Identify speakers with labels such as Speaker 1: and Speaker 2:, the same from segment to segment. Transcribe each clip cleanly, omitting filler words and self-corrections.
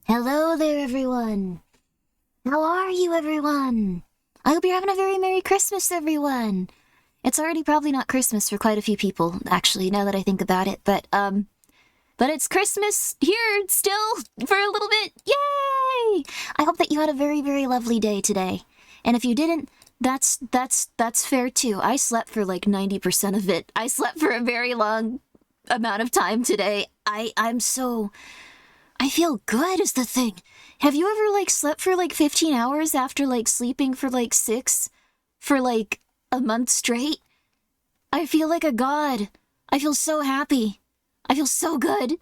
Speaker 1: Hello there, everyone. How are you, everyone? I hope you're having a very Merry Christmas, everyone. It's already probably not Christmas for quite a few people, actually, now that I think about it, but it's Christmas here still for a little bit. Yay! I hope that you had a very, very lovely day today. And if you didn't, that's fair too. I slept for like 90% of it. I slept for a very long amount of time today. I feel good is the thing. Have you ever like slept for like 15 hours after like sleeping for like 6 for like a month straight? I feel like a god. I feel so happy. I feel so good.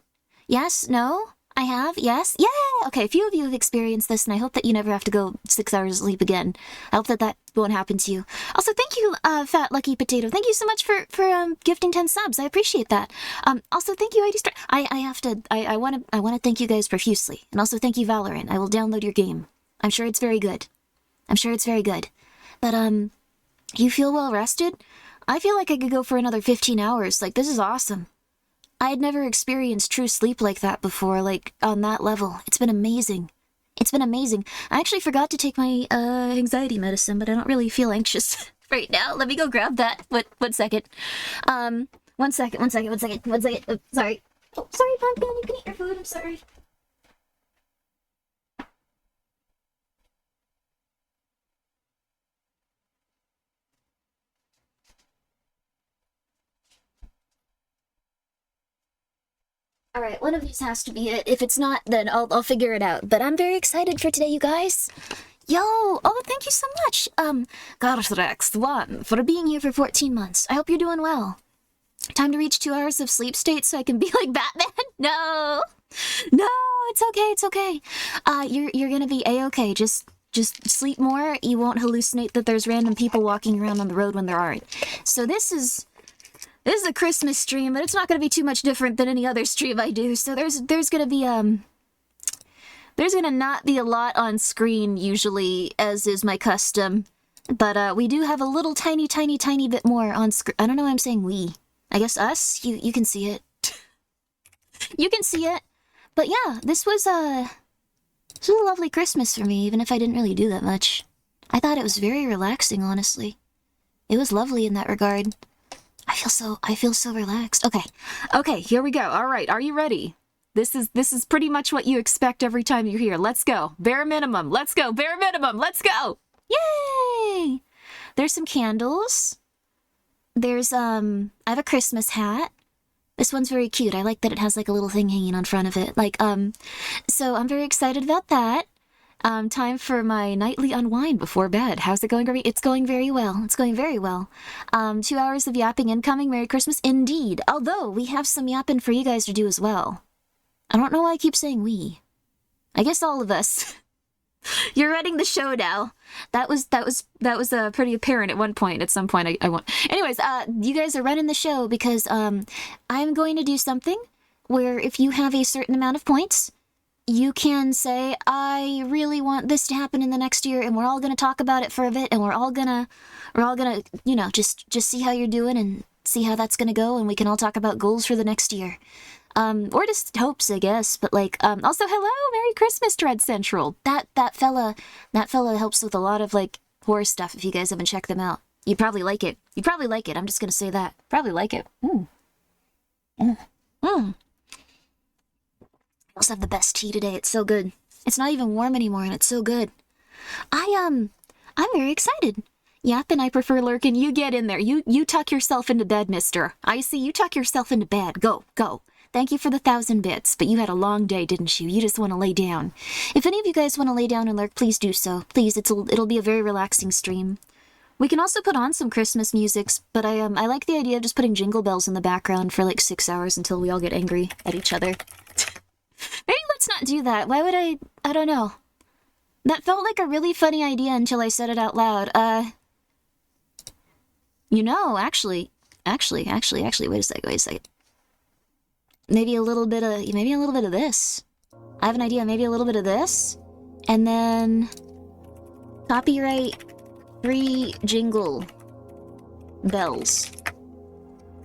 Speaker 1: Yes? No? I have? Yes? Yay! Okay, a few of you have experienced this, and I hope that you never have to go 6 hours of sleep again. I hope that won't happen to you. Also, thank you, Fat Lucky Potato. Thank you so much for gifting 10 subs. I appreciate that. Also, thank you, ID Star. I want to thank you guys profusely. And also, thank you, Valorant. I will download your game. I'm sure it's very good. But, you feel well rested? I feel like I could go for another 15 hours. Like, this is awesome. I had never experienced true sleep like that before, like, on that level. It's been amazing. I actually forgot to take my, anxiety medicine, but I don't really feel anxious right now. Let me go grab that. One second. One second. Oh, sorry. Oh, sorry, Pumpkin. You can eat your food. I'm sorry. Alright, one of these has to be it. If it's not, then I'll figure it out. But I'm very excited for today, you guys. Yo! Oh, thank you so much. Garthrex1, for being here for 14 months. I hope you're doing well. Time to reach 2 hours of sleep state so I can be like Batman? No! No, it's okay. You're gonna be A-okay. Just sleep more. You won't hallucinate that there's random people walking around on the road when there aren't. So this is a Christmas stream, but it's not going to be too much different than any other stream I do. So there's going to be, there's going to not be a lot on screen usually, as is my custom. But, we do have a little tiny bit more on screen. I don't know why I'm saying we. I guess us? You can see it. You can see it. But yeah, this was a lovely Christmas for me, even if I didn't really do that much. I thought it was very relaxing, honestly. It was lovely in that regard. I feel so relaxed. Okay, here we go. All right, are you ready? This is pretty much what you expect every time you're here. Let's go. Bare minimum. Let's go. Bare minimum. Let's go. Yay! There's some candles. There's, I have a Christmas hat. This one's very cute. I like that it has like a little thing hanging on front of it. Like, so I'm very excited about that. Time for my nightly unwind before bed. How's it going, Grimmi? It's going very well. 2 hours of yapping incoming. Merry Christmas. Indeed. Although, we have some yapping for you guys to do as well. I don't know why I keep saying we. I guess all of us. You're running the show now. That was pretty apparent at some point. I won't. Anyways, you guys are running the show because, I'm going to do something where if you have a certain amount of points, you can say, I really want this to happen in the next year, and we're all gonna talk about it for a bit, and we're all gonna, you know, just see how you're doing and see how that's gonna go, and we can all talk about goals for the next year. Or just hopes, I guess, but like, also, hello, Merry Christmas, Dread Central. That fella helps with a lot of, like, horror stuff, if you guys haven't checked them out. You'd probably like it. I'm just gonna say that. Probably like it. I also have the best tea today. It's so good. It's not even warm anymore, and it's so good. I'm very excited. Yap and I prefer lurking. You get in there. You tuck yourself into bed, mister. I see you tuck yourself into bed. Go. Thank you for the 1,000 bits, but you had a long day, didn't you? You just want to lay down. If any of you guys want to lay down and lurk, please do so. Please, it'll be a very relaxing stream. We can also put on some Christmas musics, but I like the idea of just putting jingle bells in the background for like 6 hours until we all get angry at each other. Maybe let's not do that. Why would I don't know. That felt like a really funny idea until I said it out loud. You know, actually, wait a second. Maybe a little bit of this. I have an idea, maybe a little bit of this. And then copyright free jingle bells.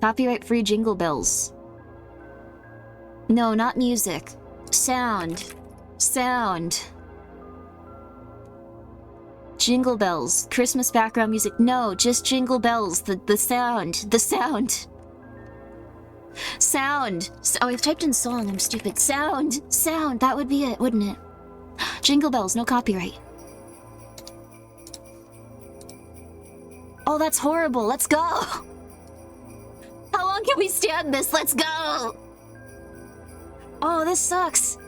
Speaker 1: Copyright free jingle bells. No, not music. Sound. Sound. Jingle bells. Christmas background music. No, just jingle bells. The sound. The sound. Sound. Oh, I've typed in song. I'm stupid. Sound. Sound. That would be it, wouldn't it? Jingle bells. No copyright. Oh, that's horrible. Let's go. How long can we stand this? Let's go. Oh, this sucks.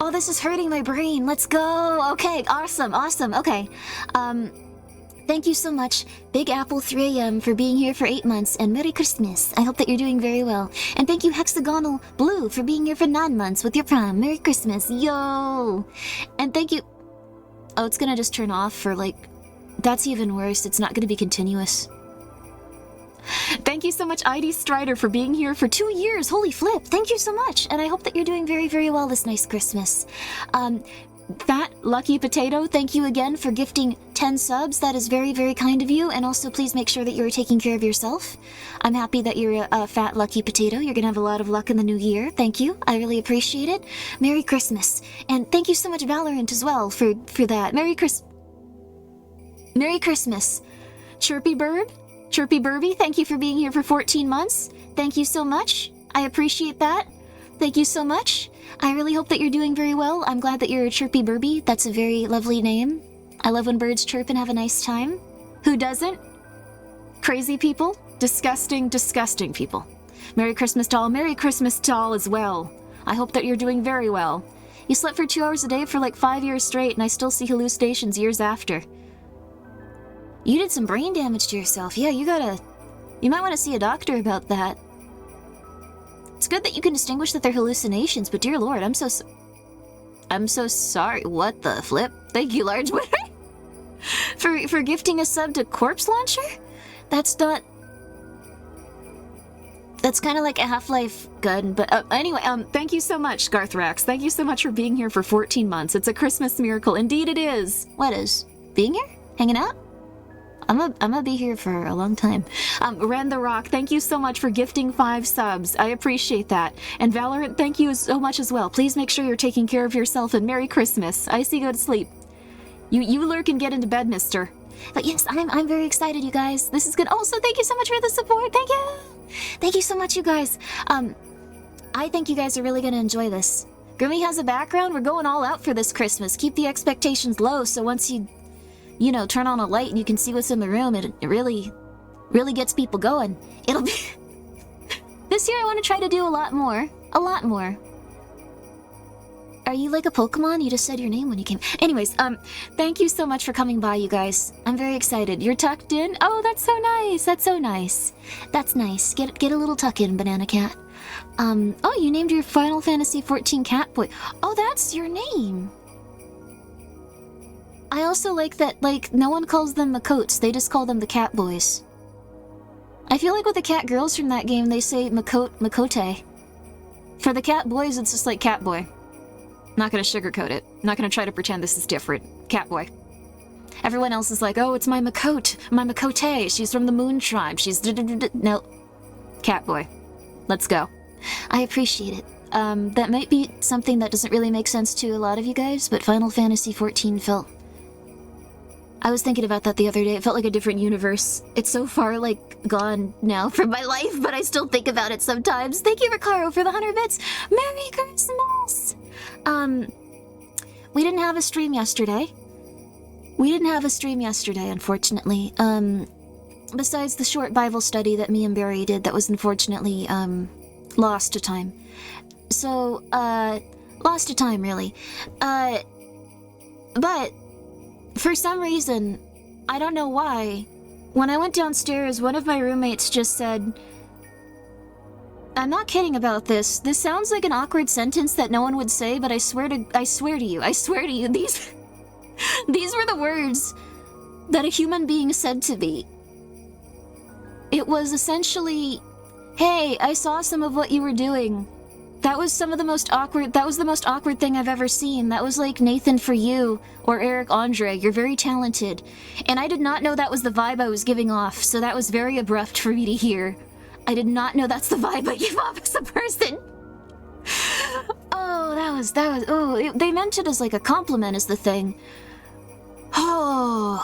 Speaker 1: Oh, this is hurting my brain. Let's go. Okay, awesome, awesome. Okay. Thank you so much, Big Apple 3am, for being here for 8 months, and Merry Christmas. I hope that you're doing very well. And thank you, Hexagonal Blue, for being here for 9 months with your Prime. Merry Christmas. Yo! And thank you... Oh, it's gonna just turn off for, like... That's even worse. It's not gonna be continuous. Thank you so much, ID Strider, for being here for 2 years. Holy flip. Thank you so much. And I hope that you're doing very, very well this nice Christmas. Fat Lucky Potato, thank you again for gifting 10 subs. That is very, very kind of you. And also, please make sure that you're taking care of yourself. I'm happy that you're a Fat Lucky Potato. You're gonna have a lot of luck in the new year. Thank you. I really appreciate it. Merry Christmas. And thank you so much, Valorant, as well, for that. Merry Christmas. Chirpy Burby, thank you for being here for 14 months. Thank you so much. I appreciate that. Thank you so much. I really hope that you're doing very well. I'm glad that you're a Chirpy Burby. That's a very lovely name. I love when birds chirp and have a nice time. Who doesn't? Crazy people. Disgusting, disgusting people. Merry Christmas doll. Merry Christmas doll as well. I hope that you're doing very well. You slept for 2 hours a day for like 5 years straight, and I still see hallucinations years after. You did some brain damage to yourself. Yeah, you might want to see a doctor about that. It's good that you can distinguish that they're hallucinations, but dear lord, I'm so sorry. What the flip? Thank you, Large Winner, for gifting a sub to Corpse Launcher? That's kind of like a Half-Life gun, but anyway, thank you so much, Garthrax. Thank you so much for being here for 14 months. It's a Christmas miracle. Indeed it is. What is? Being here? Hanging out? I'm gonna be here for a long time. Ren the Rock, thank you so much for gifting 5 subs. I appreciate that. And Valorant, thank you so much as well. Please make sure you're taking care of yourself, and Merry Christmas. I see, go to sleep. You lurk and get into bed, mister. But yes, I'm very excited, you guys. This is good. Also, thank you so much for the support. Thank you. Thank you so much, you guys. I think you guys are really gonna enjoy this. Grimmi has a background. We're going all out for this Christmas. Keep the expectations low, so once you know, turn on a light and you can see what's in the room, it really gets people going. It'll be... This year I want to try to do a lot more. A lot more. Are you like a Pokemon? You just said your name when you came. Anyways, thank you so much for coming by, you guys. I'm very excited. You're tucked in? Oh, that's so nice. That's so nice. That's nice. Get a little tuck in, Banana Cat. Oh, you named your Final Fantasy XIV Catboy. Oh, that's your name. I also like that, like, no one calls them Makotes, they just call them the Cat Boys. I feel like with the cat girls from that game, they say Makote. For the cat boys, it's just like Cat Boy. Not gonna sugarcoat it. Not gonna try to pretend this is different. Cat Boy. Everyone else is like, oh, it's my Makote, she's from the Moon Tribe, she's no. Cat Boy. Let's go. I appreciate it. That might be something that doesn't really make sense to a lot of you guys, but Final Fantasy XIV felt... I was thinking about that the other day. It felt like a different universe. It's so far, like, gone now from my life, but I still think about it sometimes. Thank you, Ricaro, for the 100 bits. Merry Christmas! We didn't have a stream yesterday. Unfortunately. Besides the short Bible study that me and Barry did that was unfortunately, lost to time. So, lost to time, really. But... for some reason, I don't know why, when I went downstairs, one of my roommates just said, I'm not kidding about this. This sounds like an awkward sentence that no one would say, but I swear to you, these were the words that a human being said to me. It was essentially, hey, I saw some of what you were doing. That was the most awkward thing I've ever seen. That was like Nathan for you, or Eric Andre, you're very talented. And I did not know that was the vibe I was giving off, so that was very abrupt for me to hear. I did not know that's the vibe I give off as a person. Oh, they meant it as like a compliment is the thing. Oh.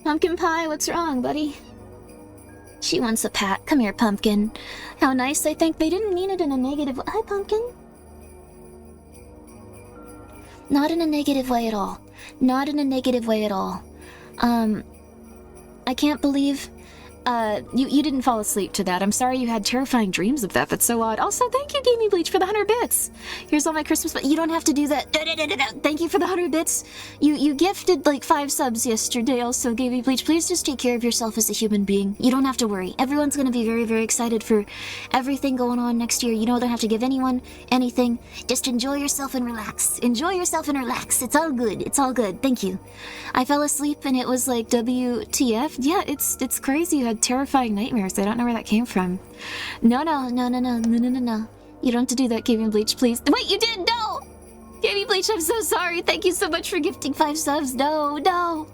Speaker 1: Pumpkin pie, what's wrong, buddy? She wants a pat. Come here, Pumpkin. How nice. I think they didn't mean it in a negative way. Hi, Pumpkin. Not in a negative way at all. Not in a negative way at all. I can't believe... you didn't fall asleep to that. I'm sorry you had terrifying dreams of that. That's so odd. Also, thank you, Gamey Bleach, for the 100 bits. Here's all my Christmas, but you don't have to do that. Thank you for the 100 bits. You gifted like 5 subs yesterday. Also, Gamey Bleach, please just take care of yourself as a human being. You don't have to worry. Everyone's gonna be very, very excited for everything going on next year. You don't have to give anyone anything. Just enjoy yourself and relax. Enjoy yourself and relax. It's all good. It's all good. Thank you. I fell asleep and it was like WTF. Yeah, it's crazy. You had terrifying nightmares. I don't know where that came from. No. You don't have to do that, Gamey Bleach, please. Wait, you did? No! Gamey Bleach, I'm so sorry. Thank you so much for gifting 5 subs. No.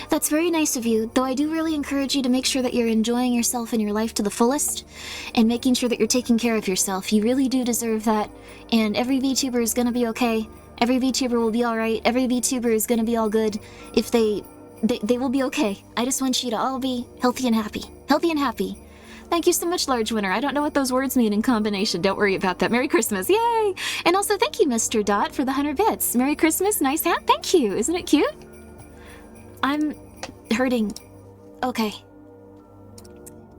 Speaker 1: That's very nice of you, though I do really encourage you to make sure that you're enjoying yourself and your life to the fullest and making sure that you're taking care of yourself. You really do deserve that, and every VTuber is gonna be okay. Every VTuber will be alright. Every VTuber is gonna be all good if they will be okay. I just want you to all be healthy and happy. Healthy and happy. Thank you so much, Large Winner. I don't know what those words mean in combination. Don't worry about that. Merry Christmas. Yay! And also, thank you, Mr. Dot, for the 100 bits. Merry Christmas. Nice hat. Thank you. Isn't it cute? I'm hurting. Okay.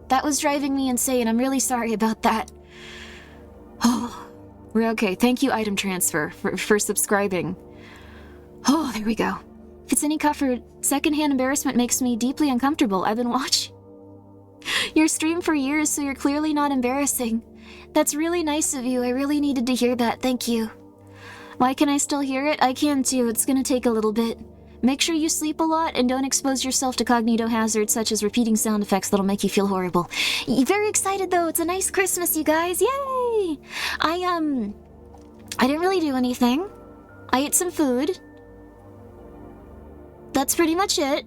Speaker 1: That was driving me insane. I'm really sorry about that. Oh, we're okay. Thank you, Item Transfer, for subscribing. Oh, there we go. If it's any comfort, secondhand embarrassment makes me deeply uncomfortable. I've been watching your stream for years, so you're clearly not embarrassing. That's really nice of you. I really needed to hear that. Thank you. Why can I still hear it? I can too. It's gonna take a little bit. Make sure you sleep a lot and don't expose yourself to cognito hazards such as repeating sound effects that'll make you feel horrible. Very excited though. It's a nice Christmas, you guys. Yay! I didn't really do anything. I ate some food. That's pretty much it.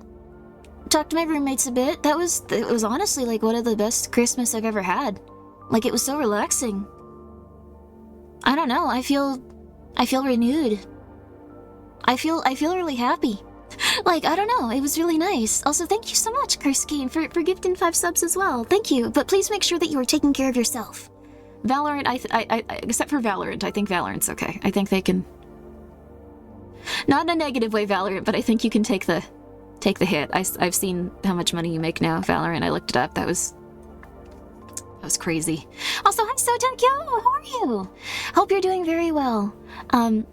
Speaker 1: Talked to my roommates a bit. It was honestly like one of the best Christmas I've ever had. Like, it was so relaxing. I don't know, I feel renewed. I feel really happy. Like, I don't know, it was really nice. Also, thank you so much, Kurski, for gifting 5 subs as well. Thank you, but please make sure that you are taking care of yourself. Valorant, I except for Valorant, I think Valorant's okay. I think they can... Not in a negative way, Valorant, but I think you can take the hit. I've seen how much money you make now, Valorant. I looked it up. That was crazy. Also, hi, Sotek, yo, how are you? Hope you're doing very well.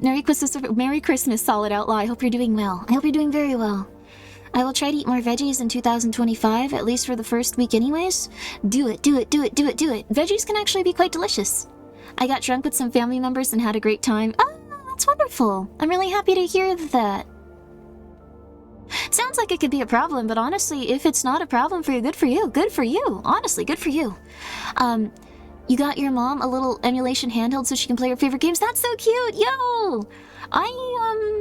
Speaker 1: Merry Christmas, Solid Outlaw. I hope you're doing well. I hope you're doing very well. I will try to eat more veggies in 2025, at least for the first week anyways. Do it. Veggies can actually be quite delicious. I got drunk with some family members and had a great time. Oh, that's wonderful. I'm really happy to hear that. Sounds like it could be a problem, but honestly, if it's not a problem for you, good for you. Good for you. Honestly, good for you. You got your mom a little emulation handheld so she can play her favorite games? That's so cute! Yo!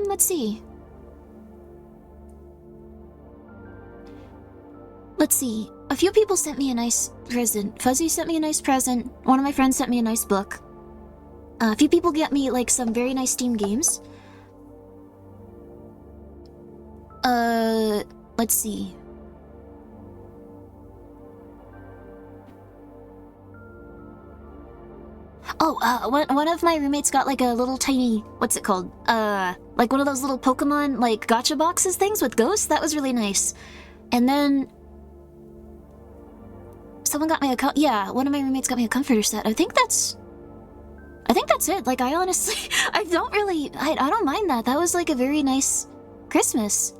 Speaker 1: Let's see. A few people sent me a nice present. Fuzzy sent me a nice present. One of my friends sent me a nice book. A few people get me, like, some very nice Steam games. Let's see. Oh, one of my roommates got, like, a little tiny, what's it called? Like one of those little Pokemon, like, gacha boxes things with ghosts. That was really nice. And then... someone got me one of my roommates got me a comforter set. I think that's it. Like, I honestly, I don't mind that. That was, like, a very nice Christmas.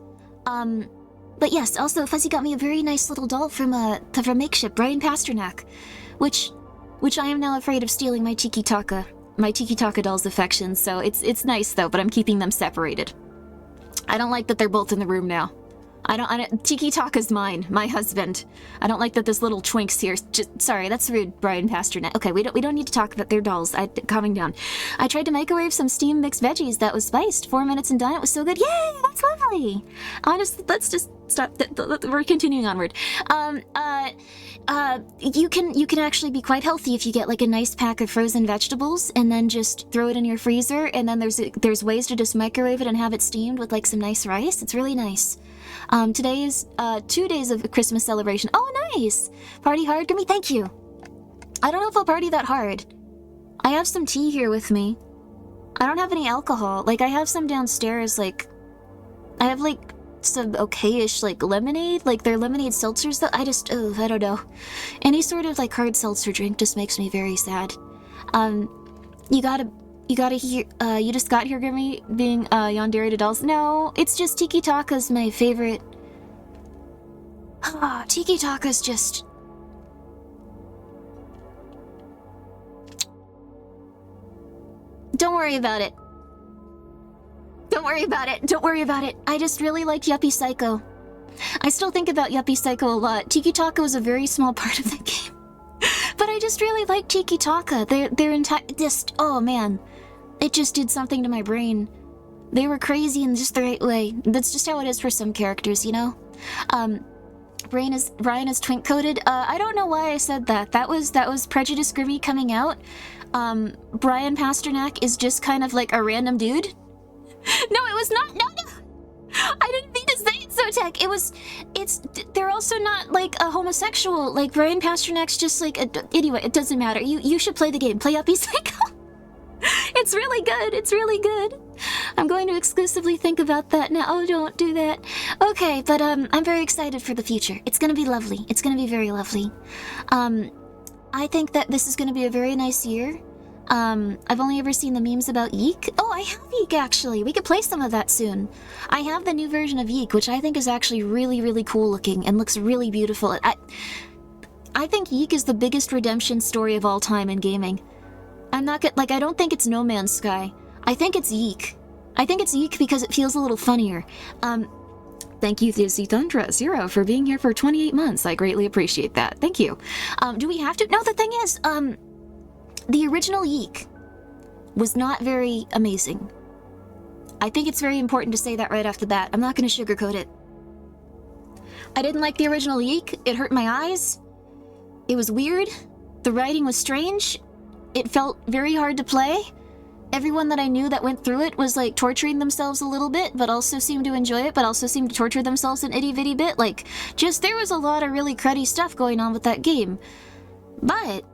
Speaker 1: But yes, also Fuzzy got me a very nice little doll from Makeshift, Brian Pasternak, which I am now afraid of stealing my Tiki Taka doll's affections, so it's nice though, but I'm keeping them separated. I don't like that they're both in the room now. Tiki Taka's mine, my husband. I don't like that this little twink's here. Sorry, that's rude, Brian Pasternak. Okay, we don't need to talk about their dolls. Calming down. I tried to microwave some steamed mixed veggies that was spiced. 4 minutes and done. It was so good. Yay, that's lovely. Honestly, that's just stop. We're continuing onward. You can actually be quite healthy if you get like a nice pack of frozen vegetables and then just throw it in your freezer, and then there's ways to just microwave it and have it steamed with like some nice rice. It's really nice. Today is 2 days of Christmas celebration. Oh, nice! Party hard, Grimmi? Thank you. I don't know if I'll party that hard. I have some tea here with me. I don't have any alcohol. Like, I have some downstairs, like... I have, like, some okay-ish, like, lemonade. Like, they're lemonade seltzers, though. I don't know. Any sort of, like, hard seltzer drink just makes me very sad. You gotta hear... you just got here, Grimmi, being, yandere to dolls. No, it's just Tiki Taka's my favorite... Tiki Taka's just... Don't worry about it. Don't worry about it. Don't worry about it. I just really like Yuppie Psycho. I still think about Yuppie Psycho a lot. Tiki Taka was a very small part of the game. But I just really like Tiki Taka. Their entire... Just... Oh, man. It just did something to my brain. They were crazy in just the right way. That's just how it is for some characters, you know? Brian is twink-coated. I don't know why I said that. That was Prejudice Grimmi coming out. Brian Pasternak is just kind of like a random dude. No, it was not. No. I didn't mean to say it so tech. They're also not like a homosexual. Like Brian Pasternak's just like anyway, it doesn't matter. You should play the game. Play Yuppie Psycho. It's really good. It's really good. I'm going to exclusively think about that now. Oh, don't do that. Okay, but I'm very excited for the future. It's gonna be lovely. It's gonna be very lovely. I think that this is going to be a very nice year. I've only ever seen the memes about Yeek. Oh, I have Yeek, actually. We could play some of that soon. I have the new version of Yeek, which I think is actually really, really cool looking and looks really beautiful. I think Yeek is the biggest redemption story of all time in gaming. I'm not gonna... Like, I don't think it's No Man's Sky. I think it's Yeek. I think it's Yeek because it feels a little funnier. Thank you, Thizzy Thundra Zero, for being here for 28 months. I greatly appreciate that. Thank you. Do we have to? No, the thing is, the original Yeek was not very amazing. I think it's very important to say that right off the bat. I'm not going to sugarcoat it. I didn't like the original Yeek. It hurt my eyes. It was weird. The writing was strange. It felt very hard to play. Everyone that I knew that went through it was, like, torturing themselves a little bit, but also seemed to enjoy it, but also seemed to torture themselves an itty-bitty bit. Like, just, there was a lot of really cruddy stuff going on with that game. But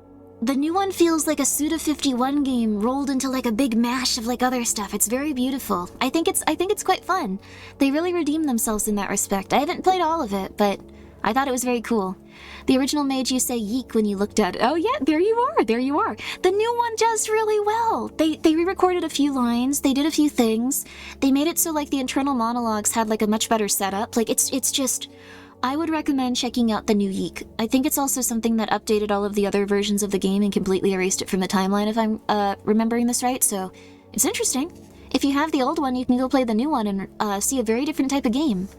Speaker 1: the new one feels like a Suda51 game rolled into, like, a big mash of, like, other stuff. It's very beautiful. I think it's quite fun. They really redeemed themselves in that respect. I haven't played all of it, but I thought it was very cool. The original made you say yeek when you looked at it. Oh yeah, there you are, there you are. The new one does really well. They re-recorded a few lines, they did a few things. They made it so like the internal monologues had like a much better setup. Like it's just, I would recommend checking out the new Yeek. I think it's also something that updated all of the other versions of the game and completely erased it from the timeline if I'm remembering this right, so it's interesting. If you have the old one, you can go play the new one and see a very different type of game.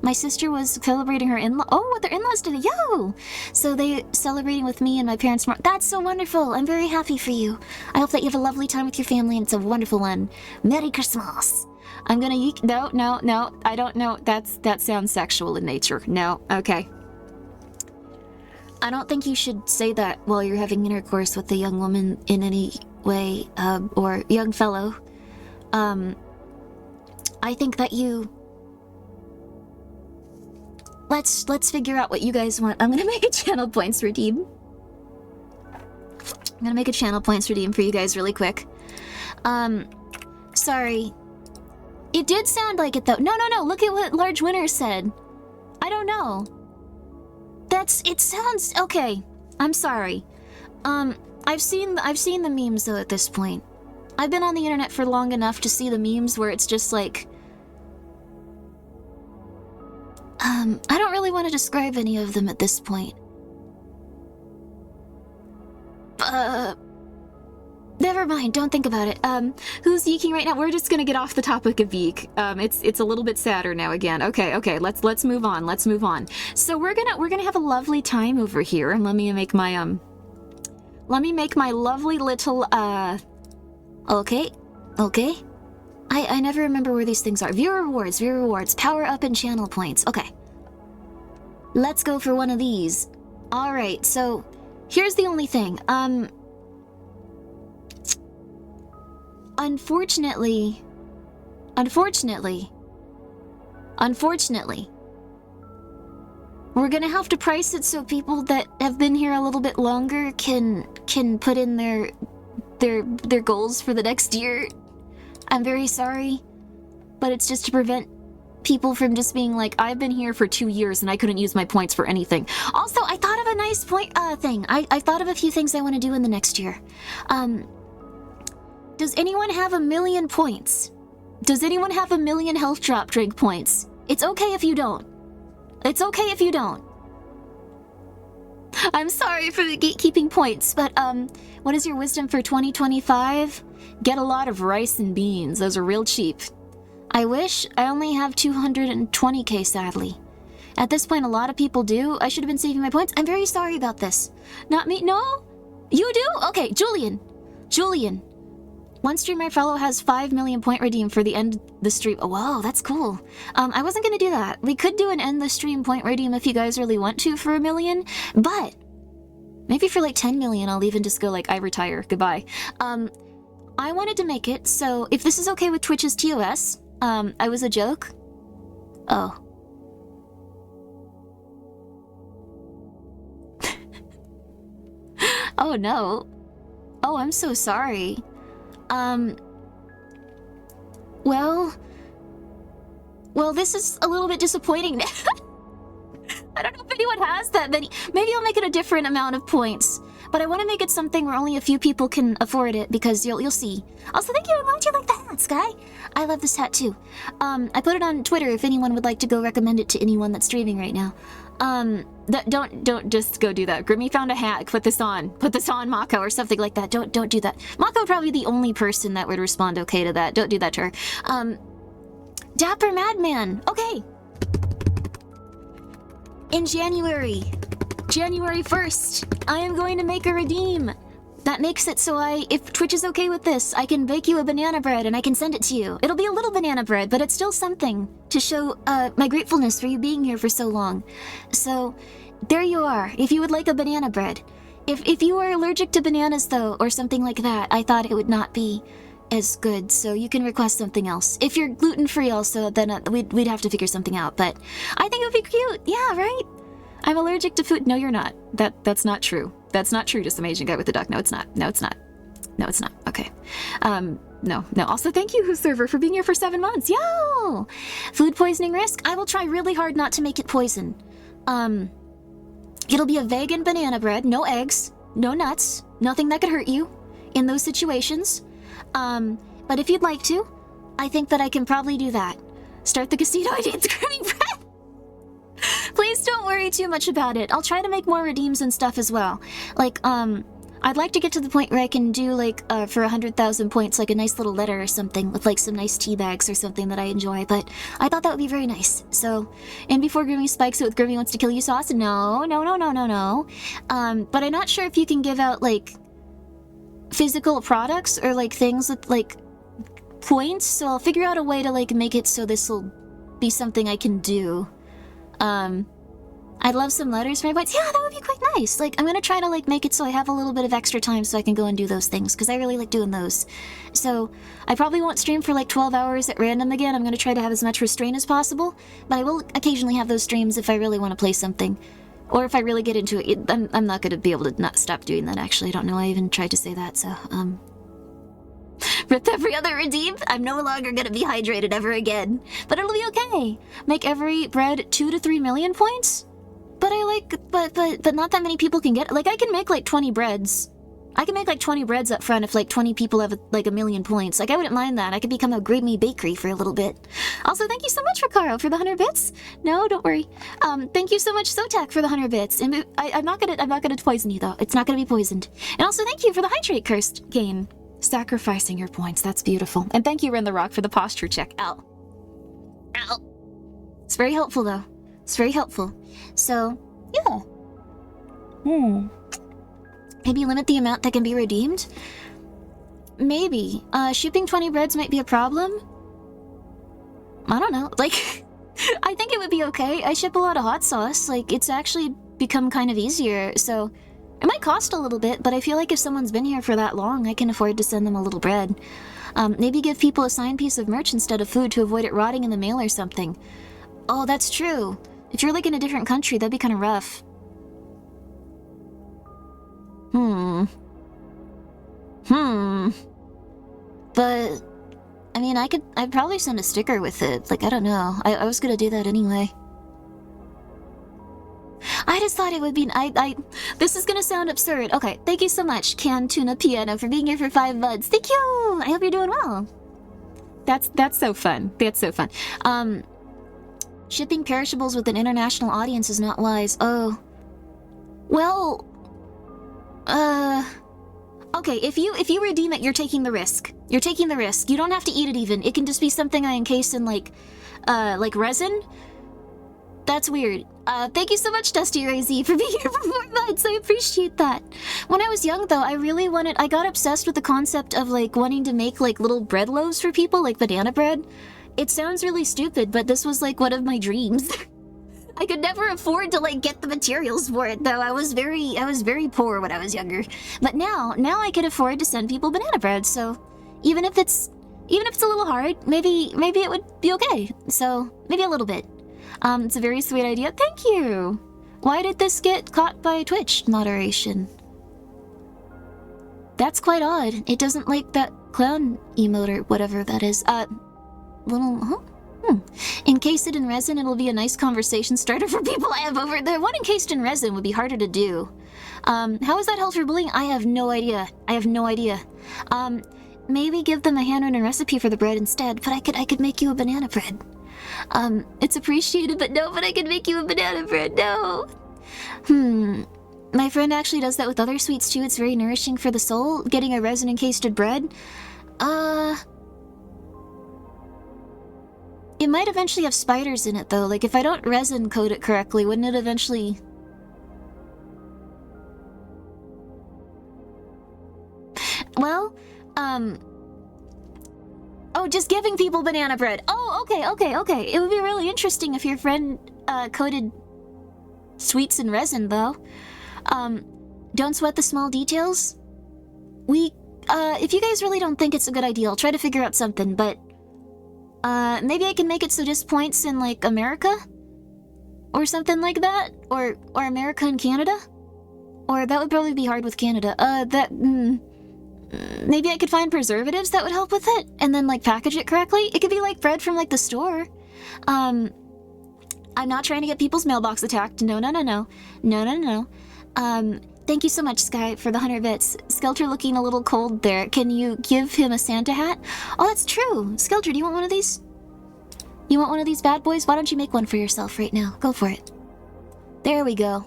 Speaker 1: My sister was celebrating her in-law. Oh, what their in-laws did. Yo! So they celebrating with me and my parents. That's so wonderful. I'm very happy for you. I hope that you have a lovely time with your family and it's a wonderful one. Merry Christmas. I'm gonna yeek. No. I don't know. That sounds sexual in nature. No. Okay. I don't think you should say that while you're having intercourse with a young woman in any way, or young fellow. I think that you... Let's figure out what you guys want. I'm gonna make a channel points redeem. I'm gonna make a channel points redeem for you guys really quick. Sorry. It did sound like it though. No. Look at what Large Winner said. I don't know. It sounds okay. I'm sorry. I've seen the memes though at this point. I've been on the internet for long enough to see the memes where it's just like... I don't really want to describe any of them at this point. Never mind, don't think about it. Who's yeeking right now? We're just gonna get off the topic of yeek. It's a little bit sadder now again. Okay, let's move on. So we're gonna have a lovely time over here, and let me make my lovely little, okay. I never remember where these things are. Viewer rewards, power up and channel points. Okay. let's go for one of these. Alright, so here's the only thing. Unfortunately, we're gonna have to price it so people that have been here a little bit longer can put in their goals for the next year. I'm very sorry, but it's just to prevent people from just being like, I've been here for 2 years and I couldn't use my points for anything. Also, I thought of a nice thing. I thought of a few things I want to do in the next year. Does anyone have 1,000,000 points? Does anyone have 1,000,000 health drop drink points? It's okay if you don't. It's okay if you don't. I'm sorry for the gatekeeping points, but what is your wisdom for 2025? Get a lot of rice and beans. Those are real cheap. I wish. I only have 220k, sadly. At this point, a lot of people do. I should have been saving my points. I'm very sorry about this. Not me. No? You do? Okay, Julian. One streamer I follow has 5 million point redeem for the end of the stream. Oh, wow, that's cool. I wasn't gonna do that. We could do an end the stream point redeem if you guys really want to for 1,000,000, but maybe for like 10 million, I'll even just go like, I retire, goodbye. I wanted to make it, so if this is okay with Twitch's TOS, I was a joke. Oh. Oh no. Oh, I'm so sorry. Well, this is a little bit disappointing. I don't know if anyone has that many. Maybe I'll make it a different amount of points. But I want to make it something where only a few people can afford it, because you'll see. Also, thank you. I'm glad you like the hat, Sky. I love this hat too. I put it on Twitter if anyone would like to go recommend it to anyone that's streaming right now. Don't just go do that. Grimmi found a hat. Put this on, Mako, or something like that. Don't do that. Mako would probably be the only person that would respond okay to that. Don't do that to her. Dapper Madman. Okay. In January 1st, I am going to make a redeem. That makes it so if Twitch is okay with this, I can bake you a banana bread and I can send it to you. It'll be a little banana bread, but it's still something to show my gratefulness for you being here for so long. So, there you are, if you would like a banana bread. If you are allergic to bananas though, or something like that, I thought it would not be as good, so you can request something else. If you're gluten-free also, then we'd have to figure something out, but I think it would be cute. Yeah, right? I'm allergic to food. No, you're not. That's not true. That's not true, just Asian guy with the duck. No, it's not. No, it's not. No, it's not. Okay. No. Also, thank you, Who's Server, for being here for 7 months. Yo! Food poisoning risk? I will try really hard not to make it poison. It'll be a vegan banana bread, no eggs, no nuts, nothing that could hurt you in those situations. But if you'd like to, I think that I can probably do that. Start the casino idea. It's Grimmi bread. Please don't worry too much about it. I'll try to make more redeems and stuff as well. Like, I'd like to get to the point where I can do, like, for 100,000 points, like a nice little letter or something with, like, some nice tea bags or something that I enjoy, but I thought that would be very nice. So, and before Grimmi spikes it with Grimmi wants to kill you sauce, no. But I'm not sure if you can give out, like, physical products or, like, things with, like, points, so I'll figure out a way to, like, make it so this'll be something I can do. I'd love some letters for my points. Yeah, that would be quite nice. Like, I'm gonna try to, like, make it so I have a little bit of extra time so I can go and do those things, because I really like doing those. So, I probably won't stream for, like, 12 hours at random again. I'm gonna try to have as much restraint as possible, but I will occasionally have those streams if I really want to play something. Or if I really get into it. I'm not gonna be able to not stop doing that, actually. I don't know, I even tried to say that, so, With every other redeem, I'm no longer gonna be hydrated ever again. But it'll be okay. Make every bread 2 to 3 million points? But but not that many people can get it. Like, I can make, like, 20 breads. I can make, like, 20 breads up front if, like, 20 people have, like, 1,000,000 points. Like, I wouldn't mind that. I could become a Grimmi bakery for a little bit. Also, thank you so much, Ricaro, for the 100 bits. No, don't worry. Thank you so much, Sotak, for the 100 bits. And I'm not gonna poison you, though. It's not gonna be poisoned. And also, thank you for the hydrate cursed gain. Sacrificing your points, that's beautiful. And thank you, Ren the Rock, for the posture check. Ow. Ow. It's very helpful, though. It's very helpful. So, yeah. Maybe limit the amount that can be redeemed? Maybe. Shipping 20 breads might be a problem? I don't know. Like, I think it would be okay. I ship a lot of hot sauce. Like, it's actually become kind of easier, so... It might cost a little bit, but I feel like if someone's been here for that long, I can afford to send them a little bread. Maybe give people a signed piece of merch instead of food to avoid it rotting in the mail or something. Oh, that's true. If you're, like, in a different country, that'd be kind of rough. But... I mean, I'd probably send a sticker with it. Like, I don't know. I was gonna do that anyway. I just thought it would be... This is gonna sound absurd. Okay, thank you so much, Can Tuna Piano, for being here for 5 months. Thank you! I hope you're doing well. That's so fun. That's so fun. Shipping perishables with an international audience is not wise. Oh. Well... Okay, if you redeem it, you're taking the risk. You're taking the risk. You don't have to eat it even. It can just be something I encase in, like resin. That's weird. Thank you so much, Dusty Razy, for being here for 4 months. I appreciate that. When I was young, though, I got obsessed with the concept of, like, wanting to make, like, little bread loaves for people, like banana bread. It sounds really stupid, but this was, like, one of my dreams. I could never afford to, like, get the materials for it, though. I was very poor when I was younger. But now I can afford to send people banana bread, so even if it's a little hard, maybe it would be okay. So, maybe a little bit. It's a very sweet idea. Thank you! Why did this get caught by Twitch moderation? That's quite odd. It doesn't like that clown emote or whatever that is. Encase it in resin, it'll be a nice conversation starter for people I have over there. One encased in resin would be harder to do. How is that helpful for bullying? I have no idea. Maybe give them a handwritten recipe for the bread instead, but I could make you a banana bread. It's appreciated, but I could make you a banana bread, no. My friend actually does that with other sweets too. It's very nourishing for the soul, getting a resin encased bread. It might eventually have spiders in it, though. Like, if I don't resin coat it correctly, wouldn't it eventually... Well, Oh, just giving people banana bread. Oh, okay. It would be really interesting if your friend, coated sweets in resin, though. Don't sweat the small details. If you guys really don't think it's a good idea, I'll try to figure out something, but... maybe I can make it so just points in, like, America? Or something like that? Or America and Canada? Or that would probably be hard with Canada. Maybe I could find preservatives that would help with it? And then, like, package it correctly? It could be, like, bread from, like, the store. I'm not trying to get people's mailbox attacked. No. Thank you so much, Sky, for the 100 bits. Skelter looking a little cold there. Can you give him a Santa hat? Oh, that's true. Skelter, do you want one of these? You want one of these bad boys? Why don't you make one for yourself right now? Go for it. There we go.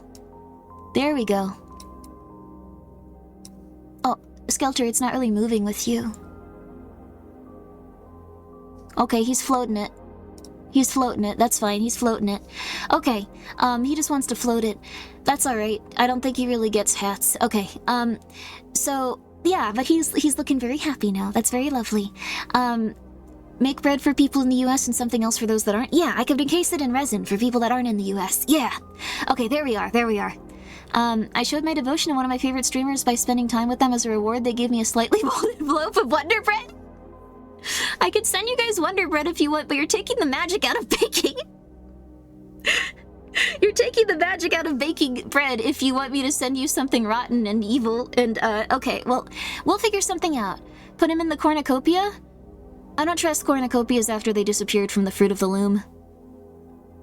Speaker 1: Oh, Skelter, it's not really moving with you. Okay, he's floating it. That's fine, he's floating it. Okay, he just wants to float it. That's alright. I don't think he really gets hats. Okay, so, yeah, but he's looking very happy now. That's very lovely. Make bread for people in the US and something else for those that aren't? Yeah, I could encase it in resin for people that aren't in the US. Yeah! Okay, there we are. I showed my devotion to one of my favorite streamers by spending time with them. As a reward, they gave me a slightly molded envelope of Wonder Bread. I could send you guys Wonder Bread if you want, but you're taking the magic out of baking. You're taking the magic out of baking bread if you want me to send you something rotten and evil. And, okay, well, we'll figure something out. Put him in the cornucopia? I don't trust cornucopias after they disappeared from the Fruit of the Loom.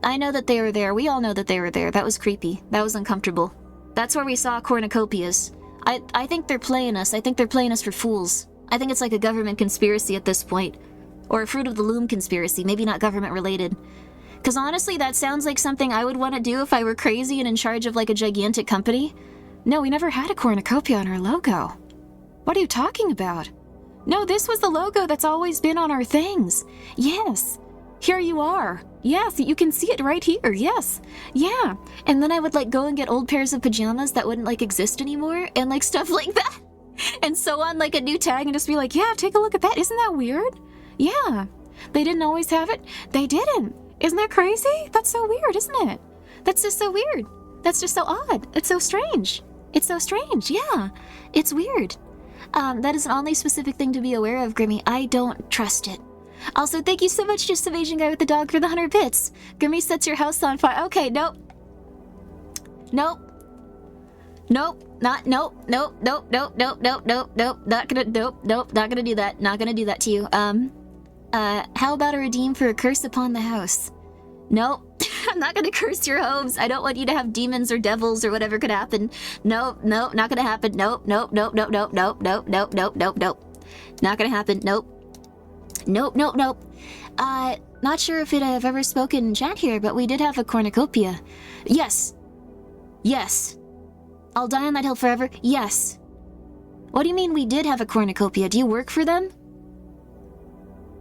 Speaker 1: I know that they were there. We all know that they were there. That was creepy. That was uncomfortable. That's where we saw cornucopias. I think they're playing us. I think they're playing us for fools. I think it's like a government conspiracy at this point. Or a Fruit of the Loom conspiracy, maybe not government related. Because honestly, that sounds like something I would want to do if I were crazy and in charge of like a gigantic company. No, we never had a cornucopia on our logo. What are you talking about? No, this was the logo that's always been on our things. Yes. Here you are. Yes, you can see it right here. Yes. Yeah. And then I would like go and get old pairs of pajamas that wouldn't like exist anymore and like stuff like that. And sew on like a new tag and just be like, yeah, take a look at that. Isn't that weird? Yeah. They didn't always have it. They didn't. Isn't that crazy? That's so weird, isn't it? That's just so weird. That's just so odd. It's so strange. It's so strange, yeah. It's weird. That is an oddly specific thing to be aware of, Grimmi. I don't trust it. Also, thank you so much, Just Some Asian Guy with the Dog, for the 100 bits. Grimmi sets your house on fire. Okay, nope. Nope. Nope. Not, nope, nope, nope, nope, nope, nope, nope, nope. Not gonna, nope, nope, not gonna do that. Not gonna do that to you. How about a redeem for a curse upon the house? Nope. I'm not gonna curse your homes. I don't want you to have demons or devils or whatever could happen. Nope, nope, not gonna happen. Nope, nope, nope, nope, nope, nope, nope, nope, nope, nope, nope. Not gonna happen. Nope. Nope, nope, nope. Not sure if I've ever spoken in chat here, but we did have a cornucopia. Yes. Yes. I'll die on that hill forever. Yes. What do you mean we did have a cornucopia? Do you work for them?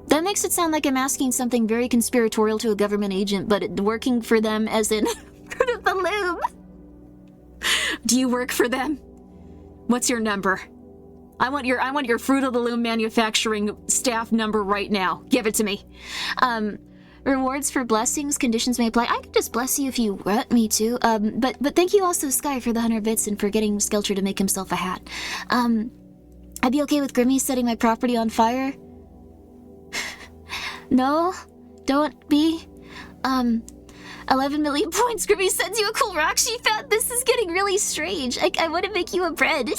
Speaker 1: That makes it sound like I'm asking something very conspiratorial to a government agent, but working for them as in Fruit of the Loom. Do you work for them? What's your number? I want your Fruit of the Loom manufacturing staff number right now. Give it to me. Rewards for blessings, conditions may apply. I can just bless you if you want me to. But thank you also, Sky, for the 100 bits and for getting Skelter to make himself a hat. I'd be okay with Grimmi setting my property on fire. No, don't be. 11 million points. Grimmi sends you a cool rock she found. This is getting really strange. I want to make you a bread.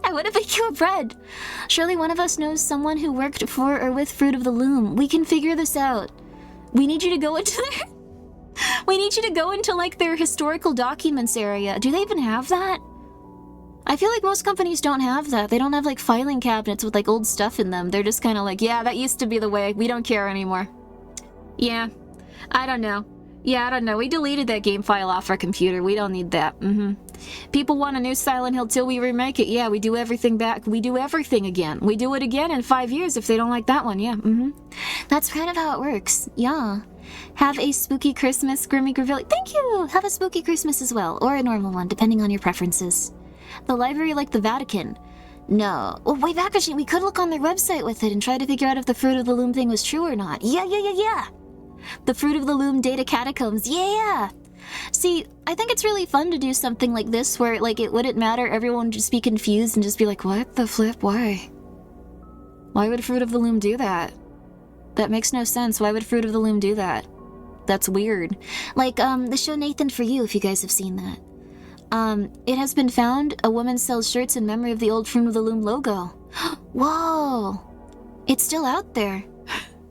Speaker 1: I want to make you a bread. Surely one of us knows someone who worked for or with Fruit of the Loom. We can figure this out. We need you to go into their... We need you to go into, like, their historical documents area. Do they even have that? I feel like most companies don't have that. They don't have, like, filing cabinets with, like, old stuff in them. They're just kind of like, yeah, that used to be the way. We don't care anymore. Yeah. I don't know. Yeah, I don't know. We deleted that game file off our computer. We don't need that. People want a new Silent Hill till we remake it. Yeah, we do everything back. We do everything again. We do it again in 5 years if they don't like that one. Yeah, That's kind of how it works. Yeah. Have a spooky Christmas, Grimmi Gravilli. Thank you! Have a spooky Christmas as well. Or a normal one, depending on your preferences. The library like the Vatican. No. Well, way back, we could look on their website with it and try to figure out if the Fruit of the Loom thing was true or not. Yeah. The Fruit of the Loom data catacombs. Yeah. See, I think it's really fun to do something like this where, like, it wouldn't matter, everyone would just be confused and just be like, what the flip? Why? Why would Fruit of the Loom do that? That makes no sense. Why would Fruit of the Loom do that? That's weird. Like, the show Nathan For You, if you guys have seen that. It has been found a woman sells shirts in memory of the old Fruit of the Loom logo. Whoa! It's still out there.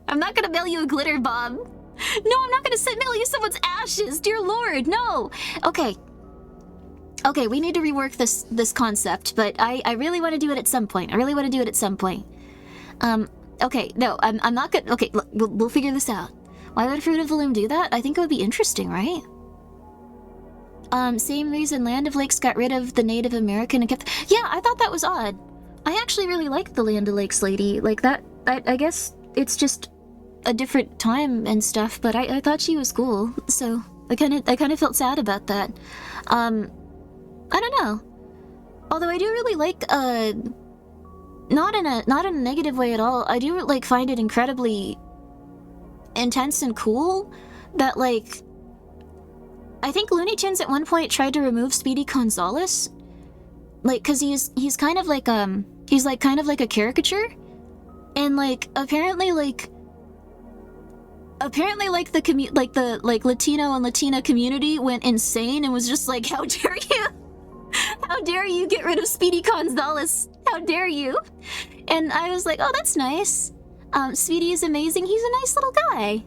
Speaker 1: I'm not gonna mail you a glitter bomb. No, I'm not gonna mail you someone's ashes. Dear Lord, no. Okay, we need to rework this concept, but I really want to do it at some point. Okay, no, I'm not gonna... Okay, look, we'll figure this out. Why would Fruit of the Loom do that? I think it would be interesting, right? Same reason Land of Lakes got rid of the Native American and kept... Yeah, I thought that was odd. I actually really liked the Land of Lakes lady. Like, that... I guess it's just a different time and stuff, but I thought she was cool, so I kind of felt sad about that. I don't know. Although I do really like, not in a negative way at all, I do, like, find it incredibly intense and cool that, like, I think Looney Tunes at one point tried to remove Speedy Gonzales, like, cause he's kind of like, he's like kind of like a caricature, and like apparently like the Latino and Latina community went insane and was just like, how dare you? How dare you get rid of Speedy Gonzales? How dare you? And I was like, oh, that's nice. Speedy is amazing. He's a nice little guy.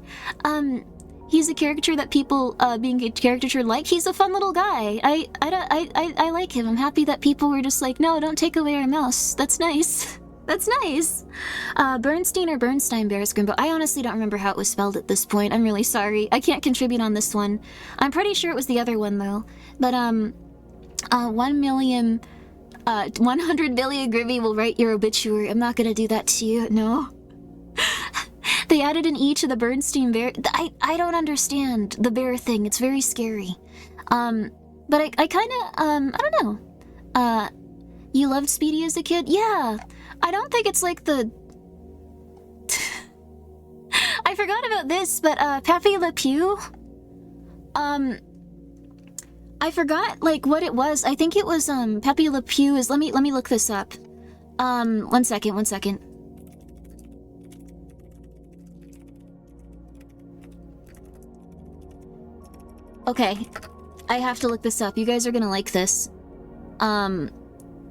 Speaker 1: He's a caricature that people being a caricature like. He's a fun little guy. I like him. I'm happy that people were just like, no, don't take away our mouse. That's nice. That's nice. Bernstein or Bernstein Bears Grimbo. I honestly don't remember how it was spelled at this point. I'm really sorry. I can't contribute on this one. I'm pretty sure it was the other one though. But 1 million, 100 million Grimmi will write your obituary. I'm not gonna do that to you. No. They added an E to the Bernstein Bear. I don't understand the bear thing. It's very scary. But I kind of, I don't know. You loved Speedy as a kid? Yeah. I don't think it's like the... I forgot about this, but Pepe Le Pew. I forgot like what it was. I think it was Pepe Le Pew is. Let me look this up. One second. Okay, I have to look this up. You guys are gonna like this.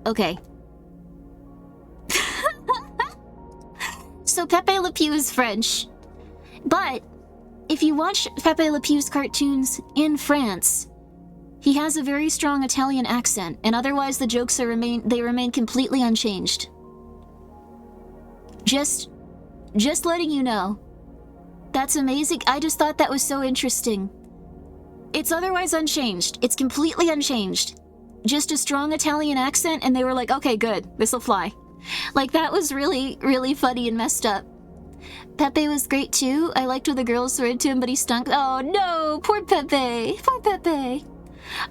Speaker 1: Okay. So Pepe Le Pew is French, but if you watch Pepe Le Pew's cartoons in France, he has a very strong Italian accent, and otherwise the jokes remain completely unchanged. Just letting you know. That's amazing. I just thought that was so interesting. It's otherwise unchanged. It's completely unchanged. Just a strong Italian accent, and they were like, okay, good, this'll fly. Like, that was really, really funny and messed up. Pepe was great too. I liked when the girls were into him, but he stunk. Oh no, poor Pepe. Poor Pepe.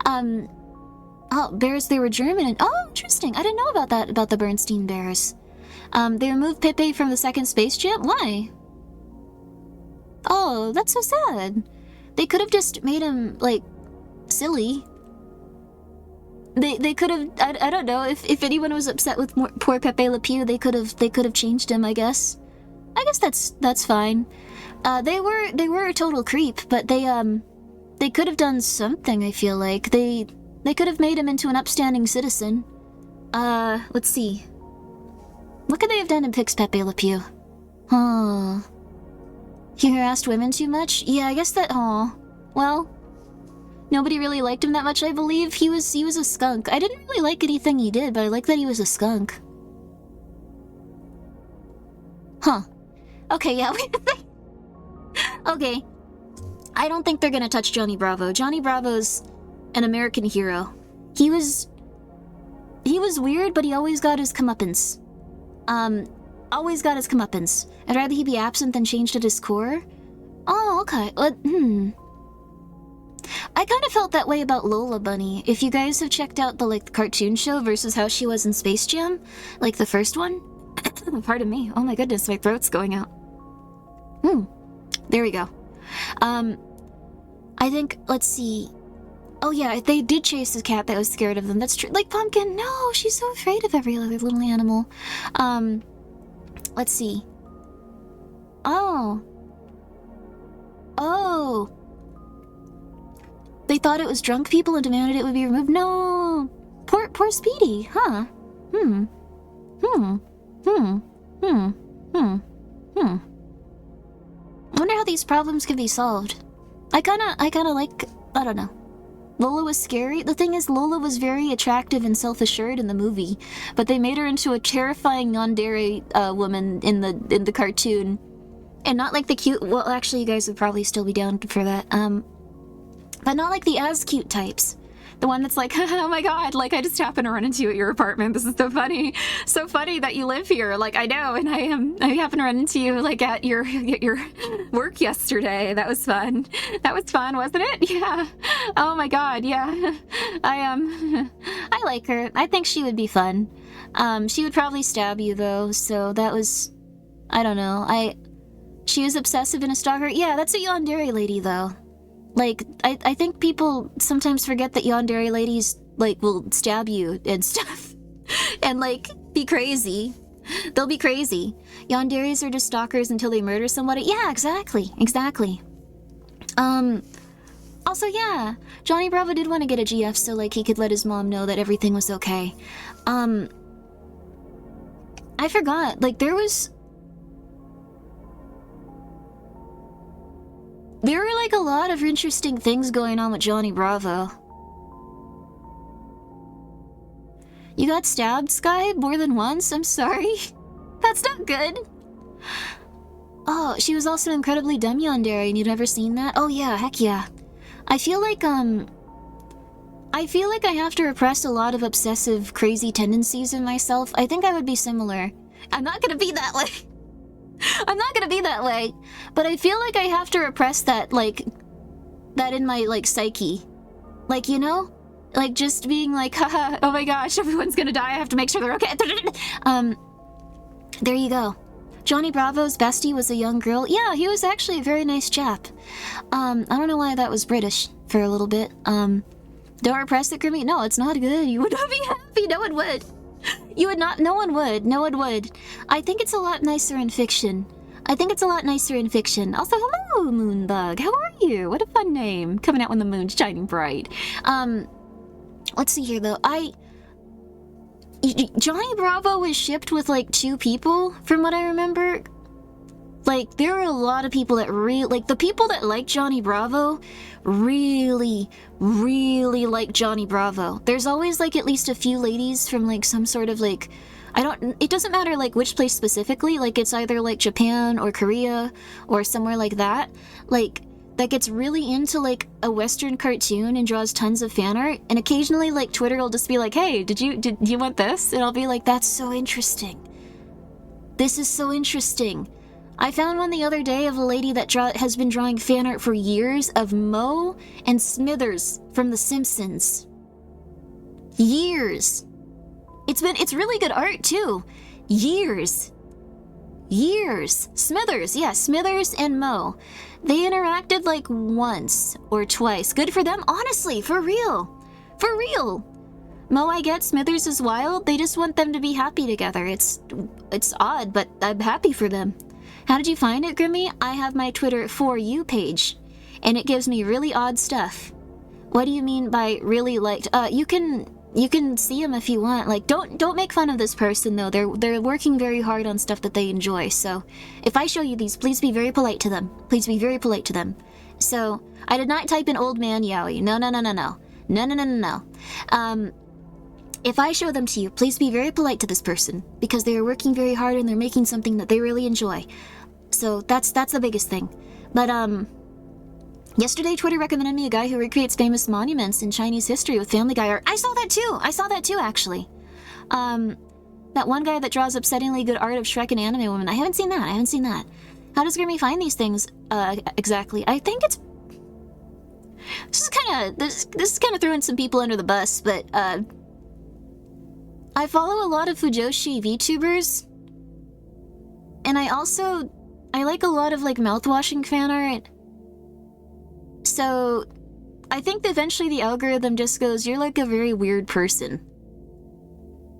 Speaker 1: Oh, bears, they were German. Oh, interesting. I didn't know about that, about the Bernstein Bears. They removed Pepe from the second Space Jam? Why? Oh, that's so sad. They could have just made him, like, silly. They could have, I don't know, if anyone was upset with poor Pepe Le Pew, they could have changed him, I guess. I guess that's fine. They were a total creep, but they could have done something, I feel like. They could have made him into an upstanding citizen. Let's see. What could they have done to fix Pepe Le Pew? Huh. He harassed women too much? Yeah, I guess that, well, nobody really liked him that much, I believe. He was a skunk. I didn't really like anything he did, but I like that he was a skunk. Huh. Okay, yeah, okay. I don't think they're gonna touch Johnny Bravo. Johnny Bravo's an American hero. He was weird, but he always got his comeuppance. Always got his comeuppance. I'd rather he be absent than changed at his core. Oh, okay. I kind of felt that way about Lola Bunny. If you guys have checked out the cartoon show versus how she was in Space Jam, like the first one. Pardon me. Oh my goodness, my throat's going out. There we go. I think, let's see. Oh yeah, they did chase the cat that was scared of them. That's true. Like Pumpkin, no, she's so afraid of every other little animal. Let's see. Oh. They thought it was drunk people and demanded it would be removed. No. Poor Speedy, huh? I wonder how these problems can be solved. I kinda like, I don't know. Lola was scary. The thing is, Lola was very attractive and self-assured in the movie, but they made her into a terrifying yandere woman in the cartoon. And not like the cute, well, actually, you guys would probably still be down for that. But not like the as cute types. The one that's like, oh my god, like I just happened to run into you at your apartment. This is so funny. So funny that you live here. Like I know, and I happened to run into you like at your work yesterday. That was fun. That was fun, wasn't it? Yeah. Oh my god, yeah. I like her. I think she would be fun. She would probably stab you though, so that was, I don't know. She was obsessive and a stalker. Yeah, that's a yandere lady though. Like, I think people sometimes forget that yandere ladies, like, will stab you and stuff. And, like, be crazy. They'll be crazy. Yanderes are just stalkers until they murder somebody. Yeah, exactly. Also, yeah, Johnny Bravo did want to get a GF so, like, he could let his mom know that everything was okay. I forgot, like, there were, like, a lot of interesting things going on with Johnny Bravo. You got stabbed, Sky? More than once? I'm sorry. That's not good. Oh, she was also incredibly dumb yandere, and you'd never seen that? Oh yeah, heck yeah. I feel like I have to repress a lot of obsessive, crazy tendencies in myself. I think I would be similar. I'm not gonna be that way. I'm not gonna be that way, but I feel like I have to repress that, like, that in my, like, psyche. Like, you know? Like, just being like, haha, oh my gosh, everyone's gonna die, I have to make sure they're okay. There you go. Johnny Bravo's bestie was a young girl. Yeah, he was actually a very nice chap. I don't know why that was British for a little bit. Don't repress it, Grimmi. No, it's not good. You would not be happy. No one would. You would not. No one would. No one would. I think it's a lot nicer in fiction. Also, hello, Moonbug. How are you? What a fun name. Coming out when the moon's shining bright. Let's see here, though. Johnny Bravo was shipped with, like, 2 people, from what I remember. Like, there were a lot of people that the people that like Johnny Bravo really, really like Johnny Bravo. There's always, like, at least a few ladies from, like, some sort of, like, it doesn't matter, like, which place specifically, like, it's either, like, Japan or Korea or somewhere like that, like, that gets really into, like, a Western cartoon and draws tons of fan art, and occasionally, like, Twitter will just be like, hey, did you want this? And I'll be like, that's so interesting. This is so interesting. I found one the other day of a lady that has been drawing fan art for years of Moe and Smithers from The Simpsons. Years. It's really good art, too. Years. Smithers, yeah, Smithers and Moe. They interacted like once or twice. Good for them, honestly, for real. For real. Moe, I get, Smithers is wild. They just want them to be happy together. It's odd, but I'm happy for them. How did you find it, Grimmi? I have my Twitter For You page, and it gives me really odd stuff. What do you mean by really liked? You can see them if you want. Like, don't make fun of this person, though. They're working very hard on stuff that they enjoy, so if I show you these, please be very polite to them. Please be very polite to them. So, I did not type in old man yaoi. No. If I show them to you, please be very polite to this person, because they are working very hard and they're making something that they really enjoy. So that's the biggest thing. But yesterday Twitter recommended me a guy who recreates famous monuments in Chinese history with Family Guy art. I saw that too, actually. That one guy that draws upsettingly good art of Shrek and anime women. I haven't seen that. How does Grimmi find these things exactly? I think it's this is kind of throwing some people under the bus, but I follow a lot of Fujoshi VTubers, and I like a lot of, like, mouthwashing fan art. So, I think that eventually the algorithm just goes, you're like a very weird person.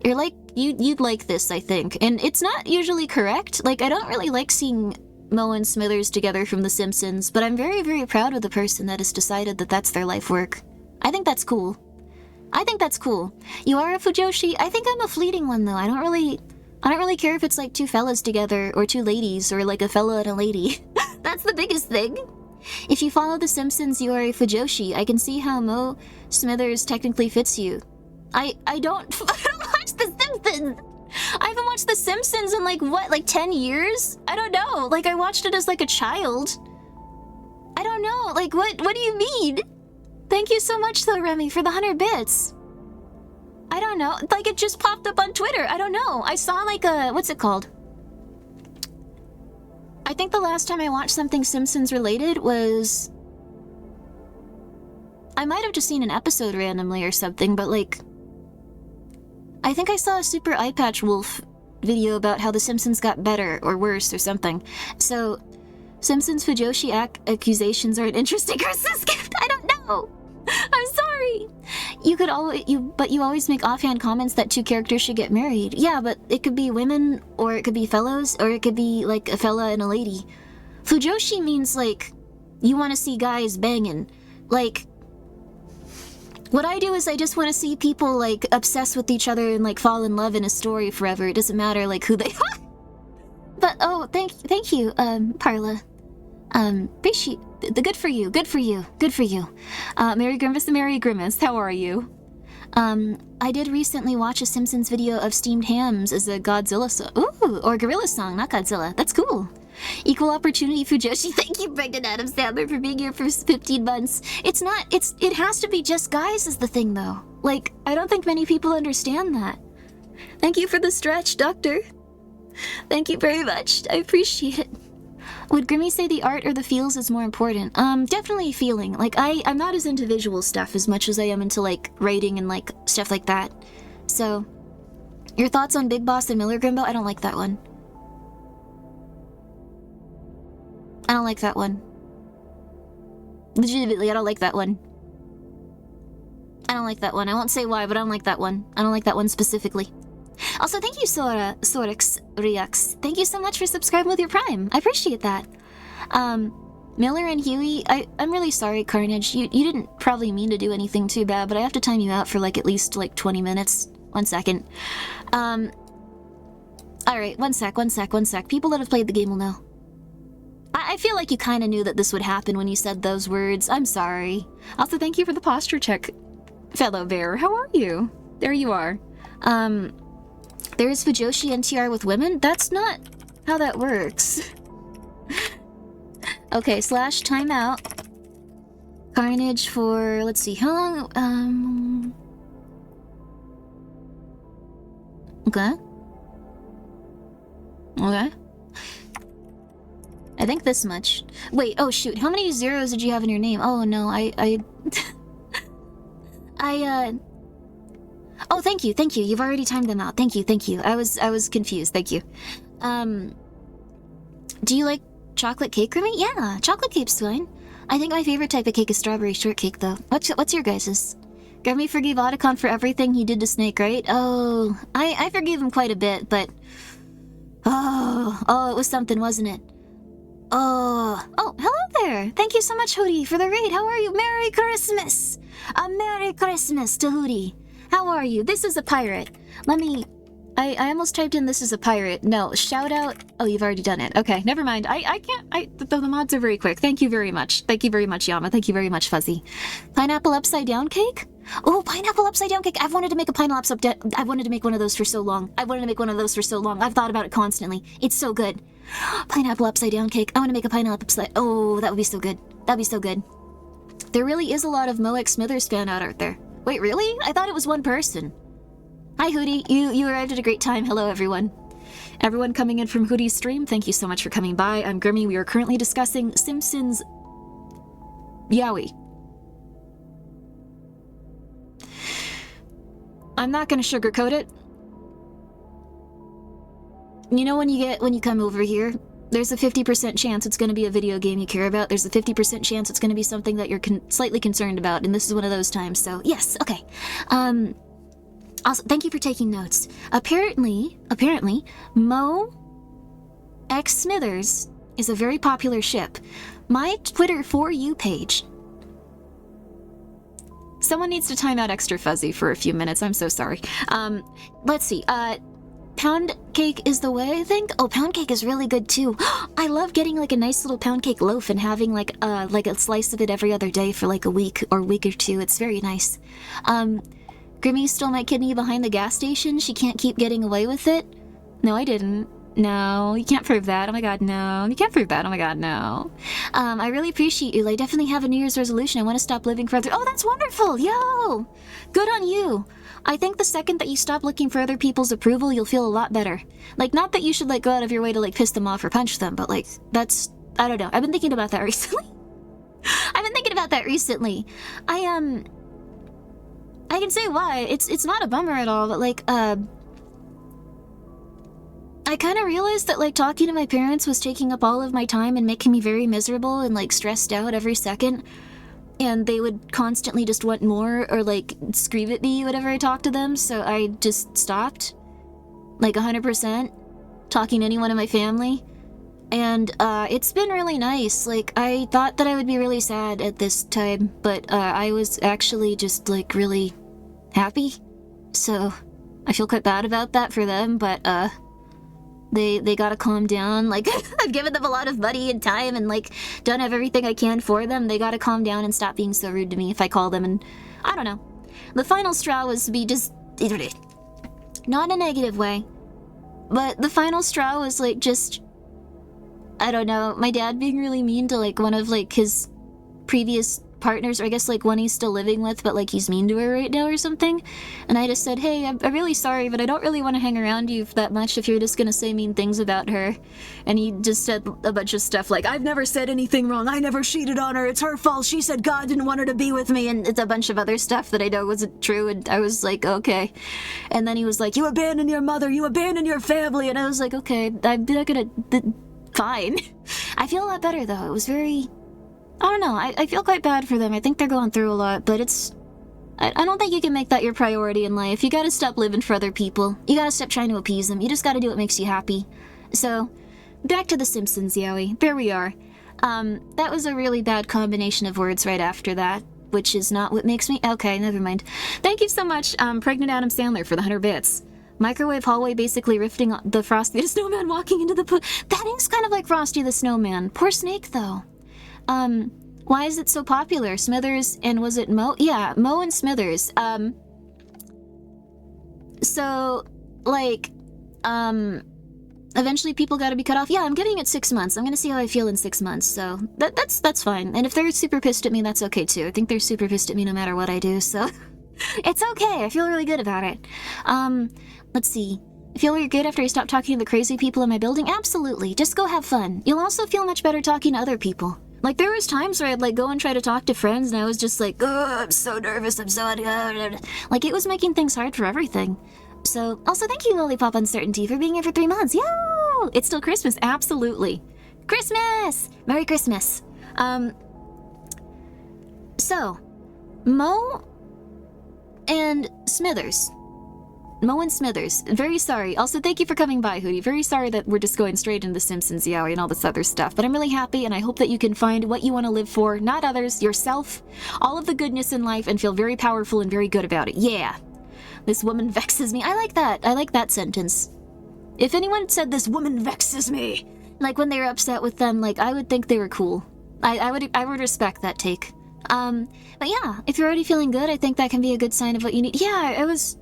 Speaker 1: You're like, you'd like this, I think. And it's not usually correct. Like, I don't really like seeing Moe and Smithers together from The Simpsons, but I'm very, very proud of the person that has decided that that's their life work. I think that's cool. You are a Fujoshi? I think I'm a fleeting one, though. I don't really care if it's, like, 2 fellas together, or 2 ladies, or, like, a fella and a lady. That's the biggest thing. If you follow The Simpsons, you are a Fujoshi. I can see how Moe Smithers technically fits you. I don't watch The Simpsons! I haven't watched The Simpsons in, like, what, like 10 years? I don't know. Like, I watched it as, like, a child. I don't know. Like, what do you mean? Thank you so much, though, Remy, for the 100 bits. I don't know. Like, it just popped up on Twitter. I don't know. I saw, like, what's it called? I think the last time I watched something Simpsons related was... I might have just seen an episode randomly or something, but, like... I think I saw a Super Eye Patch Wolf video about how The Simpsons got better or worse or something. So, Simpsons Fujoshi accusations are an interesting Christmas gift. I don't know. I'm sorry. But you always make offhand comments that 2 characters should get married. Yeah, but it could be women, or it could be fellows, or it could be, like, a fella and a lady. Fujoshi means, like, you want to see guys banging. Like, what I do is I just want to see people, like, obsess with each other and, like, fall in love in a story forever. It doesn't matter, like, who they are. But, oh, thank you, Parla. Appreciate the good for you. Merry Grimace the Merry Grimace, how are you? I did recently watch a Simpsons video of steamed hams as a Godzilla song. Ooh, or Gorilla song, not Godzilla. That's cool. Equal opportunity Fujoshi. Thank you, Brendan Adam Sandler, for being here for 15 months. It has to be just guys is the thing, though. Like, I don't think many people understand that. Thank you for the stretch, Doctor. Thank you very much. I appreciate it. Would Grimmi say the art or the feels is more important? Definitely feeling. Like, I'm not as into visual stuff as much as I am into, like, writing and, like, stuff like that. So, your thoughts on Big Boss and Miller Grimbo? I don't like that one. I don't like that one. Legitimately, I don't like that one. I don't like that one. I won't say why, but I don't like that one. I don't like that one specifically. Also, thank you, Sorix Reax. Thank you so much for subscribing with your Prime. I appreciate that. Miller and Huey, I'm really sorry, Carnage. You didn't probably mean to do anything too bad, but I have to time you out for like at least like 20 minutes. 1 second. Alright, one sec. People that have played the game will know. I feel like you kind of knew that this would happen when you said those words. I'm sorry. Also, thank you for the posture check, fellow bear. How are you? There you are. There's Fujoshi NTR with women? That's not how that works. Okay, / timeout. Carnage for, let's see, how long? Okay. Okay. I think this much. Wait, oh shoot, how many zeros did you have in your name? Oh no, Oh, thank you. You've already timed them out. Thank you. I was confused. Thank you. Do you like chocolate cake, Grimmi? Yeah, chocolate cake's fine. I think my favorite type of cake is strawberry shortcake, though. What's your guys's? Grimmi forgave Otacon for everything he did to Snake, right? Oh, I forgave him quite a bit, but... Oh, it was something, wasn't it? Oh, hello there! Thank you so much, Hootie, for the raid. How are you? Merry Christmas! A Merry Christmas to Hootie. How are you? This is a pirate. Let me... I almost typed in this is a pirate. No, shout out... Oh, you've already done it. Okay, never mind. I can't... The mods are very quick. Thank you very much. Thank you very much, Yama. Thank you very much, Fuzzy. Pineapple upside down cake? Oh, pineapple upside down cake. I've wanted to make a pineapple upside down... I wanted to make one of those for so long. I've thought about it constantly. It's so good. Pineapple upside down cake. I want to make a pineapple upside... Oh, that would be so good. That'd be so good. There really is a lot of Moex Smithers fan out there. Wait, really? I thought it was one person. Hi, Hootie. You arrived at a great time. Hello, everyone. Everyone coming in from Hootie's stream, thank you so much for coming by. I'm Grimmi. We are currently discussing Simpsons... Yowie. I'm not gonna sugarcoat it. You know when you come over here, there's a 50% chance it's gonna be a video game you care about. There's a 50% chance it's gonna be something that you're slightly concerned about, and this is one of those times, so yes, okay. Also, thank you for taking notes. Apparently, Mo X Smithers is a very popular ship. My Twitter For You page... Someone needs to time out Extra Fuzzy for a few minutes, I'm so sorry. Let's see, pound cake is the way, I think? Oh, pound cake is really good too. I love getting like a nice little pound cake loaf and having like a slice of it every other day for like a week or two. It's very nice. Grimmi stole my kidney behind the gas station. She can't keep getting away with it. No, I didn't. No, you can't prove that. Oh my god, no. You can't prove that. Oh my god, no. I really appreciate you. I definitely have a New Year's resolution. I want to stop living further. Oh, that's wonderful. Yo! Good on you. I think the second that you stop looking for other people's approval, you'll feel a lot better. Like, not that you should, like, go out of your way to, like, piss them off or punch them, but, like, that's... I don't know. I've been thinking about that recently. I can say why. It's not a bummer at all, but, like, I kind of realized that, like, talking to my parents was taking up all of my time and making me very miserable and, like, stressed out every second. And they would constantly just want more or, like, scream at me whenever I talked to them, so I just stopped. Like, 100%. Talking to anyone in my family. And, it's been really nice. Like, I thought that I would be really sad at this time, but, I was actually just, like, really happy. So, I feel quite bad about that for them, but, They gotta calm down. Like, I've given them a lot of money and time and, like, done everything I can for them. They gotta calm down and stop being so rude to me if I call them, and I don't know. The final straw was to be just... Not in a negative way. But the final straw was, like, just... I don't know, my dad being really mean to, like, one of, like, his previous partners, or I guess, like, one he's still living with, but, like, he's mean to her right now or something. And I just said, hey, I'm really sorry, but I don't really want to hang around you that much if you're just gonna say mean things about her. And he just said a bunch of stuff like, I've never said anything wrong, I never cheated on her, it's her fault, she said God didn't want her to be with me, and it's a bunch of other stuff that I know wasn't true, and I was like, okay. And then he was like, you abandoned your mother, you abandoned your family, and I was like, okay, I'm not gonna... fine. I feel a lot better, though. It was very... I don't know, I feel quite bad for them. I think they're going through a lot, but it's... I don't think you can make that your priority in life. You gotta stop living for other people. You gotta stop trying to appease them. You just gotta do what makes you happy. So, back to The Simpsons, Yowie. There we are. That was a really bad combination of words right after that, which is not what makes me... Okay, never mind. Thank you so much, Pregnant Adam Sandler, for the 100 bits. Microwave hallway basically rifting the Frosty the Snowman walking into the pool. That is kind of like Frosty the Snowman. Poor Snake, though. Why is it so popular? Smithers and was it Mo? Yeah, Mo and Smithers. So, like, eventually people gotta be cut off. Yeah, I'm giving it 6 months. I'm gonna see how I feel in 6 months, so that's fine. And if they're super pissed at me, that's okay too. I think they're super pissed at me no matter what I do, so it's okay. I feel really good about it. Let's see. I feel really good after I stop talking to the crazy people in my building? Absolutely. Just go have fun. You'll also feel much better talking to other people. Like, there was times where I'd, like, go and try to talk to friends, and I was just like, oh, I'm so nervous, I'm so... Like, it was making things hard for everything. So, also thank you, Lollipop Uncertainty, for being here for 3 months. Yo! It's still Christmas, absolutely. Christmas! Merry Christmas. So, Mo and Smithers. Mo and Smithers, very sorry. Also, thank you for coming by, Hootie. Very sorry that we're just going straight into Simpsons, Yowie, and all this other stuff. But I'm really happy, and I hope that you can find what you want to live for, not others, yourself, all of the goodness in life, and feel very powerful and very good about it. Yeah. This woman vexes me. I like that. I like that sentence. If anyone said this woman vexes me, like when they were upset with them, like, I would think they were cool. I would respect that take. But yeah, if you're already feeling good, I think that can be a good sign of what you need. Yeah, I was...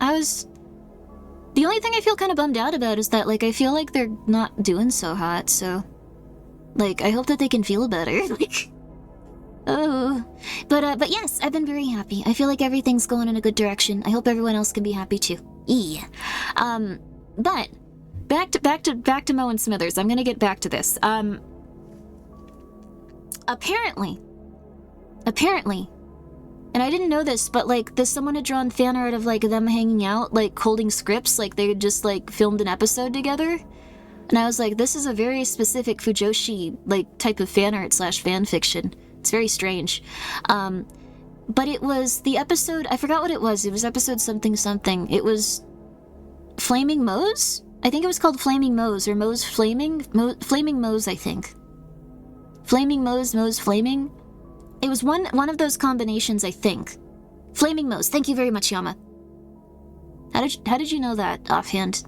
Speaker 1: The only thing I feel kind of bummed out about is that, like, I feel like they're not doing so hot, so... Like, I hope that they can feel better, like... Oh... But yes, I've been very happy. I feel like everything's going in a good direction. I hope everyone else can be happy too. Yeah. But... Back to Mo and Smithers. I'm gonna get back to this. Apparently... And I didn't know this, but, like, someone had drawn fan art of, like, them hanging out, like, holding scripts, like, they had just, like, filmed an episode together. And I was like, this is a very specific Fujoshi, like, type of fan art / fan fiction. It's very strange. But it was the episode, I forgot what it was. It was episode something. It was Flaming Moe's? I think it was called Flaming Moe's, or Moe's Flaming? Flaming Moe's, I think. Flaming Moe's Flaming? It was one of those combinations, I think. Flaming Moe's. Thank you very much, Yama. How did you know that offhand?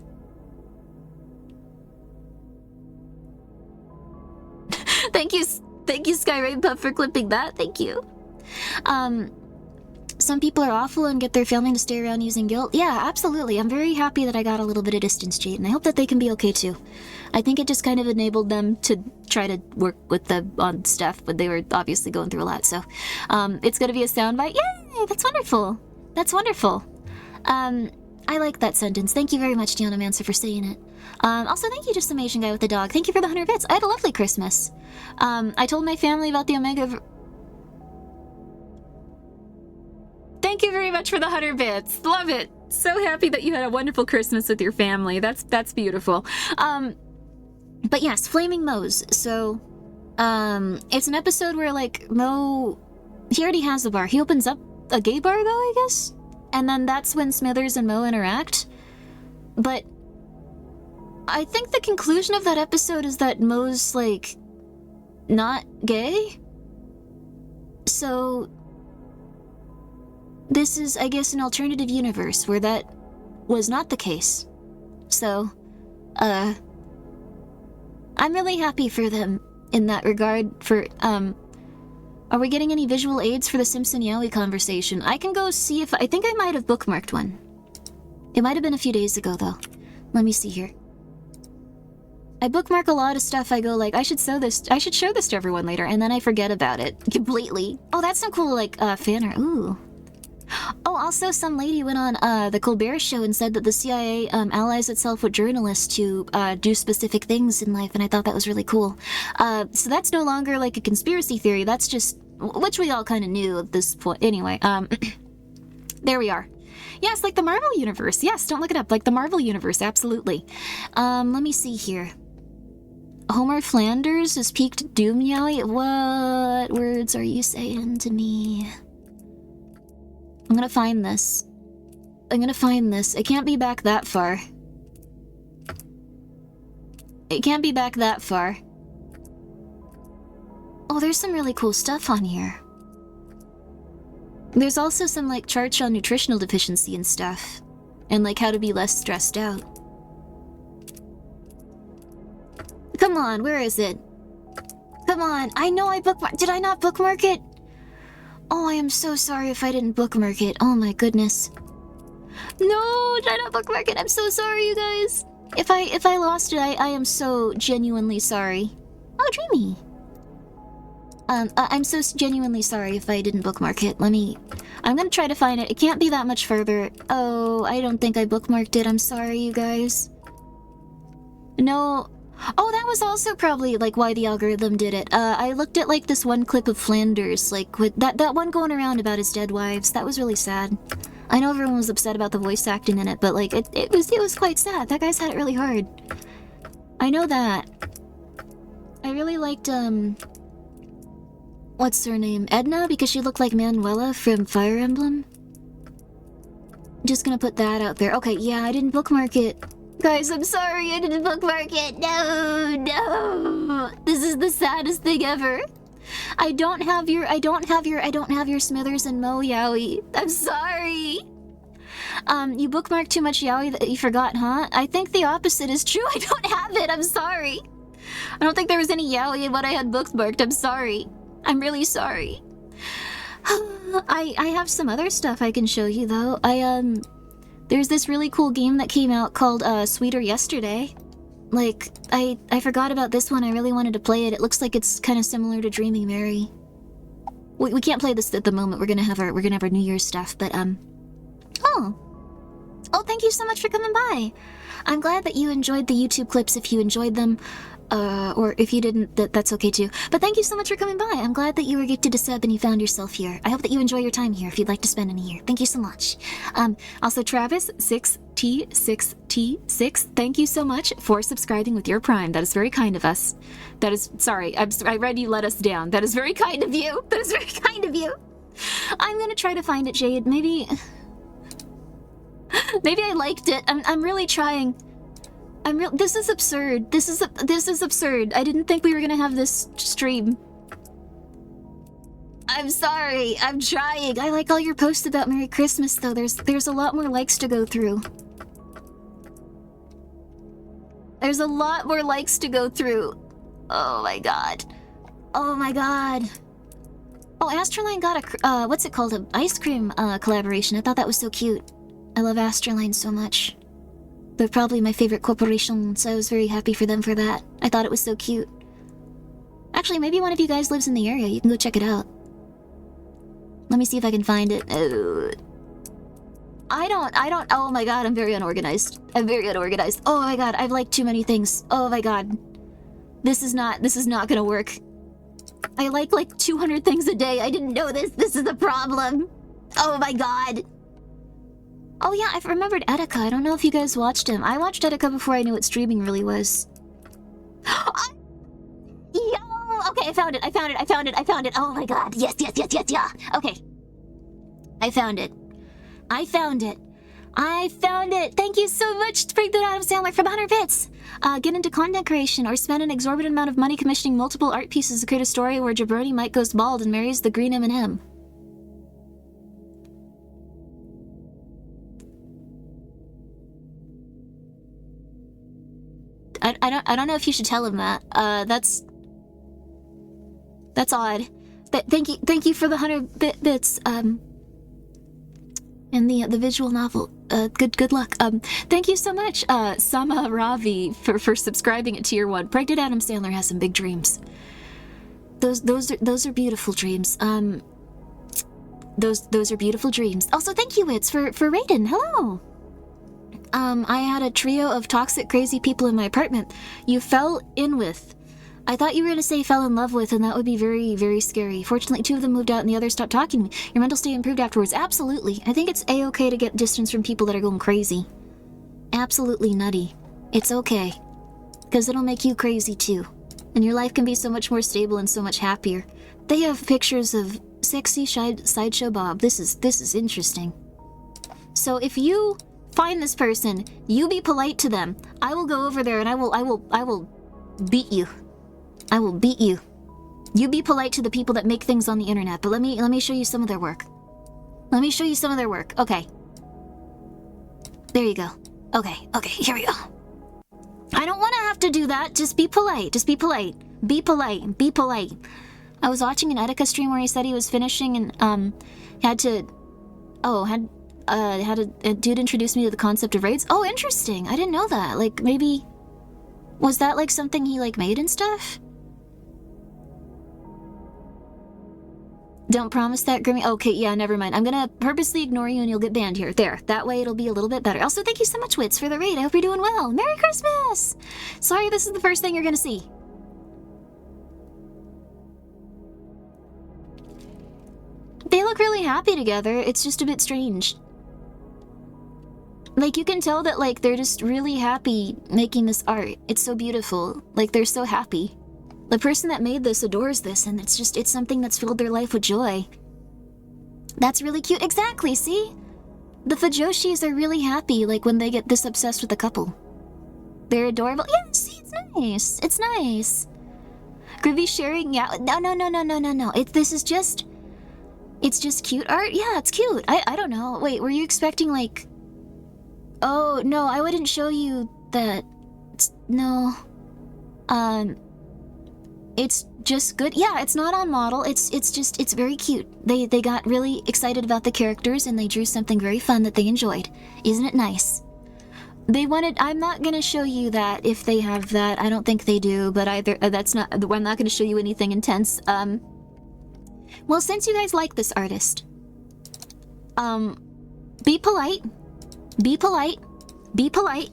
Speaker 1: Thank you, Sky Rain Puff, for clipping that. Thank you. Some people are awful and get their family to stay around using guilt. Yeah, absolutely. I'm very happy that I got a little bit of distance, Jade, and I hope that they can be okay too. I think it just kind of enabled them to try to work with on stuff, but they were obviously going through a lot, so it's gonna be a soundbite. Yay! That's wonderful. That's wonderful. I like that sentence. Thank you very much, Deanna Manser, for saying it. Also, thank you, Just Some Asian Guy with the Dog. Thank you for the 100 bits. I had a lovely Christmas. I told my family about the Omega... Thank you very much for the 100 bits. Love it. So happy that you had a wonderful Christmas with your family. That's beautiful. But yes, Flaming Moe's. So, it's an episode where, like, Mo... He already has a bar. He opens up a gay bar, though, I guess? And then that's when Smithers and Mo interact. But I think the conclusion of that episode is that Mo's, like, not gay? So... This is, I guess, an alternative universe where that was not the case. So, I'm really happy for them in that regard. Are we getting any visual aids for the Simpson Yowie conversation? I can go see if... I think I might have bookmarked one. It might have been a few days ago, though. Let me see here. I bookmark a lot of stuff. I go like, I should show this to everyone later, and then I forget about it completely. Oh, that's some cool, like, fan art. Ooh. Oh, also, some lady went on the Colbert Show and said that the CIA allies itself with journalists to do specific things in life, and I thought that was really cool. So that's no longer like a conspiracy theory, that's just, which we all kind of knew at this point. Anyway, there we are. Yes, like the Marvel Universe. Yes, don't look it up. Like the Marvel Universe, absolutely. Let me see here. Homer Flanders has peaked Doom Yowie? What words are you saying to me? I'm gonna find this. I'm gonna find this. It can't be back that far. It can't be back that far. Oh, there's some really cool stuff on here. There's also some, like, charts on nutritional deficiency and stuff. And, like, how to be less stressed out. Come on, where is it? Come on, I know I bookmarked. Did I not bookmark it? Oh, I am so sorry if I didn't bookmark it. Oh my goodness. No, did I not bookmark it? I'm so sorry, you guys. If I lost it, I am so genuinely sorry. Oh, Dreamy. I'm so genuinely sorry if I didn't bookmark it. I'm gonna try to find it. It can't be that much further. Oh, I don't think I bookmarked it. I'm sorry, you guys. No. Oh, that was also probably, like, why the algorithm did it. I looked at, like, this one clip of Flanders, like, with that one going around about his dead wives. That was really sad. I know everyone was upset about the voice acting in it, but, like, it was quite sad. That guy's had it really hard. I know that. I really liked, what's her name? Edna, because she looked like Manuela from Fire Emblem. Just gonna put that out there. Okay, yeah, I didn't bookmark it. Guys, I'm sorry I didn't bookmark it. No. This is the saddest thing ever. I don't have your Smithers and Mo Yowie. I'm sorry. You bookmarked too much Yowie that you forgot, huh? I think the opposite is true. I don't have it. I'm sorry. I don't think there was any Yowie in what I had bookmarked. I'm sorry. I'm really sorry. I have some other stuff I can show you, though. There's this really cool game that came out called, Sweeter Yesterday. Like, I forgot about this one. I really wanted to play it. It looks like it's kind of similar to Dreaming Mary. We can't play this at the moment. We're gonna have our New Year's stuff, but, Oh, thank you so much for coming by. I'm glad that you enjoyed the YouTube clips if you enjoyed them. Or if you didn't, that's okay too. But thank you so much for coming by. I'm glad that you were gifted a sub and you found yourself here. I hope that you enjoy your time here if you'd like to spend any here. Thank you so much. Also Travis, 6T6T6, thank you so much for subscribing with your Prime. That is very kind of us. That is, sorry, I read you let us down. That is very kind of you. That is very kind of you. I'm gonna try to find it, Jade. Maybe I liked it. I'm really trying. This is absurd. This is absurd. I didn't think we were gonna have this stream. I'm sorry. I'm trying. I like all your posts about Merry Christmas, though. There's a lot more likes to go through. There's a lot more likes to go through. Oh my god. Oh my god. Oh, Astroline got a what's it called? An ice cream collaboration. I thought that was so cute. I love Astroline so much. They're probably my favorite corporation, so I was very happy for them for that. I thought it was so cute. Actually, maybe one of you guys lives in the area. You can go check it out. Let me see if I can find it. I don't. Oh my god, I'm very unorganized. I'm very unorganized. Oh my god, I've liked too many things. Oh my god. This is not gonna work. I like 200 things a day. I didn't know this. This is the problem. Oh my god. Oh yeah, I've remembered Etika. I don't know if you guys watched him. I watched Etika before I knew what streaming really was. Yo! Okay, I found it. Oh my god. Yes. Okay. I found it. Thank you so much to break that Adam Sandler from 100 bits. Get into content creation or spend an exorbitant amount of money commissioning multiple art pieces to create a story where Jabroni Mike goes bald and marries the green M&M. I don't know if you should tell him that. That's odd. Thank you for the 100 bits. And the visual novel. Good luck. Thank you so much, Sama Ravi, for subscribing at Tier 1. Pregnant Adam Sandler has some big dreams. Those are beautiful dreams. Those are beautiful dreams. Also, thank you, Wits, for Raiden. Hello. I had a trio of toxic, crazy people in my apartment. You fell in with. I thought you were gonna say fell in love with, and that would be very, very scary. Fortunately, 2 of them moved out and the others stopped talking to me. Your mental state improved afterwards. Absolutely. I think it's A-okay to get distance from people that are going crazy. Absolutely nutty. It's okay. Because it'll make you crazy too. And your life can be so much more stable and so much happier. They have pictures of sexy sideshow Bob. This is interesting. So if you find this person, you be polite to them. I will go over there and I will beat you. I will beat you. You be polite to the people that make things on the internet, but let me show you some of their work. Let me show you some of their work. Okay. There you go. Okay, here we go. I don't want to have to do that. Just be polite. Just be polite. Be polite. Be polite. I was watching an Etika stream where he said he was finishing and had a dude introduce me to the concept of raids. Oh, interesting. I didn't know that. Like, maybe was that like something he like made and stuff? Don't promise that, Grimmi. Okay, yeah, never mind. I'm gonna purposely ignore you and you'll get banned here. There. That way it'll be a little bit better. Also, thank you so much, Wits, for the raid. I hope you're doing well. Merry Christmas! Sorry this is the first thing you're gonna see. They look really happy together. It's just a bit strange. Like, you can tell that, like, they're just really happy making this art. It's so beautiful. Like, they're so happy. The person that made this adores this, and it's something that's filled their life with joy. That's really cute. Exactly, see? The Fujoshis are really happy, like, when they get this obsessed with a couple. They're adorable. Yeah, see, it's nice. It's nice. Grimmi sharing, yeah. No. It's just cute art? Yeah, it's cute. I don't know. Wait, were you expecting, like... Oh, no, I wouldn't show you that. No. It's just good. Yeah, it's not on model. It's very cute. They got really excited about the characters and they drew something very fun that they enjoyed. Isn't it nice? I'm not gonna show you that if they have that. I don't think they do, but either, I'm not gonna show you anything intense. Well, since you guys like this artist, be polite. Be polite. Be polite.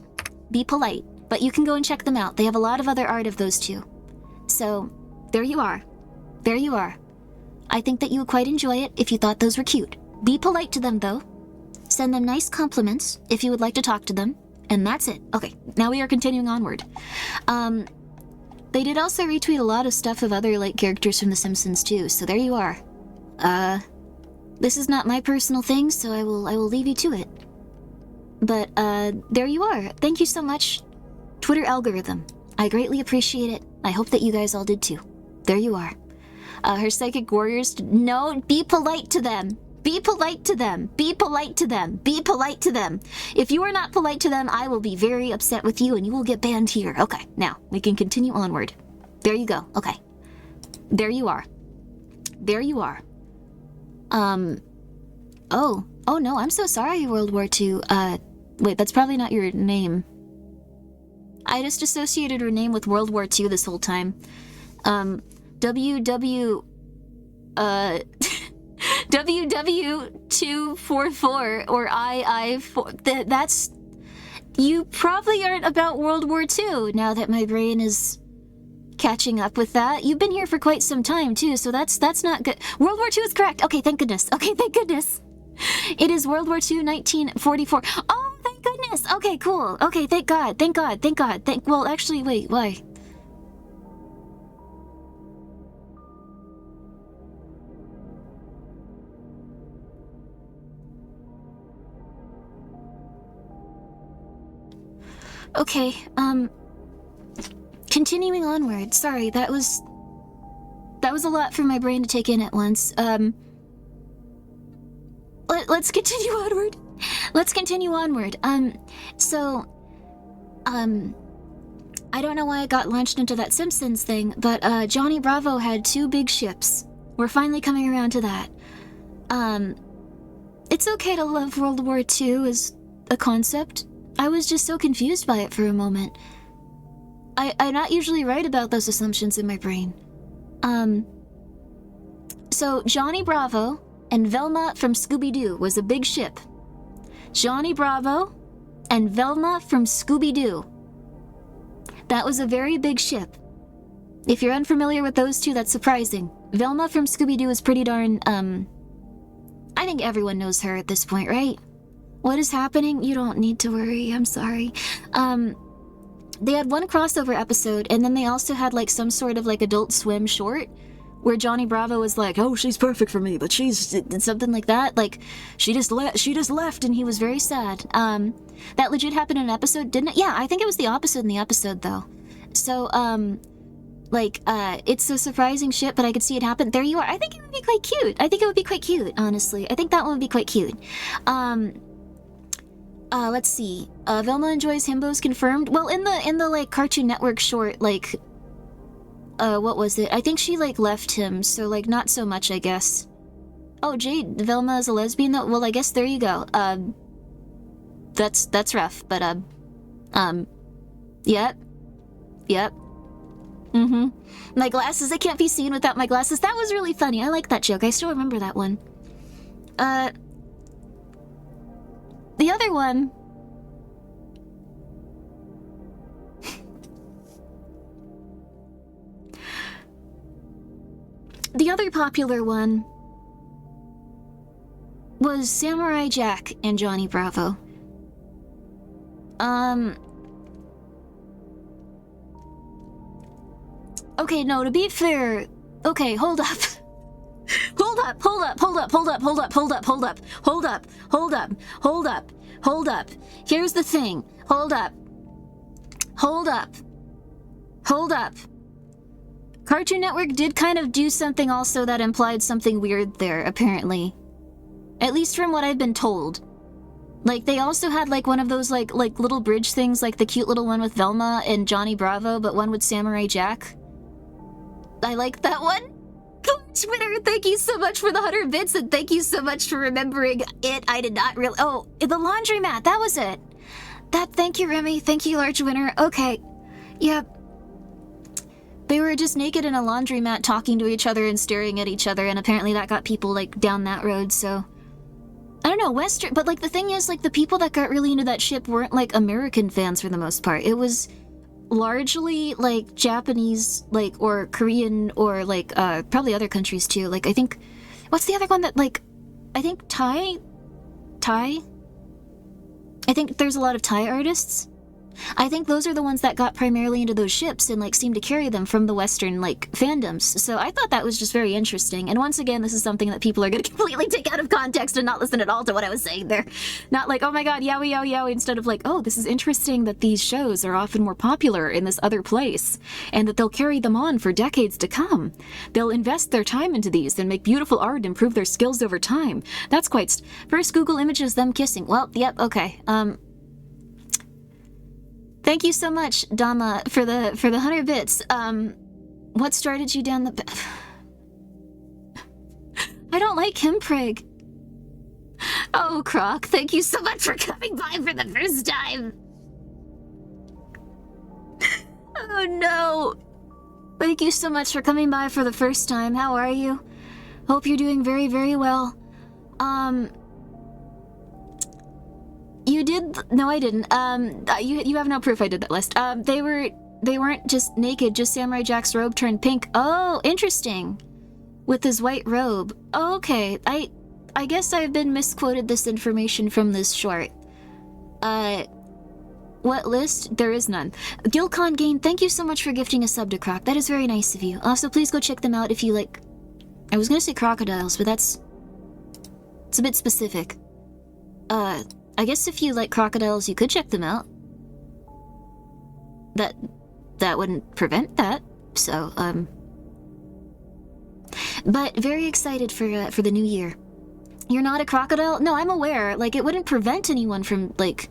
Speaker 1: Be polite. But you can go and check them out. They have a lot of other art of those two. So, there you are. There you are. I think that you would quite enjoy it if you thought those were cute. Be polite to them, though. Send them nice compliments if you would like to talk to them. And that's it. Okay, now we are continuing onward. They did also retweet a lot of stuff of other, like, characters from The Simpsons, too. So there you are. This is not my personal thing, so I will leave you to it. But, there you are. Thank you so much, Twitter algorithm. I greatly appreciate it. I hope that you guys all did too. There you are. Her psychic warriors... No, be polite to them. Be polite to them. Be polite to them. Be polite to them. If you are not polite to them, I will be very upset with you and you will get banned here. Okay, now, we can continue onward. There you go. Okay. There you are. There you are. Oh no, I'm so sorry, World War II. Wait, that's probably not your name. I just associated her name with World War II this whole time. WW244 or II4. That's... You probably aren't about World War II now that my brain is catching up with that. You've been here for quite some time too, so that's not good. World War II is correct. Okay, thank goodness. Okay, thank goodness. It is World War II, 1944. Oh, thank goodness. Okay, cool. Okay, thank God. Thank God. Thank God. Well, actually, wait, why? Okay, continuing onward. Sorry, that was a lot for my brain to take in at once. Let's continue onward. Let's continue onward. I don't know why I got launched into that Simpsons thing, but, Johnny Bravo had 2 big ships. We're finally coming around to that. It's okay to love World War II as a concept. I was just so confused by it for a moment. I not usually write about those assumptions in my brain. So Johnny Bravo and Velma from Scooby-Doo was a big ship. Johnny Bravo and Velma from Scooby-Doo. That was a very big ship. If you're unfamiliar with those two, that's surprising. Velma from Scooby-Doo is pretty darn, I think everyone knows her at this point, right? What is happening? You don't need to worry, I'm sorry. they had one crossover episode, and then they also had like some sort of like Adult Swim short where Johnny Bravo was like, oh, she's perfect for me, but she's something like that. Like, she just left, and he was very sad. That legit happened in an episode, didn't it? Yeah, I think it was the opposite in the episode, though. So, it's a surprising shit, but I could see it happen. There you are. I think it would be quite cute. I think it would be quite cute, honestly. I think that one would be quite cute. Let's see. Velma enjoys himbos confirmed. Well, in the, like, Cartoon Network short, like, what was it? I think she, like, left him, so, like, not so much, I guess. Oh, Jade, Velma is a lesbian, though? Well, I guess there you go. That's rough, but, yep. Mm-hmm. My glasses, I can't be seen without my glasses. That was really funny. I like that joke. I still remember that one. The other one... The other popular one was Samurai Jack and Johnny Bravo. Okay, no, to be fair... Okay, hold up. Hold up. Here's the thing. Hold up. Cartoon Network did kind of do something also that implied something weird there, apparently. At least from what I've been told. Like, they also had, like, one of those, like little bridge things, like the cute little one with Velma and Johnny Bravo, but one with Samurai Jack. I like that one. Twitter, thank you so much for the 100 bits, and thank you so much for remembering it. I did not really... Oh, the laundromat, that was it. Thank you, Remy. Thank you, large winner. Okay. Yep. They were just naked in a laundromat talking to each other and staring at each other, and apparently that got people, like, down that road, so... I don't know, Western... But, like, the thing is, like, the people that got really into that ship weren't, like, American fans for the most part. It was largely, like, Japanese, like, or Korean, or, like, probably other countries, too. Like, I think... What's the other one that, like... I think Thai? I think there's a lot of Thai artists. I think those are the ones that got primarily into those ships and, like, seemed to carry them from the Western, like, fandoms. So I thought that was just very interesting. And once again, this is something that people are going to completely take out of context and not listen at all to what I was saying there. Not like, oh my god, yowie, yowie, yowie, instead of like, oh, this is interesting that these shows are often more popular in this other place, and that they'll carry them on for decades to come. They'll invest their time into these and make beautiful art and improve their skills over time. That's quite... First Google images them kissing. Well, yep, okay. Thank you so much, Dama, for the 100 bits. What started you down the... I don't like him, Prig. Oh, Croc, thank you so much for coming by for the first time. Oh, no. Thank you so much for coming by for the first time. How are you? Hope you're doing very, very well. You did... No, I didn't. You have no proof I did that list. They weren't just naked, just Samurai Jack's robe turned pink. Oh, interesting. With his white robe. Oh, okay. I guess I've been misquoted this information from this short. What list? There is none. Gilcon Gain, thank you so much for gifting a sub to Croc. That is very nice of you. Also, please go check them out if you like... I was gonna say crocodiles, but it's a bit specific. I guess if you like crocodiles, you could check them out. That wouldn't prevent that, so, But very excited for the new year. You're not a crocodile? No, I'm aware. Like, it wouldn't prevent anyone from, like,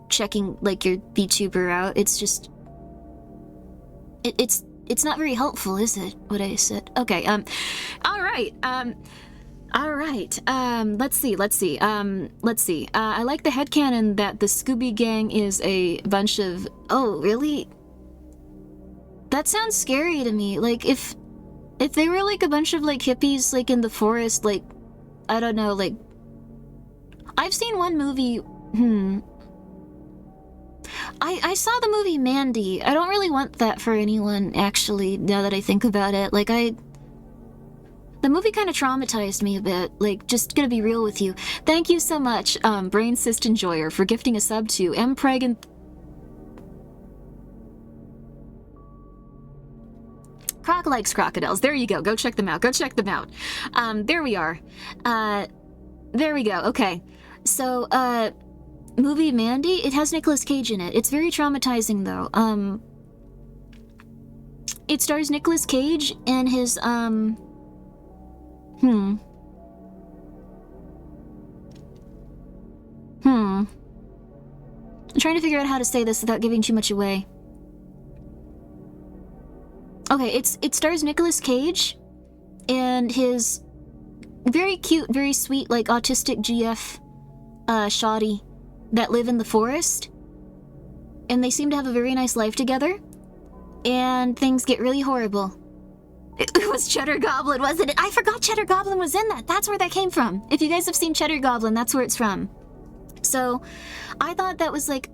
Speaker 1: checking, like, your VTuber out. It's just... It's not very helpful, is it? What I said. Okay, alright, alright, let's see. I like the headcanon that the Scooby Gang is a bunch of... Oh, really? That sounds scary to me. Like, if they were, like, a bunch of, like, hippies, like, in the forest, like, I don't know, like... I've seen one movie... I saw the movie Mandy. I don't really want that for anyone, actually, now that I think about it. Like, the movie kind of traumatized me a bit. Like, just gonna be real with you. Thank you so much, Brain Cyst Enjoyer, for gifting a sub to Mpreg and... Croc likes crocodiles. There you go. Go check them out. Go check them out. There we are. There we go. Okay. So, movie Mandy, it has Nicolas Cage in it. It's very traumatizing, though. It stars Nicolas Cage and his, I'm trying to figure out how to say this without giving too much away. Okay, it stars Nicolas Cage and his very cute, very sweet, like, autistic GF, shoddy that live in the forest. And they seem to have a very nice life together. And things get really horrible. It was Cheddar Goblin, wasn't it? I forgot Cheddar Goblin was in that. That's where that came from. If you guys have seen Cheddar Goblin, that's where it's from. So, I thought that was like,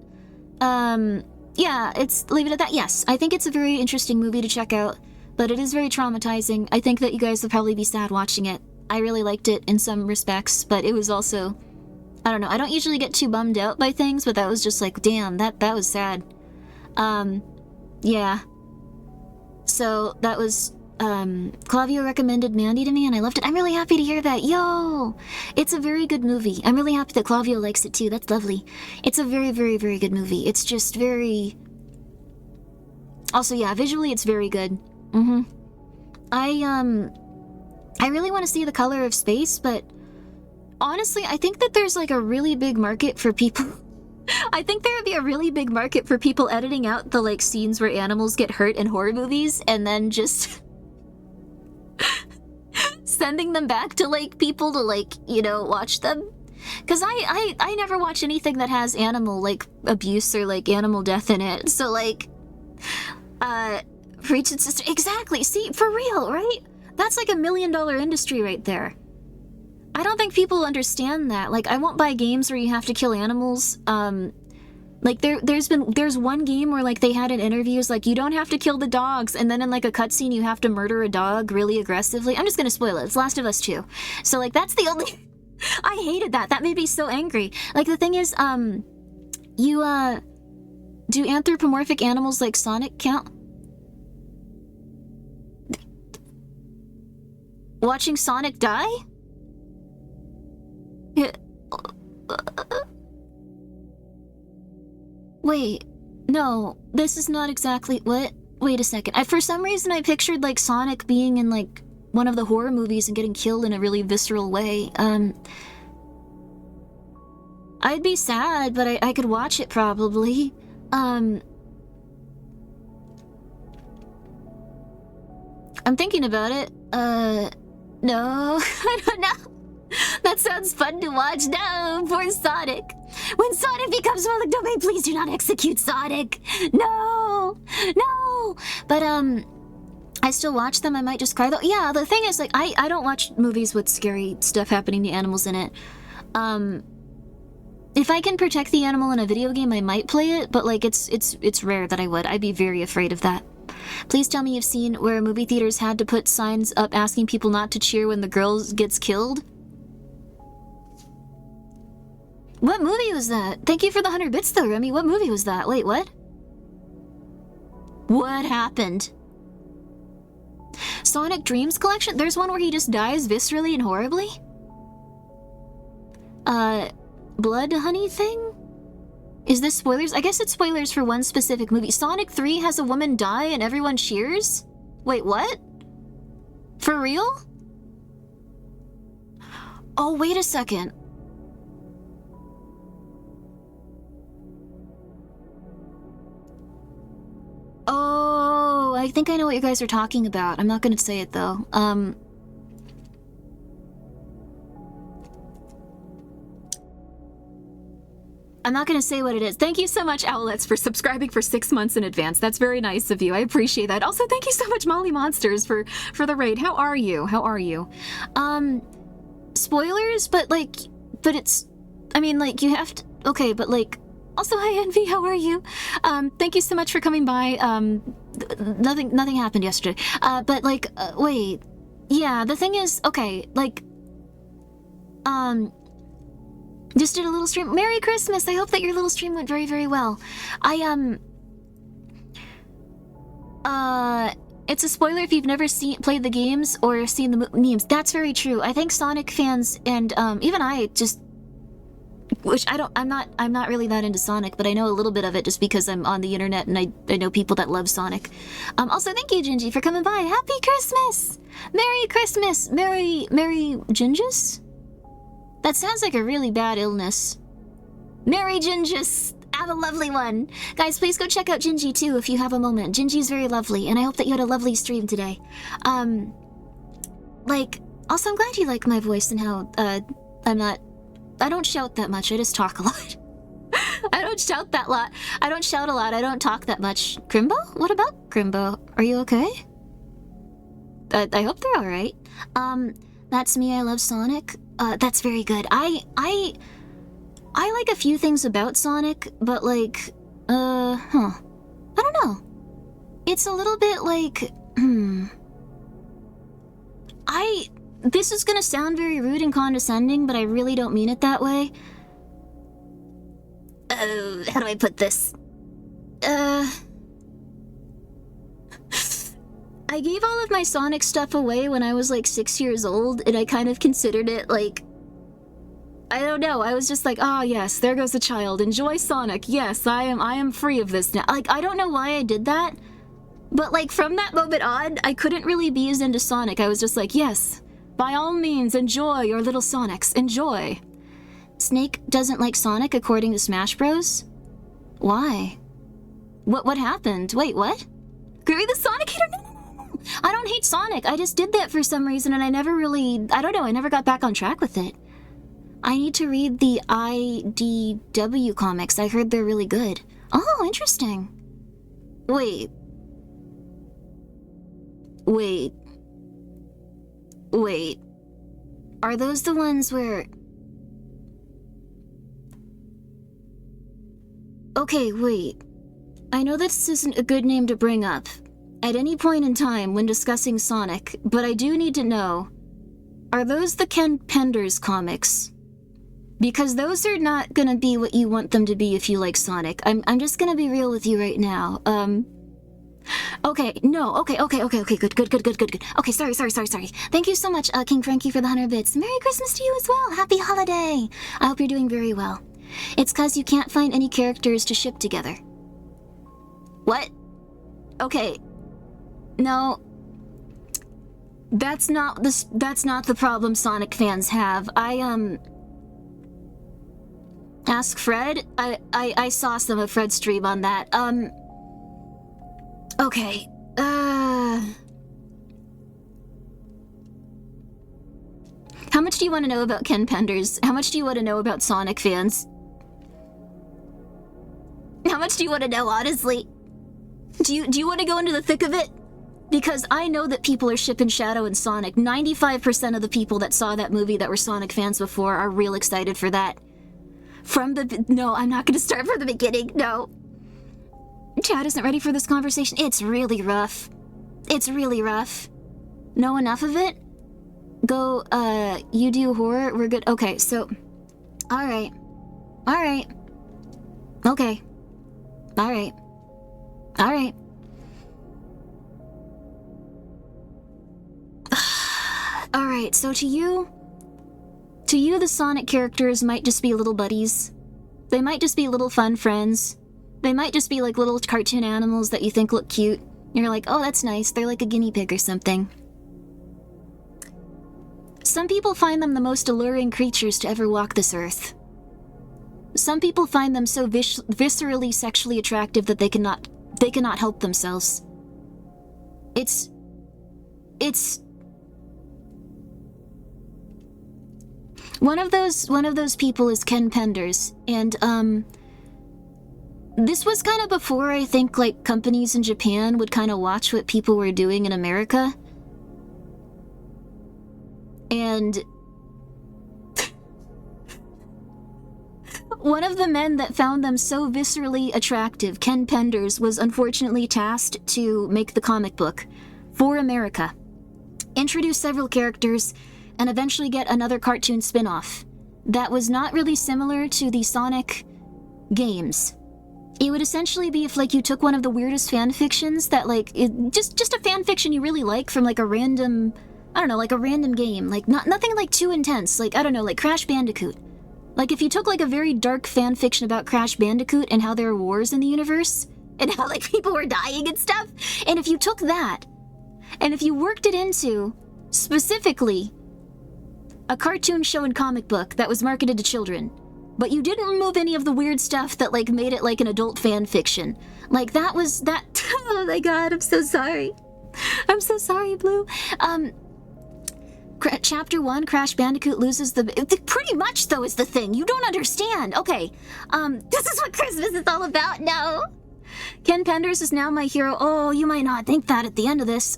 Speaker 1: yeah, leave it at that. Yes, I think it's a very interesting movie to check out, but it is very traumatizing. I think that you guys will probably be sad watching it. I really liked it in some respects, but it was also, I don't know, I don't usually get too bummed out by things, but that was just like, damn, that was sad. Yeah. So, that was, Clavio recommended Mandy to me and I loved it. I'm really happy to hear that. Yo! It's a very good movie. I'm really happy that Clavio likes it too. That's lovely. It's a very, very, very good movie. It's just very... Also, yeah, visually it's very good. I really want to see The Color of Space, but honestly, I think that there's like a really big market for people... I think there would be a really big market for people editing out the like scenes where animals get hurt in horror movies and then just... sending them back to like people to like, you know, watch them. Because I never watch anything that has animal like abuse or like animal death in it. So like Preach and Sister, exactly. See, for real, right? That's like $1 million industry right there. I don't think people understand that. Like, I won't buy games where you have to kill animals. Like, there's one game where, like, they had in interviews, like, you don't have to kill the dogs, and then in, like, a cutscene, you have to murder a dog really aggressively. I'm just gonna spoil it. It's Last of Us 2. So, like, that's the only... I hated that. That made me so angry. Like, the thing is, do anthropomorphic animals like Sonic count? Watching Sonic die? Wait, no, this is not exactly what? Wait a second. For some reason I pictured like Sonic being in like one of the horror movies and getting killed in a really visceral way. I'd be sad, but I could watch it probably. I'm thinking about it. No, I don't know. That sounds fun to watch. No, poor Sonic. When Sonic becomes public domain, please do not execute Sonic. No, no. But, I still watch them. I might just cry though. Yeah, the thing is, like, I don't watch movies with scary stuff happening to animals in it. If I can protect the animal in a video game, I might play it, but, like, it's rare that I would. I'd be very afraid of that. Please tell me you've seen where movie theaters had to put signs up asking people not to cheer when the girl gets killed. What movie was that? Thank you for the 100 bits though, Remy. What movie was that? Wait, what? What happened? Sonic Dreams Collection? There's one where he just dies viscerally and horribly? Blood honey thing? Is this spoilers? I guess it's spoilers for one specific movie. Sonic 3 has a woman die and everyone cheers? Wait, what? For real? Oh, wait a second. Oh, I think I know what you guys are talking about. I'm not gonna say it though. I'm not gonna say what it is. Thank you so much, Owlets, for subscribing for 6 months in advance. That's very nice of you. I appreciate that. Also, thank you so much, Molly Monsters, for the raid. How are you? How are you? Spoilers, but like, but it's, I mean, like, you have to, okay, but like, also, hi, Envy, how are you? Thank you so much for coming by. Nothing happened yesterday. But like, wait. Yeah, the thing is, okay, like, just did a little stream. Merry Christmas! I hope that your little stream went very, very well. It's a spoiler if you've never played the games or seen the memes. That's very true. I think Sonic fans and even I just, which I'm not really that into Sonic, but I know a little bit of it just because I'm on the internet and I know people that love Sonic. Also, thank you, Gingy, for coming by. Happy Christmas! Merry Christmas! Merry Gingus? That sounds like a really bad illness. Merry Gingus! Have a lovely one. Guys, please go check out Gingy too if you have a moment. Gingy's very lovely, and I hope that you had a lovely stream today. Also, I'm glad you like my voice and how, I don't shout that much, I just talk a lot. I don't shout that lot. I don't shout a lot, I don't talk that much. Grimbo? What about Grimbo? Are you okay? I hope they're alright. That's me, I love Sonic. That's very good. I like a few things about Sonic, but like, I don't know. It's a little bit like, this is gonna sound very rude and condescending, but I really don't mean it that way. How do I put this? I gave all of my Sonic stuff away when I was like 6 years old, and I kind of considered it like, I don't know, I was just like, ah, yes, there goes the child. Enjoy Sonic. Yes, I am free of this now. Like, I don't know why I did that, but like from that moment on, I couldn't really be as into Sonic. I was just like, yes, by all means, enjoy your little Sonics. Enjoy. Snake doesn't like Sonic according to Smash Bros? Why? What happened? Wait, what? Grimmi the Sonic hater? No. I don't hate Sonic. I just did that for some reason and I never really, I don't know, I never got back on track with it. I need to read the IDW comics. I heard they're really good. Oh, interesting. Wait. Are those the ones where... Okay, wait. I know this isn't a good name to bring up at any point in time when discussing Sonic, but I do need to know, are those the Ken Penders comics? Because those are not gonna be what you want them to be if you like Sonic. I'm just gonna be real with you right now. Okay, no, okay, good. Okay, sorry. Thank you so much, King Frankie, for the 100 bits. Merry Christmas to you as well. Happy holiday. I hope you're doing very well. It's 'cause you can't find any characters to ship together. What? Okay. No. That's not the problem Sonic fans have. Ask Fred? I saw some of Fred's stream on that. Okay. How much do you want to know about Ken Penders? How much do you want to know about Sonic fans? How much do you want to know, honestly? Do you want to go into the thick of it? Because I know that people are shipping Shadow and Sonic. 95% of the people that saw that movie that were Sonic fans before are real excited for that. No, I'm not gonna start from the beginning, no. Chad isn't ready for this conversation. It's really rough. It's really rough. Know enough of it? Go, you do horror? We're good. Okay, so... Alright. Okay. Alright. Alright, so to you, the Sonic characters might just be little buddies. They might just be little fun friends. They might just be like little cartoon animals that you think look cute. You're like, oh, that's nice. They're like a guinea pig or something. Some people find them the most alluring creatures to ever walk this earth. Some people find them so viscerally sexually attractive that they cannot help themselves. It's... One of those people is Ken Penders, and this was kind of before I think like companies in Japan would kind of watch what people were doing in America. And one of the men that found them so viscerally attractive, Ken Penders, was unfortunately tasked to make the comic book for America, introduce several characters, and eventually get another cartoon spin-off that was not really similar to the Sonic games. It would essentially be if, like, you took one of the weirdest fan fictions that, like, just a fan fiction you really like from, like, a random, I don't know, like a random game. Like, nothing, like, too intense. Like, I don't know, like Crash Bandicoot. Like, if you took, like, a very dark fan fiction about Crash Bandicoot and how there are wars in the universe, and how, like, people were dying and stuff, and if you took that, and if you worked it into, specifically, a cartoon show and comic book that was marketed to children, but you didn't remove any of the weird stuff that, like, made it, like, an adult fan fiction. Like, that was, that, oh my god, I'm so sorry. I'm so sorry, Blue. Chapter 1, Crash Bandicoot loses the... Pretty much, though, is the thing. You don't understand. Okay, this is what Christmas is all about now. Ken Penders is now my hero. Oh, you might not think that at the end of this.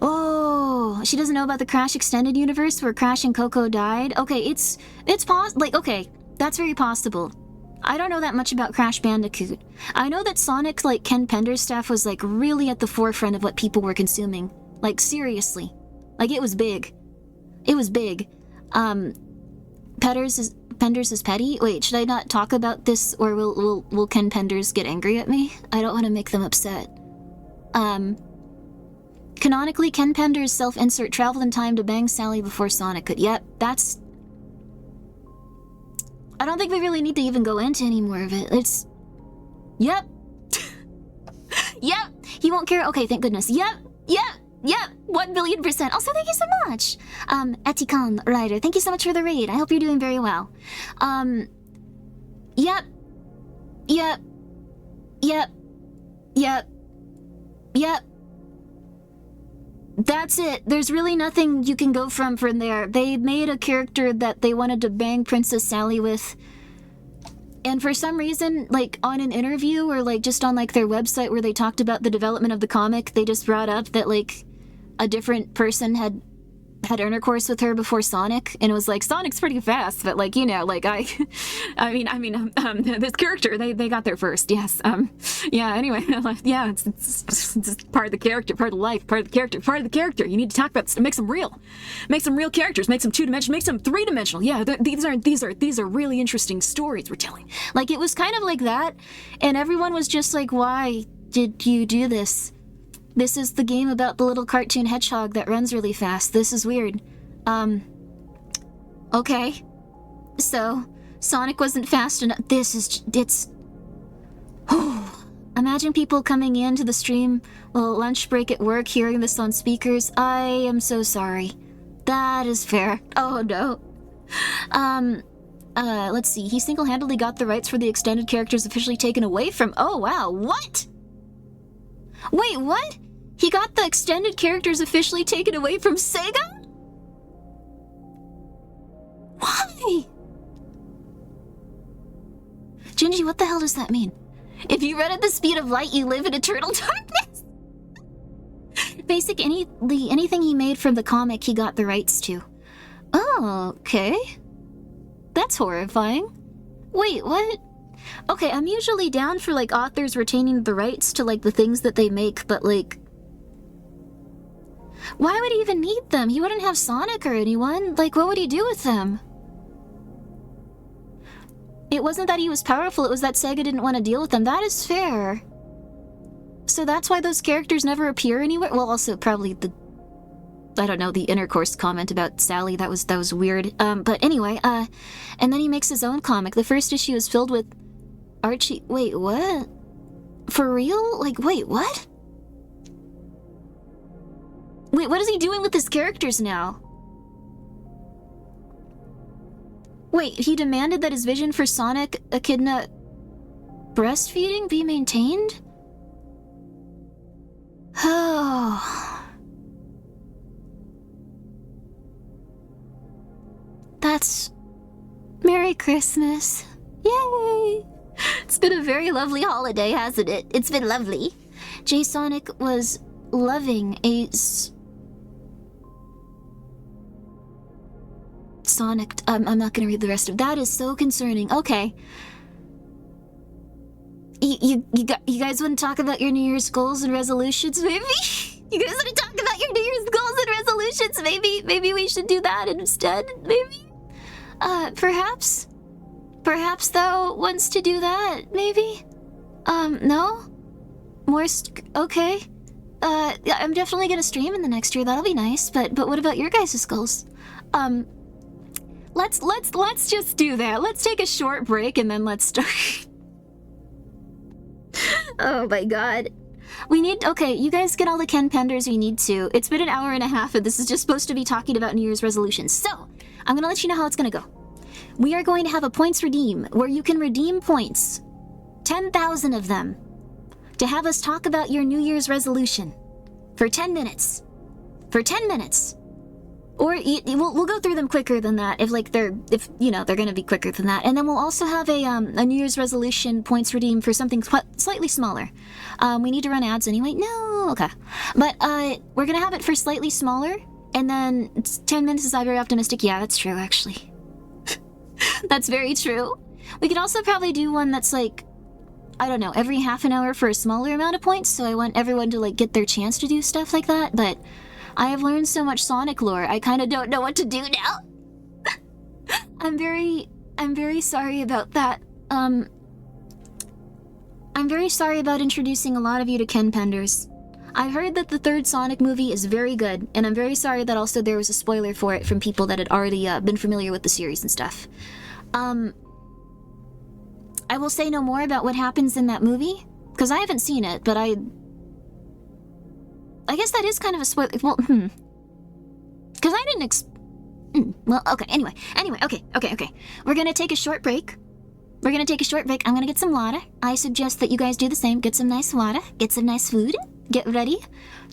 Speaker 1: Oh, she doesn't know about the Crash Extended Universe where Crash and Coco died? Okay, it's okay, that's very possible. I don't know that much about Crash Bandicoot. I know that Sonic, like, Ken Penders stuff was, like, really at the forefront of what people were consuming. Like, seriously. Like, it was big. It was big. Penders is petty? Wait, should I not talk about this, or will Ken Penders get angry at me? I don't want to make them upset. Canonically, Ken Penders' self-insert traveled in time to bang Sally before Sonic could. Yep, that's... I don't think we really need to even go into any more of it. It's... Yep. Yep, he won't care. Okay, thank goodness. Yep, 1,000,000%. Also, thank you so much. Etikan Rider, thank you so much for the raid. I hope you're doing very well. Yep. That's it. There's really nothing you can go from there. They made a character that they wanted to bang Princess Sally with. And for some reason, like, on an interview or, like, just on, like, their website where they talked about the development of the comic, they just brought up that, like, a different person had intercourse with her before Sonic, and it was like, Sonic's pretty fast, but, like, you know, like, I mean, this character, they got there first, yes, yeah, anyway, yeah, it's part of the character, part of the life, part of the character, you need to talk about, make some real characters, make some two-dimensional, make some three-dimensional, yeah, these are really interesting stories we're telling. Like, it was kind of like that, and everyone was just like, why did you do this? This is the game about the little cartoon hedgehog that runs really fast. This is weird. Okay. So, Sonic wasn't fast enough. It's... Imagine people coming into the stream while lunch break at work hearing this on speakers. I am so sorry. That is fair. Oh, no. Let's see. He single-handedly got the rights for the extended characters officially taken away from... Oh, wow. What? Wait, what? He got the extended characters officially taken away from Sega? Why? Gingy, what the hell does that mean? If you run at the speed of light, you live in eternal darkness? Anything he made from the comic, he got the rights to. Oh, okay. That's horrifying. Wait, what? Okay, I'm usually down for, like, authors retaining the rights to, like, the things that they make, but, like... Why would he even need them? He wouldn't have Sonic or anyone. Like, what would he do with them? It wasn't that he was powerful, it was that Sega didn't want to deal with them. That is fair. So that's why those characters never appear anywhere? Well, also, probably the... I don't know, the intercourse comment about Sally, that was weird. But anyway, and then he makes his own comic. The first issue is filled with Archie... Wait, what? For real? Like, wait, what? Wait, what is he doing with his characters now? Wait, he demanded that his vision for Sonic Echidna breastfeeding be maintained? Oh... That's... Merry Christmas. Yay! It's been a very lovely holiday, hasn't it? It's been lovely. J. Sonic was loving a... Sonic... I'm not gonna read the rest of... That is so concerning. Okay. You guys want to talk about your New Year's goals and resolutions, maybe? You guys want to talk about your New Year's goals and resolutions? Maybe we should do that instead, maybe? Perhaps? perhaps thou wants to do that, maybe? No? Okay. Yeah, I'm definitely gonna stream in the next year, that'll be nice, but what about your guys' goals? Let's just do that. Let's take a short break and then let's start. Oh my god. Okay, you guys get all the Ken Penders we need to. It's been an hour and a half and this is just supposed to be talking about New Year's resolutions. So, I'm gonna let you know how it's gonna go. We are going to have a points redeem where you can redeem points. 10,000 of them. To have us talk about your New Year's resolution. For 10 minutes. For 10 minutes. Or we'll go through them quicker than that if they're gonna be quicker than that. And then we'll also have a New Year's resolution points redeem for something slightly smaller. We need to run ads anyway. No, okay. But we're gonna have it for slightly smaller, and then 10 minutes is very optimistic. Yeah, that's true actually. That's very true. We could also probably do one that's like, I don't know, every half an hour for a smaller amount of points. So I want everyone to like get their chance to do stuff like that. But I have learned so much Sonic lore, I kind of don't know what to do now. I'm very sorry about that. I'm very sorry about introducing a lot of you to Ken Penders. I heard that the third Sonic movie is very good, and I'm very sorry that also there was a spoiler for it from people that had already been familiar with the series and stuff. I will say no more about what happens in that movie, because I haven't seen it, but I guess that is kind of a spoiler. Well, because I didn't well, okay, anyway, okay. We're gonna take a short break. I'm gonna get some water. I suggest that you guys do the same. Get some nice water, get some nice food, get ready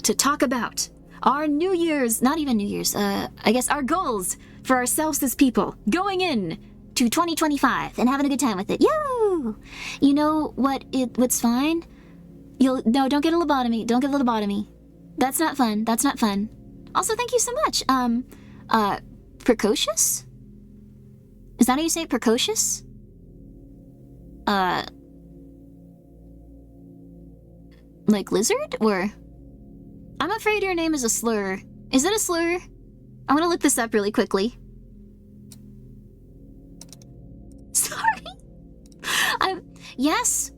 Speaker 1: to talk about our New Year's, not even New Year's, I guess our goals for ourselves as people going in to 2025 and having a good time with it. Yo! You know what's fine? No, don't get a lobotomy. Don't get a lobotomy. That's not fun. That's not fun. Also, thank you so much. Precocious? Is that how you say it? Precocious? Like lizard? Or? I'm afraid your name is a slur. Is it a slur? I'm gonna look this up really quickly. Sorry. Yes?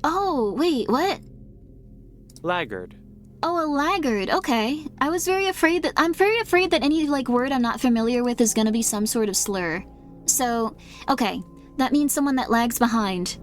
Speaker 1: Oh, wait, what?
Speaker 2: Laggard.
Speaker 1: Oh, a laggard, okay. I'm very afraid that any, like, word I'm not familiar with is gonna be some sort of slur. So, okay, that means someone that lags behind.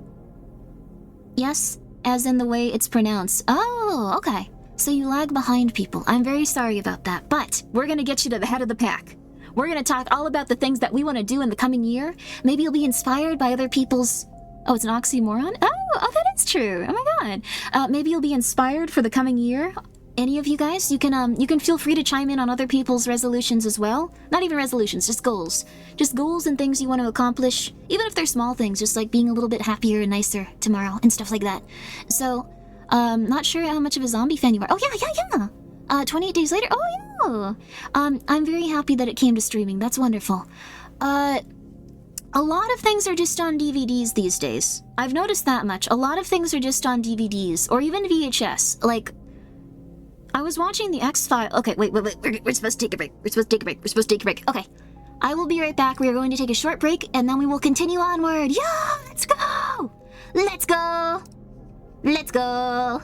Speaker 1: Yes, as in the way it's pronounced. Oh, okay. So you lag behind people. I'm very sorry about that, but we're gonna get you to the head of the pack. We're gonna talk all about the things that we want to do in the coming year. Maybe you'll be inspired by other people's... Oh, it's an oxymoron? Oh, that is true. Oh my god. Maybe you'll be inspired for the coming year. Any of you guys, you can feel free to chime in on other people's resolutions as well. Not even resolutions, just goals. Just goals and things you want to accomplish, even if they're small things, just like being a little bit happier and nicer tomorrow and stuff like that. So, not sure how much of a zombie fan you are. Oh yeah. 28 days later. Oh yeah. I'm very happy that it came to streaming. That's wonderful. A lot of things are just on DVDs these days. I've noticed that much. A lot of things are just on DVDs or even VHS. Like, I was watching the X-Files. Okay, wait. We're supposed to take a break. Okay. I will be right back. We are going to take a short break and then we will continue onward. Yeah, let's go. Let's go.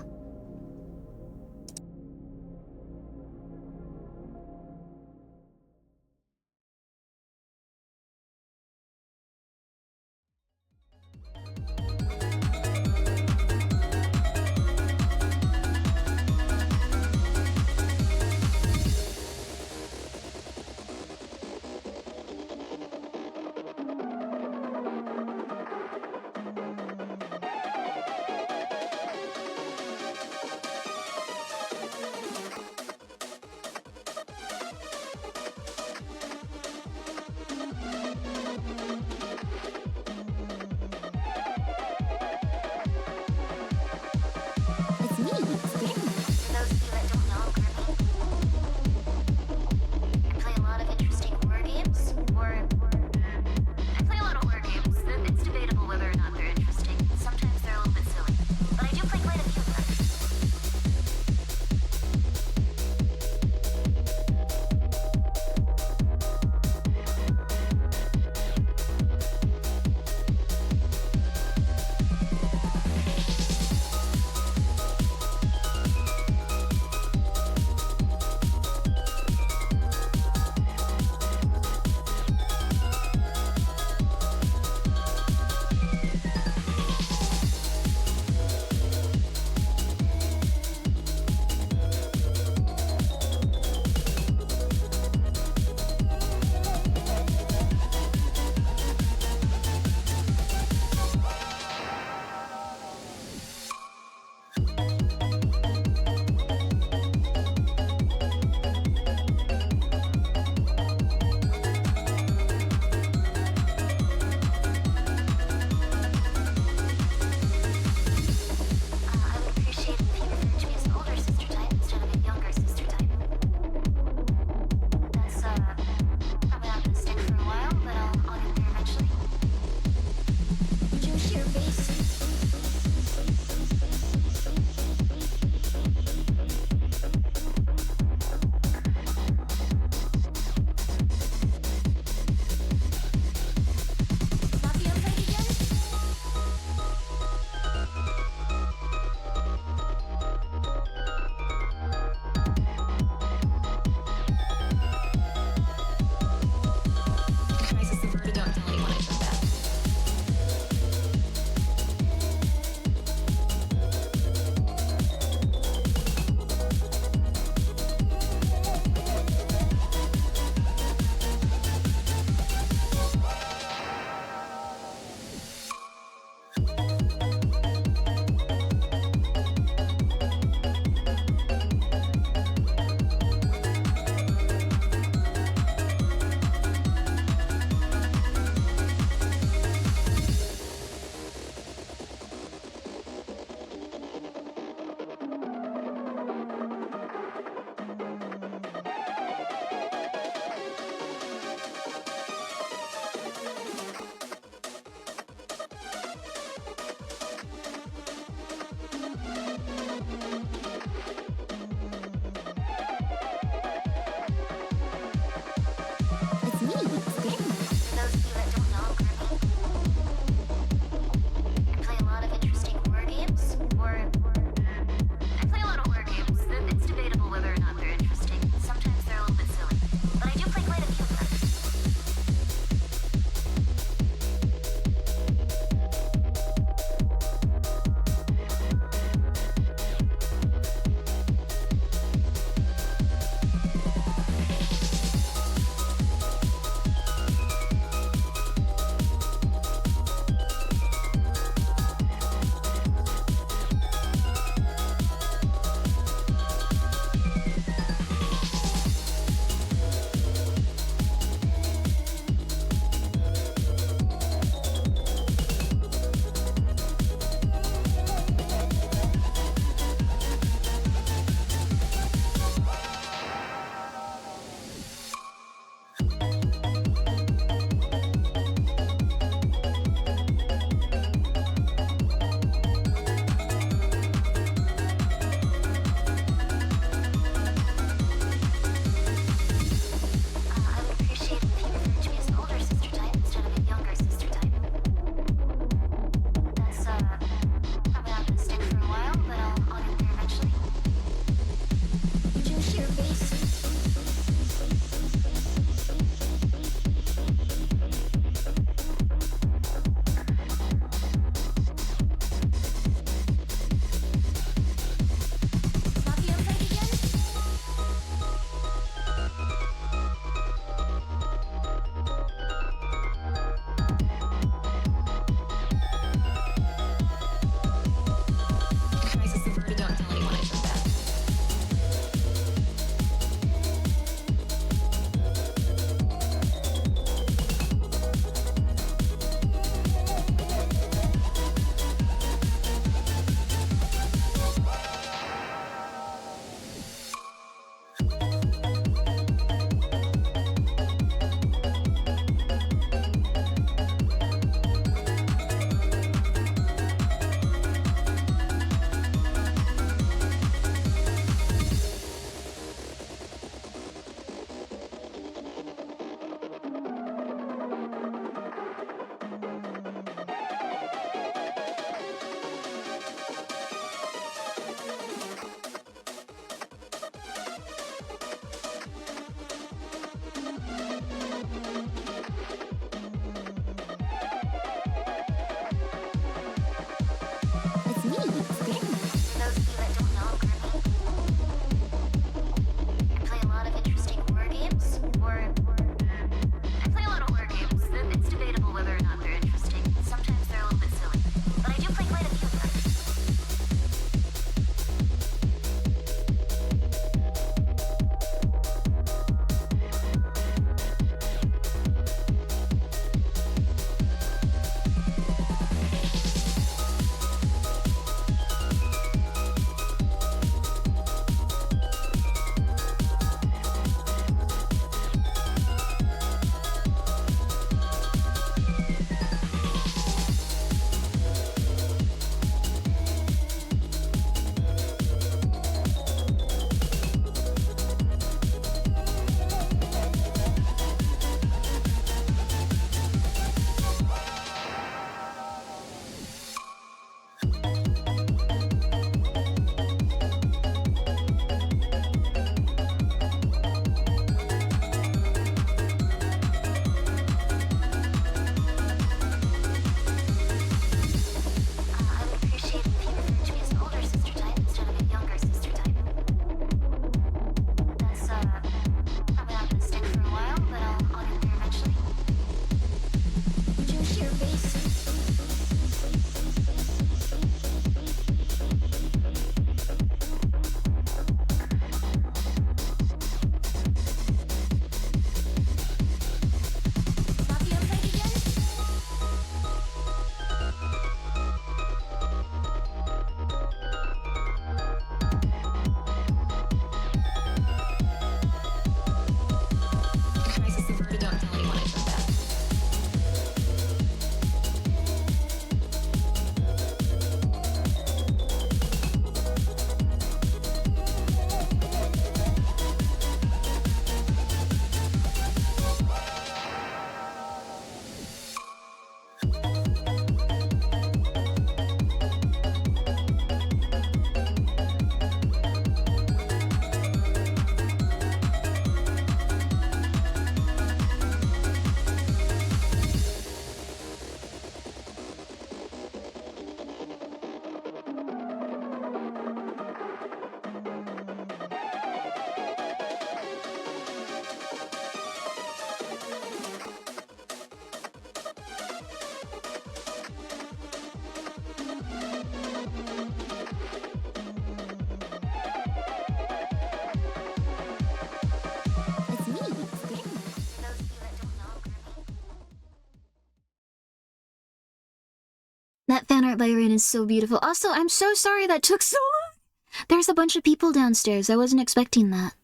Speaker 1: Art by Rain is so beautiful. Also, I'm so sorry that took so long. There's a bunch of people downstairs. I wasn't expecting that.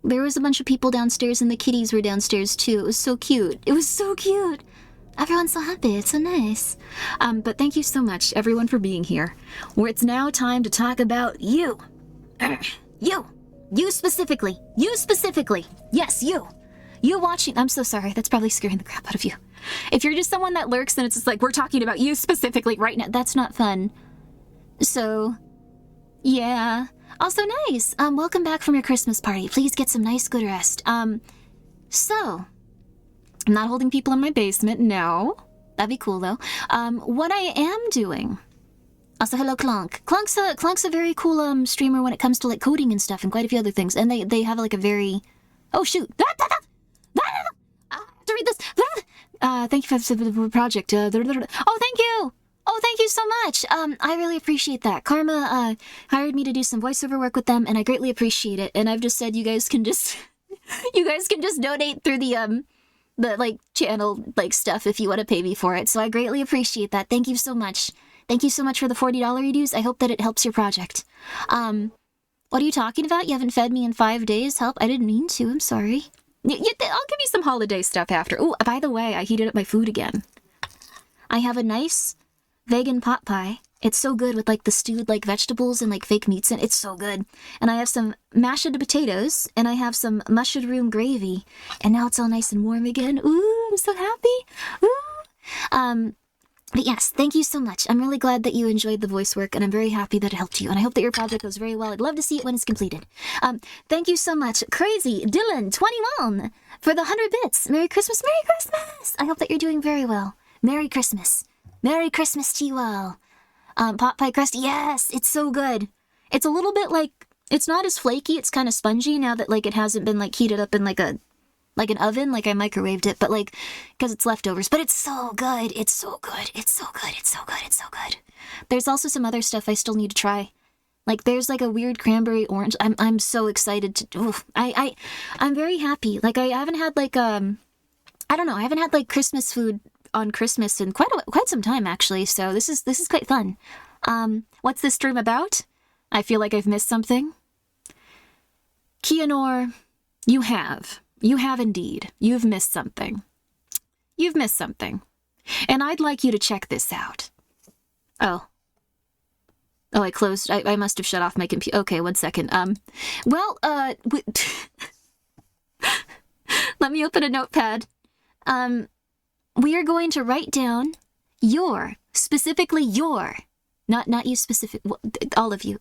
Speaker 1: There was a bunch of people downstairs and the kitties were downstairs too. It was so cute. It was so cute. Everyone's so happy. It's so nice. But thank you so much, everyone, for being here. Where it's now time to talk about you. You. You specifically. You specifically. Yes, you. You watching. I'm so sorry. That's probably scaring the crap out of you. If you're just someone that lurks, then it's just like, we're talking about you specifically right now. That's not fun. So, yeah. Also nice. Welcome back from your Christmas party. Please get some nice, good rest. So, I'm not holding people in my basement, no. That'd be cool, though. What I am doing... Also, hello, Clonk. Clonk's a very cool, streamer when it comes to, like, coding and stuff and quite a few other things. And they have, like, a very... Oh, shoot! I have to read this! Thank you for the project. Oh, thank you! Oh, thank you so much! I really appreciate that. Karma, hired me to do some voiceover work with them, and I greatly appreciate it. And I've just said you guys can just... you guys can just donate through the, like, channel, like, stuff if you want to pay me for it. So I greatly appreciate that. Thank you so much. Thank you so much for the $40 reduce. I hope that it helps your project. What are you talking about? You haven't fed me in 5 days? Help, I didn't mean to. I'm sorry. I'll give you some holiday stuff after. Oh, by the way, I heated up my food again. I have a nice vegan pot pie. It's so good with, like, the stewed, like, vegetables and, like, fake meats in it. It's so good. And I have some mashed potatoes, and I have some mushroom gravy. And now it's all nice and warm again. Ooh, I'm so happy. Ooh. But yes, thank you so much. I'm really glad that you enjoyed the voice work, and I'm very happy that it helped you. And I hope that your project goes very well. I'd love to see it when it's completed. Thank you so much, Crazy Dylan 21, for the 100 bits. Merry Christmas, Merry Christmas! I hope that you're doing very well. Merry Christmas. Merry Christmas to you all. Pot pie crust, yes, it's so good. It's a little bit like, it's not as flaky, it's kind of spongy now that, like, it hasn't been, like, heated up in, like, an oven, like I microwaved it, but, like, because it's leftovers. But it's so good. It's so good. It's so good. It's so good. It's so good. There's also some other stuff I still need to try. Like, there's, like, a weird cranberry orange. I'm so excited to... Oof. I'm very happy. Like, I haven't had, like, I don't know. I haven't had, like, Christmas food on Christmas in quite some time, actually. So this is quite fun. What's this stream about? I feel like I've missed something. Keonor, you have. You have indeed. You've missed something. You've missed something. And I'd like you to check this out. Oh. Oh, I closed. I must have shut off my computer. Okay, 1 second. Let me open a notepad. We are going to write down specifically your, not you specific, all of you,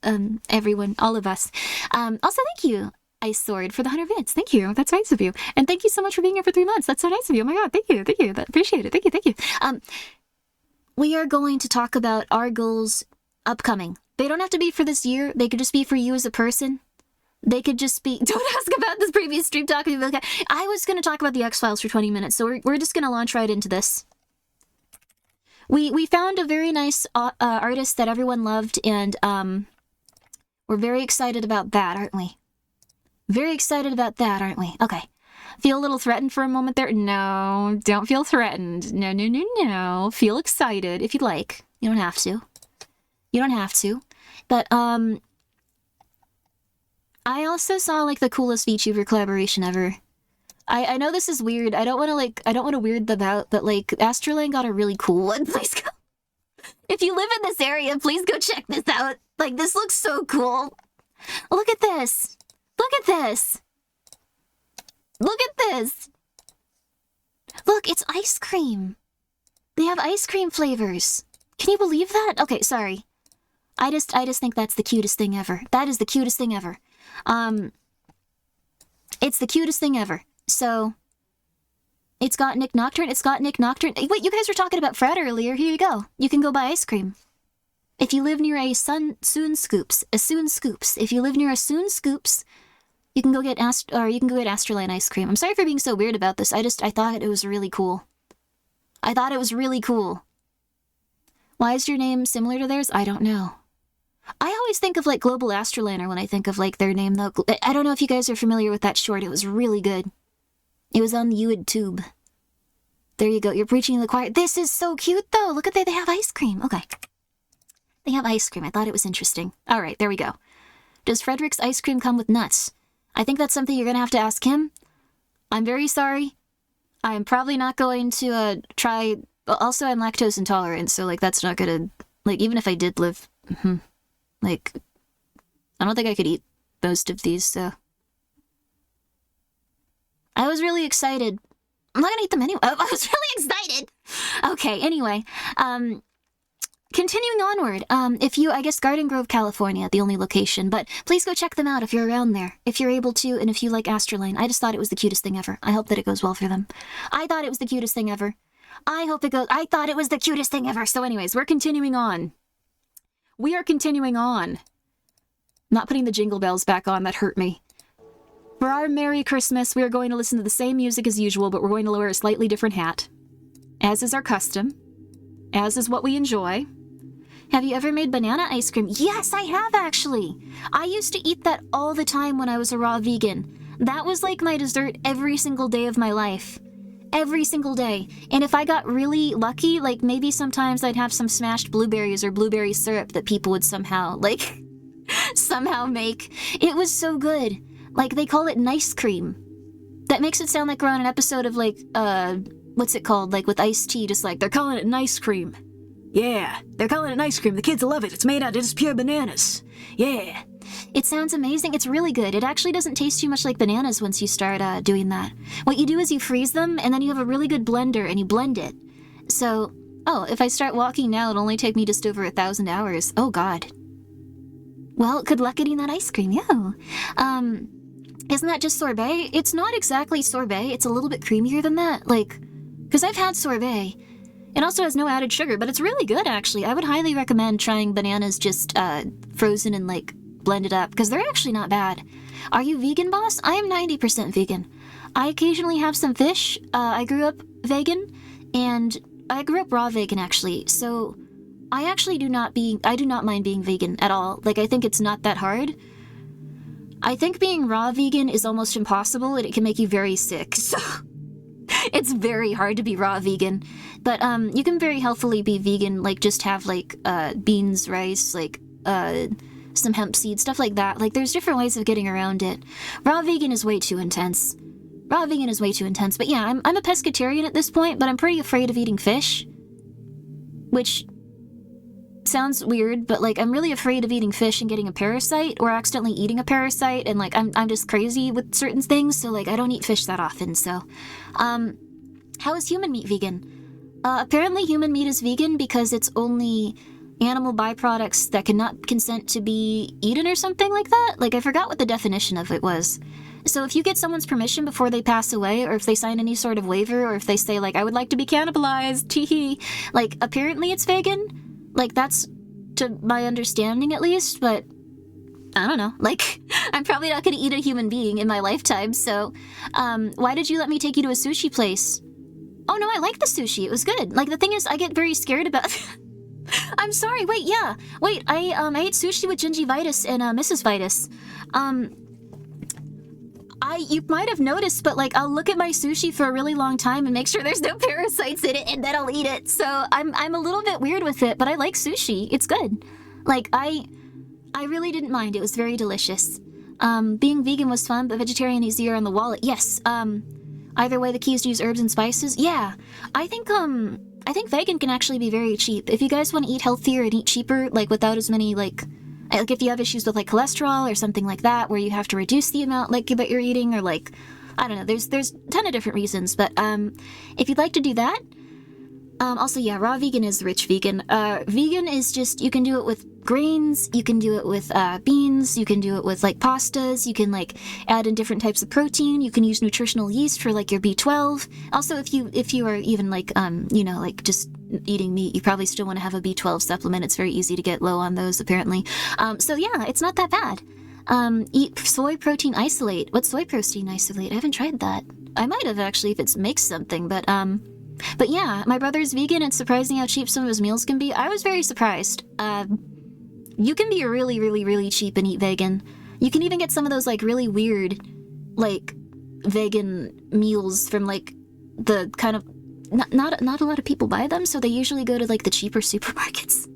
Speaker 1: everyone, all of us. Also, thank you, Ice Sword, for the 100 bits. Thank you. That's nice of you. And thank you so much for being here for 3 months. That's so nice of you. Oh my god, thank you. Thank you. Appreciate it. Thank you. We are going to talk about our goals upcoming. They don't have to be for this year. They could just be for you as a person. They could just be... Don't ask about this previous stream talk. Okay. I was going to talk about the X-Files for 20 minutes, so we're just going to launch right into this. We found a very nice artist that everyone loved, and we're very excited about that, aren't we? Very excited about that, aren't we? Okay. Feel a little threatened for a moment there? No, don't feel threatened. No. Feel excited if you'd like. You don't have to. You don't have to. But, I also saw, like, the coolest VTuber collaboration ever. I know this is weird. I don't want to weird them out, but, like, Astralan got a really cool one. Please go. If you live in this area, please go check this out. Like, this looks so cool. Look at this. Look at this. Look at this. Look, it's ice cream. They have ice cream flavors. Can you believe that? Okay, sorry. I just think that's the cutest thing ever. That is the cutest thing ever. It's the cutest thing ever. So, it's got Nick Nocturne. It's got Nick Nocturne. Wait, you guys were talking about Fred earlier. Here you go. You can go buy ice cream. If you live near a Soon Scoops, if you live near a Soon Scoops, you can go get Astralan ice cream. I'm sorry for being so weird about this. I thought it was really cool. I thought it was really cool. Why is your name similar to theirs? I don't know. I always think of, like, Global Astralaner when I think of, like, their name, though. I don't know if you guys are familiar with that short. It was really good. It was on the YouTube. There you go. You're preaching to the choir. This is so cute, though. Look at that. They have ice cream. Okay. They have ice cream. I thought it was interesting. All right, there we go. Does Frederick's ice cream come with nuts? I think that's something you're going to have to ask him. I'm very sorry. I'm probably not going to try... Also, I'm lactose intolerant, so, like, that's not gonna... Like, even if I did live... like, I don't think I could eat most of these, so... I was really excited. I'm not gonna eat them anyway. I was really excited! Okay, anyway. Continuing onward. I guess Garden Grove, California, the only location, but please go check them out if you're around there. If you're able to, and if you like Astrolabe. I just thought it was the cutest thing ever. I hope that it goes well for them. I thought it was the cutest thing ever. I thought it was the cutest thing ever. So anyways, we're continuing on. We are continuing on. Not putting the jingle bells back on, that hurt me. For our Merry Christmas, we are going to listen to the same music as usual, but we're going to wear a slightly different hat. As is our custom. As is what we enjoy. Have you ever made banana ice cream? Yes, I have actually. I used to eat that all the time when I was a raw vegan. That was like my dessert every single day of my life. Every single day. And if I got really lucky, like maybe sometimes I'd have some smashed blueberries or blueberry syrup that people would somehow, like, somehow make. It was so good. Like, they call it nice cream. That makes it sound like we're on an episode of, like, what's it called? Like, with iced tea, just like, they're calling it nice cream. Yeah, they're calling it ice cream. The kids love it. It's made out of just pure bananas. Yeah. It sounds amazing. It's really good. It actually doesn't taste too much like bananas once you start doing that. What you do is you freeze them, and then you have a really good blender, and you blend it. So, if I start walking now, it'll only take me just over 1,000 hours. Oh, God. Well, good luck getting that ice cream, yo. Isn't that just sorbet? It's not exactly sorbet. It's a little bit creamier than that. Like, because I've had sorbet. It also has no added sugar, but it's really good, actually. I would highly recommend trying bananas just frozen and, like, blended up, because they're actually not bad. Are you vegan, boss? I am 90% vegan. I occasionally have some fish. I grew up vegan, and I grew up raw vegan, actually. So I actually do not mind being vegan at all. Like, I think it's not that hard. I think being raw vegan is almost impossible, and it can make you very sick, so... It's very hard to be raw vegan, but you can very healthily be vegan, like just have like beans, rice, like some hemp seeds, stuff like that. Like there's different ways of getting around it. Raw vegan is way too intense. But yeah, I'm a pescatarian at this point, but I'm pretty afraid of eating fish, which sounds weird, but like I'm really afraid of eating fish and getting a parasite or accidentally eating a parasite, and like I'm just crazy with certain things, so like I don't eat fish that often. So how is human meat vegan? Apparently human meat is vegan because it's only animal byproducts that cannot consent to be eaten or something like that. Like I forgot what the definition of it was. So if you get someone's permission before they pass away, or if they sign any sort of waiver, or if they say like I would like to be cannibalized, teehee, like apparently it's vegan. Like, that's to my understanding, at least, but I don't know. Like, I'm probably not going to eat a human being in my lifetime, so, why did you let me take you to a sushi place? Oh, no, I like the sushi. It was good. Like, the thing is, I get very scared about... I'm sorry, wait, yeah. Wait, I ate sushi with gingivitis and, Mrs. Vitus. You might have noticed, but like I'll look at my sushi for a really long time and make sure there's no parasites in it, and then I'll eat it. So I'm a little bit weird with it, but I like sushi. It's good. Like I really didn't mind. It was very delicious. Being vegan was fun, but vegetarian easier on the wallet. Yes. Either way, the key is to use herbs and spices. Yeah. I think vegan can actually be very cheap. If you guys want to eat healthier and eat cheaper, like without as many like if you have issues with like cholesterol or something like that, where you have to reduce the amount like that you're eating, or like, I don't know, there's a ton of different reasons, but if you'd like to do that, also yeah, raw vegan is rich vegan. Vegan is just, you can do it with grains, you can do it with beans, you can do it with like pastas, you can like add in different types of protein, you can use nutritional yeast for like your B12. Also, if you are even like you know, like just eating meat, you probably still want to have a B12 supplement. It's very easy to get low on those, apparently. So yeah, it's not that bad. Eat soy protein isolate. What's soy protein isolate? I haven't tried that. I might have actually if it makes something, but yeah, my brother's vegan. It's surprising how cheap some of his meals can be. I was very surprised. You can be really, really, really cheap and eat vegan. You can even get some of those like really weird, like vegan meals from like the kind of not a lot of people buy them, so they usually go to like the cheaper supermarkets.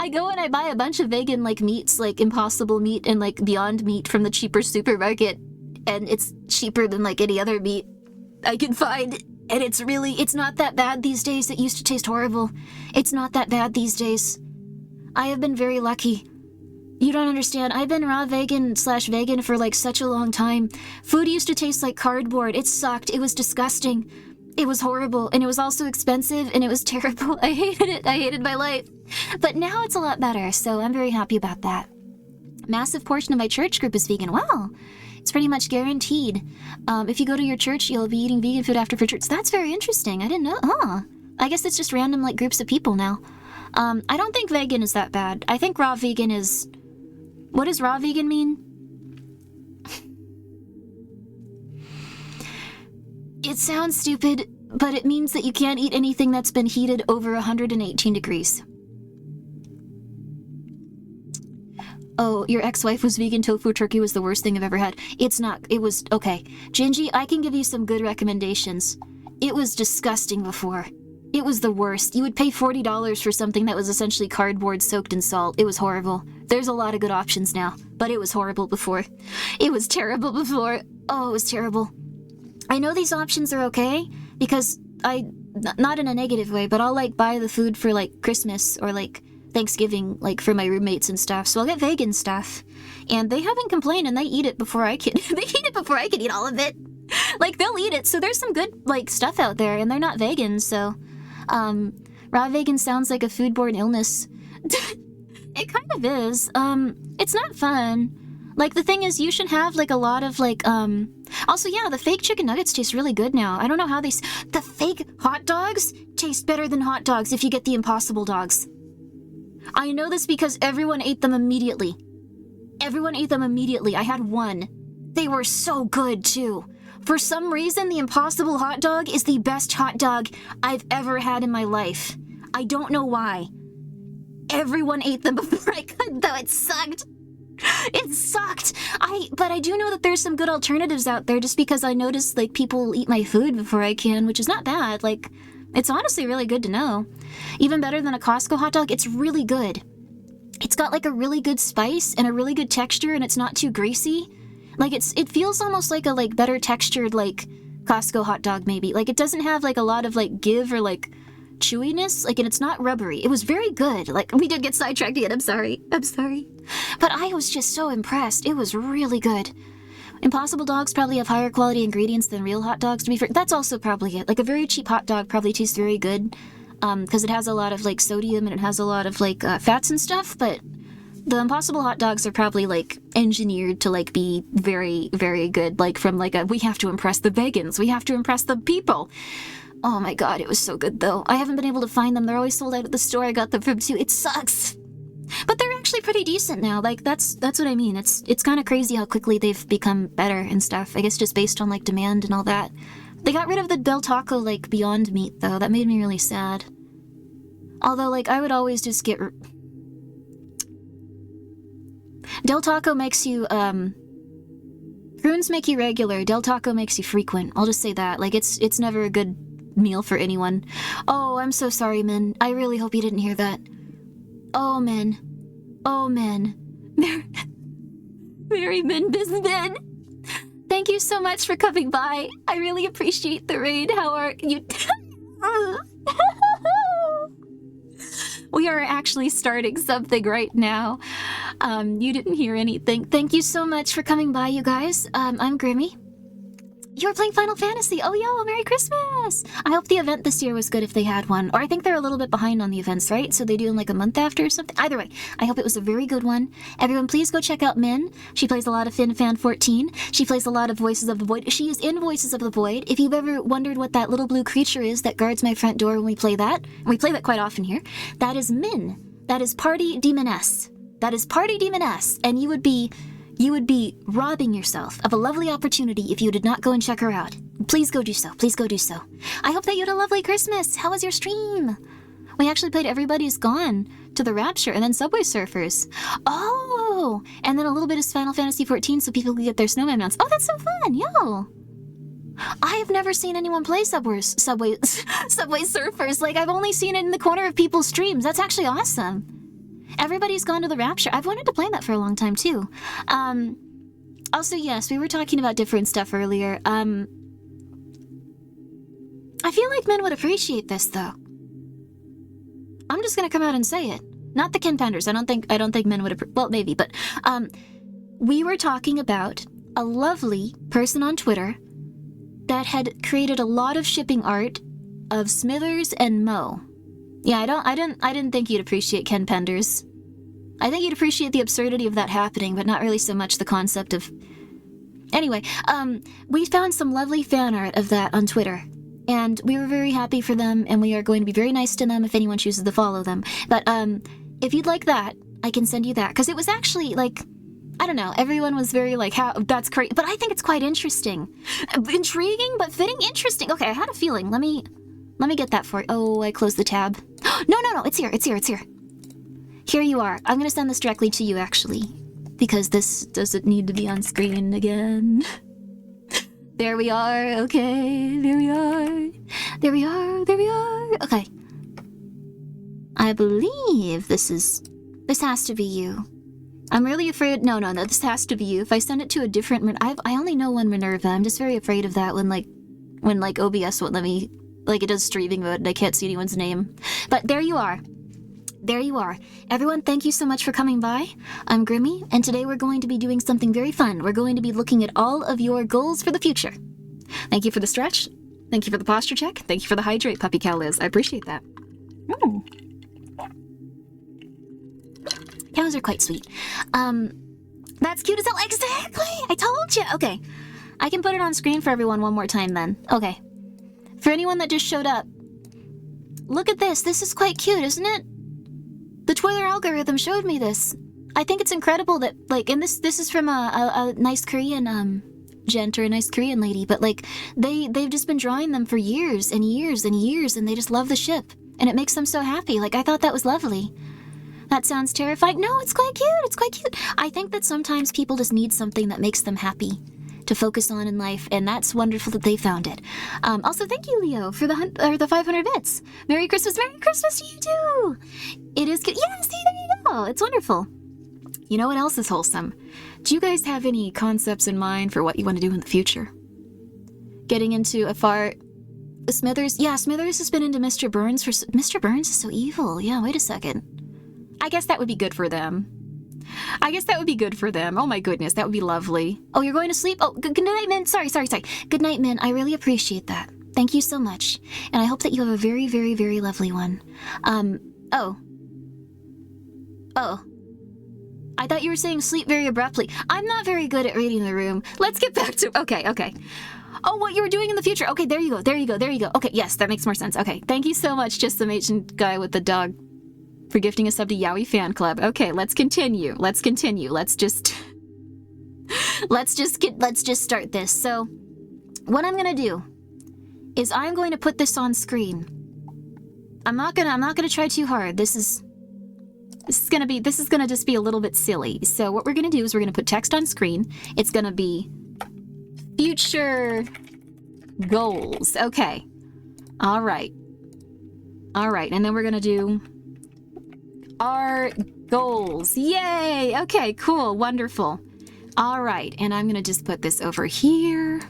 Speaker 1: I go and I buy a bunch of vegan, like, meats, like Impossible Meat and, like, Beyond Meat from the cheaper supermarket, and it's cheaper than, like, any other meat I can find, and it's not that bad these days. It used to taste horrible. It's not that bad these days. I have been very lucky. You don't understand. I've been raw vegan/vegan for, like, such a long time. Food used to taste like cardboard. It sucked. It was disgusting. It was horrible, and it was also expensive, and it was terrible. I hated it. I hated my life. But now it's a lot better, so I'm very happy about that. Massive portion of my church group is vegan. Wow. It's pretty much guaranteed. If you go to your church, you'll be eating vegan food after for church. That's very interesting. I didn't know. Huh. I guess it's just random, like, groups of people now. I don't think vegan is that bad. I think raw vegan is... What does raw vegan mean? It sounds stupid, but it means that you can't eat anything that's been heated over 118 degrees. Oh, your ex-wife was vegan. Tofu turkey was the worst thing I've ever had. It's not. It was... Okay. Gingy, I can give you some good recommendations. It was disgusting before. It was the worst. You would pay $40 for something that was essentially cardboard soaked in salt. It was horrible. There's a lot of good options now, but it was horrible before. It was terrible before. Oh, it was terrible. I know these options are okay, because not in a negative way, but I'll, like, buy the food for, like, Christmas or, like, Thanksgiving, like, for my roommates and stuff, so I'll get vegan stuff. And they haven't complained, and they eat it before I can. They eat it before I can eat all of it. Like, they'll eat it, so there's some good, like, stuff out there, and they're not vegan, so... raw vegan sounds like a foodborne illness. It kind of is. It's not fun. Like, the thing is, you should have, like, a lot of, like, Also, yeah, the fake chicken nuggets taste really good now. I don't know how they... The fake hot dogs taste better than hot dogs if you get the Impossible dogs. I know this because everyone ate them immediately. Everyone ate them immediately. I had one. They were so good, too. For some reason, the Impossible hot dog is the best hot dog I've ever had in my life. I don't know why. Everyone ate them before I could, though. It sucked. It sucked. But I do know that there's some good alternatives out there, just because I noticed, like, people eat my food before I can, which is not bad. Like, it's honestly really good to know. Even better than a Costco hot dog, it's really good. It's got, like, a really good spice and a really good texture, and it's not too greasy. Like, it feels almost like a, like, better textured, like, Costco hot dog, maybe. Like, it doesn't have, like, a lot of, like, give or, like, chewiness. Like, and it's not rubbery. It was very good. Like, we did get sidetracked again. I'm sorry. But I was just so impressed. It was really good. Impossible dogs probably have higher quality ingredients than real hot dogs, to be fair. That's also probably it. Like, a very cheap hot dog probably tastes very good, because it has a lot of, like, sodium and it has a lot of, like, fats and stuff, but the Impossible hot dogs are probably, like, engineered to, like, be very, very good. Like, from, like, we have to impress the vegans. We have to impress the people. Oh my god, it was so good, though. I haven't been able to find them. They're always sold out at the store I got them from, too. It sucks. But they're actually pretty decent now. Like, that's what I mean. It's kind of crazy how quickly they've become better and stuff. I guess just based on, like, demand and all that. They got rid of the Del Taco, like, Beyond Meat, though. That made me really sad. Although, like, I would always just get... Del Taco makes you, Prunes make you regular. Del Taco makes you frequent. I'll just say that. Like, it's never a good meal for anyone. Oh, I'm so sorry, Min. I really hope you didn't hear that. Oh, Min. Oh, Min. Mary Min Bismin. Thank you so much for coming by. I really appreciate the raid. How are you? We are actually starting something right now. You didn't hear anything. Thank you so much for coming by, you guys. I'm Grimmi. You're playing Final Fantasy. Oh, yo, Merry Christmas! I hope the event this year was good if they had one. Or I think they're a little bit behind on the events, right? So they do them like a month after or something. Either way, I hope it was a very good one. Everyone, please go check out Min. She plays a lot of FinFan 14. She plays a lot of Voices of the Void. She is in Voices of the Void. If you've ever wondered what that little blue creature is that guards my front door when we play that, and we play that quite often here, that is Min. That is Party Demoness. That is Party Demoness. And you would be robbing yourself of a lovely opportunity if you did not go and check her out. Please go do so. Please go do so. I hope that you had a lovely Christmas. How was your stream? We actually played Everybody's Gone to the Rapture and then Subway Surfers. Oh! And then a little bit of Final Fantasy 14 so people could get their snowman mounts. Oh, that's so fun! Yo! I have never seen anyone play Subway Surfers. Like, I've only seen it in the corner of people's streams. That's actually awesome. Everybody's gone to the Rapture. I've wanted to play that for a long time, too. Also, yes, we were talking about different stuff earlier. I feel like men would appreciate this, though. I'm just gonna come out and say it. Not the Ken Pounders. I don't think men would well, maybe, but, we were talking about a lovely person on Twitter that had created a lot of shipping art of Smithers and Mo. Yeah, I didn't think you'd appreciate Ken Penders. I think you'd appreciate the absurdity of that happening, but not really so much the concept of... Anyway, we found some lovely fan art of that on Twitter, and we were very happy for them, and we are going to be very nice to them if anyone chooses to follow them. But, if you'd like that, I can send you that, because it was actually, like... I don't know, everyone was very like, how, that's crazy, but I think it's quite interesting. Intriguing, but fitting, interesting. Okay, I had a feeling. Let me get that for you. Oh, I closed the tab. No, it's here. Here you are. I'm gonna send this directly to you, actually, because this doesn't need to be on screen again. There we are, okay, there we are. Okay. I believe this has to be you. I'm really afraid. No, this has to be you. If I send it to a different, I only know one Minerva. I'm just very afraid of that when OBS won't let me, like, it does streaming mode and I can't see anyone's name. But there you are. Everyone, thank you so much for coming by. I'm Grimmi, and today we're going to be doing something very fun. We're going to be looking at all of your goals for the future. Thank you for the stretch. Thank you for the posture check. Thank you for the hydrate, Puppy Cow Liz. I appreciate that. Cows are quite sweet. That's cute as hell. Exactly! I told you! Okay. I can put it on screen for everyone one more time then. Okay. For anyone that just showed up, look at this. This is quite cute, isn't it? The Twitter algorithm showed me this. I think it's incredible that, like, and this is from a nice Korean, gent or a nice Korean lady, but, like, they've just been drawing them for years and years and years, and they just love the ship. And it makes them so happy. Like, I thought that was lovely. That sounds terrifying. No, it's quite cute. I think that sometimes people just need something that makes them happy to focus on in life, and that's wonderful that they found it. Also, thank you, Leo, for the 500 bits. Merry Christmas to you too. It is good. Yeah, see, there you go. It's wonderful. You know what else is wholesome? Do you guys have any concepts in mind for what you want to do in the future? Getting into Smithers? Yeah, Smithers has been into Mr. Burns Mr. Burns is so evil. Yeah, wait a second. I guess that would be good for them. Oh my goodness, that would be lovely. Oh, you're going to sleep? Oh, good night, Min. Sorry. Good night, Min. I really appreciate that. Thank you so much. And I hope that you have a very, very, very lovely one. Oh. I thought you were saying sleep very abruptly. I'm not very good at reading the room. Let's get back to... Okay. Oh, what you were doing in the future. Okay, there you go. Okay, yes, that makes more sense. Okay, thank you so much, just some ancient guy with the dog, for gifting a sub to Yowie Fan Club. Okay, let's continue. Let's just start this. So, what I'm gonna do is I'm going to put this on screen. I'm not gonna try too hard. This is gonna just be a little bit silly. So what we're gonna do is we're gonna put text on screen. It's gonna be future goals. Okay. All right. And then we're gonna do our goals. Yay! Okay, cool, wonderful. All right, and I'm gonna just put this over here.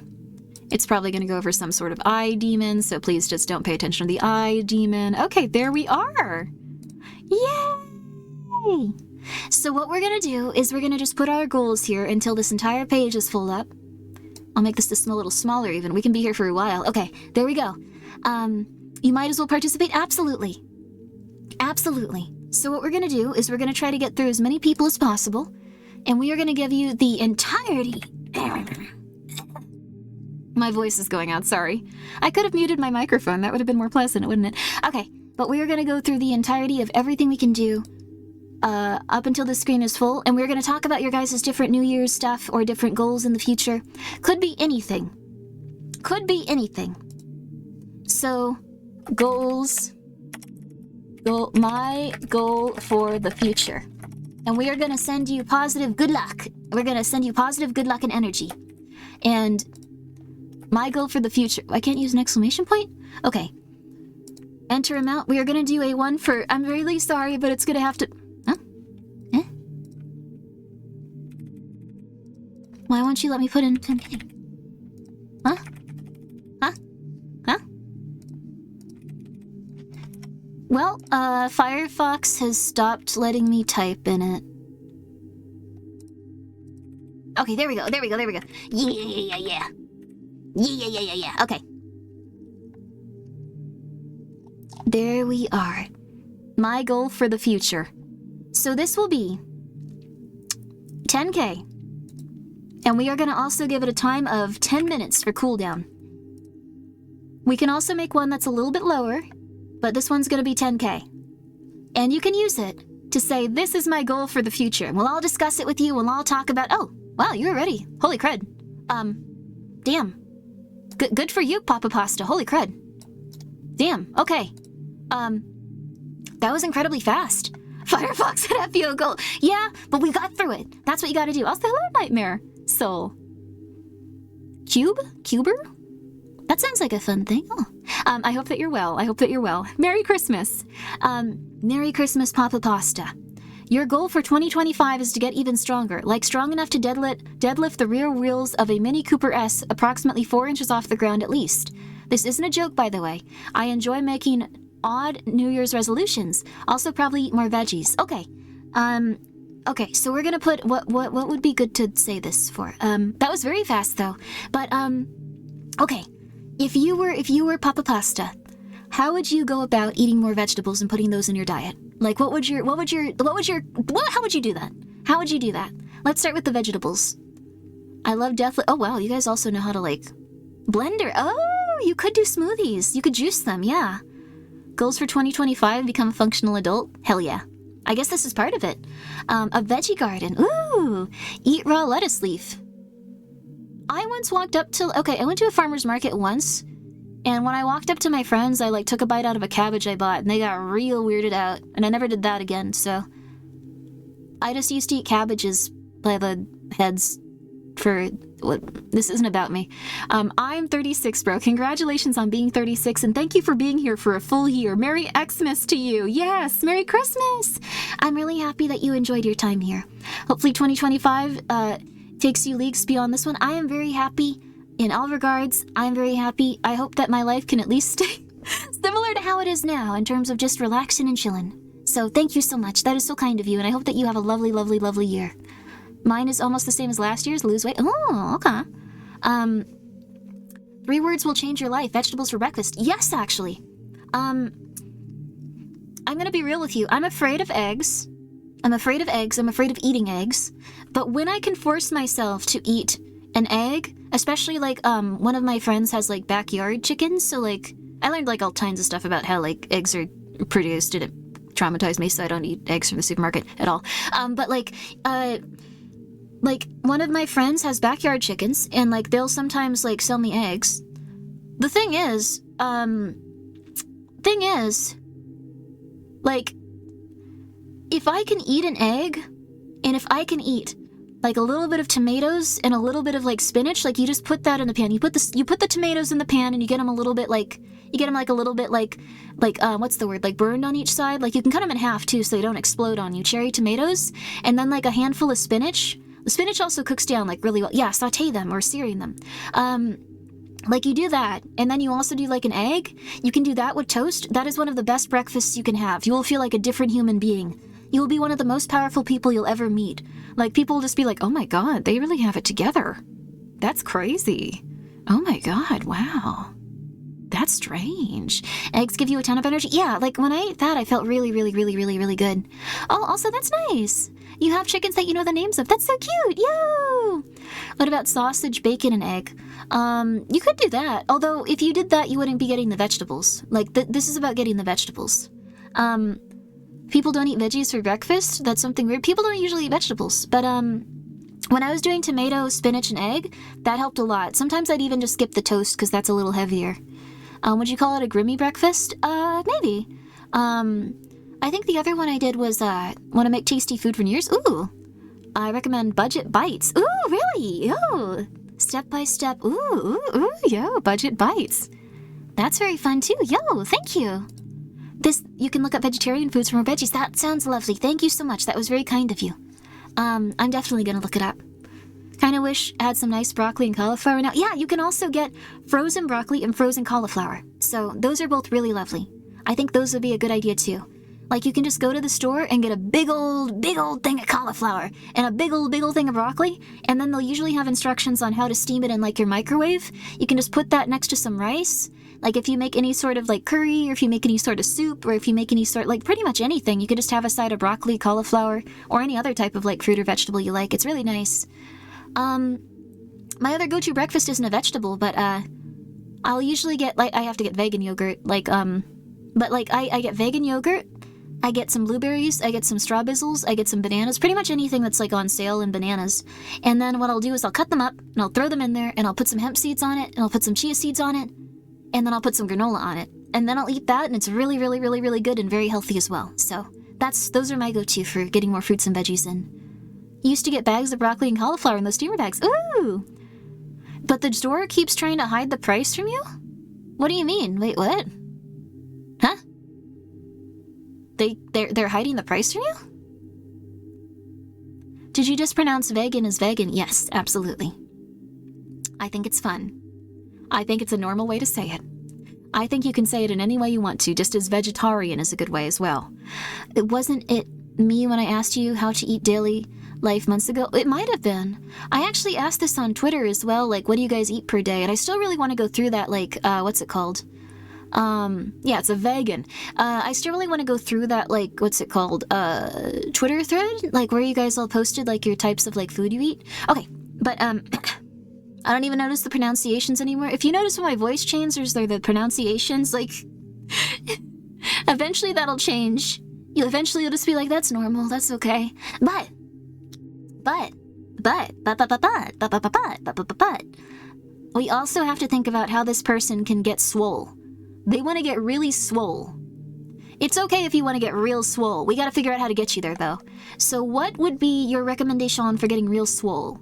Speaker 1: It's probably gonna go over some sort of eye demon, so please just don't pay attention to the eye demon. Okay, there we are. Yay! So what we're gonna do is we're gonna just put our goals here until this entire page is full up. I'll make this a little smaller even. We can be here for a while. Okay, there we go. You might as well participate. Absolutely. So what we're gonna do is we're gonna try to get through as many people as possible, and we are gonna give you the entirety. My voice is going out, sorry. I could have muted my microphone. That would have been more pleasant, wouldn't it? Okay, but we are gonna go through the entirety of everything we can do up until the screen is full, and we're gonna talk about your guys' different New Year's stuff or different goals in the future. Could be anything. So, goals. My goal for the future. And we are going to send you positive good luck. We're going to send you positive good luck and energy. And my goal for the future... I can't use an exclamation point? Okay. Enter amount. We are going to do a one for... I'm really sorry, but it's going to have to... Huh? won't you let me put in 10K? Huh? Huh? Huh? Well, Firefox has stopped letting me type in it. Okay, there we go. Yeah. Yeah. Okay. There we are. My goal for the future. So this will be 10K. And we are going to also give it a time of 10 minutes for cooldown. We can also make one that's a little bit lower, but this one's going to be 10K. And you can use it to say, this is my goal for the future. We'll all discuss it with you. We'll all talk about, oh, wow, you're ready. Holy crud. Damn. Good for you, Papa Pasta. Holy crud. Damn, okay. That was incredibly fast. Firefox had FBO goal. Yeah, but we got through it. That's what you gotta do. Also, hello, Nightmare Soul. Cuber? That sounds like a fun thing. Oh. I hope that you're well. Merry Christmas. Merry Christmas, Papa Pasta. Your goal for 2025 is to get even stronger, like strong enough to deadlift the rear wheels of a Mini Cooper S approximately 4 inches off the ground at least. This isn't a joke, by the way. I enjoy making odd New Year's resolutions. Also probably eat more veggies. Okay. Okay, so we're gonna put what would be good to say this for? That was very fast though. But okay. If you were Papa Pasta, how would you go about eating more vegetables and putting those in your diet? Like how would you do that? How would you do that? Let's start with the vegetables. I love oh wow, you guys also know how to like blender. Oh, you could do smoothies. You could juice them, yeah. Goals for 2025, become a functional adult? Hell yeah. I guess this is part of it. A veggie garden. Ooh, eat raw lettuce leaf. I once walked up to, I went to a farmer's market once, and when I walked up to my friends, I like took a bite out of a cabbage I bought, and they got real weirded out, and I never did that again, so. I just used to eat cabbages by the heads for, this isn't about me. I'm 36, bro. Congratulations on being 36, and thank you for being here for a full year. Merry Xmas to you. Yes, Merry Christmas. I'm really happy that you enjoyed your time here. Hopefully 2025, takes you leagues beyond this one. I am very happy in all regards. I am very happy. I hope that my life can at least stay similar to how it is now in terms of just relaxing and chilling. So thank you so much. That is so kind of you, and I hope that you have a lovely, lovely, lovely year. Mine is almost the same as last year's, lose weight. Oh, okay. 3 words will change your life. Vegetables for breakfast. Yes, actually. I'm gonna be real with you. I'm afraid of eggs. I'm afraid of eating eggs. But when I can force myself to eat an egg, especially like one of my friends has like backyard chickens, so like I learned like all kinds of stuff about how like eggs are produced, and it traumatized me, so I don't eat eggs from the supermarket at all. But like one of my friends has backyard chickens, and like they'll sometimes like sell me eggs. The thing is, like, if I can eat an egg, and if I can eat like a little bit of tomatoes and a little bit of like spinach, like you just put that in the pan. You put the tomatoes in the pan, and you get them a little bit like, what's the word? Like burned on each side. Like you can cut them in half too, so they don't explode on you. Cherry tomatoes, and then like a handful of spinach. The spinach also cooks down like really well. Yeah, saute them or searing them. Like you do that, and then you also do like an egg. You can do that with toast. That is one of the best breakfasts you can have. You will feel like a different human being. You will be one of the most powerful people you'll ever meet. Like people will just be like, oh my god, they really have it together. That's crazy. Oh my god, wow. That's strange. Eggs give you a ton of energy. Yeah, like when I ate that, I felt really, really, really, really, really good. Oh, also that's nice. You have chickens that you know the names of. That's so cute. Yo! What about sausage, bacon, and egg? You could do that. Although, if you did that, you wouldn't be getting the vegetables. Like, this is about getting the vegetables. People don't eat veggies for breakfast? That's something weird. People don't usually eat vegetables. But, when I was doing tomato, spinach, and egg, that helped a lot. Sometimes I'd even just skip the toast, because that's a little heavier. Would you call it a Grimmi breakfast? Maybe. I think the other one I did was, want to make tasty food for New Year's? Ooh. I recommend budget bites. Ooh, really? Ooh. Step by step. Ooh, yo, budget bites. That's very fun too. Yo, thank you. You can look up vegetarian foods for more veggies. That sounds lovely. Thank you so much. That was very kind of you. I'm definitely gonna look it up. Kind of wish I had some nice broccoli and cauliflower now. Yeah, you can also get frozen broccoli and frozen cauliflower. So those are both really lovely. I think those would be a good idea too. Like, you can just go to the store and get a big old thing of cauliflower and a big old thing of broccoli, and then they'll usually have instructions on how to steam it in, like, your microwave. You can just put that next to some rice. Like, if you make any sort of, like, curry, or if you make any sort of soup, or if you make any sort, like, pretty much anything, you could just have a side of broccoli, cauliflower, or any other type of, like, fruit or vegetable you like. It's really nice. My other go-to breakfast isn't a vegetable, but, I'll usually get, like, I have to get vegan yogurt, like, but, like, I get vegan yogurt, I get some blueberries, I get some strawbizzles, I get some bananas, pretty much anything that's, like, on sale in bananas. And then what I'll do is I'll cut them up, and I'll throw them in there, and I'll put some hemp seeds on it, and I'll put some chia seeds on it, and then I'll put some granola on it. And then I'll eat that, and it's really, really, really, really good and very healthy as well. So those are my go-to for getting more fruits and veggies in. You used to get bags of broccoli and cauliflower in those steamer bags. Ooh! But the store keeps trying to hide the price from you? What do you mean? Wait, what? Huh? They're hiding the price from you? Did you just pronounce vegan as vegan? Yes, absolutely. I think it's fun. I think it's a normal way to say it. I think you can say it in any way you want to, just as vegetarian is a good way as well. It wasn't it me when I asked you how to eat daily life months ago? It might have been. I actually asked this on Twitter as well, like, what do you guys eat per day? And I still really want to go through that, like, what's it called? Yeah, it's a vegan. I still really want to go through that, like, what's it called? Twitter thread? Like, where you guys all posted, like, your types of, like, food you eat? Okay, but, I don't even notice the pronunciations anymore. If you notice when my voice changes, they're the pronunciations, like, eventually that'll change. You'll just be like, that's normal, that's okay. But, we also have to think about how this person can get swole. They want to get really swole. It's okay if you want to get real swole. We gotta figure out how to get you there, though. So what would be your recommendation for getting real swole?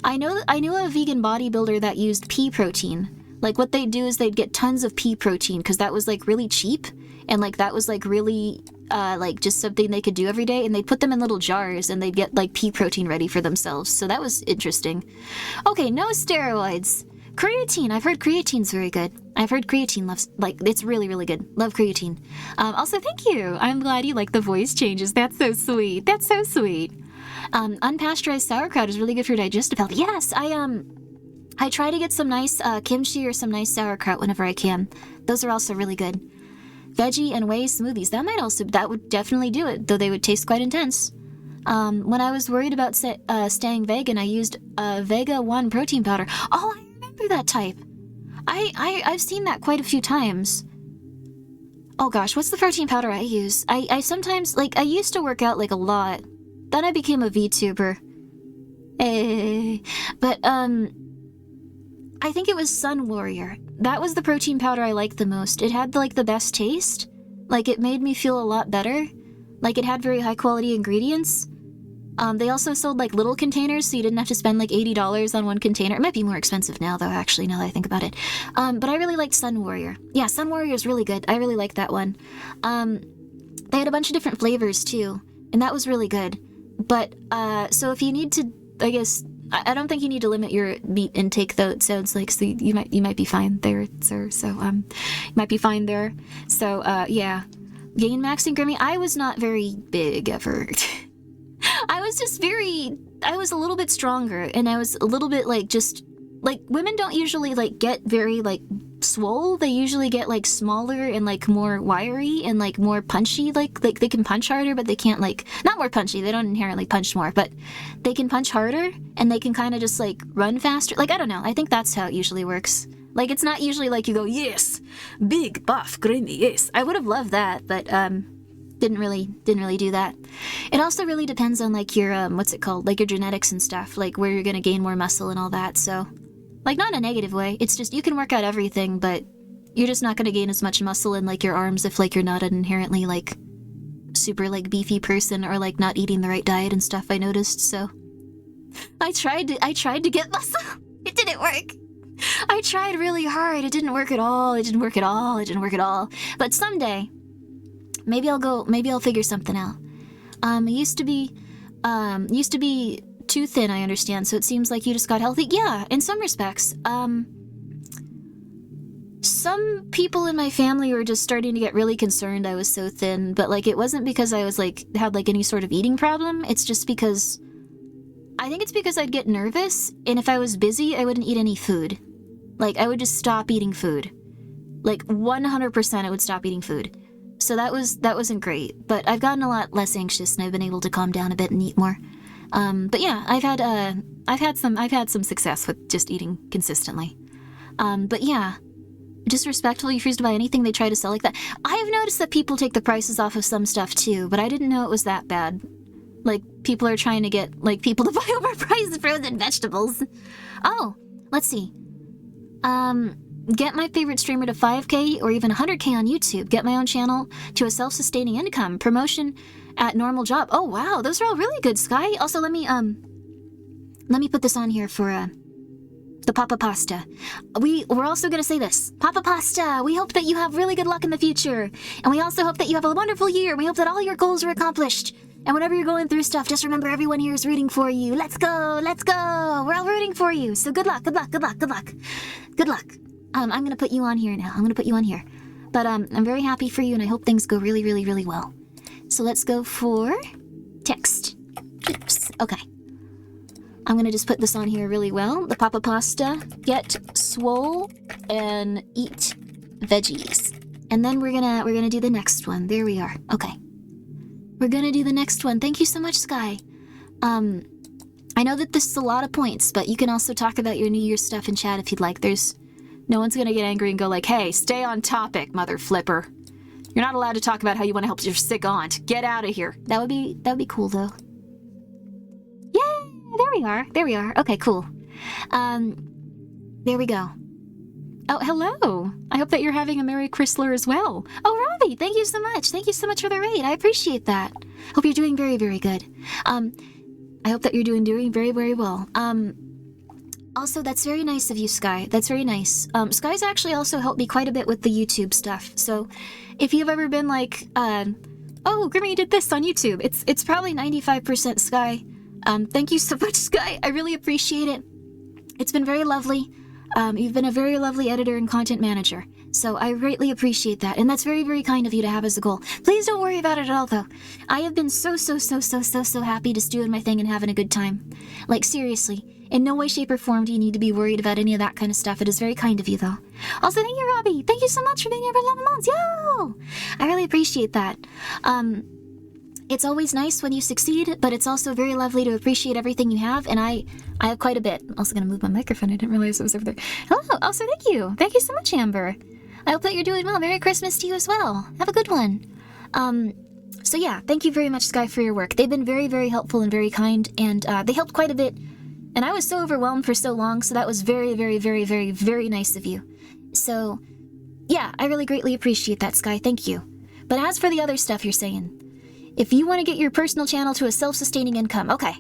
Speaker 1: I knew a vegan bodybuilder that used pea protein. Like, what they'd do is they'd get tons of pea protein, because that was, like, really cheap, and, like, that was, like, really, like, just something they could do every day, and they'd put them in little jars, and they'd get, like, pea protein ready for themselves, so that was interesting. Okay, no steroids. Creatine. I've heard creatine's very good. I've heard creatine loves, like, it's really, really good. Love creatine. Also, thank you. I'm glad you like the voice changes. That's so sweet. That's so sweet. Unpasteurized sauerkraut is really good for digestive health. Yes, I try to get some nice kimchi or some nice sauerkraut whenever I can. Those are also really good. Veggie and whey smoothies. That would definitely do it, though they would taste quite intense. When I was worried about staying vegan, I used Vega 1 protein powder. Oh, I remember that type. I've seen that quite a few times. Oh gosh, what's the protein powder I use? I sometimes, like, I used to work out, like, a lot. Then I became a VTuber. But, I think it was Sun Warrior. That was the protein powder I liked the most. It had, like, the best taste. Like, it made me feel a lot better. Like, it had very high quality ingredients. They also sold, like, little containers, so you didn't have to spend, like, $80 on one container. It might be more expensive now, though, actually, now that I think about it. But I really liked Sun Warrior. Yeah, Sun Warrior is really good. I really liked that one. They had a bunch of different flavors, too, and that was really good. But, so if you need to, I guess, I don't think you need to limit your meat intake, though. It sounds like, so you might be fine there, sir. So, you might be fine there. So, yeah. Gain maxing Grimmi, I was not very big ever. I was a little bit stronger, and I was a little bit, like, just, like, women don't usually, like, get very, like, swole. They usually get, like, smaller and, like, more wiry and, like, more punchy. Like they can punch harder, but they can't, like, not more punchy. They don't inherently punch more, but they can punch harder, and they can kind of just, like, run faster. Like, I don't know. I think that's how it usually works. Like, it's not usually like you go, yes, big buff Grimmi, yes. I would have loved that, but, didn't really do that. It also really depends on, like, your, what's it called? Like, your genetics and stuff, like, where you're gonna gain more muscle and all that, so. Like, not in a negative way. It's just, you can work out everything, but you're just not gonna gain as much muscle in, like, your arms if, like, you're not an inherently, like, super, like, beefy person or, like, not eating the right diet and stuff, I noticed, so. I tried to get muscle. It didn't work. I tried really hard. It didn't work at all. But someday, maybe I'll figure something out. It used to be 2 too thin, I understand, so it seems like you just got healthy. Yeah, in some respects. Some people in my family were just starting to get really concerned I was so thin, but, like, it wasn't because I was, like, had, like, any sort of eating problem. It's just because... I think it's because I'd get nervous, and if I was busy, I wouldn't eat any food. Like, I would just stop eating food. Like, 100% I would stop eating food. So that wasn't great, but I've gotten a lot less anxious, and I've been able to calm down a bit and eat more. But yeah, I've had some success with just eating consistently. But yeah... Just respectfully refuse to buy anything they try to sell like that. I have noticed that people take the prices off of some stuff too, but I didn't know it was that bad. Like, people are trying to get, like, people to buy overpriced frozen vegetables. Oh, let's see. Get my favorite streamer to 5K or even 100K on YouTube. Get my own channel to a self-sustaining income. Promotion at normal job. Oh, wow, those are all really good, Sky. Also, let me put this on here for, the Papa Pasta. We're also gonna say this. Papa Pasta, we hope that you have really good luck in the future. And we also hope that you have a wonderful year. We hope that all your goals are accomplished. And whenever you're going through stuff, just remember everyone here is rooting for you. Let's go, let's go. We're all rooting for you. So good luck, good luck, good luck, good luck. Good luck. I'm gonna put you on here now. I'm gonna put you on here. But I'm very happy for you and I hope things go really, really, really well. So let's go for text. Oops. Okay. I'm gonna just put this on here really well. The Papa Pasta, get swole, and eat veggies. And then we're gonna do the next one. There we are. Okay. We're gonna do the next one. Thank you so much, Sky. I know that this is a lot of points, but you can also talk about your New Year's stuff in chat if you'd like. No one's gonna get angry and go like, hey, stay on topic, mother flipper. You're not allowed to talk about how you want to help your sick aunt. Get out of here. That would be cool though. There we are. Okay, cool. There we go. Oh, hello. I hope that you're having a Merry Chrysler as well. Oh, Robbie, thank you so much. Thank you so much for the raid. I appreciate that. Hope you're doing very, very good. I hope that you're doing very, very well. Also, that's very nice of you, Sky. That's very nice. Sky's actually also helped me quite a bit with the YouTube stuff. So, if you've ever been like, oh, Grimmi did this on YouTube, it's probably 95% Sky. Thank you so much, Sky. I really appreciate it. It's been very lovely. You've been a very lovely editor and content manager. So I greatly appreciate that. And that's very, very kind of you to have as a goal. Please don't worry about it at all, though. I have been so happy just doing my thing and having a good time. Like, seriously. In no way, shape, or form do you need to be worried about any of that kind of stuff. It is very kind of you, though. Also, thank you, Robbie. Thank you so much for being here for 11 months. Yo! I really appreciate that. It's always nice when you succeed, but it's also very lovely to appreciate everything you have, and I have quite a bit. I'm also gonna move my microphone. I didn't realize it was over there. Hello. Also, thank you. Thank you so much, Amber. I hope that you're doing well. Merry Christmas to you as well. Have a good one. So yeah, thank you very much, Sky, for your work. They've been very, very helpful and very kind, and they helped quite a bit. And I was so overwhelmed for so long, so that was very, very, very, very, very nice of you. So, yeah, I really greatly appreciate that, Sky. Thank you. But as for the other stuff you're saying, if you want to get your personal channel to a self-sustaining income, okay,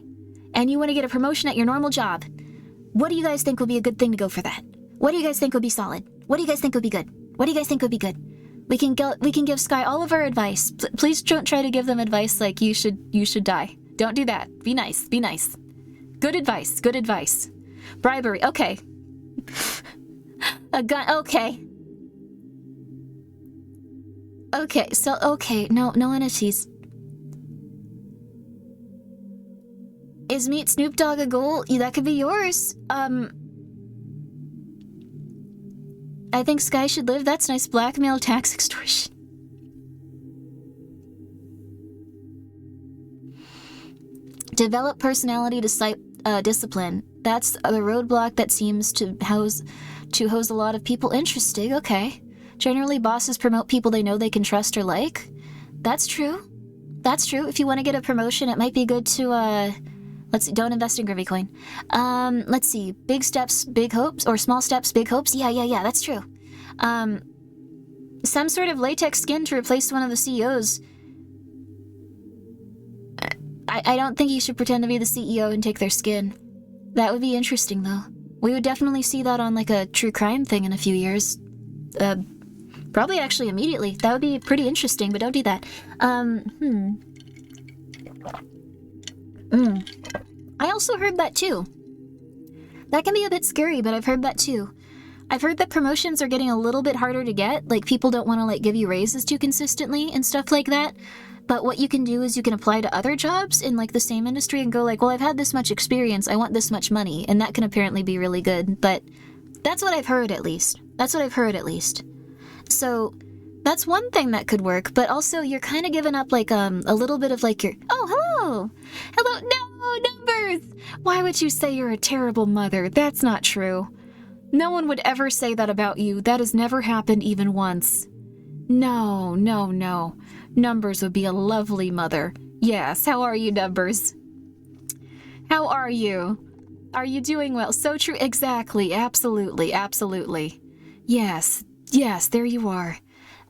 Speaker 1: and you want to get a promotion at your normal job, what do you guys think would be a good thing to go for that? What do you guys think would be solid? What do you guys think would be good? What do you guys think would be good? We can give Sky all of our advice. Please don't try to give them advice like you should die. Don't do that. Be nice. Be nice. Good advice. Good advice. Bribery. Okay. A gun. Okay. Okay. So okay. No NFTs. Is Meet Snoop Dogg a goal? Yeah, that could be yours. I think Sky should live. That's nice. Blackmail, tax extortion. Develop personality to discipline. That's the roadblock that seems to hose a lot of people. Interesting. Okay. Generally, bosses promote people they know they can trust or like. That's true. That's true. If you want to get a promotion, it might be good to let's see, don't invest in Grimmi coin. Let's see, big steps, big hopes, or small steps, big hopes. Yeah, that's true. Some sort of latex skin to replace one of the CEOs. I don't think you should pretend to be the CEO and take their skin. That would be interesting, though. We would definitely see that on, like, a true crime thing in a few years. Probably actually immediately. That would be pretty interesting, but don't do that. I also heard that too. That can be a bit scary, but I've heard that too. I've heard that promotions are getting a little bit harder to get, like people don't want to like give you raises too consistently and stuff like that. But what you can do is you can apply to other jobs in like the same industry and go like, well, I've had this much experience, I want this much money, and that can apparently be really good. But that's what I've heard at least. So that's one thing that could work, but also you're kind of giving up like a little bit of like your, oh, hello, no, numbers! Why would you say you're a terrible mother? That's not true. No one would ever say that about you. That has never happened even once. No. Numbers would be a lovely mother. Yes, how are you, Numbers? How are you? Are you doing well? So true, exactly, absolutely. Yes, there you are.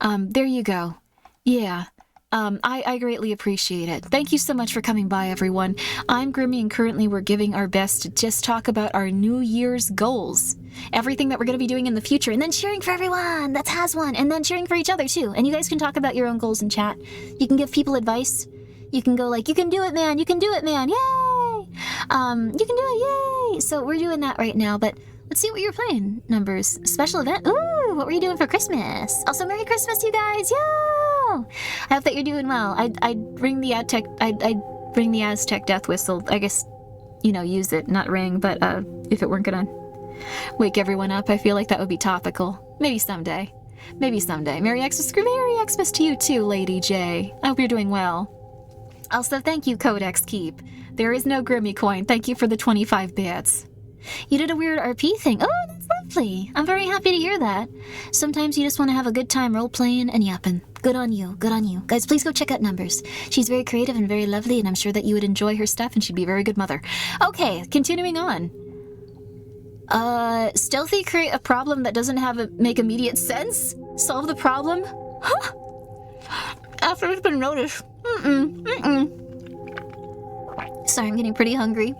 Speaker 1: There you go. Yeah. I greatly appreciate it. Thank you so much for coming by, everyone. I'm Grimmi, and currently we're giving our best to just talk about our New Year's goals. Everything that we're going to be doing in the future, and then cheering for everyone that has one, and then cheering for each other, too. And you guys can talk about your own goals in chat. You can give people advice. You can go like, you can do it, man! You can do it, man! Yay! You can do it, yay! So we're doing that right now, but let's see what you're playing, Numbers. Special event? Ooh, what were you doing for Christmas? Also, Merry Christmas, you guys! Yo! I hope that you're doing well. I'd ring the Aztec death whistle. I guess, use it, not ring, but if it weren't gonna wake everyone up, I feel like that would be topical. Maybe someday. Merry Xmas to you too, Lady J. I hope you're doing well. Also, thank you, Codex Keep. There is no Grimmi coin. Thank you for the 25 bits. You did a weird RP thing. Oh, that's lovely. I'm very happy to hear that. Sometimes you just want to have a good time role-playing and yapping. Good on you. Guys, please go check out Numbers. She's very creative and very lovely, and I'm sure that you would enjoy her stuff, and she'd be a very good mother. Okay, continuing on. Stealthy create a problem that doesn't make immediate sense? Solve the problem? Huh? After it's been noticed. Sorry, I'm getting pretty hungry.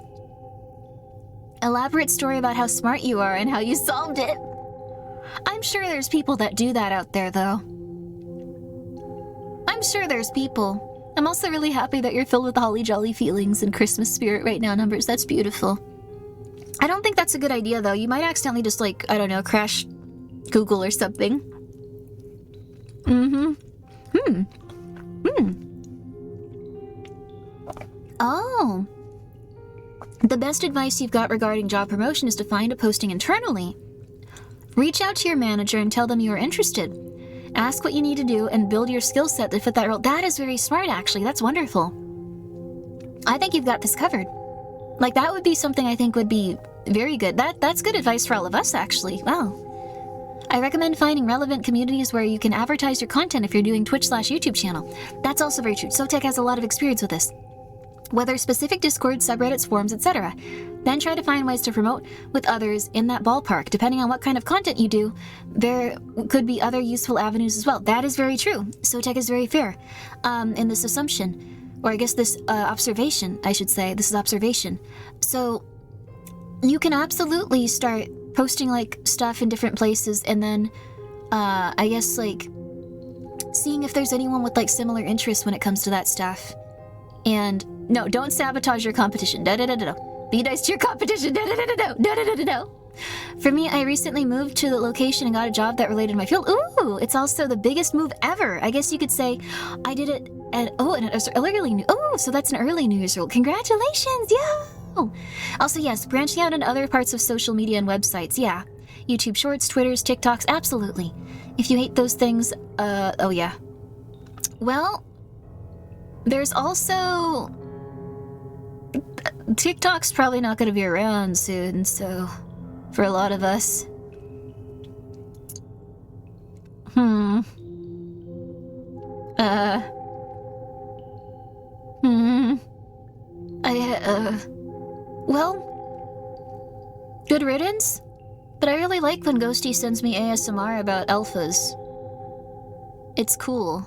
Speaker 1: Elaborate story about how smart you are and how you solved it. I'm sure there's people that do that out there, though. I'm sure there's people. I'm also really happy that you're filled with holly jolly feelings and Christmas spirit right now, Numbers. That's beautiful. I don't think that's a good idea, though. You might accidentally just, crash Google or something. Oh. The best advice you've got regarding job promotion is to find a posting internally. Reach out to your manager and tell them you are interested. Ask what you need to do and build your skill set to fit that role. That is very smart, actually. That's wonderful. I think you've got this covered. Like, that would be something I think would be very good. That's good advice for all of us, actually. Wow. I recommend finding relevant communities where you can advertise your content if you're doing Twitch/YouTube channel. That's also very true. SoTech has a lot of experience with this. Whether specific Discord, subreddits, forums, etc. Then try to find ways to promote with others in that ballpark. Depending on what kind of content you do, there could be other useful avenues as well. That is very true. SoTech is very fair in this assumption. Or I guess this observation, I should say. This is observation. So you can absolutely start posting stuff in different places, and then I guess seeing if there's anyone with similar interests when it comes to that stuff. And no, don't sabotage your competition. No. Be nice to your competition. No. For me, I recently moved to the location and got a job that related to my field. Ooh, it's also the biggest move ever. I guess you could say I did it at so that's an early New Year's role. Congratulations, yo! Also, yes, branching out into other parts of social media and websites, yeah. YouTube Shorts, Twitters, TikToks, absolutely. If you hate those things, oh yeah. Well, there's also... TikTok's probably not going to be around soon, so... For a lot of us. Well... Good riddance? But I really like when Ghosty sends me ASMR about alphas. It's cool.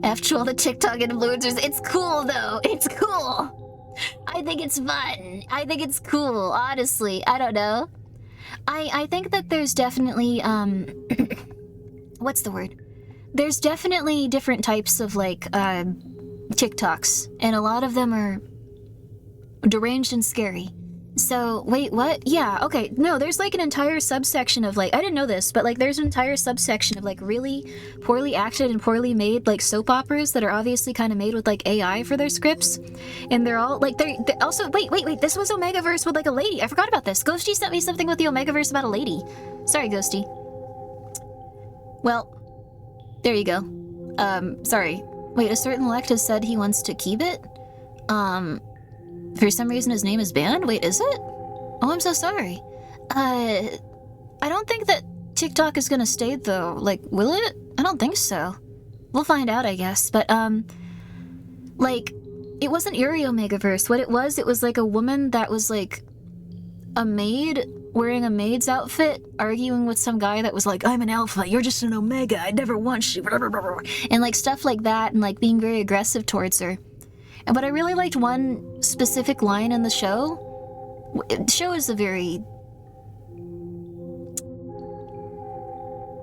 Speaker 1: After all the TikTok influencers, it's cool though! It's cool! I think it's fun. I think it's cool, honestly. I don't know. I think that there's definitely, what's the word? There's definitely different types of, TikToks. And a lot of them are Deranged and scary. So, wait, what? Yeah, okay. No, there's like an entire subsection of like, I didn't know this, but like there's an entire subsection of like really poorly acted and poorly made like soap operas that are obviously kind of made with like AI for their scripts. And they're all like, they also, wait, this was Omegaverse with like a lady. I forgot about this. Ghosty sent me something with the Omegaverse about a lady. Sorry, Ghosty. Well, there you go. Sorry. Wait, a certain elect has said he wants to keep it? For some reason his name is banned? Wait, is it? Oh, I'm so sorry. I don't think that TikTok is gonna stay though. Like, will it? I don't think so. We'll find out, I guess. But, like, it wasn't Yuri Omegaverse. What it was like a woman that was like a maid wearing a maid's outfit, arguing with some guy that was like, I'm an alpha, you're just an omega, I never want you, and like stuff like that, and like being very aggressive towards her. But I really liked one specific line in the show. The show is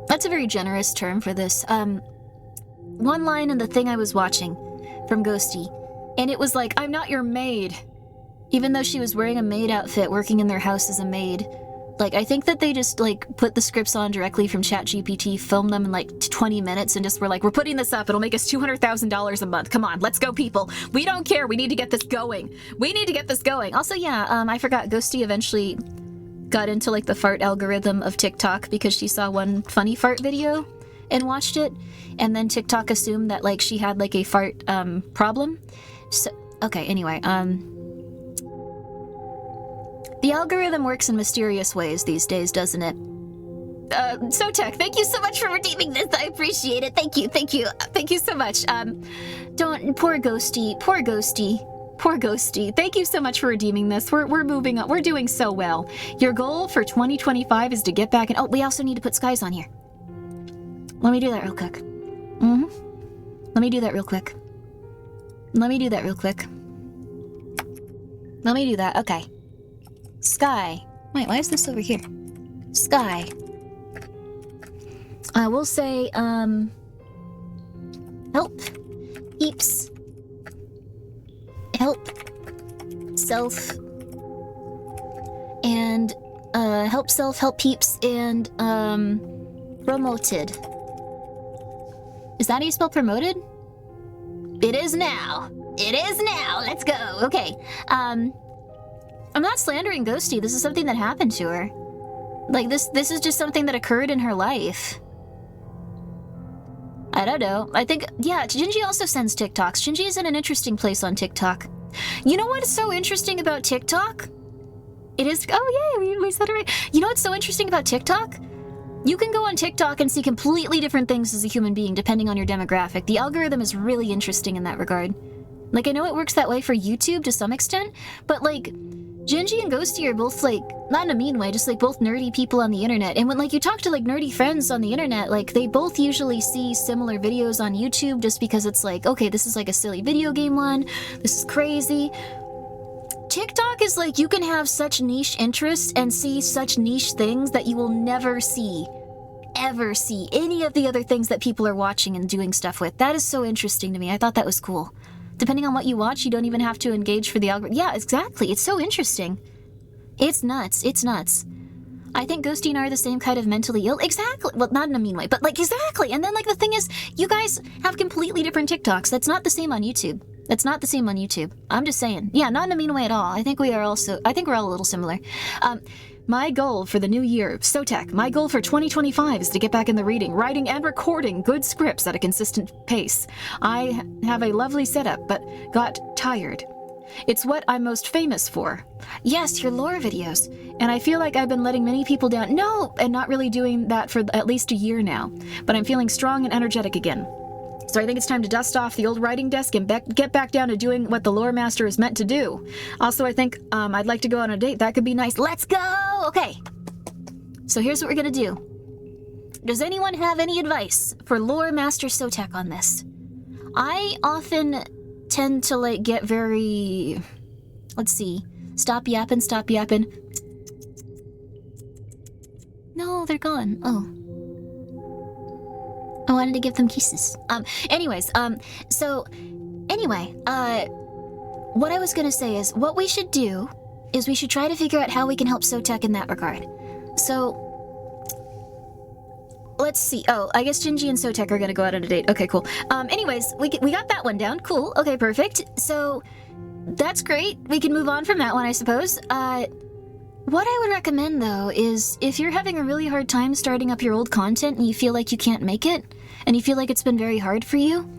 Speaker 1: that's a very generous term for this. One line in the thing I was watching from Ghosty, and it was like, I'm not your maid. Even though she was wearing a maid outfit, working in their house as a maid. Like, I think that they just, like, put the scripts on directly from ChatGPT, filmed them in, like, 20 minutes, and just were like, we're putting this up, it'll make us $200,000 a month. Come on, let's go, people. We don't care, we need to get this going. We need to get this going. Also, yeah, I forgot, Ghosty eventually got into, like, the fart algorithm of TikTok because she saw one funny fart video and watched it, and then TikTok assumed that, like, she had, like, a fart, problem. So, okay, anyway, the algorithm works in mysterious ways these days, doesn't it? Sotech, thank you so much for redeeming this. I appreciate it. Thank you so much. Poor Ghosty. Thank you so much for redeeming this. We're moving up. We're doing so well. Your goal for 2025 is to get back and, oh, we also need to put skies on here. Let me do that real quick. Let me do that real quick. Okay. Sky. Wait, why is this over here? Sky. We'll say, help. Peeps. Help. Self. And, help self, help peeps, and, promoted. Is that how you spell promoted? It is now. Let's go. Okay. I'm not slandering Ghosty. This is something that happened to her. Like, this is just something that occurred in her life. I don't know. I think, yeah, Gingy also sends TikToks. Gingy is in an interesting place on TikTok. You know what's so interesting about TikTok? It is, oh yay, we said it right. You know what's so interesting about TikTok? You can go on TikTok and see completely different things as a human being depending on your demographic. The algorithm is really interesting in that regard. Like, I know it works that way for YouTube to some extent, but like, Gingy and Ghosty are both, like, not in a mean way, just, like, both nerdy people on the internet. And when, like, you talk to, like, nerdy friends on the internet, like, they both usually see similar videos on YouTube just because it's like, okay, this is, like, a silly video game one. This is crazy. TikTok is, like, you can have such niche interests and see such niche things that you will never see, ever see any of the other things that people are watching and doing stuff with. That is so interesting to me. I thought that was cool. Depending on what you watch, you don't even have to engage for the algorithm. Yeah, exactly. It's so interesting. It's nuts. I think Ghosty and I are the same kind of mentally ill. Exactly. Well, not in a mean way, but like, exactly. And then like the thing is, you guys have completely different TikToks. That's not the same on YouTube. I'm just saying. Yeah, not in a mean way at all. I think we're all a little similar. My goal for the new year, Sotech, my goal for 2025 is to get back in the reading, writing, and recording good scripts at a consistent pace. I have a lovely setup, but got tired. It's what I'm most famous for. Yes, your lore videos. And I feel like I've been letting many people down. No, and not really doing that for at least a year now. But I'm feeling strong and energetic again. So I think it's time to dust off the old writing desk and get back down to doing what the lore master is meant to do. Also, I think I'd like to go on a date. That could be nice. Let's go! Okay. So here's what we're gonna do. Does anyone have any advice for lore master Sotek on this? I often tend to like get very... Let's see. Stop yapping. No, they're gone. Oh. I wanted to give them kisses. what I was gonna say is, what we should do is we should try to figure out how we can help Sotek in that regard. So, let's see. Oh, I guess Gingy and Sotek are gonna go out on a date. Okay, cool. Anyways, we got that one down. Cool. Okay, perfect. So, that's great. We can move on from that one, I suppose. What I would recommend, though, is if you're having a really hard time starting up your old content and you feel like you can't make it, and you feel like it's been very hard for you,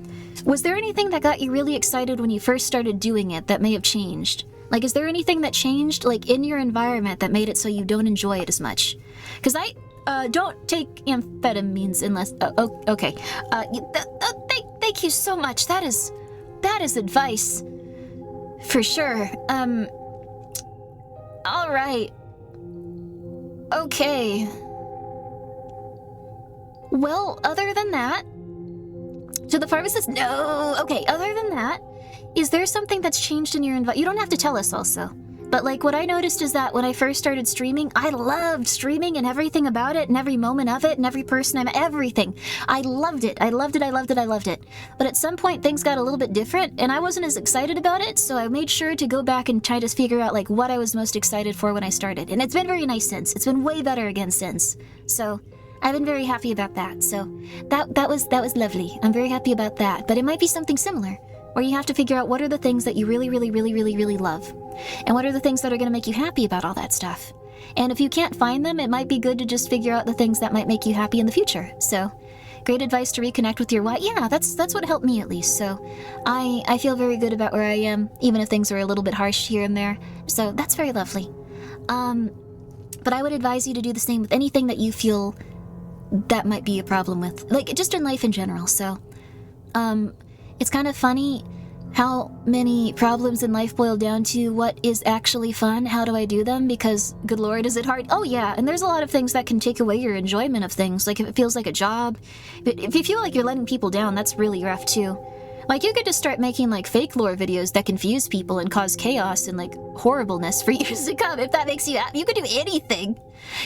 Speaker 1: was there anything that got you really excited when you first started doing it that may have changed? Like, is there anything that changed, like, in your environment that made it so you don't enjoy it as much? Because I don't take amphetamines unless... okay. Thank you so much. That is advice. For sure. All right. Okay. Well, other than that... To the pharmacist? No! Okay, other than that, is there something that's changed in your environment? You don't have to tell us also. But, like, what I noticed is that when I first started streaming, I loved streaming and everything about it, and every moment of it, and every person I met, everything. I loved it. I loved it, I loved it, I loved it. But at some point, things got a little bit different, and I wasn't as excited about it, so I made sure to go back and try to figure out, like, what I was most excited for when I started. And it's been very nice since. It's been way better again since. So... I've been very happy about that, so that was lovely. I'm very happy about that, but it might be something similar, where you have to figure out what are the things that you really love, and what are the things that are going to make you happy about all that stuff. And if you can't find them, it might be good to just figure out the things that might make you happy in the future. So, great advice to reconnect with your why. Yeah, that's what helped me at least, so I feel very good about where I am, even if things are a little bit harsh here and there, so that's very lovely. But I would advise you to do the same with anything that you feel that might be a problem with, like, just in life in general. So it's kind of funny how many problems in life boil down to what is actually fun. How do I do them? Because good lord, is it hard? Oh yeah, and there's a lot of things that can take away your enjoyment of things, like if it feels like a job. But if you feel like you're letting people down, that's really rough too. Like, you could just start making, like, fake lore videos that confuse people and cause chaos and, like, horribleness for years to come, if that makes you happy. You could do anything.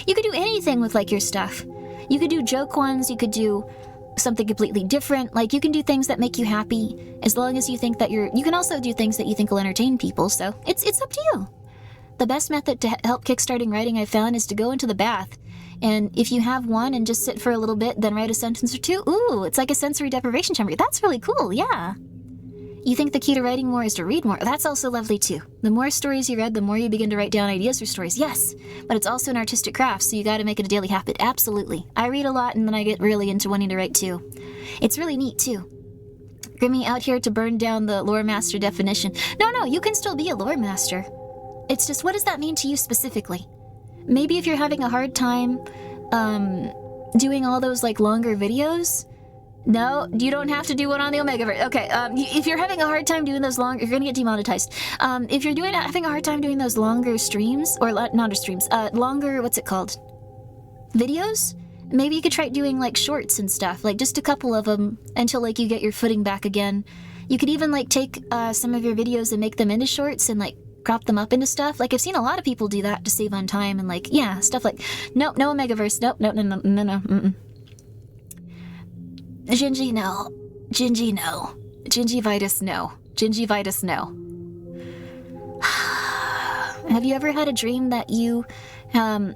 Speaker 1: You could do anything with, like, your stuff. You could do joke ones, you could do something completely different. Like, you can do things that make you happy, as long as you think that you can also do things that you think will entertain people, so it's up to you. The best method to help kickstarting writing I've found is to go into the bath. And if you have one and just sit for a little bit, then write a sentence or two, ooh, it's like a sensory deprivation chamber. That's really cool, yeah. You think the key to writing more is to read more. That's also lovely too. The more stories you read, the more you begin to write down ideas for stories. Yes, but it's also an artistic craft, so you gotta make it a daily habit. Absolutely. I read a lot and then I get really into wanting to write too. It's really neat too. Grimmi out here to burn down the lore master definition. No, you can still be a lore master. It's just, what does that mean to you specifically? Maybe if you're having a hard time, doing all those, like, longer videos. No, you don't have to do one on the Omegaverse. Okay, if you're having a hard time doing those long, you're gonna get demonetized. If you're having a hard time doing those longer streams, or not streams, longer, what's it called? Videos? Maybe you could try doing, like, shorts and stuff, like, just a couple of them, until, like, you get your footing back again. You could even, like, take, some of your videos and make them into shorts and, like, crop them up into stuff. Like, I've seen a lot of people do that to save on time and, like, yeah, stuff like, no Omegaverse, no. Gingy, no. Gingy, no. Gingivitis, no. Gingivitis, no. Have you ever had a dream that you, I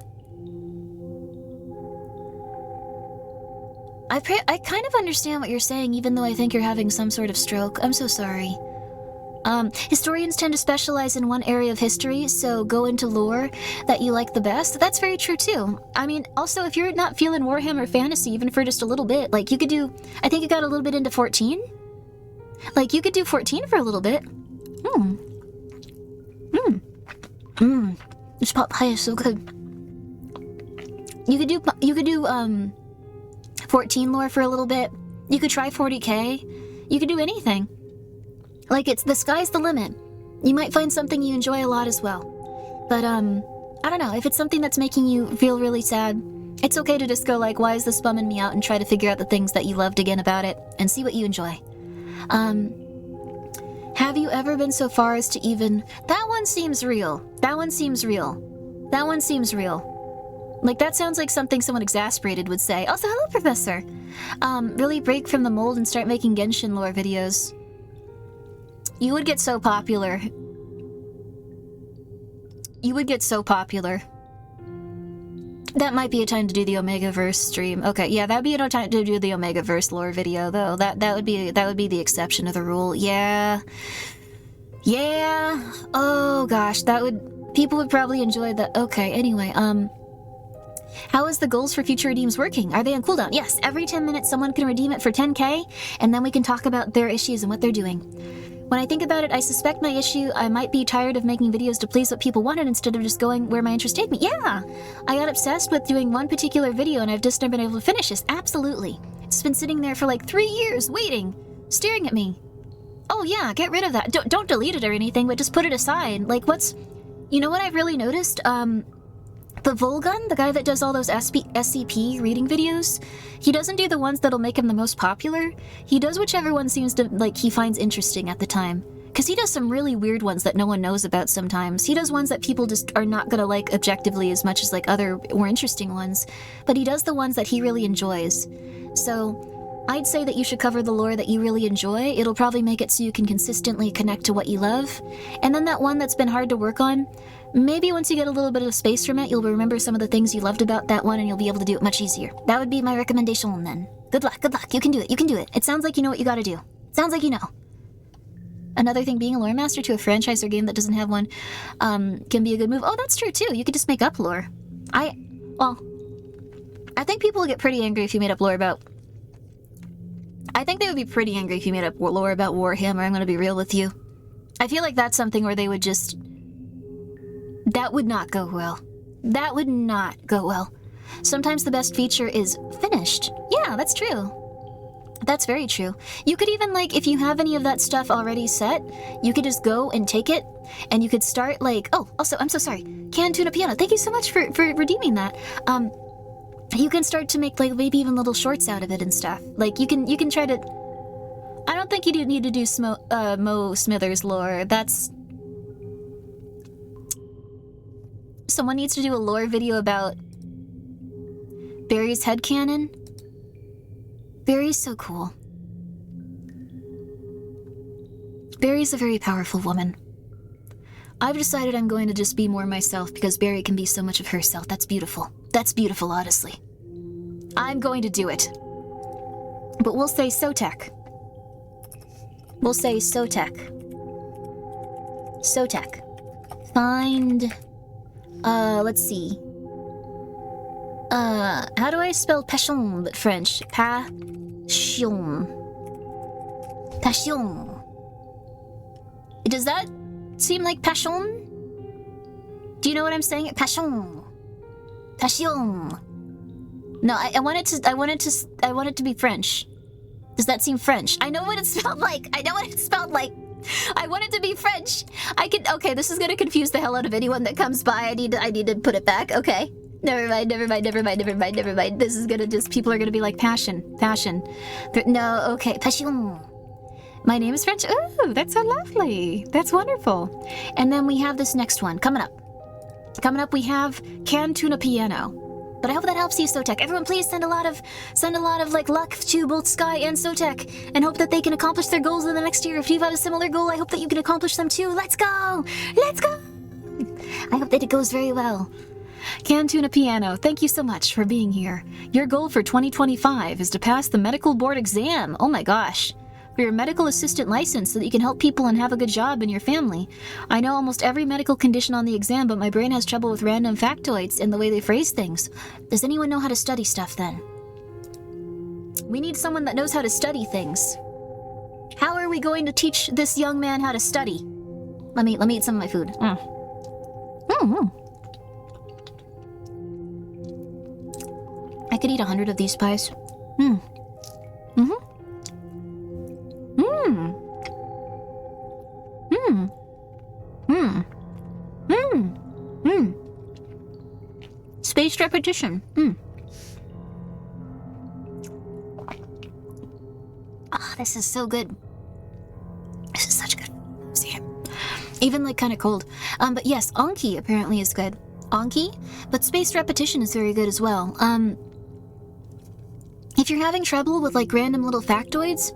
Speaker 1: kind of understand what you're saying, even though I think you're having some sort of stroke. I'm so sorry. Historians tend to specialize in one area of history, so go into lore that you like the best. That's very true too. I mean, also, if you're not feeling Warhammer Fantasy even for just a little bit, like, you could do, I think you got a little bit into 14? Like, you could do 14 for a little bit. This pot pie is so good. You could do 14 lore for a little bit. You could try 40k. You could do anything. Like, it's the sky's the limit. You might find something you enjoy a lot as well. But, I don't know, if it's something that's making you feel really sad, it's okay to just go like, why is this bumming me out, and try to figure out the things that you loved again about it, and see what you enjoy. Have you ever been so far as to even... That one seems real. That one seems real. That one seems real. Like, that sounds like something someone exasperated would say. Also, hello, Professor. Really break from the mold and start making Genshin lore videos. You would get so popular. You would get so popular. That might be a time to do the Omegaverse stream. Okay, yeah, that'd be a time to do the Omegaverse lore video, though. That would be the exception to the rule. Yeah. Yeah. Oh gosh, people would probably enjoy that. Okay, anyway, how is the goals for future redeems working? Are they on cooldown? Yes, every 10 minutes someone can redeem it for 10k, and then we can talk about their issues and what they're doing. When I think about it, I suspect my issue, I might be tired of making videos to please what people wanted instead of just going where my interest take me. Yeah! I got obsessed with doing one particular video and I've just never been able to finish this. Absolutely. It's been sitting there for like 3 years, waiting, staring at me. Oh yeah, get rid of that. Don't delete it or anything, but just put it aside. Like you know what I've really noticed? The Volgun, the guy that does all those SCP reading videos, he doesn't do the ones that'll make him the most popular. He does whichever one seems to, like, he finds interesting at the time. Because he does some really weird ones that no one knows about sometimes. He does ones that people just are not gonna like objectively as much as, like, other more interesting ones. But he does the ones that he really enjoys. So, I'd say that you should cover the lore that you really enjoy. It'll probably make it so you can consistently connect to what you love. And then that one that's been hard to work on, maybe once you get a little bit of space from it, you'll remember some of the things you loved about that one and you'll be able to do it much easier. That would be my recommendation then. Good luck, good luck. You can do it, you can do it. It sounds like you know what you gotta do. Sounds like you know. Another thing, being a lore master to a franchise or game that doesn't have one can be a good move. Oh, that's true too. You could just make up lore. I think people will get pretty angry if you made up lore about... I think they would be pretty angry if you made up lore about Warhammer, I'm gonna be real with you. I feel like that's something where they would just... That would not go well. That would not go well. Sometimes the best feature is finished. Yeah, that's true. That's very true. You could even, like, if you have any of that stuff already set, you could just go and take it, and you could start, like... Oh, also, I'm so sorry. Can Tuna Piano, thank you so much for redeeming that. You can start to make, like, maybe even little shorts out of it and stuff. Like, you can try to... I don't think you do need to do Mo Smithers lore. That's... Someone needs to do a lore video about Barry's headcanon. Barry's so cool. Barry's a very powerful woman. I've decided I'm going to just be more myself because Barry can be so much of herself. That's beautiful. That's beautiful, honestly. I'm going to do it. But we'll say Sotek. We'll say Sotek. Sotek. Find... let's see. How do I spell passion but French? Passion. Passion. Does that seem like passion? Do you know what I'm saying? Passion. Passion. No, I want it to be French. Does that seem French? I know what it's spelled like. I know what it's spelled like. I want it to be French. Okay, this is gonna confuse the hell out of anyone that comes by. I need to put it back. Okay. Never mind. This is gonna just, people are gonna be like, passion. No, okay, passion. My name is French. Ooh, that's so lovely. That's wonderful. And then we have this next one coming up. Coming up, we have Can Tuna Piano. But I hope that helps you, Sotek. Everyone, please send a lot of like luck to both Sky and Sotek, and hope that they can accomplish their goals in the next year. If you've had a similar goal, I hope that you can accomplish them too. Let's go! Let's go! I hope that it goes very well. Can Tuna Piano, thank you so much for being here. Your goal for 2025 is to pass the medical board exam. Oh my gosh. For your medical assistant license so that you can help people and have a good job in your family. I know almost every medical condition on the exam, but my brain has trouble with random factoids and the way they phrase things. Does anyone know how to study stuff then? We need someone that knows how to study things. How are we going to teach this young man how to study? Let me eat some of my food. I could eat 100 of these pies. Spaced repetition. Ah, this is so good. This is such good. See it. Even like kind of cold. But yes, Anki apparently is good. Anki, but spaced repetition is very good as well. If you're having trouble with like random little factoids,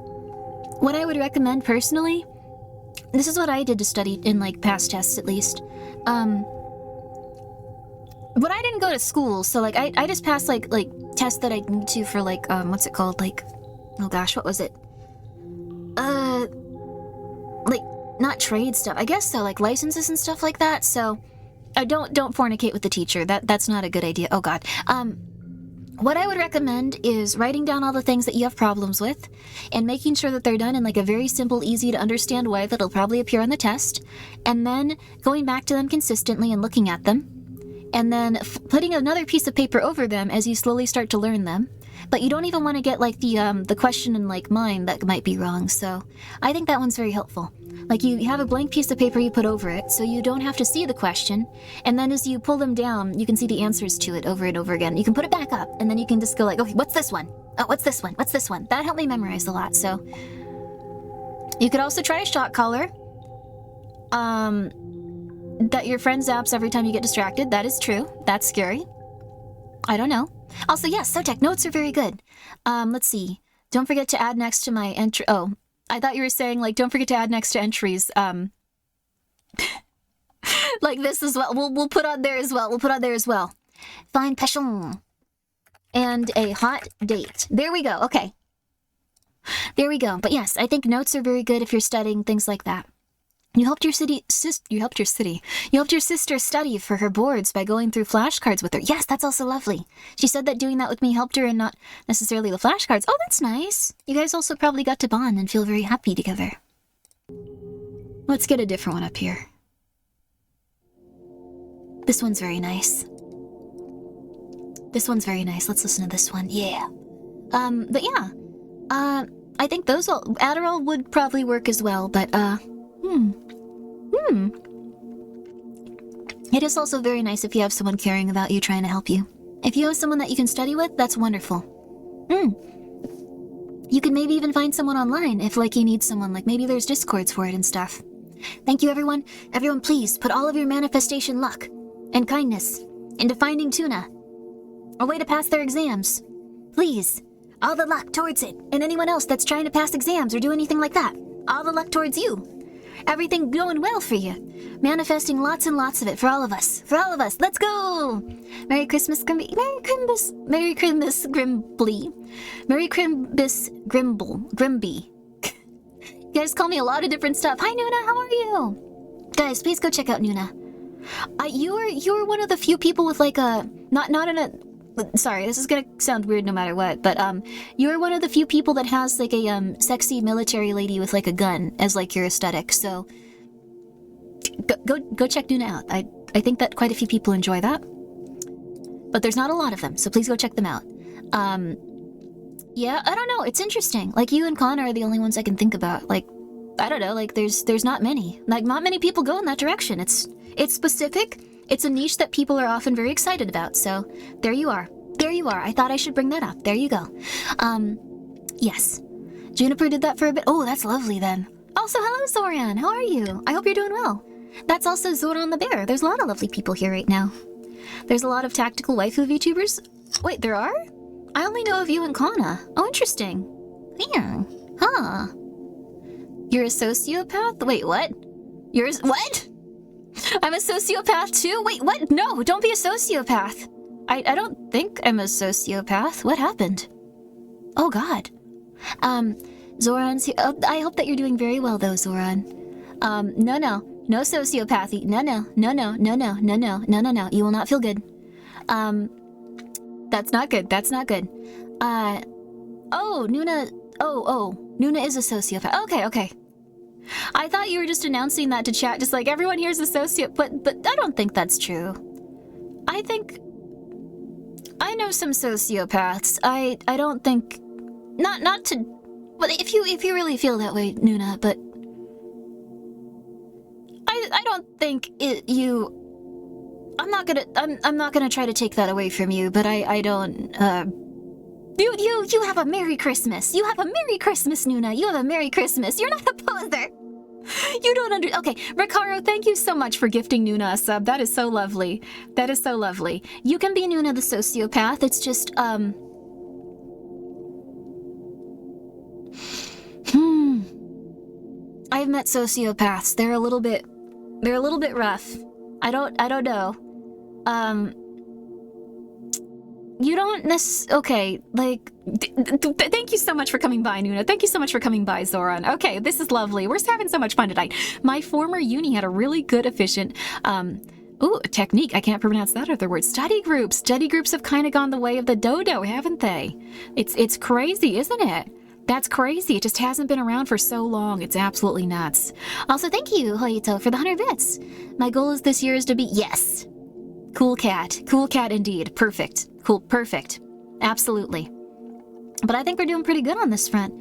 Speaker 1: what I would recommend personally, this is what I did to study in like past tests at least. But I didn't go to school, so like I just passed like tests that I need to for like what's it called, like, oh gosh, what was it, like not trade stuff, I guess, so like licenses and stuff like that. So don't fornicate with the teacher. That's not a good idea. Oh god. What I would recommend is writing down all the things that you have problems with and making sure that they're done in like a very simple, easy to understand way that'll probably appear on the test, and then going back to them consistently and looking at them, and then putting another piece of paper over them as you slowly start to learn them. But you don't even want to get like the question in like mine that might be wrong, so I think that one's very helpful. Like you have a blank piece of paper you put over it, so you don't have to see the question, and then as you pull them down, you can see the answers to it over and over again. You can put it back up, and then you can just go like, okay, what's this one? Oh, what's this one? What's this one? That helped me memorize a lot, so. You could also try a shot collar. That your friend zaps every time you get distracted. That is true. That's scary. I don't know. Also, yes, Sotec, notes are very good. Let's see. Don't forget to add next to my entry. Oh, I thought you were saying, like, don't forget to add next to entries. Like this as well. We'll put on there as well. We'll put on there as well. Fine passion. And a hot date. There we go. Okay. There we go. But yes, I think notes are very good if you're studying things like that. You helped your sister study for her boards by going through flashcards with her. Yes, that's also lovely. She said that doing that with me helped her and not necessarily the flashcards. Oh, that's nice. You guys also probably got to bond and feel very happy together. Let's get a different one up here. This one's very nice. This one's very nice. Let's listen to this one. Yeah. But yeah. I think those all... Adderall would probably work as well, but, It is also very nice if you have someone caring about you, trying to help you. If you have someone that you can study with, that's wonderful. You can maybe even find someone online if, like, you need someone. Like, maybe there's Discords for it and stuff. Thank you, everyone. Everyone, please, put all of your manifestation luck and kindness into finding Tuna a way to pass their exams. Please. All the luck towards it. And anyone else that's trying to pass exams or do anything like that. All the luck towards you. Everything going well for you. Manifesting lots and lots of it for all of us. For all of us. Let's go! Merry Christmas, Grimmi. Merry Christmas. Merry Christmas, Grimbly. Merry Christmas, Grimby. You guys call me a lot of different stuff. Hi, Nuna. How are you? Guys, please go check out Nuna. You're one of the few people with like a... Not in a... Sorry, this is gonna sound weird no matter what, but you're one of the few people that has like a sexy military lady with like a gun as like your aesthetic. So go check Nuna out. I think that quite a few people enjoy that, but there's not a lot of them, so please go check them out. Yeah, I don't know. It's interesting. Like you and Connor are the only ones I can think about. Like I don't know. Like there's not many. Like not many people go in that direction. It's specific. It's a niche that people are often very excited about, so there you are. There you are. I thought I should bring that up. There you go. Yes. Juniper did that for a bit. Oh, that's lovely then. Also, hello, Zoran. How are you? I hope you're doing well. That's also Zoran the Bear. There's a lot of lovely people here right now. There's a lot of tactical waifu VTubers. Wait, there are? I only know of you and Kana. Oh, interesting. Yeah. Huh. You're a sociopath? Wait, what? What? I'm a sociopath too? Wait, what? No, don't be a sociopath. I don't think I'm a sociopath. What happened? Oh god. Zoran's here. Oh, I hope that you're doing very well though, Zoran. No sociopathy. No. You will not feel good. That's not good. That's not good. Oh, Nuna. Oh, Nuna is a sociopath. Okay. I thought you were just announcing that to chat, just like everyone here's a sociopath, but I don't think that's true. I think I know some sociopaths. I don't think not to, but if you really feel that way, Nuna, but I don't think I'm not gonna try to take that away from you, but I don't You have a Merry Christmas. You have a Merry Christmas, Nuna. You have a Merry Christmas. You're not a poser. You don't Okay, Ricaro, thank you so much for gifting Nuna a sub. That is so lovely. That is so lovely. You can be Nuna the sociopath. It's just, I've met sociopaths. They're a little bit rough. I don't know. you don't okay, like, thank you so much for coming by, Nuna. Thank you so much for coming by, Zoran. Okay, this is lovely. We're having so much fun tonight. My former uni had a really good, efficient, technique. I can't pronounce that other word. Study groups. Study groups have kind of gone the way of the dodo, haven't they? It's crazy, isn't it? That's crazy. It just hasn't been around for so long. It's absolutely nuts. Also, thank you, Hoyito, for the 100 bits. My goal is this year is to be, yes. Cool cat. Cool cat indeed. Perfect. Cool. Perfect. Absolutely. But I think we're doing pretty good on this front.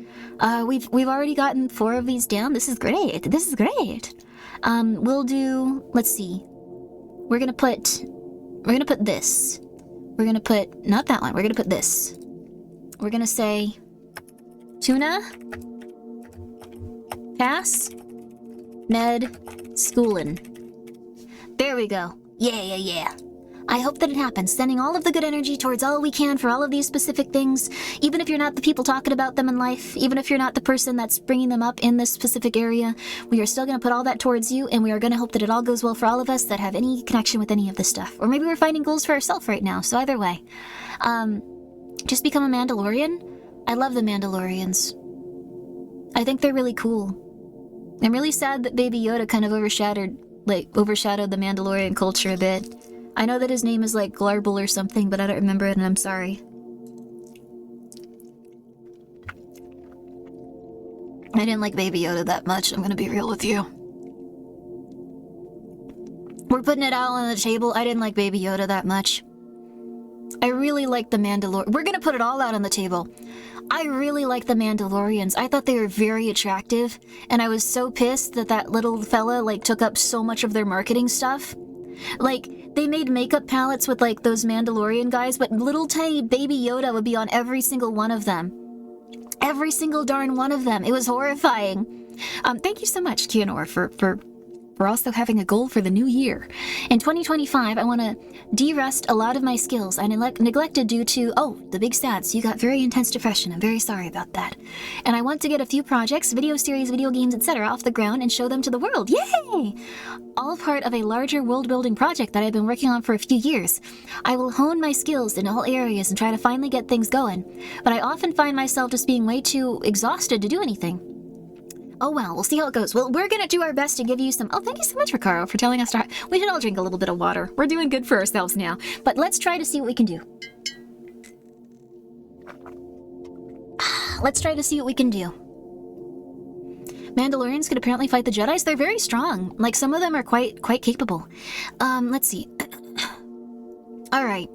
Speaker 1: We've already gotten 4 of these down. This is great. This is great. We'll do, let's see. We're gonna put this. We're gonna put, not that one. We're gonna put this. We're gonna say tuna, pass, Ned, schoolin'. There we go. Yeah. I hope that it happens, sending all of the good energy towards all we can for all of these specific things, even if you're not the people talking about them in life, even if you're not the person that's bringing them up in this specific area, we are still going to put all that towards you, and we are going to hope that it all goes well for all of us that have any connection with any of this stuff. Or maybe we're finding goals for ourselves right now, so either way. Just become a Mandalorian? I love the Mandalorians. I think they're really cool. I'm really sad that Baby Yoda kind of overshadowed the Mandalorian culture a bit. I know that his name is like Glarble or something, but I don't remember it and I'm sorry. I didn't like Baby Yoda that much, I'm gonna be real with you. We're putting it all on the table. I didn't like Baby Yoda that much. I really like the Mandalorian. We're gonna put it all out on the table. I really like the Mandalorians. I thought they were very attractive, and I was so pissed that that little fella, like, took up so much of their marketing stuff. Like, they made makeup palettes with, like, those Mandalorian guys, but little tiny Baby Yoda would be on every single one of them. Every single darn one of them. It was horrifying. Thank you so much, Keonor, for also having a goal for the new year. In 2025, I want to de-rust a lot of my skills I neglected due to, the big stats. You got very intense depression. I'm very sorry about that. And I want to get a few projects, video series, video games, etc. off the ground and show them to the world. Yay! All part of a larger world-building project that I've been working on for a few years. I will hone my skills in all areas and try to finally get things going. But I often find myself just being way too exhausted to do anything. Oh well, we'll see how it goes. Well, we're gonna do our best to give you some... Oh, thank you so much, Ricaro, for telling us to... We should all drink a little bit of water. We're doing good for ourselves now. But let's try to see what we can do. Let's try to see what we can do. Mandalorians can apparently fight the Jedis. They're very strong. Like, some of them are quite capable. Let's see. Alright.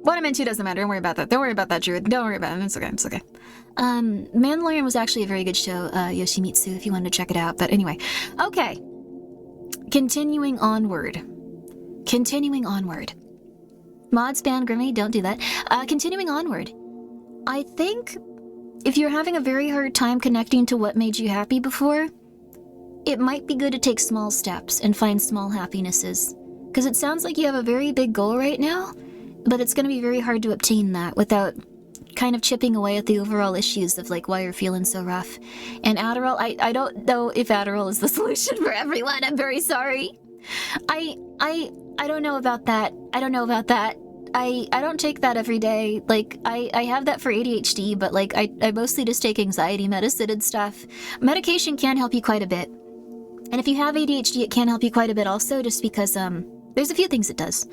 Speaker 1: What I'm into doesn't matter. Don't worry about that. Don't worry about that, Druid. Don't worry about it. It's okay. Mandalorian was actually a very good show, Yoshimitsu, if you wanted to check it out. But anyway. Okay. Continuing onward. Mod spam Grimmi, don't do that. Continuing onward. I think if you're having a very hard time connecting to what made you happy before, it might be good to take small steps and find small happinesses. Because it sounds like you have a very big goal right now, but it's going to be very hard to obtain that without kind of chipping away at the overall issues of, like, why you're feeling so rough. And Adderall, I don't know if Adderall is the solution for everyone. I'm very sorry. I don't know about that. I don't take that every day. Like, I have that for ADHD, but, like, I mostly just take anxiety medicine and stuff. Medication can help you quite a bit. And if you have ADHD, it can help you quite a bit also, just because, there's a few things it does.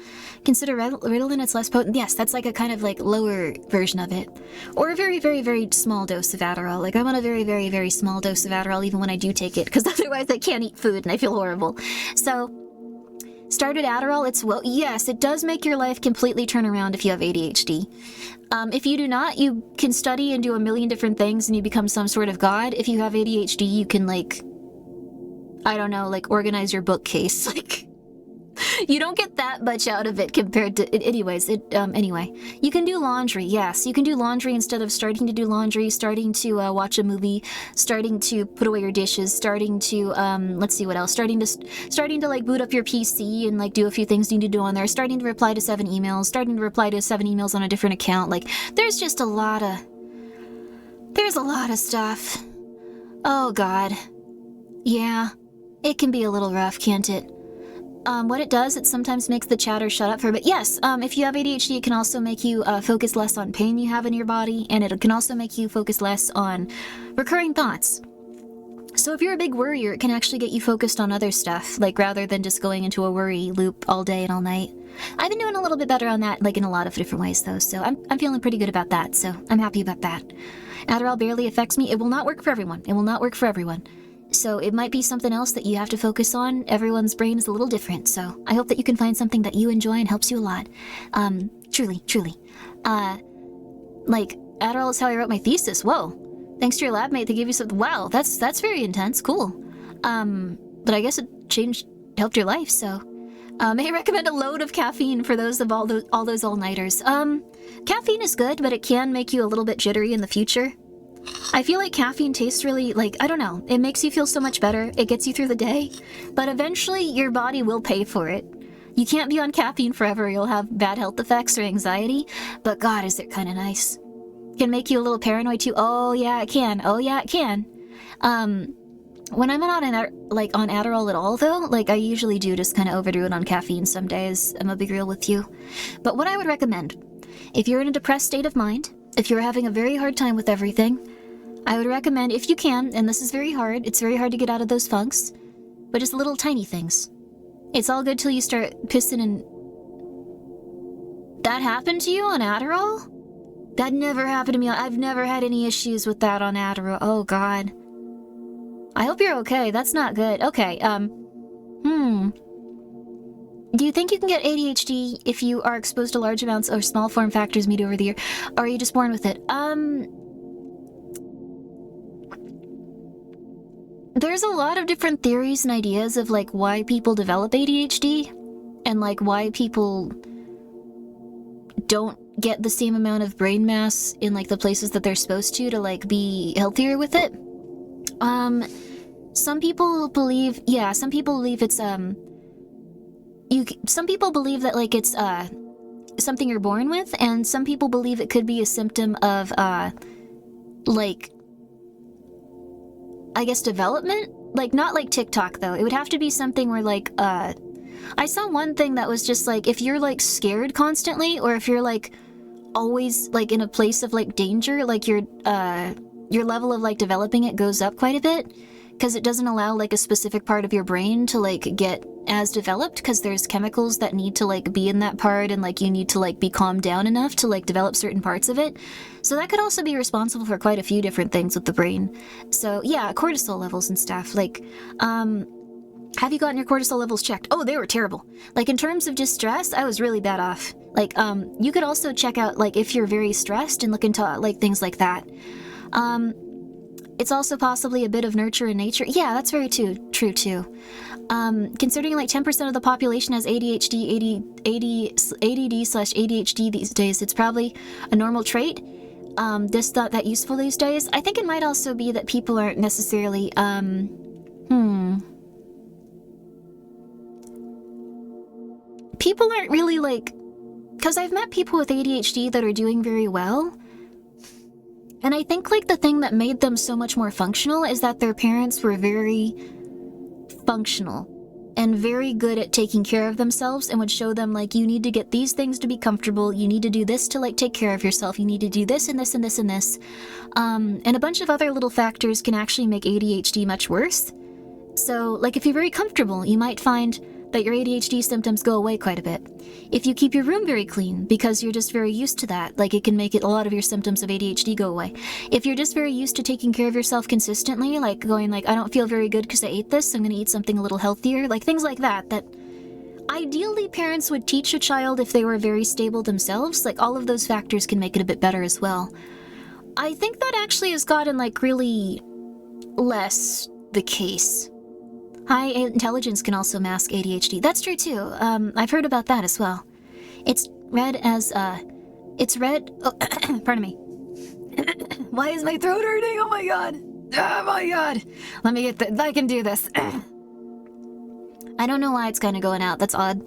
Speaker 1: Consider Ritalin, it's less potent. Yes, that's like a kind of like lower version of it. Or a very, very, very small dose of Adderall. Like, I'm on a very, very, very small dose of Adderall even when I do take it, because otherwise I can't eat food and I feel horrible. So, started Adderall, yes, it does make your life completely turn around if you have ADHD. If you do not, you can study and do a million different things and you become some sort of god. If you have ADHD, you can, like, I don't know, like, organize your bookcase, like... You don't get that much out of it compared to... Anyway. You can do laundry, yes. You can do laundry instead of starting to do laundry, starting to watch a movie, starting to put away your dishes, starting to, let's see what else. Starting to, like, boot up your PC and, like, do a few things you need to do on there. Starting to reply to 7 emails. Starting to reply to 7 emails on a different account. Like, there's just a lot of... There's a lot of stuff. Oh, God. Yeah. It can be a little rough, can't it? What it does, it sometimes makes the chatter shut up for a bit. Yes, if you have ADHD, it can also make you focus less on pain you have in your body, and it can also make you focus less on recurring thoughts. So if you're a big worrier, it can actually get you focused on other stuff, like rather than just going into a worry loop all day and all night. I've been doing a little bit better on that, like in a lot of different ways though, so I'm feeling pretty good about that, so I'm happy about that. Adderall barely affects me. It will not work for everyone. It will not work for everyone. So it might be something else that you have to focus on. Everyone's brain is a little different, so I hope that you can find something that you enjoy and helps you a lot. Truly. Like, Adderall is how I wrote my thesis. Whoa. Thanks to your lab mate, they gave you something. Wow, that's very intense. Cool. But I guess it helped your life, so. May I recommend a load of caffeine for those of all those all-nighters. Caffeine is good, but it can make you a little bit jittery in the future. I feel like caffeine tastes really, like, I don't know, it makes you feel so much better, it gets you through the day, but eventually your body will pay for it. You can't be on caffeine forever, you'll have bad health effects or anxiety, but God, is it kind of nice. Can make you a little paranoid too. Oh yeah, it can. When I'm not on Adderall at all though, like I usually do just kind of overdo it on caffeine some days, I'm gonna be real with you. But what I would recommend, if you're in a depressed state of mind, if you're having a very hard time with everything, I would recommend, if you can, and this is very hard, it's very hard to get out of those funks, but just little tiny things. It's all good till you start pissing and... That happened to you on Adderall? That never happened to me. I've never had any issues with that on Adderall. Oh, God. I hope you're okay. That's not good. Okay, Do you think you can get ADHD if you are exposed to large amounts of small form factors meet over the year? Or are you just born with it? There's a lot of different theories and ideas of, like, why people develop ADHD. And, like, why people don't get the same amount of brain mass in, like, the places that they're supposed to like, be healthier with it. Some people believe it's, some people believe that, like, it's, something you're born with, and some people believe it could be a symptom of, like, I guess development? Like, not like TikTok, though. It would have to be something where, like, I saw one thing that was just, like, if you're, like, scared constantly, or if you're, like, always, like, in a place of, like, danger, like, your level of, like, developing it goes up quite a bit, because it doesn't allow, like, a specific part of your brain to, like, get as developed, because there's chemicals that need to, like, be in that part, and, like, you need to, like, be calmed down enough to, like, develop certain parts of it. So that could also be responsible for quite a few different things with the brain. So, yeah, cortisol levels and stuff. Like, have you gotten your cortisol levels checked? Oh, they were terrible. Like, in terms of just stress, I was really bad off. Like, you could also check out, like, if you're very stressed and look into, like, things like that. It's also possibly a bit of nurture and nature. Yeah, that's very true too. Considering like 10% of the population has ADD/ADHD these days, it's probably a normal trait. Just not that useful these days. I think it might also be that people aren't necessarily, people aren't really like, because I've met people with ADHD that are doing very well. And I think, like, the thing that made them so much more functional is that their parents were very functional and very good at taking care of themselves and would show them, like, you need to get these things to be comfortable, you need to do this to, like, take care of yourself, you need to do this and this and this and this. And a bunch of other little factors can actually make ADHD much worse. So, like, if you're very comfortable, you might find that your ADHD symptoms go away quite a bit. If you keep your room very clean, because you're just very used to that, like, it can make a lot of your symptoms of ADHD go away. If you're just very used to taking care of yourself consistently, like going like, I don't feel very good because I ate this, I'm gonna eat something a little healthier, like things like that, that ideally parents would teach a child if they were very stable themselves. Like, all of those factors can make it a bit better as well. I think that actually has gotten, like, really less the case. High intelligence can also mask ADHD. That's true too. I've heard about that as well. It's read as, pardon me. Why is my throat hurting? Oh my god. Oh my god. Let me get I can do this. I don't know why it's kind of going out. That's odd.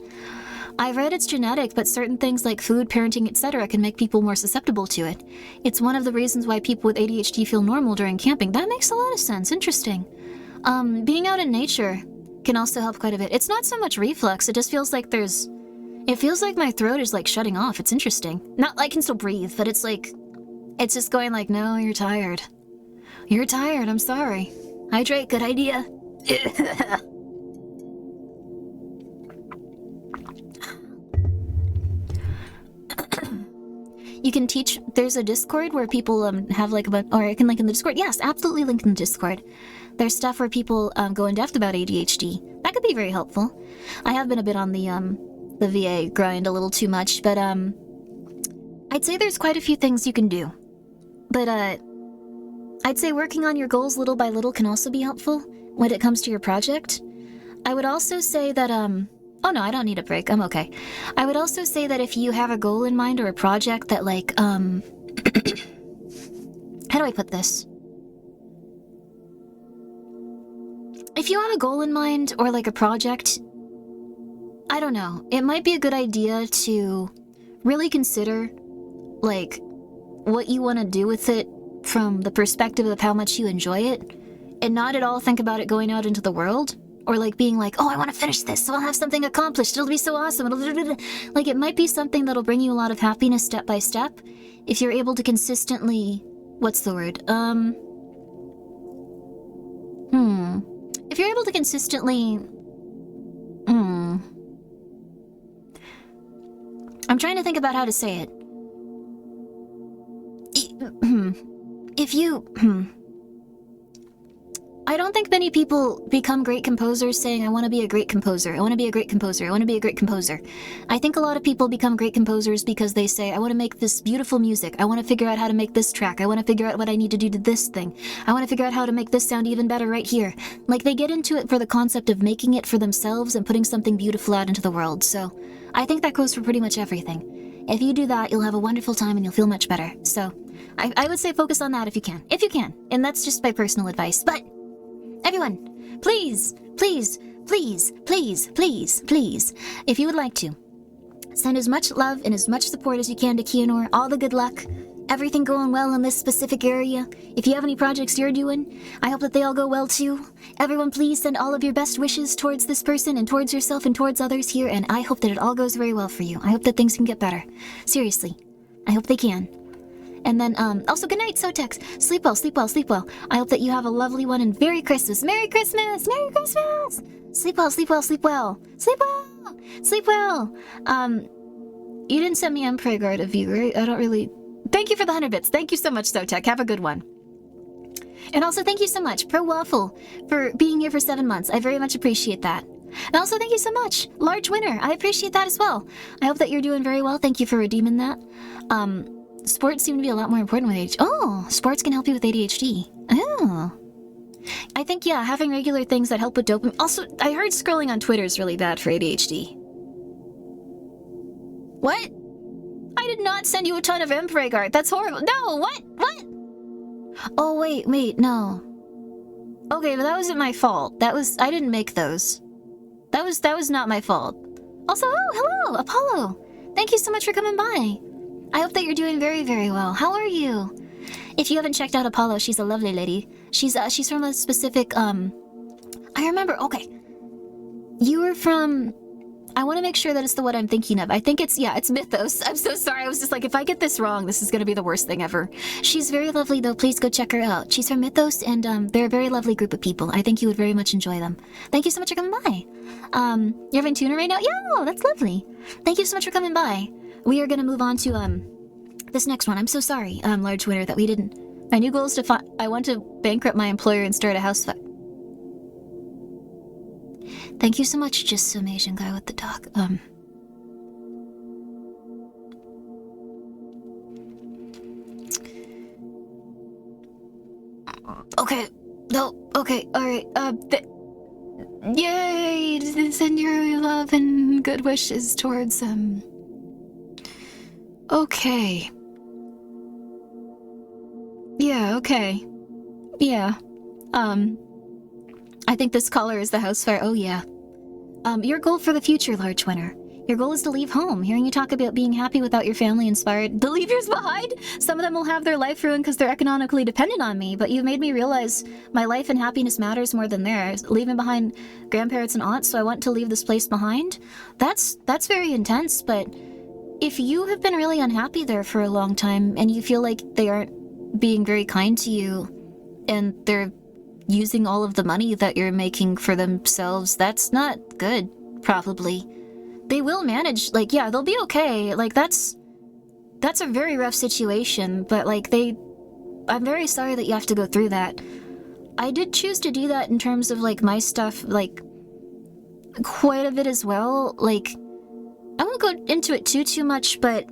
Speaker 1: I've read it's genetic, but certain things like food, parenting, etc. can make people more susceptible to it. It's one of the reasons why people with ADHD feel normal during camping. That makes a lot of sense. Interesting. Being out in nature can also help quite a bit. It's not so much reflux, it just feels like it feels like my throat is like shutting off. It's interesting. Not, I can still breathe, but it's like, it's just going like, no, you're tired. You're tired, I'm sorry. Hydrate, good idea. You can teach, there's a Discord where people have like or I can link in the Discord. Yes, absolutely link in the Discord. There's stuff where people go in depth about ADHD. That could be very helpful. I have been a bit on the VA grind a little too much, but I'd say there's quite a few things you can do. But I'd say working on your goals little by little can also be helpful when it comes to your project. I would also say that oh no, I don't need a break. I'm okay. I would also say that if you have a goal in mind or a project that like how do I put this? If you have a goal in mind or like a project, I don't know, it might be a good idea to really consider like what you want to do with it from the perspective of how much you enjoy it, and not at all think about it going out into the world, or like being like, oh, I want to finish this, so I'll have something accomplished, it'll be so awesome, like it might be something that'll bring you a lot of happiness step by step, if you're able to consistently, what's the word, if you're able to consistently, I'm trying to think about how to say it. If you, I don't think many people become great composers saying, I want to be a great composer, I want to be a great composer, I want to be a great composer. I think a lot of people become great composers because they say, I want to make this beautiful music, I want to figure out how to make this track, I want to figure out what I need to do to this thing, I want to figure out how to make this sound even better right here. Like, they get into it for the concept of making it for themselves and putting something beautiful out into the world, so I think that goes for pretty much everything. If you do that, you'll have a wonderful time and you'll feel much better. So, I would say focus on that if you can. If you can. And that's just my personal advice. But, everyone, please, please, please, please, please, please, if you would like to, send as much love and as much support as you can to Keonor. All the good luck. Everything going well in this specific area. If you have any projects you're doing, I hope that they all go well too. Everyone, please send all of your best wishes towards this person and towards yourself and towards others here, and I hope that it all goes very well for you. I hope that things can get better. Seriously. I hope they can. And then, also good night, Sotex. Sleep well, sleep well, sleep well. I hope that you have a lovely one and Merry Christmas! Merry Christmas! Merry Christmas! Sleep well, sleep well, sleep well. Sleep well! Sleep well! You didn't send me Emperor Guard of you, right? I don't really... Thank you for the 100 bits. Thank you so much, Sotek. Have a good one. And also, thank you so much, Pro Waffle, for being here for 7 months. I very much appreciate that. And also, thank you so much, Large Winner. I appreciate that as well. I hope that you're doing very well. Thank you for redeeming that. Sports seem to be a lot more important with ADHD. Oh, sports can help you with ADHD. Oh. I think, yeah, having regular things that help with dopamine. Also, I heard scrolling on Twitter is really bad for ADHD. What? I did not send you a ton of Emperor art. That's horrible. No, what? What? Oh, wait, no. Okay, but that wasn't my fault. I didn't make those. That was not my fault. Also, oh, hello, Apollo. Thank you so much for coming by. I hope that you're doing very, very well. How are you? If you haven't checked out Apollo, she's a lovely lady. She's from a specific, I remember, okay. You were from... I want to make sure that it's the one I'm thinking of. I think it's Mythos. I'm so sorry. I was just like, if I get this wrong, this is going to be the worst thing ever. She's very lovely, though. Please go check her out. She's from Mythos, and they're a very lovely group of people. I think you would very much enjoy them. Thank you so much for coming by. You're having tuna right now? Yeah, that's lovely. Thank you so much for coming by. We are going to move on to this next one. I'm so sorry, Large Winner, that we didn't. My new goal is I want to bankrupt my employer and start a house fire. Thank you so much, just some Asian guy with the dog. Okay. No, okay, alright, yay! Send your love and good wishes towards, okay. Yeah, okay. Yeah. I think this caller is the house fire. Oh, yeah. Your goal for the future, Large Winner. Your goal is to leave home. Hearing you talk about being happy without your family inspired to leave yours behind. Some of them will have their life ruined because they're economically dependent on me, but you've made me realize my life and happiness matters more than theirs. Leaving behind grandparents and aunts, so I want to leave this place behind. That's very intense, but if you have been really unhappy there for a long time and you feel like they aren't being very kind to you and they're using all of the money that you're making for themselves, that's not good, probably. They will manage, like, yeah, they'll be okay. Like, that's a very rough situation, but, like, I'm very sorry that you have to go through that. I did choose to do that in terms of, like, my stuff, like, quite a bit as well. Like, I won't go into it too much, but,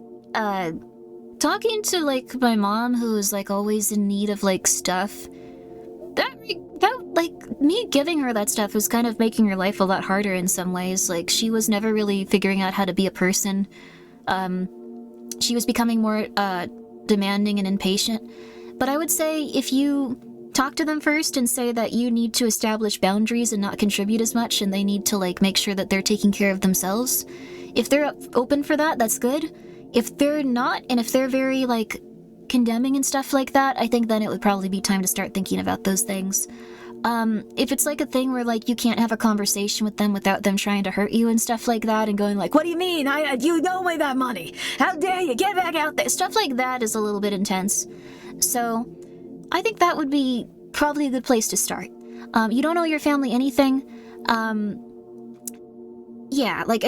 Speaker 1: talking to, like, my mom, who is, like, always in need of, like, stuff, that, like, me giving her that stuff was kind of making her life a lot harder in some ways. Like, she was never really figuring out how to be a person. She was becoming more, demanding and impatient. But I would say if you talk to them first and say that you need to establish boundaries and not contribute as much, and they need to, like, make sure that they're taking care of themselves, if they're open for that, that's good. If they're not, and if they're very, like, condemning and stuff like that, I think then it would probably be time to start thinking about those things. If it's like a thing where, like, you can't have a conversation with them without them trying to hurt you and stuff like that and going like, what do you mean? You owe me that money. How dare you? Get back out there. Stuff like that is a little bit intense. So I think that would be probably a good place to start. You don't owe your family anything. Yeah, like,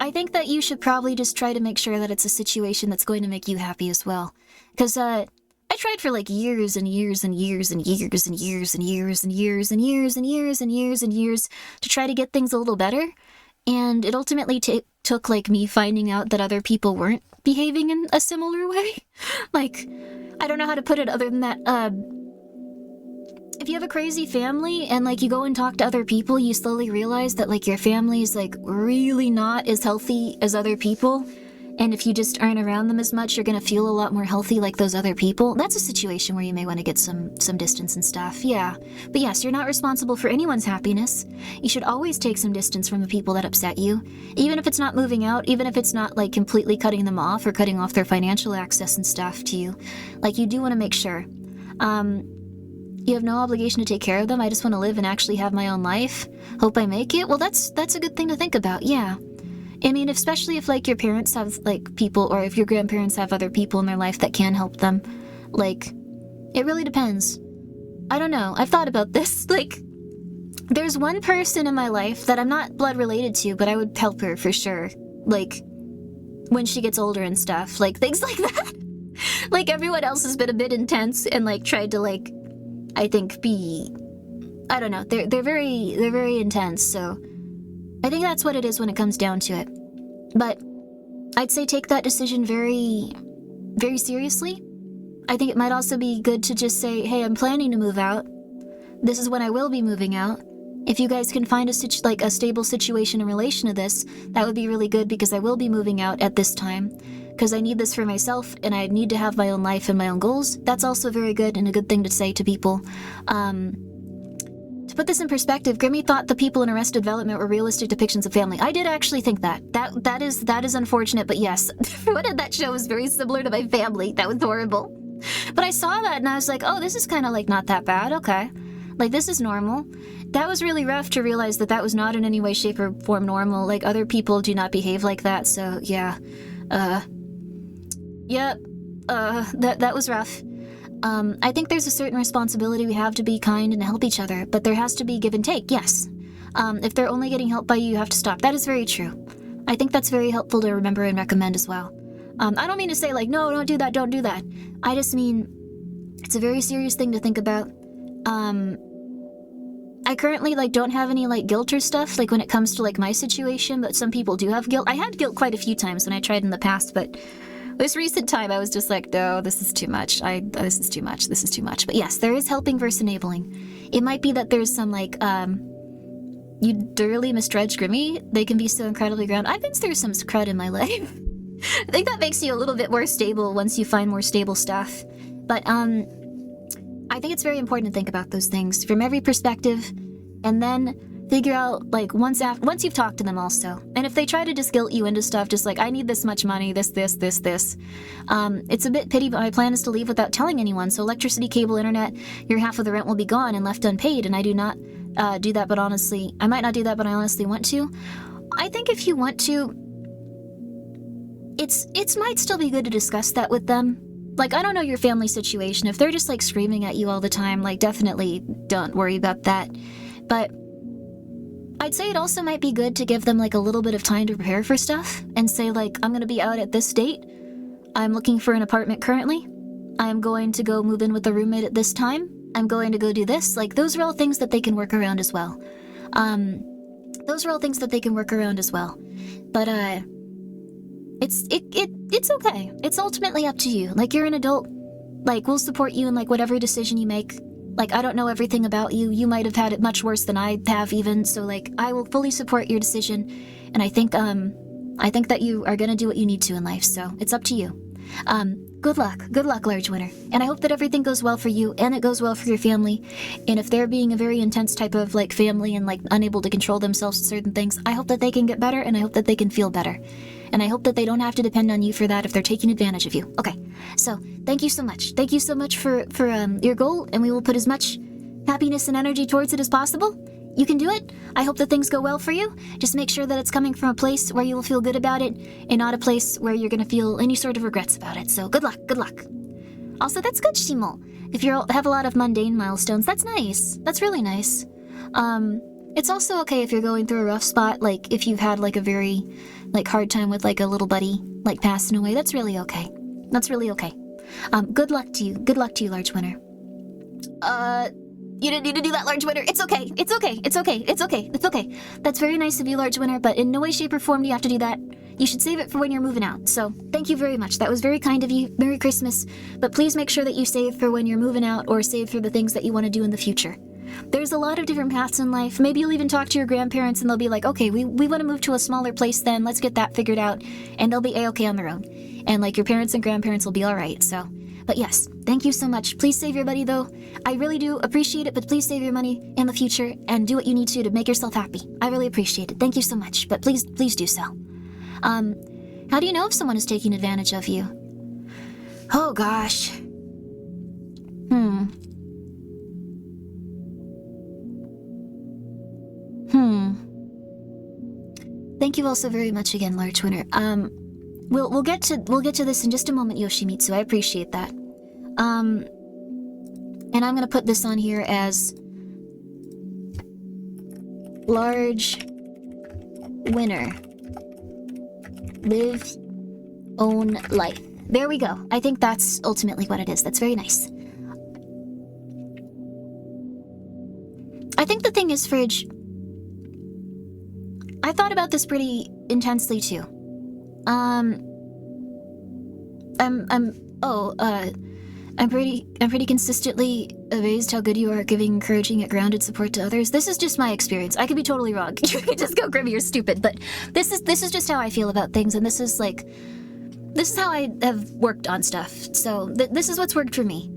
Speaker 1: I think that you should probably just try to make sure that it's a situation that's going to make you happy as well. Because, I tried for, like, years and years and years and years and years and years and years and years and years and years and years to try to get things a little better. And it ultimately took, like, me finding out that other people weren't behaving in a similar way. Like, I don't know how to put it other than that, if you have a crazy family and, like, you go and talk to other people, you slowly realize that, like, your family is, like, really not as healthy as other people. And if you just aren't around them as much, you're gonna feel a lot more healthy like those other people. That's a situation where you may want to get some distance and stuff, yeah. But yes, you're not responsible for anyone's happiness. You should always take some distance from the people that upset you. Even if it's not moving out, even if it's not, like, completely cutting them off or cutting off their financial access and stuff to you. Like, you do want to make sure. You have no obligation to take care of them. I just want to live and actually have my own life. Hope I make it. Well, that's a good thing to think about, yeah. I mean, especially if, like, your parents have, like, people, or if your grandparents have other people in their life that can help them. Like, it really depends. I don't know. I've thought about this. Like, there's one person in my life that I'm not blood related to, but I would help her for sure. Like, when she gets older and stuff. Like, things like that. Like, everyone else has been a bit intense and, like, tried to, like, I think I don't know. They're very intense, so I think that's what it is when it comes down to it. But I'd say take that decision very, very seriously. I think it might also be good to just say, hey, I'm planning to move out. This is when I will be moving out. If you guys can find a stable situation in relation to this, that would be really good, because I will be moving out at this time. Because I need this for myself, and I need to have my own life and my own goals. That's also very good and a good thing to say to people. To put this in perspective, Grimmi thought the people in Arrested Development were realistic depictions of family. I did actually think that. That is unfortunate, but yes. Everyone in that show was very similar to my family. That was horrible. But I saw that and I was like, oh, this is kind of, like, not that bad. Okay. Like, this is normal. That was really rough to realize that that was not in any way, shape, or form normal. Like, other people do not behave like that, so yeah. Yep. That was rough. I think there's a certain responsibility we have to be kind and help each other, but there has to be give and take, yes. If they're only getting help by you, you have to stop. That is very true. I think that's very helpful to remember and recommend as well. I don't mean to say, like, no, don't do that. I just mean, it's a very serious thing to think about. I currently, like, don't have any, like, guilt or stuff, like, when it comes to, like, my situation, but some people do have guilt. I had guilt quite a few times when I tried in the past, but this recent time I was just like, no, this is too much. This is too much. But yes, there is helping versus enabling. It might be that there's some, like, you thoroughly misjudge Grimmi. They can be so incredibly grounded. I've been through some crud in my life. I think that makes you a little bit more stable once you find more stable stuff. But, I think it's very important to think about those things from every perspective, and then figure out, like, once you've talked to them also. And if they try to just guilt you into stuff, just like, I need this much money, this. It's a bit pity, but my plan is to leave without telling anyone. So electricity, cable, internet, your half of the rent will be gone and left unpaid. And I do not do that, but honestly, I might not do that, but I honestly want to. I think if you want to, it might still be good to discuss that with them. Like, I don't know your family situation. If they're just, like, screaming at you all the time, like, definitely don't worry about that. But I'd say it also might be good to give them, like, a little bit of time to prepare for stuff and say, like, I'm gonna be out at this date. I'm looking for an apartment currently. I'm going to go move in with a roommate at this time. I'm going to go do this. Like, those are all things that they can work around as well. But, it's okay. It's ultimately up to you. Like, you're an adult. Like, we'll support you in, like, whatever decision you make. Like, I don't know everything about you. You might have had it much worse than I have even. So, like, I will fully support your decision. And I think that you are gonna do what you need to in life. So it's up to you. Good luck, Large Winner. And I hope that everything goes well for you and it goes well for your family. And if they're being a very intense type of, like, family and, like, unable to control themselves with certain things, I hope that they can get better and I hope that they can feel better. And I hope that they don't have to depend on you for that if they're taking advantage of you. Okay, so thank you so much. Thank you so much for your goal, and we will put as much happiness and energy towards it as possible. You can do it. I hope that things go well for you. Just make sure that it's coming from a place where you will feel good about it and not a place where you're going to feel any sort of regrets about it. So good luck. Also, that's good, Shimo. If you have a lot of mundane milestones, that's nice. That's really nice. It's also okay if you're going through a rough spot, like if you've had, like, a very, like, hard time with, like, a little buddy, like, passing away. That's really okay. Good luck to you, Large Winner. You didn't need to do that, Large Winner. It's okay. That's very nice of you, Large Winner, but in no way, shape, or form do you have to do that. You should save it for when you're moving out. So, thank you very much. That was very kind of you. Merry Christmas. But please make sure that you save for when you're moving out or save for the things that you want to do in the future. There's a lot of different paths in life. Maybe you'll even talk to your grandparents and they'll be like, okay, we want to move to a smaller place then. Let's get that figured out. And they'll be A-okay on their own. And, like, your parents and grandparents will be all right. So, but yes, thank you so much. Please save your money, though. I really do appreciate it, but please save your money in the future and do what you need to make yourself happy. I really appreciate it. Thank you so much, but please do so. How do you know if someone is taking advantage of you? Oh, gosh. Thank you all so very much again, Large Winner. We'll get to this in just a moment, Yoshimitsu. I appreciate that. And I'm gonna put this on here as Large Winner. Live, own life. There we go. I think that's ultimately what it is. That's very nice. I think the thing is, Fridge, I thought about this pretty intensely too. I'm pretty consistently amazed how good you are at giving encouraging and grounded support to others. This is just my experience. I could be totally wrong. You could just go, Grimmi, you're stupid. But this is just how I feel about things, and this is how I have worked on stuff. So this is what's worked for me.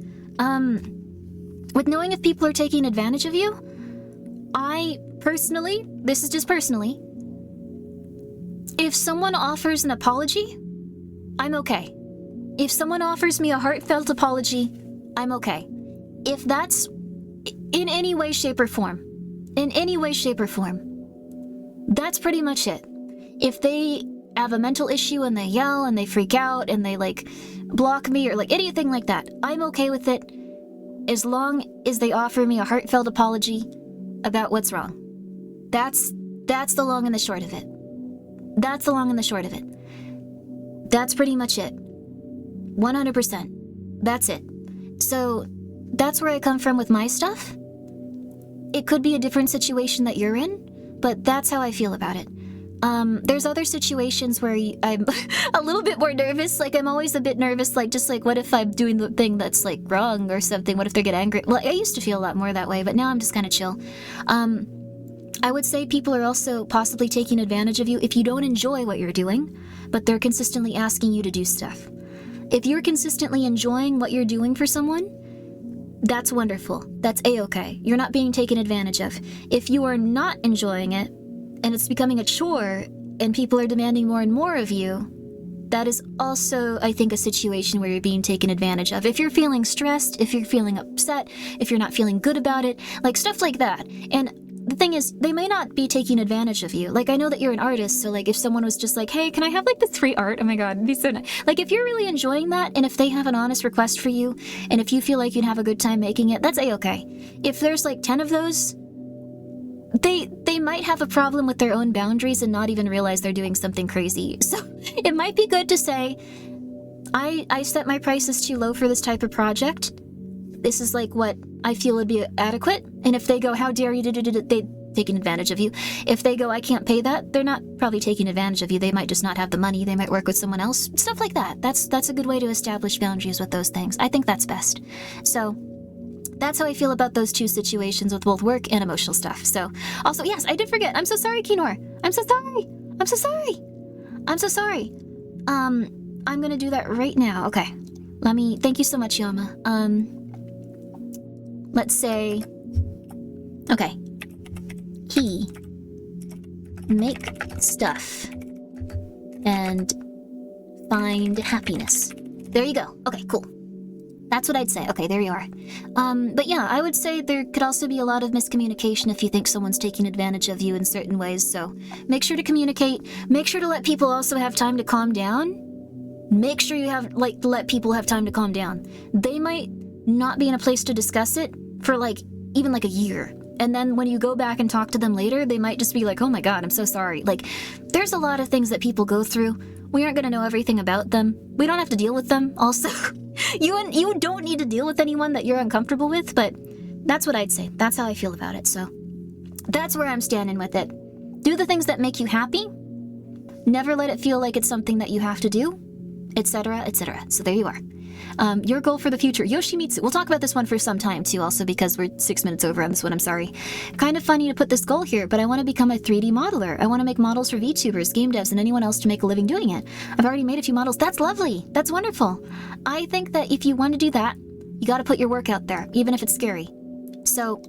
Speaker 1: With knowing if people are taking advantage of you, I personally, this is just personally, if someone offers an apology, I'm okay. If someone offers me a heartfelt apology, I'm okay. If that's in any way, shape, or form, that's pretty much it. If they have a mental issue and they yell and they freak out and they, like, block me or, like, anything like that, I'm okay with it as long as they offer me a heartfelt apology about what's wrong. That's the long and the short of it. That's pretty much it. 100%. That's it. So, that's where I come from with my stuff. It could be a different situation that you're in, but that's how I feel about it. There's other situations where I'm a little bit more nervous. Like, I'm always a bit nervous, like, just like, what if I'm doing the thing that's, like, wrong or something? What if they get angry? Well, I used to feel a lot more that way, but now I'm just kind of chill. I would say people are also possibly taking advantage of you if you don't enjoy what you're doing, but they're consistently asking you to do stuff. If you're consistently enjoying what you're doing for someone, That's wonderful. That's a-okay. You're not being taken advantage of. If you are not enjoying it, and it's becoming a chore, and people are demanding more and more of you, that is also, I think, a situation where you're being taken advantage of. If you're feeling stressed, if you're feeling upset, if you're not feeling good about it, like stuff like that. And the thing is, they may not be taking advantage of you. Like, I know that you're an artist, so like if someone was just like, hey, can I have like this free art? Oh my god, it'd be so nice. Like, if you're really enjoying that, and if they have an honest request for you, and if you feel like you'd have a good time making it, that's a-okay. If there's like 10 of those, they might have a problem with their own boundaries and not even realize they're doing something crazy. So it might be good to say, I set my prices too low for this type of project. This is like what I feel would be adequate. And if they go, how dare you, they taking advantage of you. If they go, I can't pay that, they're not probably taking advantage of you. They might just not have the money. They might work with someone else. Stuff like that. That's a good way to establish boundaries with those things. I think that's best. So that's how I feel about those two situations with both work and emotional stuff. So, also, yes, I did forget. I'm so sorry, Kinor. I'm so sorry. I'm so sorry. I'm so sorry. I'm gonna do that right now. Okay. Thank you so much, Yama. Let's say, okay. Key. Make stuff. And find happiness. There you go. Okay, cool. That's what I'd say. Okay, there you are. But yeah, I would say there could also be a lot of miscommunication if you think someone's taking advantage of you in certain ways, so make sure to communicate. Make sure to let people also have time to calm down. Make sure you have, let people have time to calm down. They might not be in a place to discuss it for, even a year. And then when you go back and talk to them later, they might just be like, oh my god, I'm so sorry. There's a lot of things that people go through. We aren't going to know everything about them. We don't have to deal with them, also. You don't need to deal with anyone that you're uncomfortable with, but that's what I'd say. That's how I feel about it, so that's where I'm standing with it. Do the things that make you happy. Never let it feel like it's something that you have to do, etc., etc. So there you are. Your goal for the future. Yoshimitsu. We'll talk about this one for some time, too, also because we're 6 minutes over on this one, I'm sorry. Kind of funny to put this goal here, but I want to become a 3D modeler. I want to make models for VTubers, game devs, and anyone else to make a living doing it. I've already made a few models. That's lovely. That's wonderful. I think that if you want to do that, you got to put your work out there, even if it's scary. So,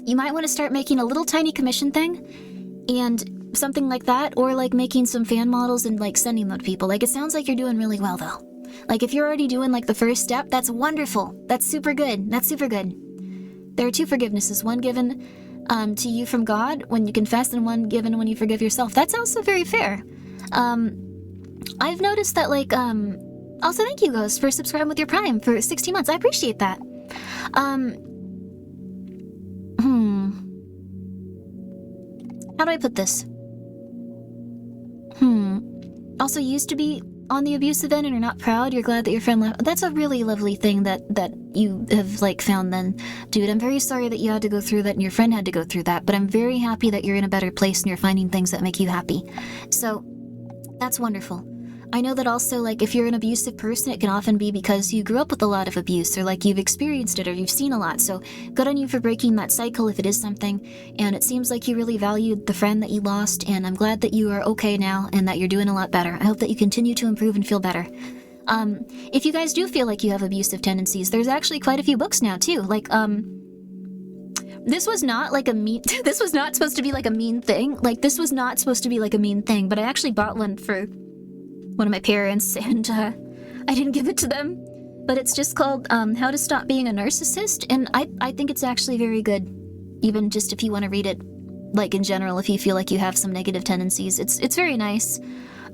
Speaker 1: you might want to start making a little tiny commission thing, and something like that, or making some fan models and sending them to people. It sounds like you're doing really well, though. If you're already doing the first step, that's wonderful. That's super good. That's super good. There are two forgivenesses. One given to you from God when you confess, and one given when you forgive yourself. That's also very fair. I've noticed that also thank you, Ghost, for subscribing with your Prime for 16 months. I appreciate that. How do I put this? Also, you used to be on the abusive end and you're not proud. You're glad that your friend left. That's a really lovely thing that you have found then. Dude, I'm very sorry that you had to go through that and your friend had to go through that, but I'm very happy that you're in a better place and you're finding things that make you happy. So, that's wonderful. I know that also, if you're an abusive person, it can often be because you grew up with a lot of abuse, or you've experienced it, or you've seen a lot, so good on you for breaking that cycle if it is something, and it seems like you really valued the friend that you lost, and I'm glad that you are okay now, and that you're doing a lot better. I hope that you continue to improve and feel better. If you guys do feel like you have abusive tendencies, there's actually quite a few books now, too, this was not a mean, this was not supposed to be a mean thing, this was not supposed to be a mean thing, but I actually bought one for one of my parents, and I didn't give it to them, but it's just called How to Stop Being a Narcissist, and I think it's actually very good, even just if you want to read it, in general, if you feel like you have some negative tendencies. It's very nice.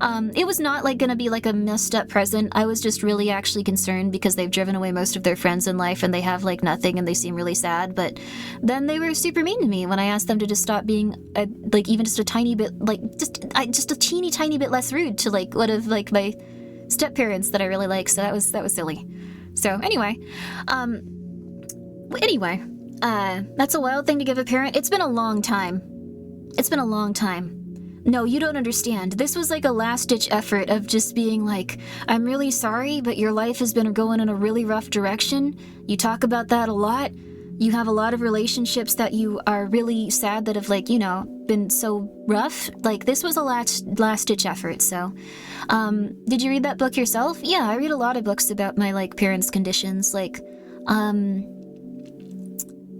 Speaker 1: It was not gonna be a messed up present. I was just really actually concerned because they've driven away most of their friends in life and they have nothing and they seem really sad, but then they were super mean to me when I asked them to just stop being even just a tiny bit just a teeny tiny bit less rude to one of my step parents that I really like. So that was silly. So anyway, that's a wild thing to give a parent. It's been a long time. No, you don't understand. This was a last-ditch effort of just being I'm really sorry, but your life has been going in a really rough direction. You talk about that a lot. You have a lot of relationships that you are really sad that have, been so rough. This was a last-ditch effort, so. Did you read that book yourself? Yeah, I read a lot of books about my, parents' conditions.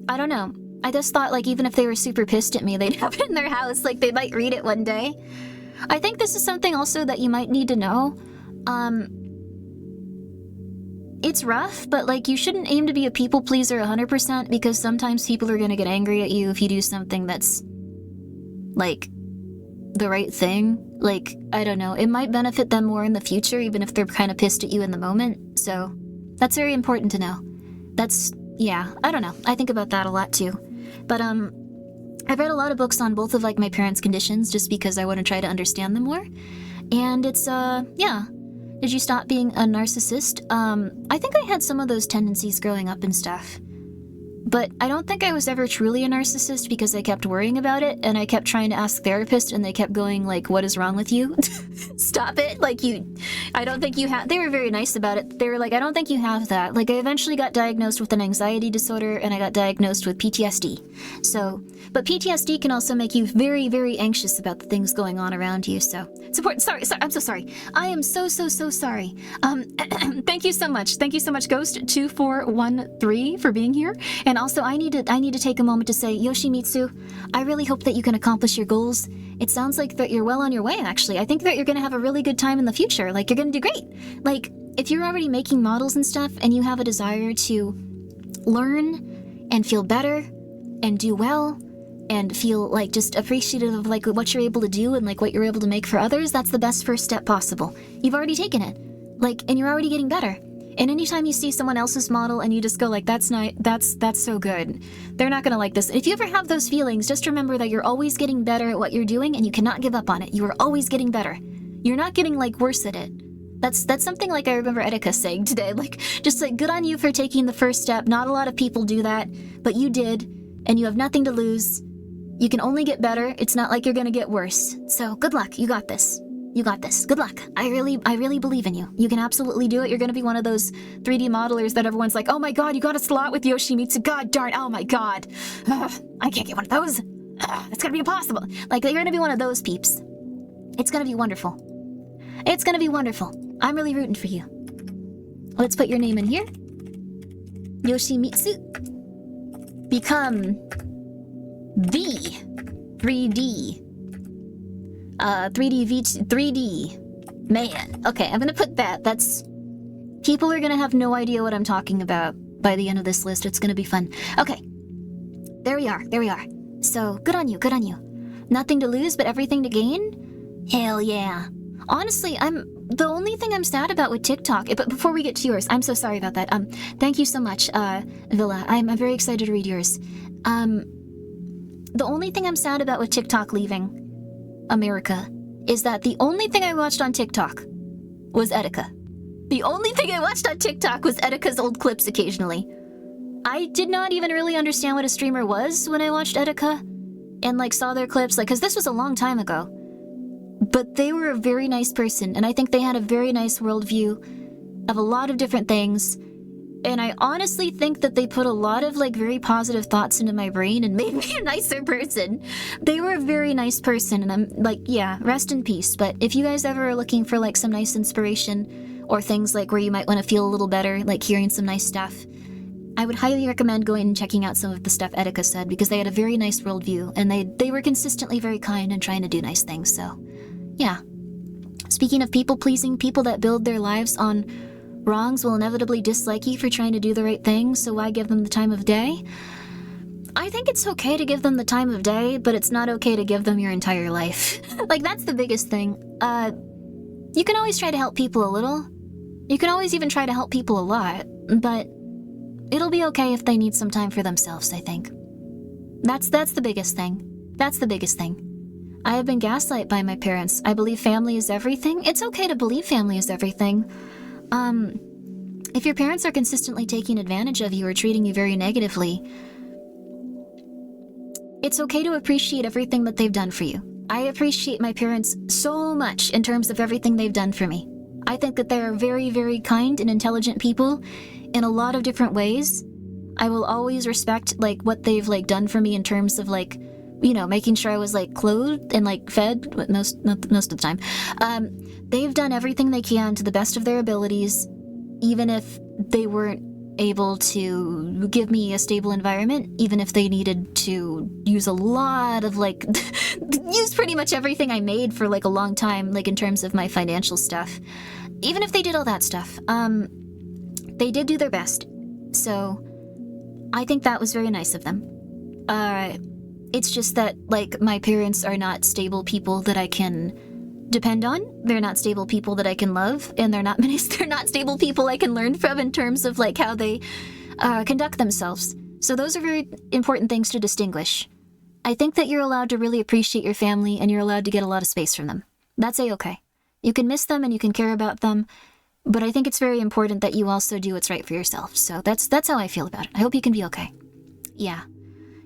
Speaker 1: I don't know. I just thought, like, even if they were super pissed at me, they'd have it in their house. Like, they might read it one day. I think this is something also that you might need to know. It's rough, but, like, you shouldn't aim to be a people pleaser 100% because sometimes people are gonna get angry at you if you do something that's, like, the right thing. Like, I don't know. It might benefit them more in the future, even if they're kind of pissed at you in the moment. So, that's very important to know. Yeah, I don't know. I think about that a lot, too. But, I've read a lot of books on both of, like, my parents' conditions just because I want to try to understand them more. And it's, yeah. Did you stop being a narcissist? I think I had some of those tendencies growing up and stuff. But I don't think I was ever truly a narcissist because I kept worrying about it, and I kept trying to ask therapists, and they kept going, like, what is wrong with you? Stop it. Like, I don't think you have... They were very nice about it. They were like, I don't think you have that. Like, I eventually got diagnosed with an anxiety disorder, and I got diagnosed with PTSD. So, but PTSD can also make you very, very anxious about the things going on around you, so... It's important. Sorry, I'm so sorry. I am so sorry. Thank you so much. Thank you so much, Ghost2413, for being here. And also, I need to take a moment to say, Yoshimitsu, I really hope that you can accomplish your goals. It sounds like that you're well on your way, actually. I think that you're going to have a really good time in the future. Like, you're going to do great. Like, if you're already making models and stuff, and you have a desire to learn and feel better and do well and feel, like, just appreciative of, like, what you're able to do and, like, what you're able to make for others, that's the best first step possible. You've already taken it. Like, and you're already getting better. And anytime you see someone else's model and you just go like, that's so good, they're not gonna like this. If you ever have those feelings, just remember that you're always getting better at what you're doing and you cannot give up on it. You are always getting better. You're not getting, like, worse at it. That's something, like, I remember Etika saying today, like, just, like, good on you for taking the first step. Not a lot of people do that, but you did, and you have nothing to lose. You can only get better. It's not like you're gonna get worse. So, good luck. You got this. You got this. Good luck. I really believe in you. You can absolutely do it. You're gonna be one of those 3D modelers that everyone's like, oh my god, you got a slot with Yoshimitsu. God darn, oh my god. I can't get one of those. It's gonna be impossible. Like, you're gonna be one of those peeps. It's gonna be wonderful. It's gonna be wonderful. I'm really rooting for you. Let's put your name in here. Yoshimitsu. Become the 3D 3D man. Okay, I'm gonna put that. That's... People are gonna have no idea what I'm talking about by the end of this list. It's gonna be fun. Okay. There we are. So, good on you. Nothing to lose, but everything to gain? Hell yeah. Honestly, the only thing I'm sad about with TikTok... But before we get to yours, I'm so sorry about that. Thank you so much, Villa. I'm very excited to read yours. The only thing I'm sad about with TikTok leaving America is that the only thing I watched on TikTok was Etika. The only thing I watched on TikTok was Etika's old clips occasionally. I did not even really understand what a streamer was when I watched Etika and, like, saw their clips, like, because this was a long time ago. But they were a very nice person, and I think they had a very nice worldview of a lot of different things. And I honestly think that they put a lot of, like, very positive thoughts into my brain and made me a nicer person. They were a very nice person, and I'm like, yeah, rest in peace. But if you guys ever are looking for, like, some nice inspiration or things, like, where you might want to feel a little better, like hearing some nice stuff, I would highly recommend going and checking out some of the stuff Etika said, because they had a very nice worldview, and they were consistently very kind and trying to do nice things, so, yeah. Speaking of people-pleasing, people that build their lives on wrongs will inevitably dislike you for trying to do the right thing, so why give them the time of day? I think it's okay to give them the time of day, but it's not okay to give them your entire life. Like, that's the biggest thing. You can always try to help people a little. You can always even try to help people a lot, but it'll be okay if they need some time for themselves, I think. That's the biggest thing. That's the biggest thing. I have been gaslighted by my parents. I believe family is everything. It's okay to believe family is everything. If your parents are consistently taking advantage of you or treating you very negatively, it's okay to appreciate everything that they've done for you. I appreciate my parents so much in terms of everything they've done for me. I think that they're very, very kind and intelligent people in a lot of different ways. I will always respect, like, what they've, like, done for me in terms of, like, you know, making sure I was, like, clothed and, like, fed most of the time. They've done everything they can to the best of their abilities, even if they weren't able to give me a stable environment, even if they needed to use a lot of, like, use pretty much everything I made for, like, a long time, like, in terms of my financial stuff. Even if they did all that stuff, they did do their best. So, I think that was very nice of them. It's just that, like, my parents are not stable people that I can depend on. They're not stable people that I can love, and they're not stable people I can learn from in terms of, like, how they conduct themselves. So those are very important things to distinguish. I think that you're allowed to really appreciate your family, and you're allowed to get a lot of space from them. That's A-okay. You can miss them and you can care about them, but I think it's very important that you also do what's right for yourself. So that's how I feel about it. I hope you can be okay. Yeah.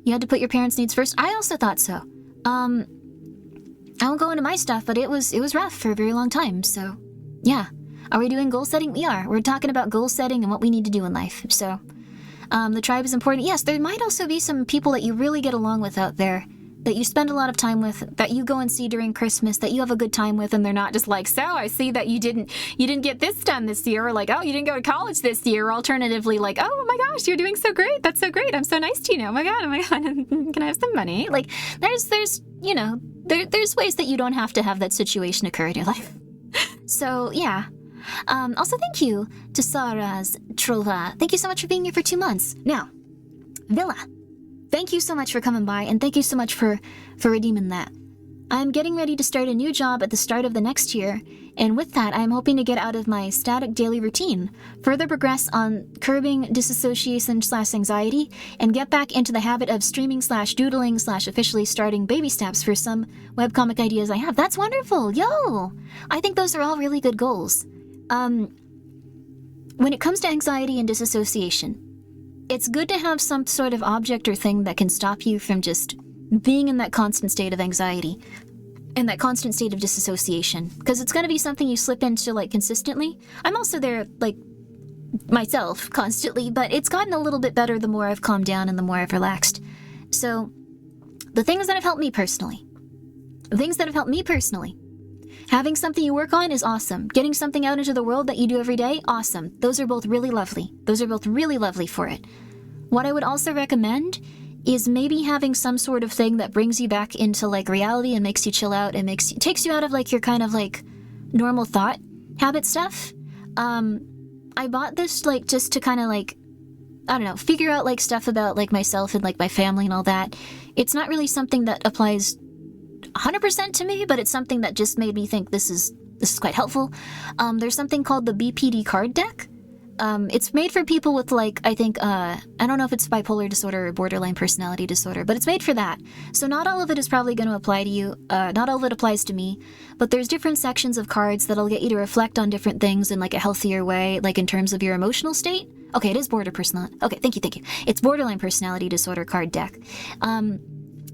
Speaker 1: You had to put your parents' needs first? I also thought so. I won't go into my stuff, but it was rough for a very long time, so yeah. Are we doing goal setting? We are. We're talking about goal setting and what we need to do in life, so the tribe is important. Yes, there might also be some people that you really get along with out there, that you spend a lot of time with, that you go and see during Christmas, that you have a good time with, and they're not just like, so I see that you didn't get this done this year, or like, oh, you didn't go to college this year, or alternatively like, oh my gosh, you're doing so great, that's so great, I'm so nice to you now, oh my god, can I have some money? Like, there's you know, there's ways that you don't have to have that situation occur in your life. So, yeah. Also, thank you to Sarah's Trova. Thank you so much for being here for 2 months. Now, Villa, thank you so much for coming by, and thank you so much for redeeming that. I'm getting ready to start a new job at the start of the next year, and with that, I'm hoping to get out of my static daily routine, further progress on curbing disassociation/anxiety, and get back into the habit of streaming/doodling/officially starting baby steps for some webcomic ideas I have. That's wonderful! Yo! I think those are all really good goals. When it comes to anxiety and disassociation, it's good to have some sort of object or thing that can stop you from just being in that constant state of anxiety and that constant state of disassociation, because it's going to be something you slip into, like, consistently. I'm also there, like, myself constantly, but it's gotten a little bit better the more I've calmed down and the more I've relaxed. So the things that have helped me personally, having something you work on is awesome. Getting something out into the world that you do every day, awesome. Those are both really lovely. For it. What I would also recommend is maybe having some sort of thing that brings you back into, like, reality and makes you chill out and takes you out of, like, your kind of, like, normal thought habit stuff. I bought this, like, just to kind of, like, I don't know, figure out, like, stuff about, like, myself and, like, my family and all that. It's not really something that applies 100% to me, but it's something that just made me think this is quite helpful. There's something called the BPD card deck. It's made for people with, like, I think, I don't know if it's bipolar disorder or borderline personality disorder, but it's made for that. So not all of it is probably going to apply to you. Not all of it applies to me, but there's different sections of cards that'll get you to reflect on different things in, like, a healthier way, like in terms of your emotional state. Okay, it is okay, thank you. It's borderline personality disorder card deck.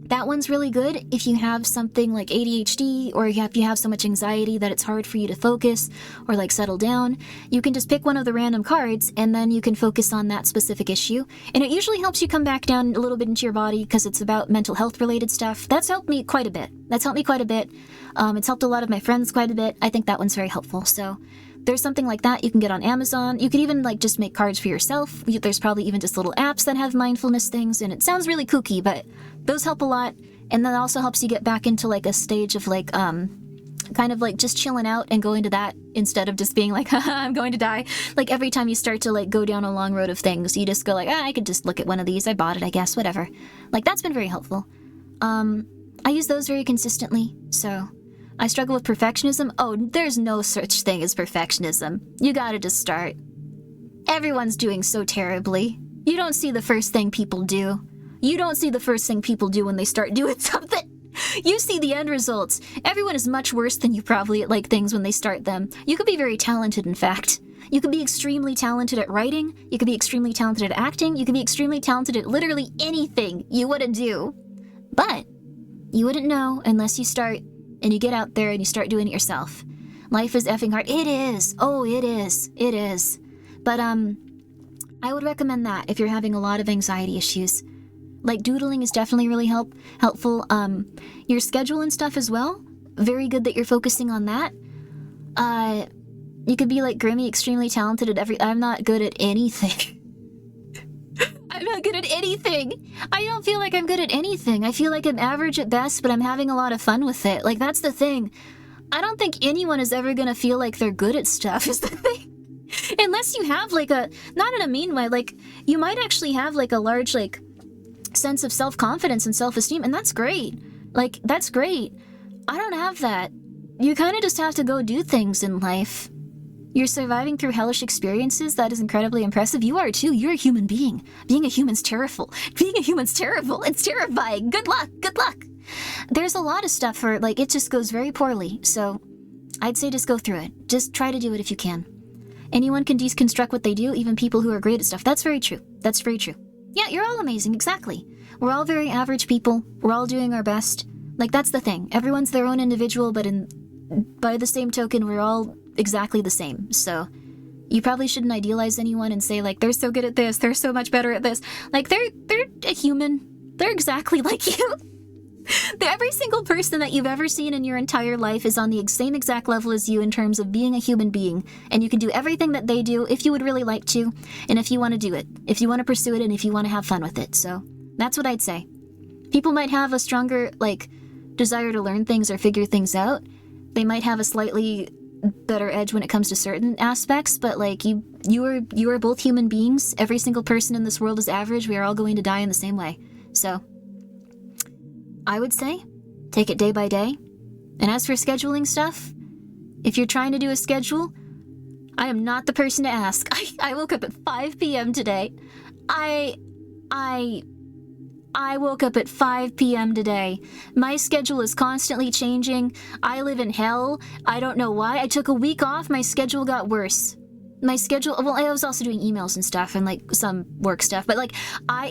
Speaker 1: That one's really good if you have something like ADHD, or if you have so much anxiety that it's hard for you to focus or, like, settle down. You can just pick one of the random cards and then you can focus on that specific issue. And it usually helps you come back down a little bit into your body because it's about mental health related stuff. That's helped me quite a bit. It's helped a lot of my friends quite a bit. I think that one's very helpful. So there's something like that you can get on Amazon. You could even, like, just make cards for yourself. There's probably even just little apps that have mindfulness things, and it sounds really kooky, but those help a lot. And that also helps you get back into, like, a stage of, like, kind of, like, just chilling out and going to that instead of just being like, haha, I'm going to die. Like, every time you start to, like, go down a long road of things, you just go like, I could just look at one of these. I bought it, I guess, whatever. Like, that's been very helpful. I use those very consistently, so I struggle with perfectionism. Oh, there's no such thing as perfectionism. You gotta just start. Everyone's doing so terribly. You don't see the first thing people do. You don't see the first thing people do when they start doing something. You see the end results. Everyone is much worse than you probably at, like, things when they start them. You could be very talented, in fact. You could be extremely talented at writing. You could be extremely talented at acting. You could be extremely talented at literally anything you want to do. But you wouldn't know unless you start and you get out there and you start doing it yourself. Life is effing hard. It is. Oh, it is. It is. But, I would recommend that if you're having a lot of anxiety issues. Like, doodling is definitely really helpful. Your schedule and stuff as well. Very good that you're focusing on that. You could be like Grimmi, extremely talented at I'm not good at anything. I'm not good at anything. I don't feel like I'm good at anything. I feel like I'm average at best, but I'm having a lot of fun with it. Like, that's the thing. I don't think anyone is ever gonna feel like they're good at stuff, is the thing. Unless you have, like, not in a mean way, like, you might actually have, like, a large, like, sense of self-confidence and self-esteem, and that's great. Like, that's great. I don't have that. You kind of just have to go do things in life. You're surviving through hellish experiences. That is incredibly impressive. You are too. You're a human being. Being a human's terrible. Being a human's terrible. It's terrifying. Good luck. Good luck. There's a lot of stuff where, like, it just goes very poorly. So I'd say just go through it. Just try to do it if you can. Anyone can deconstruct what they do, even people who are great at stuff. That's very true. That's very true. Yeah, you're all amazing. Exactly. We're all very average people. We're all doing our best. Like, that's the thing. Everyone's their own individual, but by the same token, we're all exactly the same. So you probably shouldn't idealize anyone and say, like, they're so good at this, they're so much better at this. Like, they're a human. They're exactly like you. Every single person that you've ever seen in your entire life is on the same exact level as you in terms of being a human being. And you can do everything that they do if you would really like to, and if you want to do it, if you want to pursue it, and if you want to have fun with it. So that's what I'd say. People might have a stronger, like, desire to learn things or figure things out. They might have a slightly better edge when it comes to certain aspects, but, like, you are both human beings. Every single person in this world is average. We are all going to die in the same way. So I would say take it day by day. And as for scheduling stuff, if you're trying to do a schedule, I am not the person to ask. I woke up at 5 p.m. today. I woke up at 5 p.m. today. My schedule is constantly changing. I live in hell. I don't know why. I took a week off. My schedule got worse. Well, I was also doing emails and stuff and, like, some work stuff, but, like,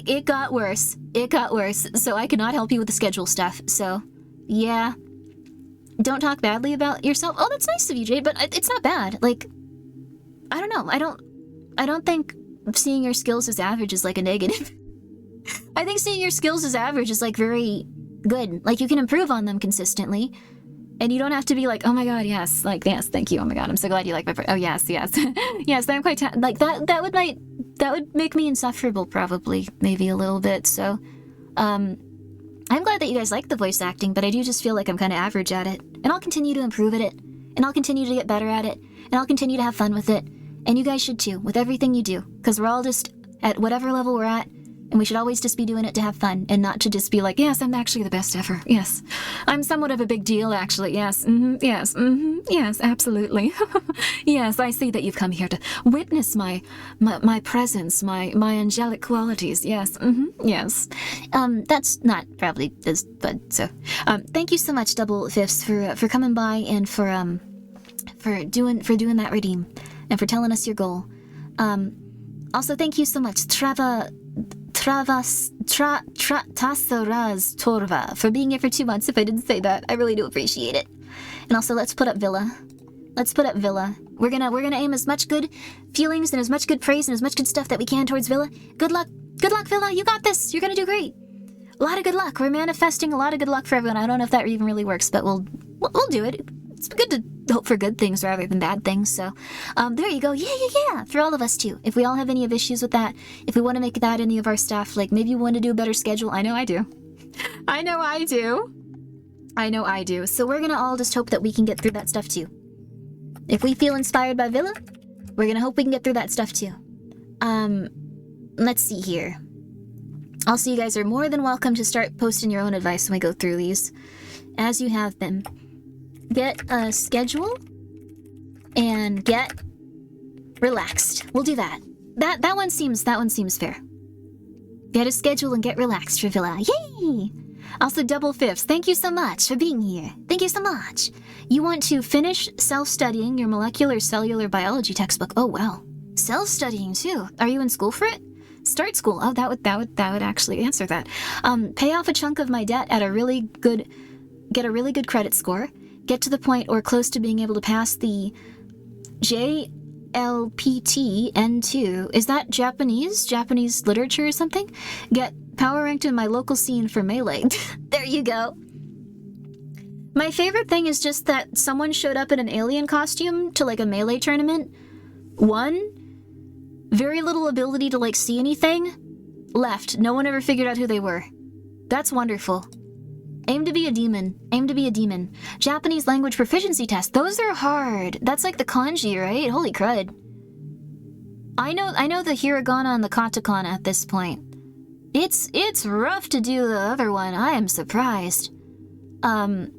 Speaker 1: it got worse. It got worse, so I cannot help you with the schedule stuff. So, yeah. Don't talk badly about yourself. Oh, that's nice of you, Jade, but it's not bad. Like, I don't know. I don't think seeing your skills as average is, like, a negative. I think seeing your skills as average is, like, very good. Like, you can improve on them consistently. And you don't have to be like, oh my god, yes, like, yes, thank you, oh my god, I'm so glad you like my oh yes, yes. Yes, I'm quite like that would make me insufferable, probably, maybe a little bit. So I'm glad that you guys like the voice acting, but I do just feel like I'm kind of average at it. And I'll continue to improve at it, and I'll continue to get better at it, and I'll continue to have fun with it. And you guys should too, with everything you do, because we're all just at whatever level we're at. And we should always just be doing it to have fun, and not to just be like, yes, I'm actually the best ever. Yes. I'm somewhat of a big deal, actually. Yes. Yes. Yes, absolutely. Yes, I see that you've come here to witness my presence, my angelic qualities. Yes. Yes. That's not probably as, but so. Thank you so much, Double Fifths, for coming by and for doing that redeem, and for telling us your goal. Also, thank you so much, Tasaraz Torva, for being here for 2 months. If I didn't say that, I really do appreciate it. And also, let's put up Villa. Let's put up Villa. We're gonna aim as much good feelings and as much good praise and as much good stuff that we can towards Villa. Good luck, Villa. You got this. You're gonna do great. A lot of good luck. We're manifesting a lot of good luck for everyone. I don't know if that even really works, but we'll do it. It's good to hope for good things rather than bad things. So, there you go. Yeah. For all of us too. If we all have any of issues with that, if we want to make that any of our stuff, like maybe we want to do a better schedule. I know I do. I know I do. So we're gonna all just hope that we can get through that stuff too. If we feel inspired by Villa, we're gonna hope we can get through that stuff too. Let's see here. Also, you guys are more than welcome to start posting your own advice when we go through these, as you have been. Get a schedule and get relaxed. We'll do that. That one seems fair. Get a schedule and get relaxed for Villa. Yay! Also, Double Fifths, thank you so much for being here. Thank you so much. You want to finish self-studying your molecular cellular biology textbook. Oh wow, self-studying too. Are you in school for it? Start school. Oh, that would actually answer that. Pay off a chunk of my debt at get a really good credit score. Get to the point or close to being able to pass the JLPT N2. Is that Japanese literature or something? Get power ranked in my local scene for Melee. There you go. My favorite thing is just that someone showed up in an alien costume to, like, a Melee tournament. 1, very little ability to, like, see anything. left. No one ever figured out who they were. That's wonderful. Aim to be a demon. Aim to be a demon. Japanese language proficiency test. Those are hard. That's like the kanji, right? Holy crud. I know the hiragana and the katakana at this point. It's rough to do the other one. I am surprised. I'm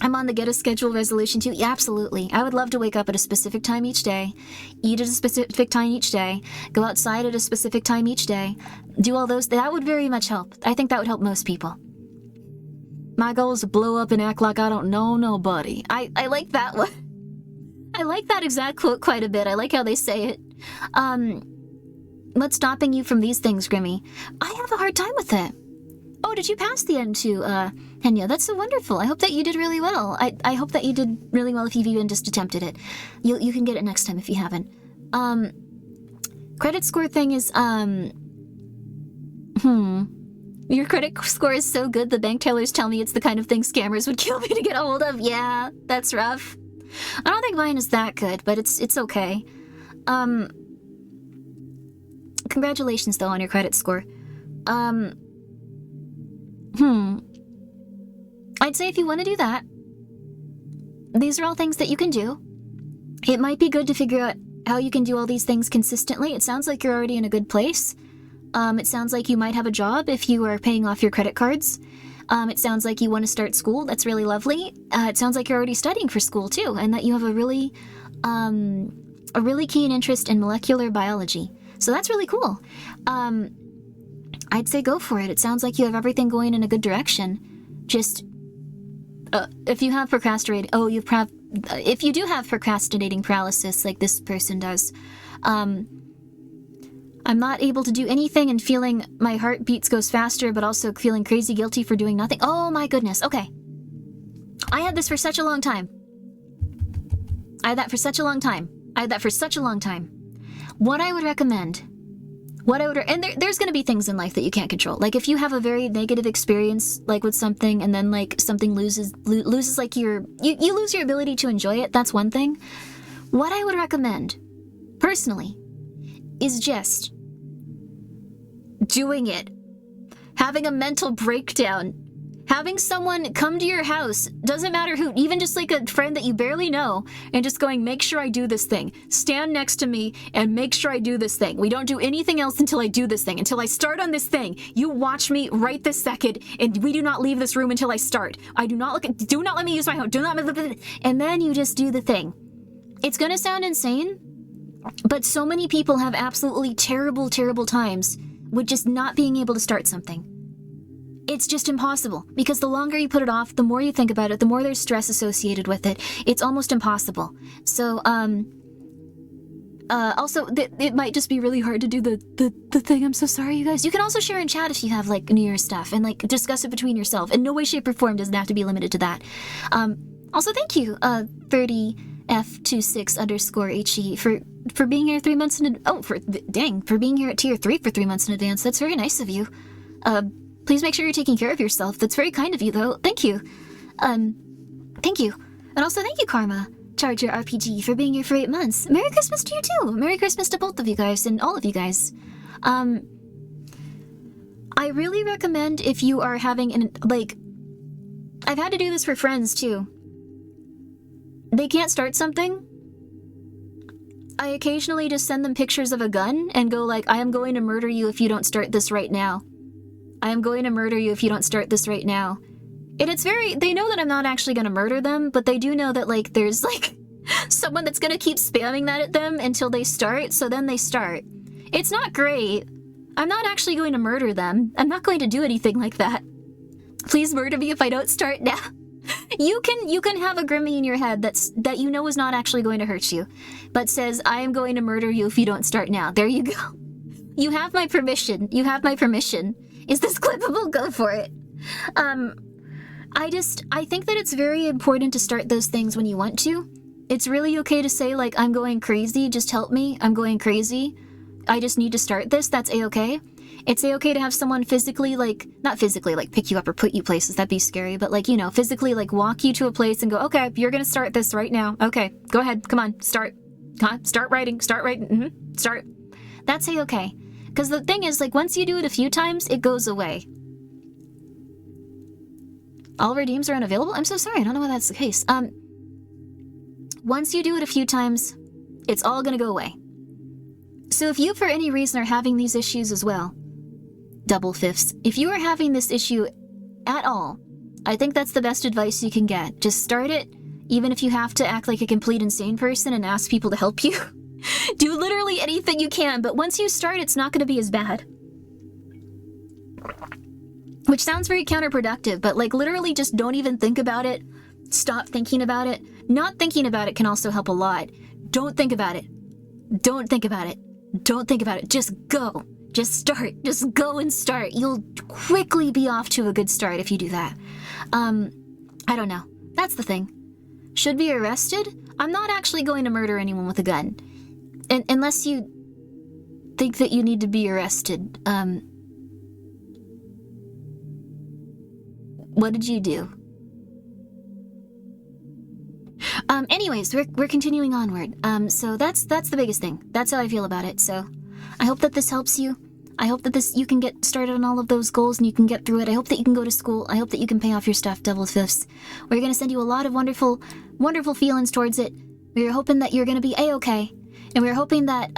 Speaker 1: on the get a schedule resolution too. Yeah, absolutely. I would love to wake up at a specific time each day, eat at a specific time each day, go outside at a specific time each day, do all those. That would very much help. I think that would help most people. My goal is to blow up and act like I don't know nobody. I like that one. I like that exact quote quite a bit. I like how they say it. What's stopping you from these things, Grimmi? I have a hard time with it. Oh, did you pass the end to, Henya? That's so wonderful. I hope that you did really well. I hope that you did really well if you've even just attempted it. You can get it next time if you haven't. Credit score thing is, Your credit score is so good, the bank tellers tell me it's the kind of thing scammers would kill me to get a hold of. Yeah, that's rough. I don't think mine is that good, but it's okay. Congratulations, though, on your credit score. I'd say if you want to do that, these are all things that you can do. It might be good to figure out how you can do all these things consistently. It sounds like you're already in a good place. It sounds like you might have a job if you are paying off your credit cards. It sounds like you want to start school. That's really lovely. It sounds like you're already studying for school too, and that you have a really keen interest in molecular biology. So that's really cool. I'd say go for it. It sounds like you have everything going in a good direction. Just, if you have if you do have procrastinating paralysis like this person does, I'm not able to do anything and feeling my heartbeats goes faster, but also feeling crazy guilty for doing nothing. Oh my goodness. Okay. I had this for such a long time. I had that for such a long time. What I would recommend, and there's going to be things in life that you can't control. Like if you have a very negative experience, like with something, and then like something loses like you lose your ability to enjoy it. That's one thing. What I would recommend, personally, is just doing it. Having a mental breakdown. Having someone come to your house, doesn't matter who, even just like a friend that you barely know, and just going, make sure I do this thing. Stand next to me and make sure I do this thing. We don't do anything else until I do this thing. Until I start on this thing. You watch me right this second, and we do not leave this room until I start. Do not let me use my phone. And then you just do the thing. It's gonna sound insane, but so many people have absolutely terrible, terrible times with just not being able to start something. It's just impossible, because the longer you put it off, the more you think about it, the more there's stress associated with it. It's almost impossible. So, also, it might just be really hard to do the thing. I'm so sorry, you guys. You can also share in chat if you have, like, New Year's stuff, and, like, discuss it between yourself. In no way, shape, or form doesn't have to be limited to that. Also, thank you, 30F26_HE for being here 3 months in for being here at tier 3 for 3 months in advance. That's very nice of you. Please make sure you're taking care of yourself. That's very kind of you, though. Thank you. Thank you. And also thank you, Karma Charger RPG, for being here for 8 months. Merry Christmas to you, too. Merry Christmas to both of you guys and all of you guys. I really recommend if you are having I've had to do this for friends, too. They can't start something. I occasionally just send them pictures of a gun and go like, I am going to murder you if you don't start this right now. I am going to murder you if you don't start this right now. And they know that I'm not actually going to murder them, but they do know that, like, there's, like, someone that's going to keep spamming that at them until they start, so then they start. It's not great. I'm not actually going to murder them. I'm not going to do anything like that. Please murder me if I don't start now. You can have a Grimmi in your head that you know is not actually going to hurt you, but says, I am going to murder you if you don't start now. There you go. You have my permission. Is this clippable? Go for it. I think that it's very important to start those things when you want to. It's really okay to say, like, I'm going crazy, just help me, I'm going crazy. I just need to start this, that's a-okay. It's a-okay to have someone physically, like, not physically, like, pick you up or put you places, that'd be scary, but, like, you know, physically, like, walk you to a place and go, okay, you're gonna start this right now. Okay, go ahead, come on, start. Start writing, start. That's a-okay. Because the thing is, like, once you do it a few times, it goes away. All redeems are unavailable? I'm so sorry, I don't know why that's the case. Once you do it a few times, it's all gonna go away. So if you, for any reason, are having these issues as well, double fifths, if you are having this issue at all, I think that's the best advice you can get. Just start it, even if you have to act like a complete insane person and ask people to help you. Do literally anything you can, but once you start, it's not gonna be as bad. Which sounds very counterproductive, but like literally just don't even think about it. Stop thinking about it. Not thinking about it can also help a lot. Don't think about it. Don't think about it. Don't think about it. Just go. Just start. Just go and start. You'll quickly be off to a good start if you do that. I don't know. That's the thing. Should be arrested? I'm not actually going to murder anyone with a gun. Unless you think that you need to be arrested. What did you do? Anyways, we're continuing onward. So that's the biggest thing. That's how I feel about it. So I hope that this helps you. I hope that you can get started on all of those goals and you can get through it. I hope that you can go to school. I hope that you can pay off your stuff double fifths. We're going to send you a lot of wonderful, wonderful feelings towards it. We're hoping that you're going to be A-okay. And we're hoping that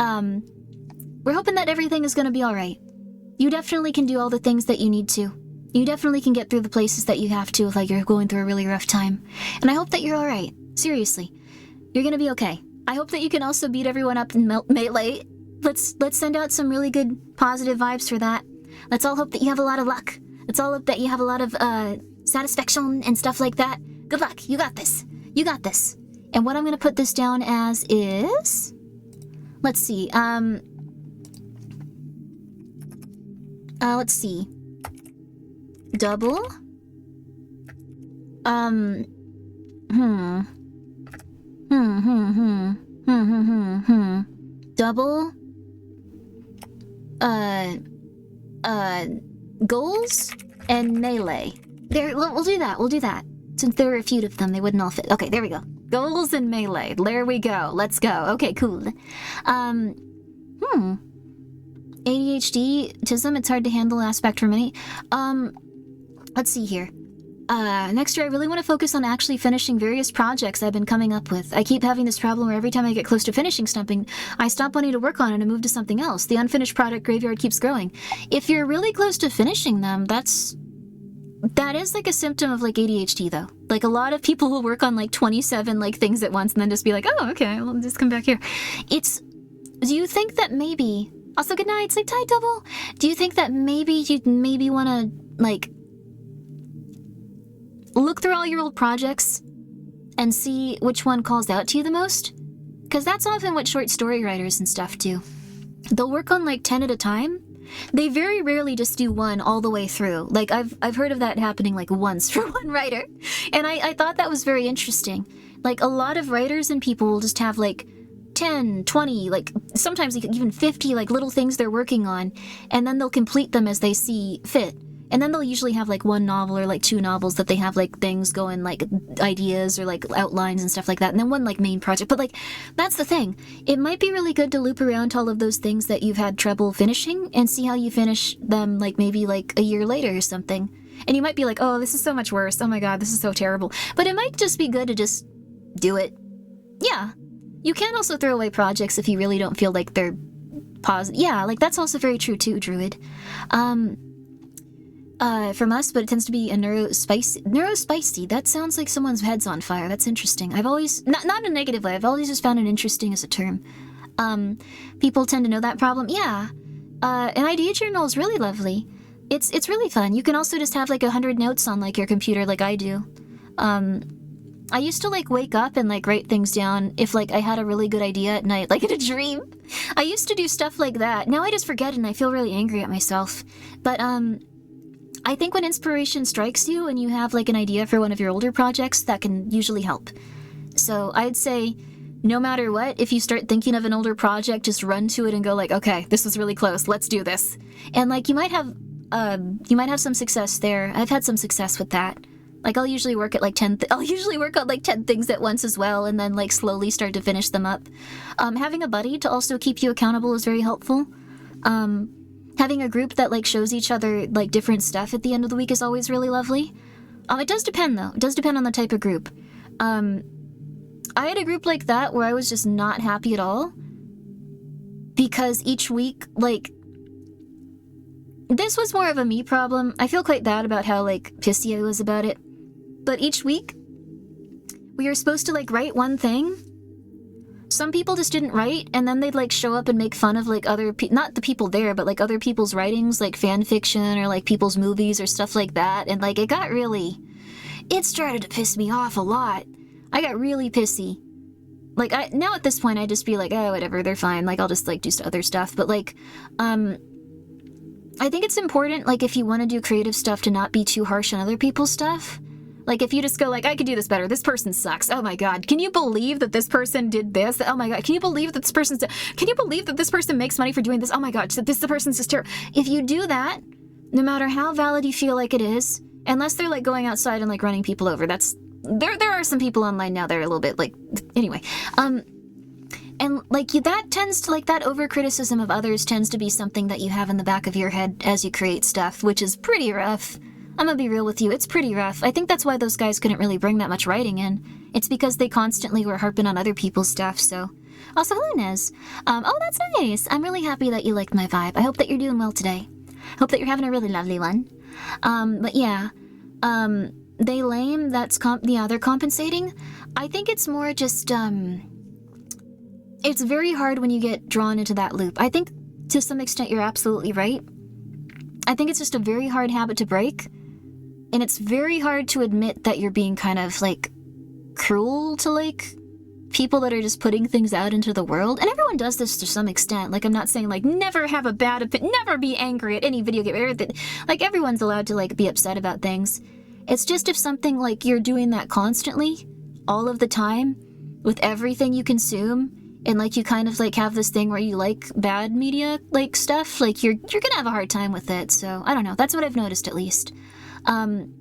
Speaker 1: everything is going to be alright. You definitely can do all the things that you need to. You definitely can get through the places that you have to if like you're going through a really rough time. And I hope that you're alright. Seriously. You're gonna be okay. I hope that you can also beat everyone up in melee. Let's send out some really good positive vibes for that. Let's all hope that you have a lot of luck. Let's all hope that you have a lot of satisfaction and stuff like that. Good luck. You got this. You got this. And what I'm gonna put this down as is... Let's see. Let's see. Double. Double. Goals and melee. There, we'll do that. We'll do that. Since there were a few of them, they wouldn't all fit. Okay, there we go. Goals and melee. There we go. Let's go. Okay, cool. ADHD, tism, it's hard to handle aspect for many. Let's see here. Next year I really want to focus on actually finishing various projects I've been coming up with. I keep having this problem where every time I get close to finishing something, I stop wanting to work on it and move to something else. The unfinished product graveyard keeps growing. If you're really close to finishing them, that is like a symptom of like ADHD though. Like a lot of people will work on like 27 like things at once and then just be like, oh, okay, well, just come back here. Do you think that maybe, also good night, sleep tight, double. Do you think that maybe you'd want to like look through all your old projects and see which one calls out to you the most? Because that's often what short story writers and stuff do. They'll work on like 10 at a time. They very rarely just do one all the way through. Like I've heard of that happening like once for one writer. And I thought that was very interesting. Like a lot of writers and people will just have like 10, 20, like sometimes even 50 like little things they're working on, and then they'll complete them as they see fit. And then they'll usually have like one novel or like two novels that they have like things going, like ideas or like outlines and stuff like that. And then one like main project. But like, that's the thing. It might be really good to loop around to all of those things that you've had trouble finishing and see how you finish them like maybe like a year later or something. And you might be like, oh, this is so much worse. Oh my God, this is so terrible. But it might just be good to just do it. Yeah. You can also throw away projects if you really don't feel like they're positive. Yeah, like that's also very true too, Druid. From us, but it tends to be a neurospicy. That sounds like someone's head's on fire. That's interesting. I've always, not in a negative way, I've always just found it interesting as a term. People tend to know that problem. Yeah. An idea journal is really lovely. It's really fun. You can also just have like 100 notes on like your computer like I do. I used to like wake up and like write things down if like I had a really good idea at night, like in a dream. I used to do stuff like that. Now I just forget it and I feel really angry at myself. But I think when inspiration strikes you and you have like an idea for one of your older projects, that can usually help. So I'd say no matter what, if you start thinking of an older project, just run to it and go like, okay, this was really close, let's do this. And like you might have some success there. I've had some success with that. Like I'll usually work at like 10 I'll usually work on like 10 things at once as well, and then like slowly start to finish them up. Having a buddy to also keep you accountable is very helpful. having a group that like shows each other like different stuff at the end of the week is always really lovely. It does depend though. It does depend on the type of group. I had a group like that where I was just not happy at all because each week, like, this was more of a me problem. I feel quite bad about how like pissy I was about it. But each week, we were supposed to like write one thing. Some people just didn't write, and then they'd like show up and make fun of like other not the people there, but like other people's writings, like fan fiction or like people's movies or stuff like that. And like it started to piss me off a lot. I got really pissy. Like now at this point I just be like, oh whatever, they're fine. Like I'll just like do other stuff. But like, I think it's important, like, if you want to do creative stuff, to not be too harsh on other people's stuff. Like, if you just go, like, I could do this better. This person sucks. Oh, my God. Can you believe that this person did this? Oh, my God. Can you believe that Can you believe that this person makes money for doing this? Oh, my God. The person's just terrible. If you do that, no matter how valid you feel like it is, unless they're, like, going outside and, like, running people over, there are some people online now that are a little bit, like, anyway. And, like, that tends to, like, that over-criticism of others tends to be something that you have in the back of your head as you create stuff, which is pretty rough. I'm gonna be real with you, it's pretty rough. I think that's why those guys couldn't really bring that much writing in. It's because they constantly were harping on other people's stuff, so... Also, hello, Nez. Oh, that's nice. I'm really happy that you liked my vibe. I hope that you're doing well today. Hope that you're having a really lovely one. But yeah, they lame, they're compensating. I think it's more just, it's very hard when you get drawn into that loop. I think, to some extent, you're absolutely right. I think it's just a very hard habit to break, and it's very hard to admit that you're being kind of, like, cruel to, like, people that are just putting things out into the world. And everyone does this to some extent. Like, I'm not saying, like, never have a bad opinion, never be angry at any video game. Like, everyone's allowed to, like, be upset about things. It's just if something, like, you're doing that constantly, all of the time, with everything you consume, and, like, you kind of, like, have this thing where you like bad media, like, stuff, like, you're gonna have a hard time with it, so, I don't know, that's what I've noticed, at least. And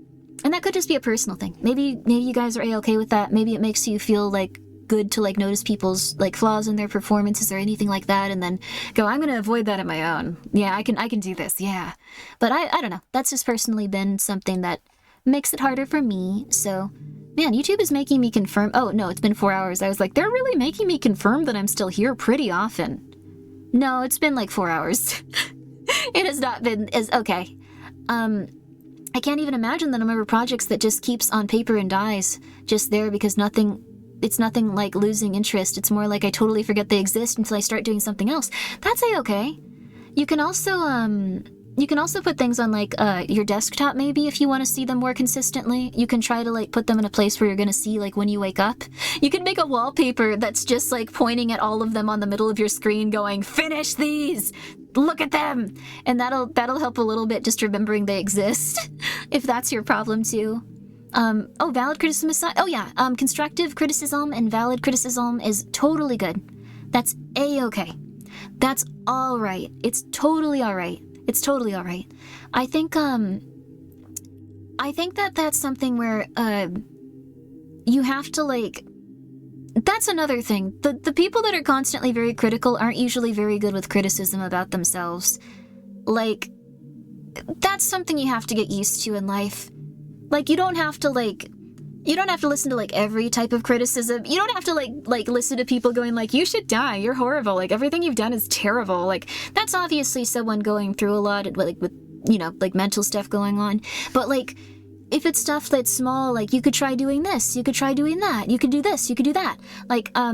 Speaker 1: that could just be a personal thing. Maybe you guys are A-okay with that, maybe it makes you feel, like, good to, like, notice people's, like, flaws in their performances or anything like that, and then go, I'm gonna avoid that on my own. Yeah, I can do this, yeah. But I don't know, that's just personally been something that makes it harder for me, so... Man, YouTube is making me confirm... Oh, no, it's been 4 hours. I was like, they're really making me confirm that I'm still here pretty often. No, it's been like 4 hours. It has not been... Okay. I can't even imagine the number of projects that just keeps on paper and dies. Just there because nothing... It's nothing like losing interest. It's more like I totally forget they exist until I start doing something else. That's A-okay. You can also, You can also put things on, like, your desktop, maybe, if you want to see them more consistently. You can try to, like, put them in a place where you're going to see, like, when you wake up. You can make a wallpaper that's just, like, pointing at all of them on the middle of your screen going, finish these! Look at them! And that'll help a little bit, just remembering they exist, if that's your problem, too. Oh, valid criticism is... Oh, yeah, constructive criticism and valid criticism is totally good. That's A-okay. That's all right. It's totally all right. It's totally all right. I think that that's something where, you have to, like... That's another thing. The people that are constantly very critical aren't usually very good with criticism about themselves. Like, that's something you have to get used to in life. Like, you don't have to listen to, like, every type of criticism. You don't have to, like listen to people going, like, you should die, you're horrible, like, everything you've done is terrible. Like, that's obviously someone going through a lot, like, with, you know, like, mental stuff going on. But, like, if it's stuff that's small, like, you could try doing this, you could try doing that, you could do this, you could do that. Like, I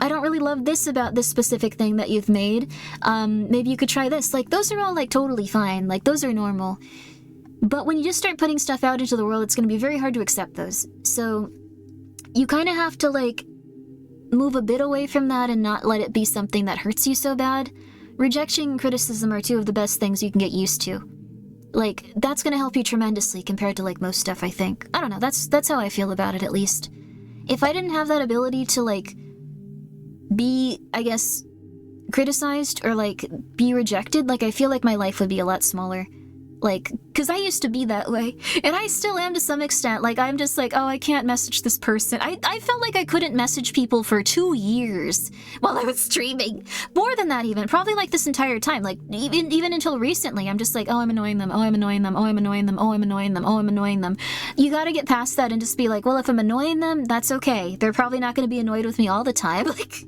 Speaker 1: don't really love this about this specific thing that you've made. Maybe you could try this. Like, those are all, like, totally fine. Like, those are normal. But when you just start putting stuff out into the world, it's going to be very hard to accept those. So you kind of have to, like, move a bit away from that and not let it be something that hurts you so bad. Rejection and criticism are two of the best things you can get used to. Like, that's going to help you tremendously compared to, like, most stuff, I think. I don't know, that's how I feel about it, at least. If I didn't have that ability to, like, be, I guess, criticized or, like, be rejected, like, I feel like my life would be a lot smaller. Like, because I used to be that way, and I still am to some extent. Like, I'm just like, oh, I can't message this person. I felt like I couldn't message people for 2 years while I was streaming. More than that even, probably like this entire time. Like, even until recently, I'm just like, oh, I'm annoying them, oh, I'm annoying them, oh, I'm annoying them, oh, I'm annoying them, oh, I'm annoying them. You gotta get past that and just be like, well, if I'm annoying them, that's okay. They're probably not gonna be annoyed with me all the time. Like,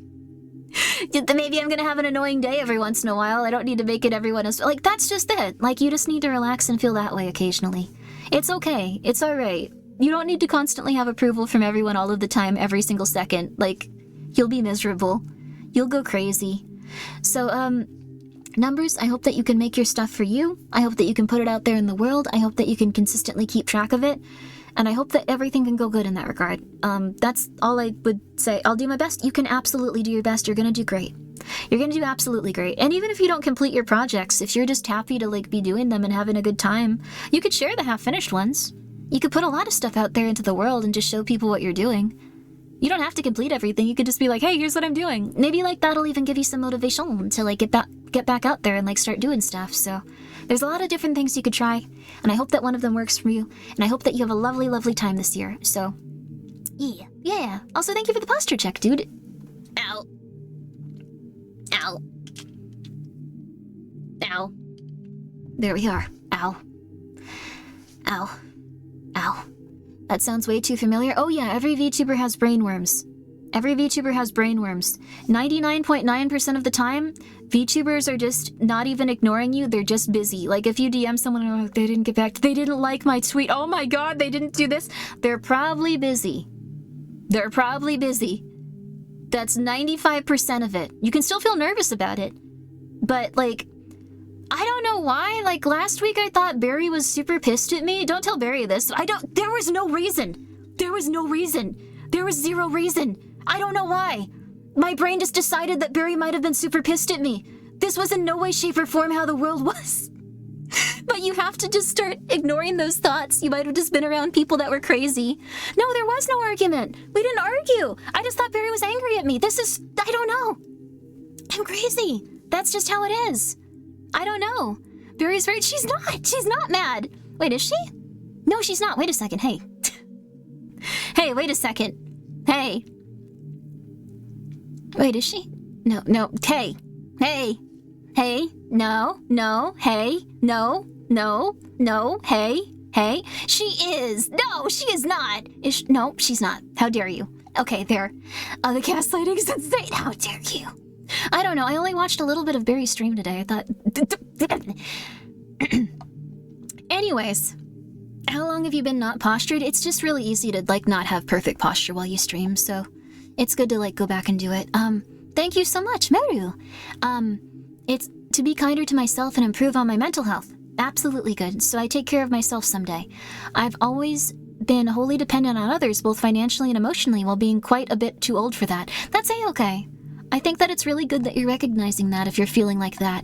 Speaker 1: maybe I'm gonna have an annoying day every once in a while. I don't need to make it everyone else. Like, that's just it. Like, you just need to relax and feel that way occasionally. It's okay. It's alright. You don't need to constantly have approval from everyone all of the time, every single second. Like, you'll be miserable. You'll go crazy. So, Numbers, I hope that you can make your stuff for you. I hope that you can put it out there in the world. I hope that you can consistently keep track of it. And I hope that everything can go good in that regard. That's all I would say. I'll do my best. You can absolutely do your best. You're gonna do great. You're gonna do absolutely great. And even if you don't complete your projects, if you're just happy to like be doing them and having a good time, you could share the half-finished ones. You could put a lot of stuff out there into the world and just show people what you're doing. You don't have to complete everything. You could just be like, hey, here's what I'm doing. Maybe like that'll even give you some motivation to like get back out there and like start doing stuff. So there's a lot of different things you could try, and I hope that one of them works for you, and I hope that you have a lovely, lovely time this year. So yeah. Also, thank you for the posture check, dude. Ow. Ow. Ow. There we are. Ow. Ow. Ow. That sounds way too familiar. Oh yeah, every VTuber has brainworms. Every VTuber has brainworms. 99.9% of the time, VTubers are just not even ignoring you, they're just busy. Like, if you DM someone and like, they didn't get back, they didn't like my tweet, oh my god, they didn't do this. They're probably busy. They're probably busy. That's 95% of it. You can still feel nervous about it. But, like, I don't know why. Like, last week I thought Barry was super pissed at me. Don't tell Barry this. There was no reason. There was no reason. There was zero reason. I don't know why. My brain just decided that Barry might have been super pissed at me. This was in no way, shape, or form how the world was. But you have to just start ignoring those thoughts. You might have just been around people that were crazy. No, there was no argument. We didn't argue. I just thought Barry was angry at me. I don't know. I'm crazy. That's just how it is. I don't know. Barry's right. She's not mad. Wait, is she? No, she's not. Wait a second. Hey. Hey, wait a second. Hey. Wait, is she? No. Hey. Hey. No. Hey. No. Hey. She is. No, she is not. No, she's not. How dare you? Okay, there. The gaslighting's insane. How dare you? I don't know. I only watched a little bit of Barry's stream today. I thought... Anyways. How long have you been not postured? It's just really easy to, like, not have perfect posture while you stream, so it's good to, like, go back and do it. Thank you so much, Meru. It's to be kinder to myself and improve on my mental health. Absolutely good, so I take care of myself someday. I've always been wholly dependent on others, both financially and emotionally, while being quite a bit too old for that. That's A-okay. I think that it's really good that you're recognizing that if you're feeling like that.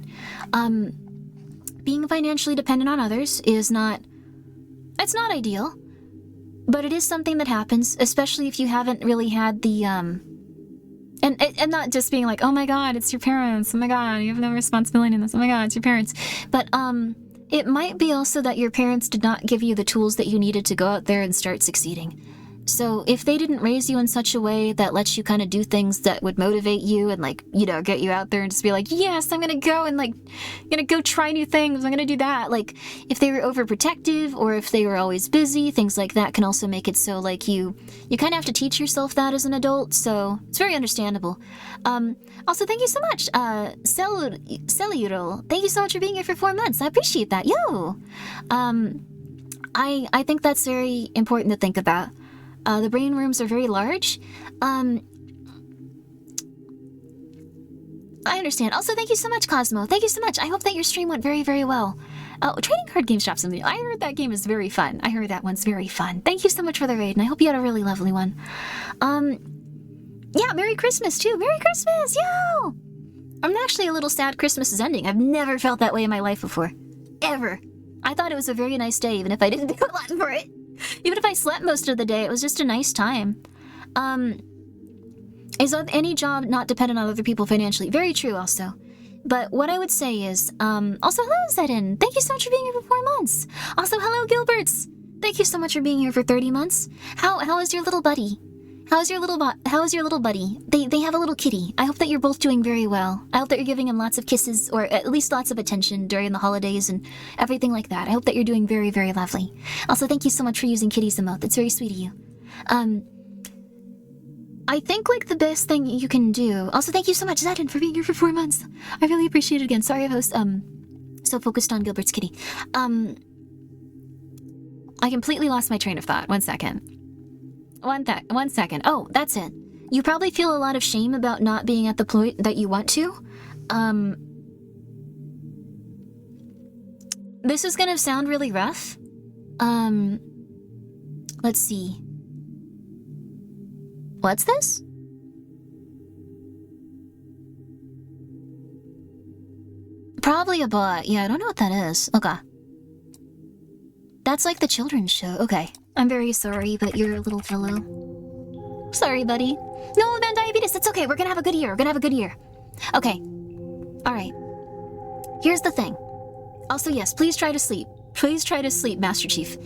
Speaker 1: Being financially dependent on others is not... It's not ideal, but it is something that happens, especially if you haven't really had the, and not just being like, oh my god, it's your parents, oh my god, you have no responsibility in this, oh my god, it's your parents, but, it might be also that your parents did not give you the tools that you needed to go out there and start succeeding. So if they didn't raise you in such a way that lets you kind of do things that would motivate you and, like, you know, get you out there and just be like, yes, I'm gonna go and, like, I'm gonna go try new things, I'm gonna do that. Like, if they were overprotective or if they were always busy, things like that can also make it so, like, you kind of have to teach yourself that as an adult, so it's very understandable. Also, thank you so much, Cellural. Thank you so much for being here for 4 months. I appreciate that. Yo! I think that's very important to think about. The brain rooms are very large. I understand. Also, thank you so much, Cosmo. Thank you so much. I hope that your stream went very, very well. Oh, Trading Card Game Shop something. I heard that game is very fun. I heard that one's very fun. Thank you so much for the raid, and I hope you had a really lovely one. Yeah, Merry Christmas, too. Merry Christmas! Yo! I'm actually a little sad Christmas is ending. I've never felt that way in my life before. Ever. I thought it was a very nice day, even if I didn't do a lot for it. Even if I slept most of the day, it was just a nice time. Is any job not dependent on other people financially? Very true, also. But what I would say is, also hello Zedin. Thank you so much for being here for 4 months. Also hello Gilberts. Thank you so much for being here for 30 months. How is your little buddy? How is your little buddy? They have a little kitty. I hope that you're both doing very well. I hope that you're giving him lots of kisses, or at least lots of attention during the holidays and everything like that. I hope that you're doing very, very lovely. Also, thank you so much for using kitty's emote. It's very sweet of you. I think, like, the best thing you can do... Also, thank you so much, Zedin, for being here for 4 months. I really appreciate it again. Sorry I was, so focused on Gilbert's kitty. I completely lost my train of thought. One second. Oh, that's it. You probably feel a lot of shame about not being at the point that you want to. This is gonna sound really rough. Let's see. What's this? Probably a bot. Yeah, I don't know what that is. Okay. That's like the children's show. Okay. I'm very sorry, but you're a little fellow. Sorry, buddy. No, man, diabetes. It's okay. We're gonna have a good year. Okay. Alright. Here's the thing. Also, yes, please try to sleep. Master Chief.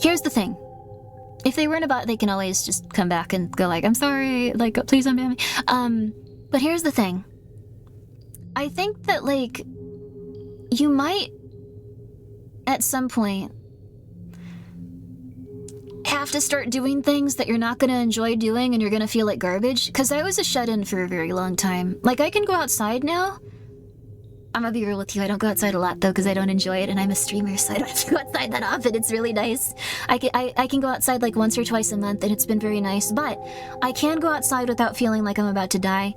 Speaker 1: Here's the thing. If they weren't a bot, they can always just come back and go like, I'm sorry, like, please don't ban me. But here's the thing. I think that, like, you might, at some point, have to start doing things that you're not going to enjoy doing and you're going to feel like garbage. Because I was a shut-in for a very long time. Like, I can go outside now. I'm gonna be real with you, I don't go outside a lot though because I don't enjoy it and I'm a streamer, so I don't have to go outside that often. It's really nice. I can go outside like once or twice a month and it's been very nice, but I can go outside without feeling like I'm about to die.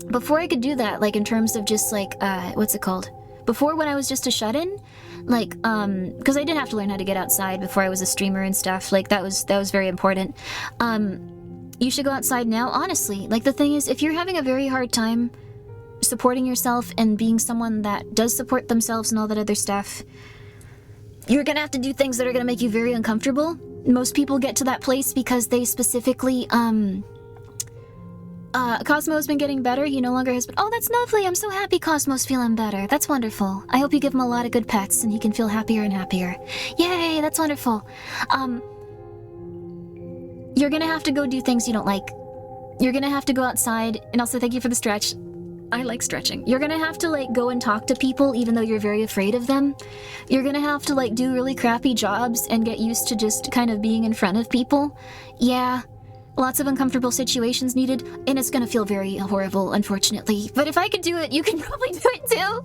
Speaker 1: Before I could do that, like in terms of just like, what's it called? Before, when I was just a shut-in, like, because I did have to learn how to get outside before I was a streamer and stuff, like that was very important. You should go outside now, honestly. Like the thing is, if you're having a very hard time supporting yourself and being someone that does support themselves and all that other stuff, you're gonna have to do things that are gonna make you very uncomfortable. Most people get to that place because they specifically, Cosmo's been getting better. He no longer has been. Oh, that's lovely. I'm so happy Cosmo's feeling better. That's wonderful. I hope you give him a lot of good pets and he can feel happier and happier. Yay, that's wonderful. You're gonna have to go do things you don't like. You're gonna have to go outside, and also thank you for the stretch. I like stretching. You're gonna have to, like, go and talk to people even though you're very afraid of them. You're gonna have to, like, do really crappy jobs and get used to just kind of being in front of people. Yeah, lots of uncomfortable situations needed, and it's gonna feel very horrible, unfortunately. But if I could do it, you can probably do it too.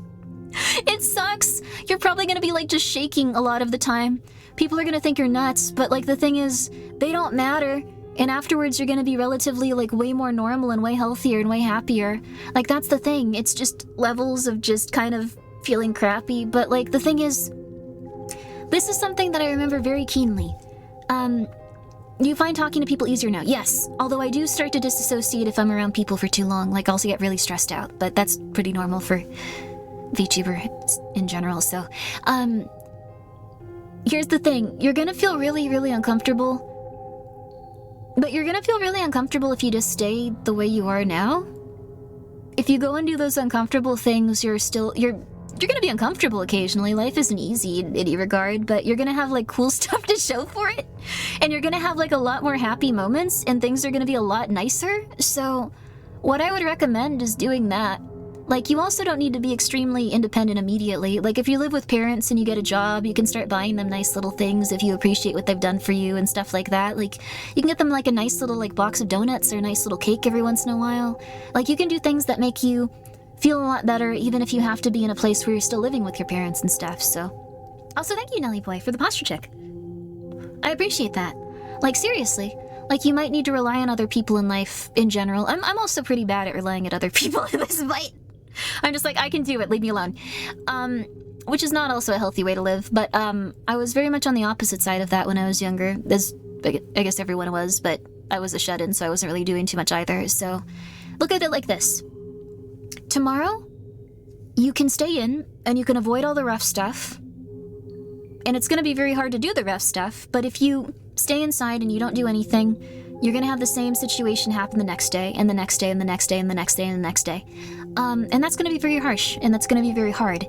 Speaker 1: It sucks. You're probably gonna be, like, just shaking a lot of the time. People are gonna think you're nuts, but, like, the thing is, they don't matter. And afterwards, you're gonna be relatively, like, way more normal and way healthier and way happier. Like, that's the thing. It's just levels of just kind of feeling crappy. But, like, the thing is, this is something that I remember very keenly. Do you find talking to people easier now? Yes. Although I do start to disassociate if I'm around people for too long. Like, I also get really stressed out. But that's pretty normal for VTuber in general. So, here's the thing. You're gonna feel really, really uncomfortable. But you're gonna feel really uncomfortable if you just stay the way you are now. If you go and do those uncomfortable things, you're gonna be uncomfortable occasionally. Life isn't easy in any regard, but you're gonna have, like, cool stuff to show for it. And you're gonna have, like, a lot more happy moments, and things are gonna be a lot nicer. So, what I would recommend is doing that. Like, you also don't need to be extremely independent immediately. Like, if you live with parents and you get a job, you can start buying them nice little things if you appreciate what they've done for you and stuff like that. Like, you can get them, like, a nice little, like, box of donuts or a nice little cake every once in a while. Like, you can do things that make you feel a lot better, even if you have to be in a place where you're still living with your parents and stuff, so. Also, thank you, Nelly Boy, for the posture check. I appreciate that. Like, seriously. Like, you might need to rely on other people in life in general. I'm also pretty bad at relying on other people in this fight. I'm just like, I can do it, leave me alone. Which is not also a healthy way to live, but I was very much on the opposite side of that when I was younger. As I guess everyone was, but I was a shut-in, so I wasn't really doing too much either. So, look at it like this. Tomorrow, you can stay in, and you can avoid all the rough stuff. And it's gonna be very hard to do the rough stuff, but if you stay inside and you don't do anything, You're gonna have the same situation happen the next day, and the next day, and the next day, and the next day, and the next day. And that's gonna be very harsh, and that's gonna be very hard.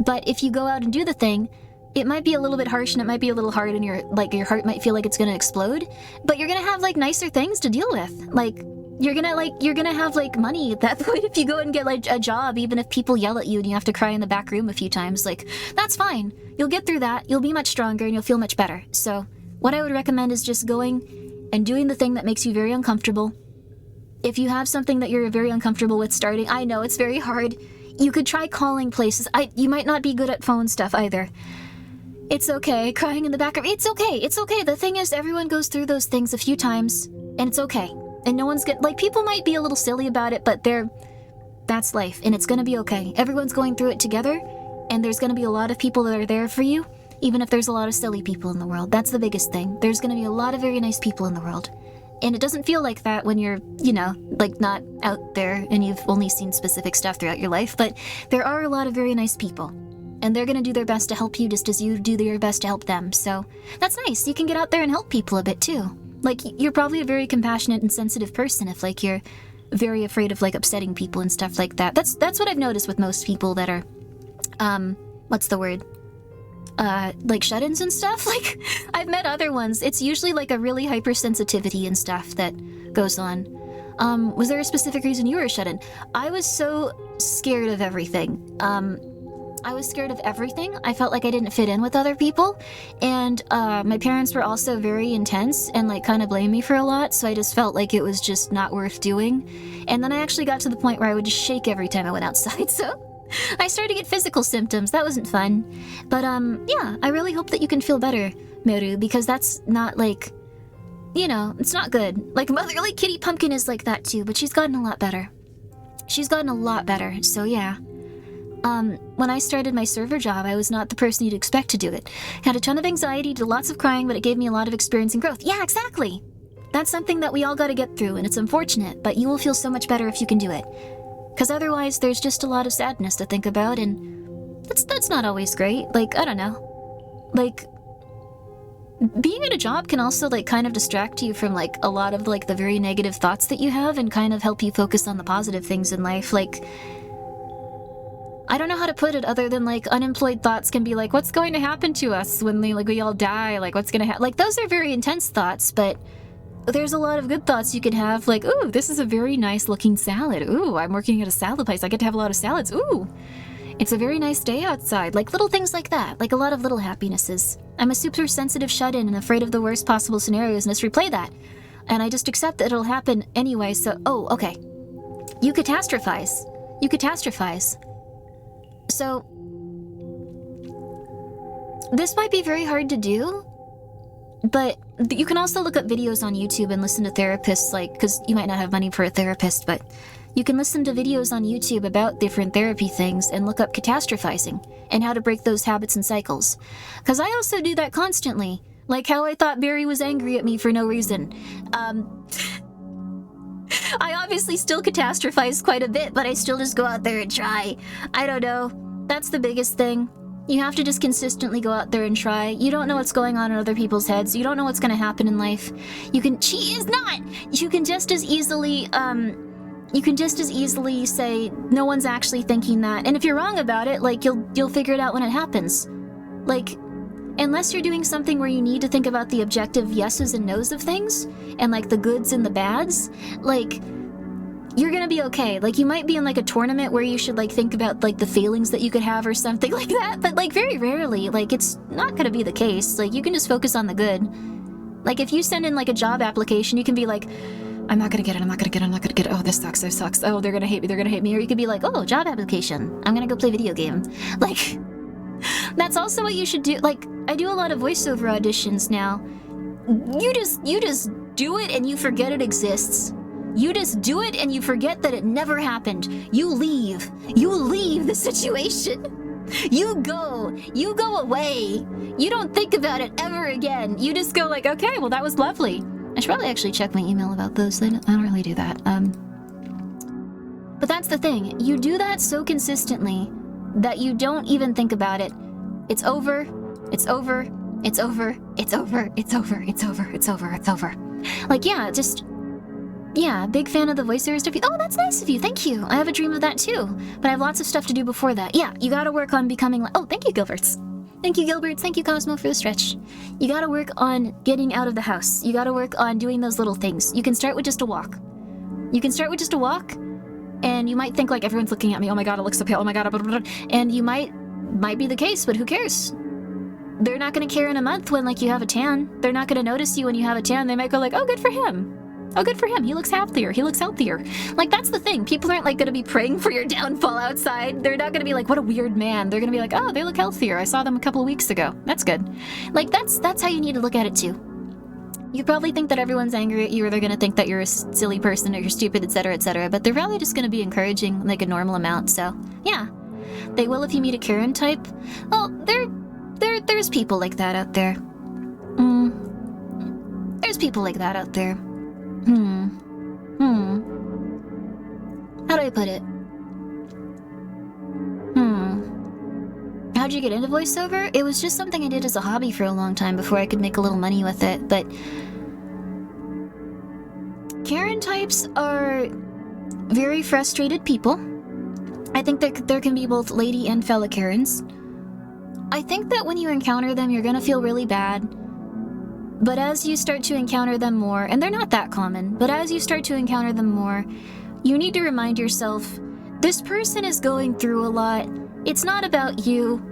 Speaker 1: But if you go out and do the thing, it might be a little bit harsh and it might be a little hard and your heart might feel like it's gonna explode, but you're gonna have like nicer things to deal with. Like, you're gonna have like money at that point if you go and get like a job, even if people yell at you and you have to cry in the back room a few times. Like, that's fine. You'll get through that, you'll be much stronger, and you'll feel much better. So, what I would recommend is just going and doing the thing that makes you very uncomfortable. If you have something that you're very uncomfortable with starting, I know it's very hard. You could try calling places. You might not be good at phone stuff either. It's okay. Crying in the back room. It's okay. It's okay. The thing is, everyone goes through those things a few times, and it's okay. And no one's like, people might be a little silly about it, but that's life, and it's gonna be okay. Everyone's going through it together, and there's gonna be a lot of people that are there for you, even if there's a lot of silly people in the world. That's the biggest thing. There's gonna be a lot of very nice people in the world. And it doesn't feel like that when you're, like not out there and you've only seen specific stuff throughout your life, but there are a lot of very nice people. And they're gonna do their best to help you just as you do your best to help them. So that's nice. You can get out there and help people a bit too. Like, you're probably a very compassionate and sensitive person if like you're very afraid of like upsetting people and stuff like that. That's what I've noticed with most people that are, what's the word? Like shut-ins and stuff. Like, I've met other ones. It's usually like a really hypersensitivity and stuff that goes on. Was there a specific reason you were a shut-in? I was so scared of everything. I was scared of everything. I felt like I didn't fit in with other people. And my parents were also very intense and like kind of blamed me for a lot, so I just felt like it was just not worth doing. And then I actually got to the point where I would just shake every time I went outside, so I started to get physical symptoms. That wasn't fun. But yeah, I really hope that you can feel better, Meru, because that's not like, it's not good. Like, Mother, like Kitty Pumpkin is like that too, but she's gotten a lot better. She's gotten a lot better, so yeah. When I started my server job, I was not the person you'd expect to do it. Had a ton of anxiety, did lots of crying, but it gave me a lot of experience and growth. Yeah, exactly! That's something that we all gotta get through, and it's unfortunate, but you will feel so much better if you can do it. Because otherwise, there's just a lot of sadness to think about, and that's not always great. Like, I don't know. Like, being at a job can also, like, kind of distract you from, like, a lot of, like, the very negative thoughts that you have and kind of help you focus on the positive things in life. Like, I don't know how to put it other than, like, unemployed thoughts can be like, what's going to happen to us when we all die? Like, what's gonna happen? Like, those are very intense thoughts, but there's a lot of good thoughts you can have, like, ooh, this is a very nice looking salad. Ooh, I'm working at a salad place. I get to have a lot of salads. Ooh, it's a very nice day outside. Like, little things like that, like a lot of little happinesses. I'm a super sensitive shut-in and afraid of the worst possible scenarios and just replay that. And I just accept that it'll happen anyway, so, oh, okay. You catastrophize. You catastrophize. So, this might be very hard to do, but you can also look up videos on YouTube and listen to therapists, like, because you might not have money for a therapist, but you can listen to videos on YouTube about different therapy things and look up catastrophizing and how to break those habits and cycles. Because I also do that constantly, like how I thought Barry was angry at me for no reason. I obviously still catastrophize quite a bit, but I still just go out there and try. I don't know. That's the biggest thing. You have to just consistently go out there and try. You don't know what's going on in other people's heads. You don't know what's going to happen in life. You can just as easily say no one's actually thinking that. And if you're wrong about it, like you'll figure it out when it happens. Like, unless you're doing something where you need to think about the objective yeses and nos of things and like the goods and the bads, like, you're gonna be okay. Like, you might be in like a tournament where you should like think about like the feelings that you could have or something like that, but like very rarely, like, it's not gonna be the case. Like, you can just focus on the good. Like, if you send in like a job application, you can be like, I'm not gonna get it. Oh, this sucks. Oh, they're gonna hate me. Or you could be like, oh, job application. I'm gonna go play video game. Like, that's also what you should do. Like, I do a lot of voiceover auditions now. You just do it and you forget it exists. You just do it and you forget that it never happened. You leave the situation. You go away. You don't think about it ever again. You just go like, okay, well, that was lovely. I should probably actually check my email about those. I don't really do that. But that's the thing. You do that so consistently that you don't even think about it. It's over. Like, yeah, just... Yeah, big fan of the voiceover stuff. Oh, that's nice of you. Thank you. I have a dream of that too. But I have lots of stuff to do before that. Yeah, you gotta work on becoming like... Oh, thank you, Gilberts. Thank you, Gilberts. Thank you, Cosmo, for the stretch. You gotta work on getting out of the house. You gotta work on doing those little things. You can start with just a walk. You can start with just a walk, and you might think like everyone's looking at me. Oh my god, it looks so pale. Oh my god, blah, blah, blah. And you might be the case, but who cares? They're not gonna care in a month when like you have a tan. They're not gonna notice you when you have a tan. They might go like, oh, good for him. Oh, good for him. He looks healthier. He looks healthier. Like, that's the thing. People aren't, like, gonna be praying for your downfall outside. They're not gonna be like, what a weird man. They're gonna be like, oh, they look healthier. I saw them a couple of weeks ago. That's good. Like, that's how you need to look at it, too. You probably think that everyone's angry at you, or they're gonna think that you're a silly person, or you're stupid, etc., but they're probably just gonna be encouraging, like, a normal amount, so, yeah. They will if you meet a Karen type. Well, there's people like that out there. There's people like that out there. How do I put it? How'd you get into voiceover? It was just something I did as a hobby for a long time before I could make a little money with it, but... Karen types are very frustrated people. I think there can be both lady and fella Karens. I think that when you encounter them, you're gonna feel really bad. But as you start to encounter them more, and they're not that common, but as you start to encounter them more, you need to remind yourself, this person is going through a lot. It's not about you.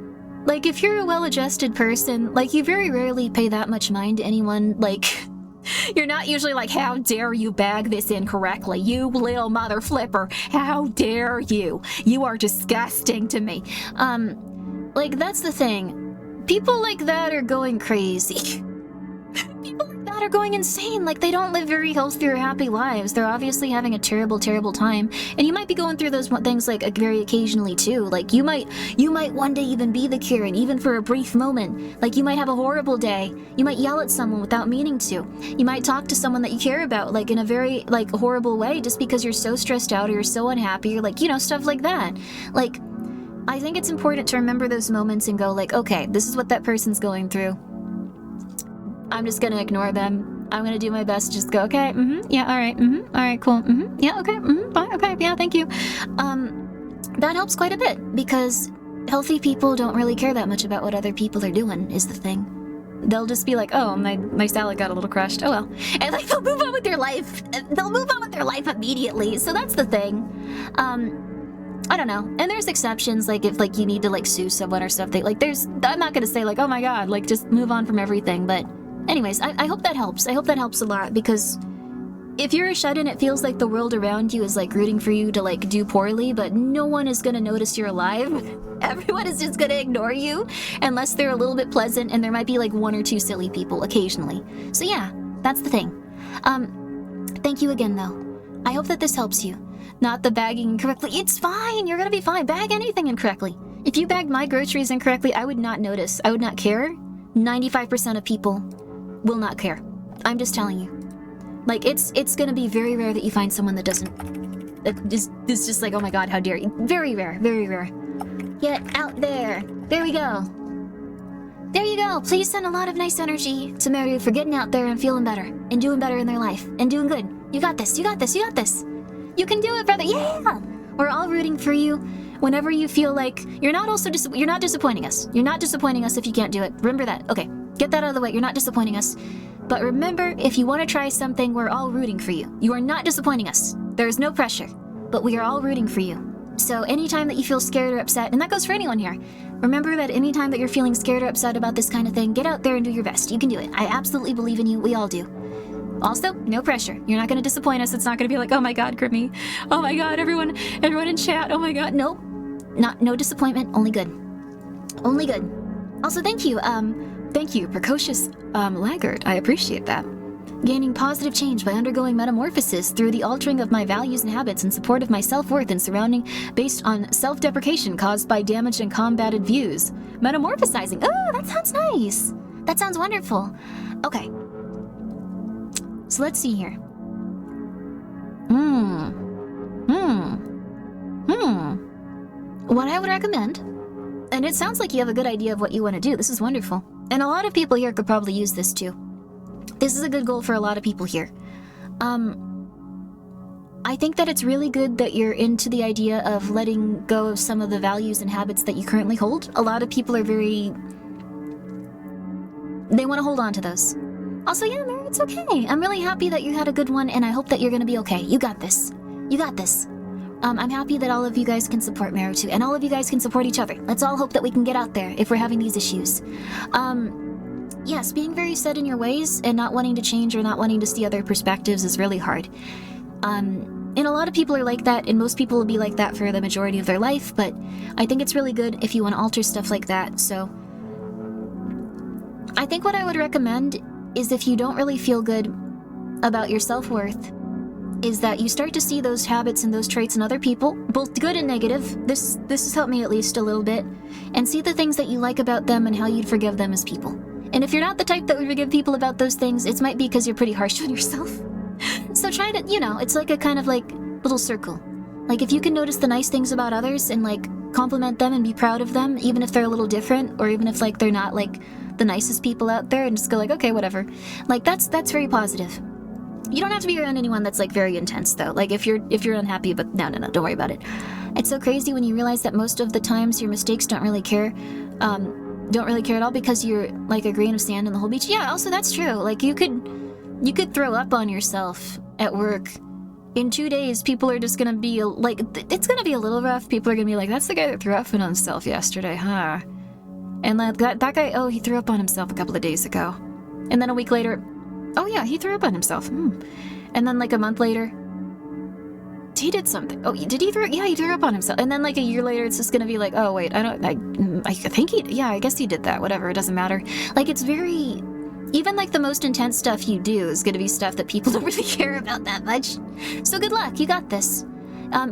Speaker 1: Like, if you're a well-adjusted person, like, you very rarely pay that much mind to anyone, like... You're not usually like, how dare you bag this incorrectly, you little mother flipper, how dare you? You are disgusting to me. Like, that's the thing. People like that are going crazy. People like that are going insane. Like, they don't live very healthy or happy lives. They're obviously having a terrible, terrible time. And you might be going through those things, like, very occasionally, too. Like, you might one day even be the Karen, even for a brief moment. Like, you might have a horrible day. You might yell at someone without meaning to. You might talk to someone that you care about, like, in a very, like, horrible way just because you're so stressed out or you're so unhappy or, like, you know, stuff like that. Like, I think it's important to remember those moments and go, like, okay, this is what that person's going through. I'm just gonna ignore them. I'm gonna do my best to just go, okay, yeah, alright, alright, cool, yeah, okay, fine, okay, yeah, thank you. That helps quite a bit, because healthy people don't really care that much about what other people are doing, is the thing. They'll just be like, oh, my salad got a little crushed, oh well. And, like, they'll move on with their life. They'll move on with their life immediately, so that's the thing. I don't know. And there's exceptions, like, if, like, you need to, like, sue someone or something. Like, I'm not gonna say, like, oh my god, like, just move on from everything, but... Anyways, I hope that helps. I hope that helps a lot, because if you're a shut-in, it feels like the world around you is, like, rooting for you to, like, do poorly, but no one is gonna notice you're alive. Everyone is just gonna ignore you, unless they're a little bit pleasant, and there might be, like, one or two silly people occasionally. So yeah, that's the thing. Thank you again, though. I hope that this helps you. Not the bagging incorrectly. It's fine! You're gonna be fine. Bag anything incorrectly. If you bagged my groceries incorrectly, I would not notice. I would not care. 95% of people will not care. I'm just telling you. Like, it's gonna be very rare that you find someone that doesn't... That is just like, oh my god, how dare you. Very rare, very rare. Get out there. There we go. There you go. Please send a lot of nice energy to Maru for getting out there and feeling better. And doing better in their life. And doing good. You got this, you got this, you got this. You can do it, brother. Yeah! We're all rooting for you. Whenever you feel like... You're not disappointing us. You're not disappointing us if you can't do it. Remember that. Okay. Get that out of the way. You're not disappointing us. But remember, if you want to try something, we're all rooting for you. You are not disappointing us. There is no pressure. But we are all rooting for you. So anytime that you feel scared or upset, and that goes for anyone here, remember that anytime that you're feeling scared or upset about this kind of thing, get out there and do your best. You can do it. I absolutely believe in you. We all do. Also, no pressure. You're not going to disappoint us. It's not going to be like, oh my god, Grimmi. Oh my god, everyone in chat. Oh my god. Nope. No disappointment. Only good. Only good. Also, thank you. Thank you, precocious, laggard. I appreciate that. Gaining positive change by undergoing metamorphosis through the altering of my values and habits in support of my self-worth and surrounding based on self-deprecation caused by damaged and combated views. Metamorphosizing. Oh, that sounds nice. That sounds wonderful. Okay. So let's see here. What I would recommend, and it sounds like you have a good idea of what you want to do. This is wonderful. And a lot of people here could probably use this too. This is a good goal for a lot of people here. I think that it's really good that you're into the idea of letting go of some of the values and habits that you currently hold. A lot of people are they want to hold on to those. Also, yeah, Mary, it's okay. I'm really happy that you had a good one, and I hope that you're going to be okay. You got this. You got this. I'm happy that all of you guys can support Meru too, and all of you guys can support each other. Let's all hope that we can get out there if we're having these issues. Yes, being very set in your ways and not wanting to change or not wanting to see other perspectives is really hard. And a lot of people are like that, and most people will be like that for the majority of their life, but I think it's really good if you want to alter stuff like that. So I think what I would recommend is, if you don't really feel good about your self-worth, is that you start to see those habits and those traits in other people, both good and negative. This has helped me at least a little bit, and see the things that you like about them and how you'd forgive them as people. And if you're not the type that would forgive people about those things, it might be because you're pretty harsh on yourself. So try to, it's like a kind of like little circle. Like, if you can notice the nice things about others and like compliment them and be proud of them, even if they're a little different, or even if like they're not like the nicest people out there, and just go like, okay, whatever. Like, that's very positive. You don't have to be around anyone that's like very intense though. Like, if you're unhappy, but no, don't worry about it. It's so crazy when you realize that most of the times your mistakes don't really care at all, because you're like a grain of sand in the whole beach. Yeah, also that's true. Like, you could throw up on yourself at work. In 2 days, people are just gonna be like, it's gonna be a little rough. People are gonna be like, that's the guy that threw up on himself yesterday, huh? And that guy, oh, he threw up on himself a couple of days ago. And then a week later, oh yeah, he threw up on himself. And then like a month later, he did something. Oh, did he throw? Yeah, he threw up on himself. And then like a year later, it's just gonna be like, oh wait, I think I guess he did that. Whatever, it doesn't matter. Like, it's very, even like the most intense stuff you do is gonna be stuff that people don't really care about that much. So good luck, you got this.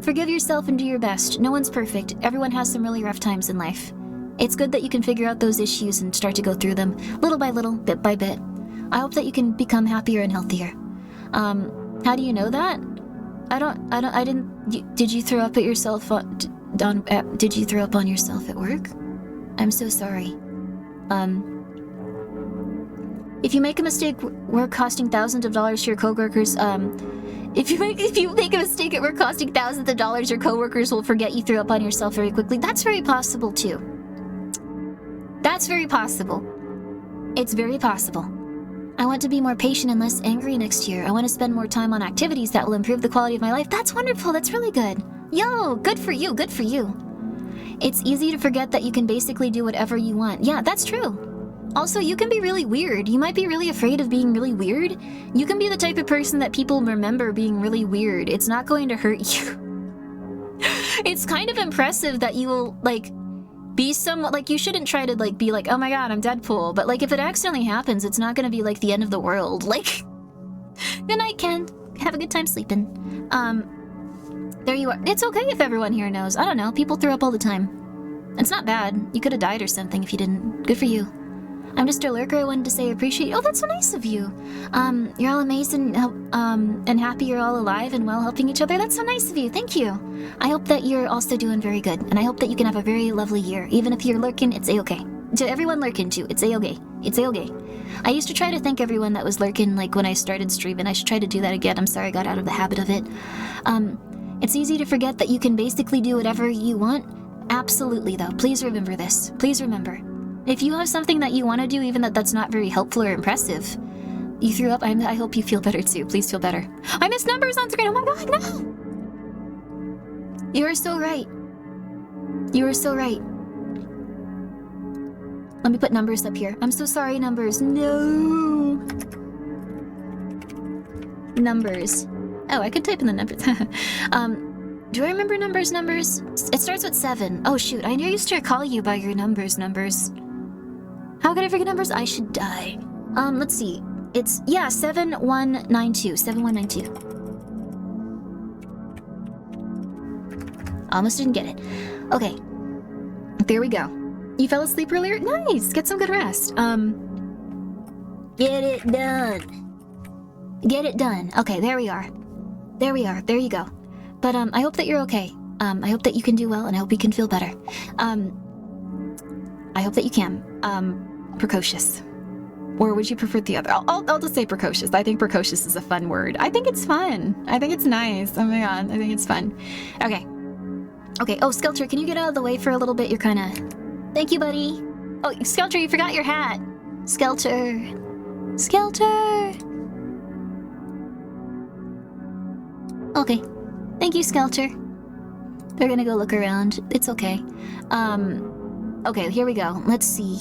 Speaker 1: Forgive yourself and do your best. No one's perfect. Everyone has some really rough times in life. It's good that you can figure out those issues and start to go through them little by little, bit by bit. I hope that you can become happier and healthier. How do you know that? Did you throw up at yourself did you throw up on yourself at work? I'm so sorry. If you make a mistake, work costing thousands of dollars to your coworkers, if you make a mistake at work costing thousands of dollars, your coworkers will forget you threw up on yourself very quickly. That's very possible too. That's very possible. It's very possible. I want to be more patient and less angry next year. I want to spend more time on activities that will improve the quality of my life. That's wonderful. That's really good. Yo, good for you. Good for you. It's easy to forget that you can basically do whatever you want. Yeah, that's true. Also, you can be really weird. You might be really afraid of being really weird. You can be the type of person that people remember being really weird. It's not going to hurt you. It's kind of impressive that you will, like, be somewhat, like, you shouldn't try to, like, be like, oh my god, I'm Deadpool. But, like, if it accidentally happens, it's not gonna be, like, the end of the world. Like, good night, Ken. Have a good time sleeping. There you are. It's okay if everyone here knows. I don't know. People throw up all the time. It's not bad. You could have died or something if you didn't. Good for you. I'm just a lurker. I wanted to say I appreciate you. Oh, that's so nice of you. You're all amazing, and happy you're all alive and well, helping each other. That's so nice of you. Thank you. I hope that you're also doing very good, and I hope that you can have a very lovely year. Even if you're lurking, it's a-okay. To everyone lurking too, it's a-okay. It's a-okay. I used to try to thank everyone that was lurking, like when I started streaming. I should try to do that again. I'm sorry I got out of the habit of it. It's easy to forget that you can basically do whatever you want. Absolutely, though. Please remember this. Please remember. If you have something that you want to do, even that's not very helpful or impressive, you threw up, I hope you feel better too. Please feel better. I missed numbers on screen. Oh my god, no! You are so right. You are so right. Let me put numbers up here. I'm so sorry, numbers. No! Numbers. Oh, I could type in the numbers. Do I remember numbers? It starts with 7. Oh shoot, I used to call you by your numbers. How could I forget numbers? I should die. Let's see. It's, yeah, 7192. 7192. Almost didn't get it. Okay. There we go. You fell asleep earlier? Nice! Get some good rest. Get it done. Get it done. Okay, there we are. There we are. There you go. But, I hope that you're okay. I hope that you can do well, and I hope you can feel better. I hope that you can. Precocious.
Speaker 3: Or would you prefer the other? I'll just say precocious. I think precocious is a fun word. I think it's fun. I think it's nice. Oh my god, I think it's fun. Okay. Okay, oh, Skelter, can you get out of the way for a little bit? You're kind of... Thank you, buddy. Oh, Skelter, you forgot your hat. Skelter. Skelter. Okay. Thank you, Skelter. They're gonna go look around. It's okay. Okay, here we go. Let's see.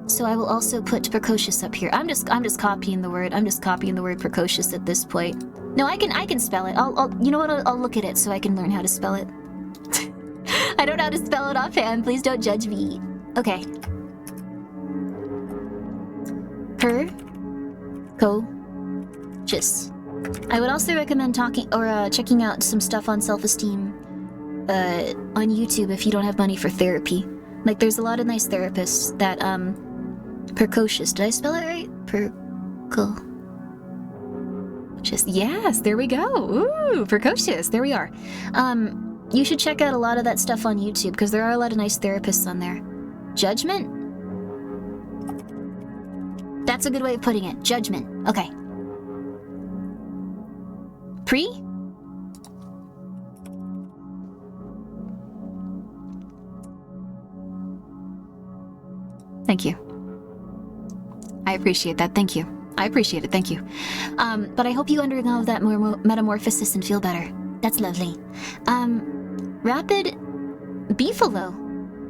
Speaker 3: So I will also put precocious up here. I'm just copying the word. I'm just copying the word precocious at this point. No, I can spell it. You know what? I'll look at it so I can learn how to spell it. I don't know how to spell it offhand. Please don't judge me. Okay. Precocious. I would also recommend checking out some stuff on self-esteem on YouTube if you don't have money for therapy. Like, there's a lot of nice therapists that, precocious. Did I spell it right? Just yes, there we go. Ooh, precocious. There we are. You should check out a lot of that stuff on YouTube because there are a lot of nice therapists on there. Judgment? That's a good way of putting it. Judgment. Okay. Pre? Thank you. I appreciate that. Thank you. I appreciate it. Thank you. But I hope you undergo that metamorphosis and feel better. That's lovely. Rapid beefalo.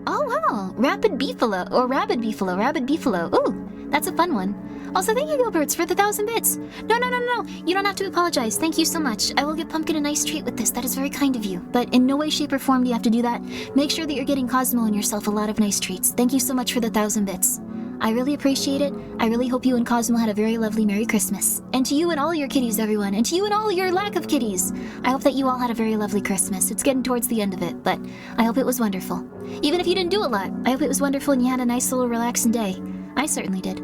Speaker 3: Oh, wow. Rapid beefalo. Or rabid beefalo. Rabid beefalo. Ooh, that's a fun one. Also, thank you, Gilberts, for the 1,000 bits. No. You don't have to apologize. Thank you so much. I will give Pumpkin a nice treat with this. That is very kind of you. But in no way, shape, or form do you have to do that. Make sure that you're getting Cosmo and yourself a lot of nice treats. Thank you so much for the 1,000 bits. I really appreciate it. I really hope you and Cosmo had a very lovely Merry Christmas. And to you and all your kitties, everyone. And to you and all your lack of kitties. I hope that you all had a very lovely Christmas. It's getting towards the end of it, but I hope it was wonderful. Even if you didn't do a lot, I hope it was wonderful and you had a nice little relaxing day. I certainly did.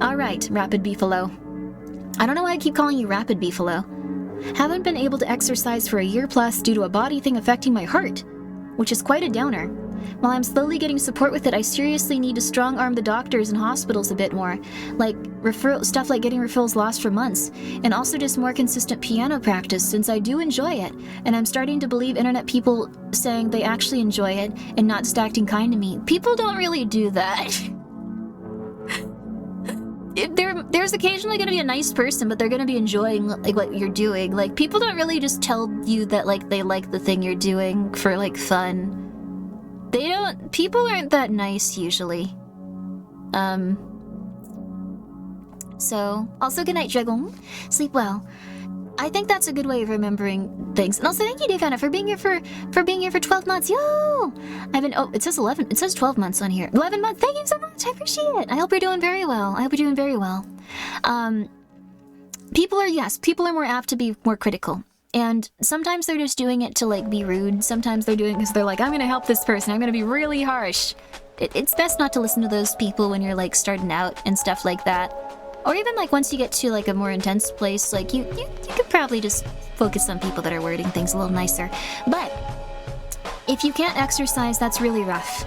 Speaker 3: Alright, Rapid Beefalo. I don't know why I keep calling you Rapid Beefalo. Haven't been able to exercise for a year plus due to a body thing affecting my heart, which is quite a downer. While I'm slowly getting support with it, I seriously need to strong-arm the doctors and hospitals a bit more. Like, stuff like getting referrals lost for months. And also just more consistent piano practice, since I do enjoy it. And I'm starting to believe internet people saying they actually enjoy it and not just acting kind to me. People don't really do that. There's occasionally going to be a nice person, but they're going to be enjoying like what you're doing. Like, people don't really just tell you that like they like the thing you're doing for like fun. People aren't that nice usually. So, also good night, Dragon. Sleep well. I think that's a good way of remembering things. And also thank you, Devana, for being here for 12 months. Yo! It says 11, it says 12 months on here. 11 months, thank you so much, I appreciate it. I hope you're doing very well. People are more apt to be more critical. And sometimes they're just doing it to like be rude. Sometimes they're doing it because they're like, I'm gonna help this person, I'm gonna be really harsh. It's best not to listen to those people when you're like starting out and stuff like that. Or even like once you get to like a more intense place, like you could probably just focus on people that are wording things a little nicer. But if you can't exercise, that's really rough.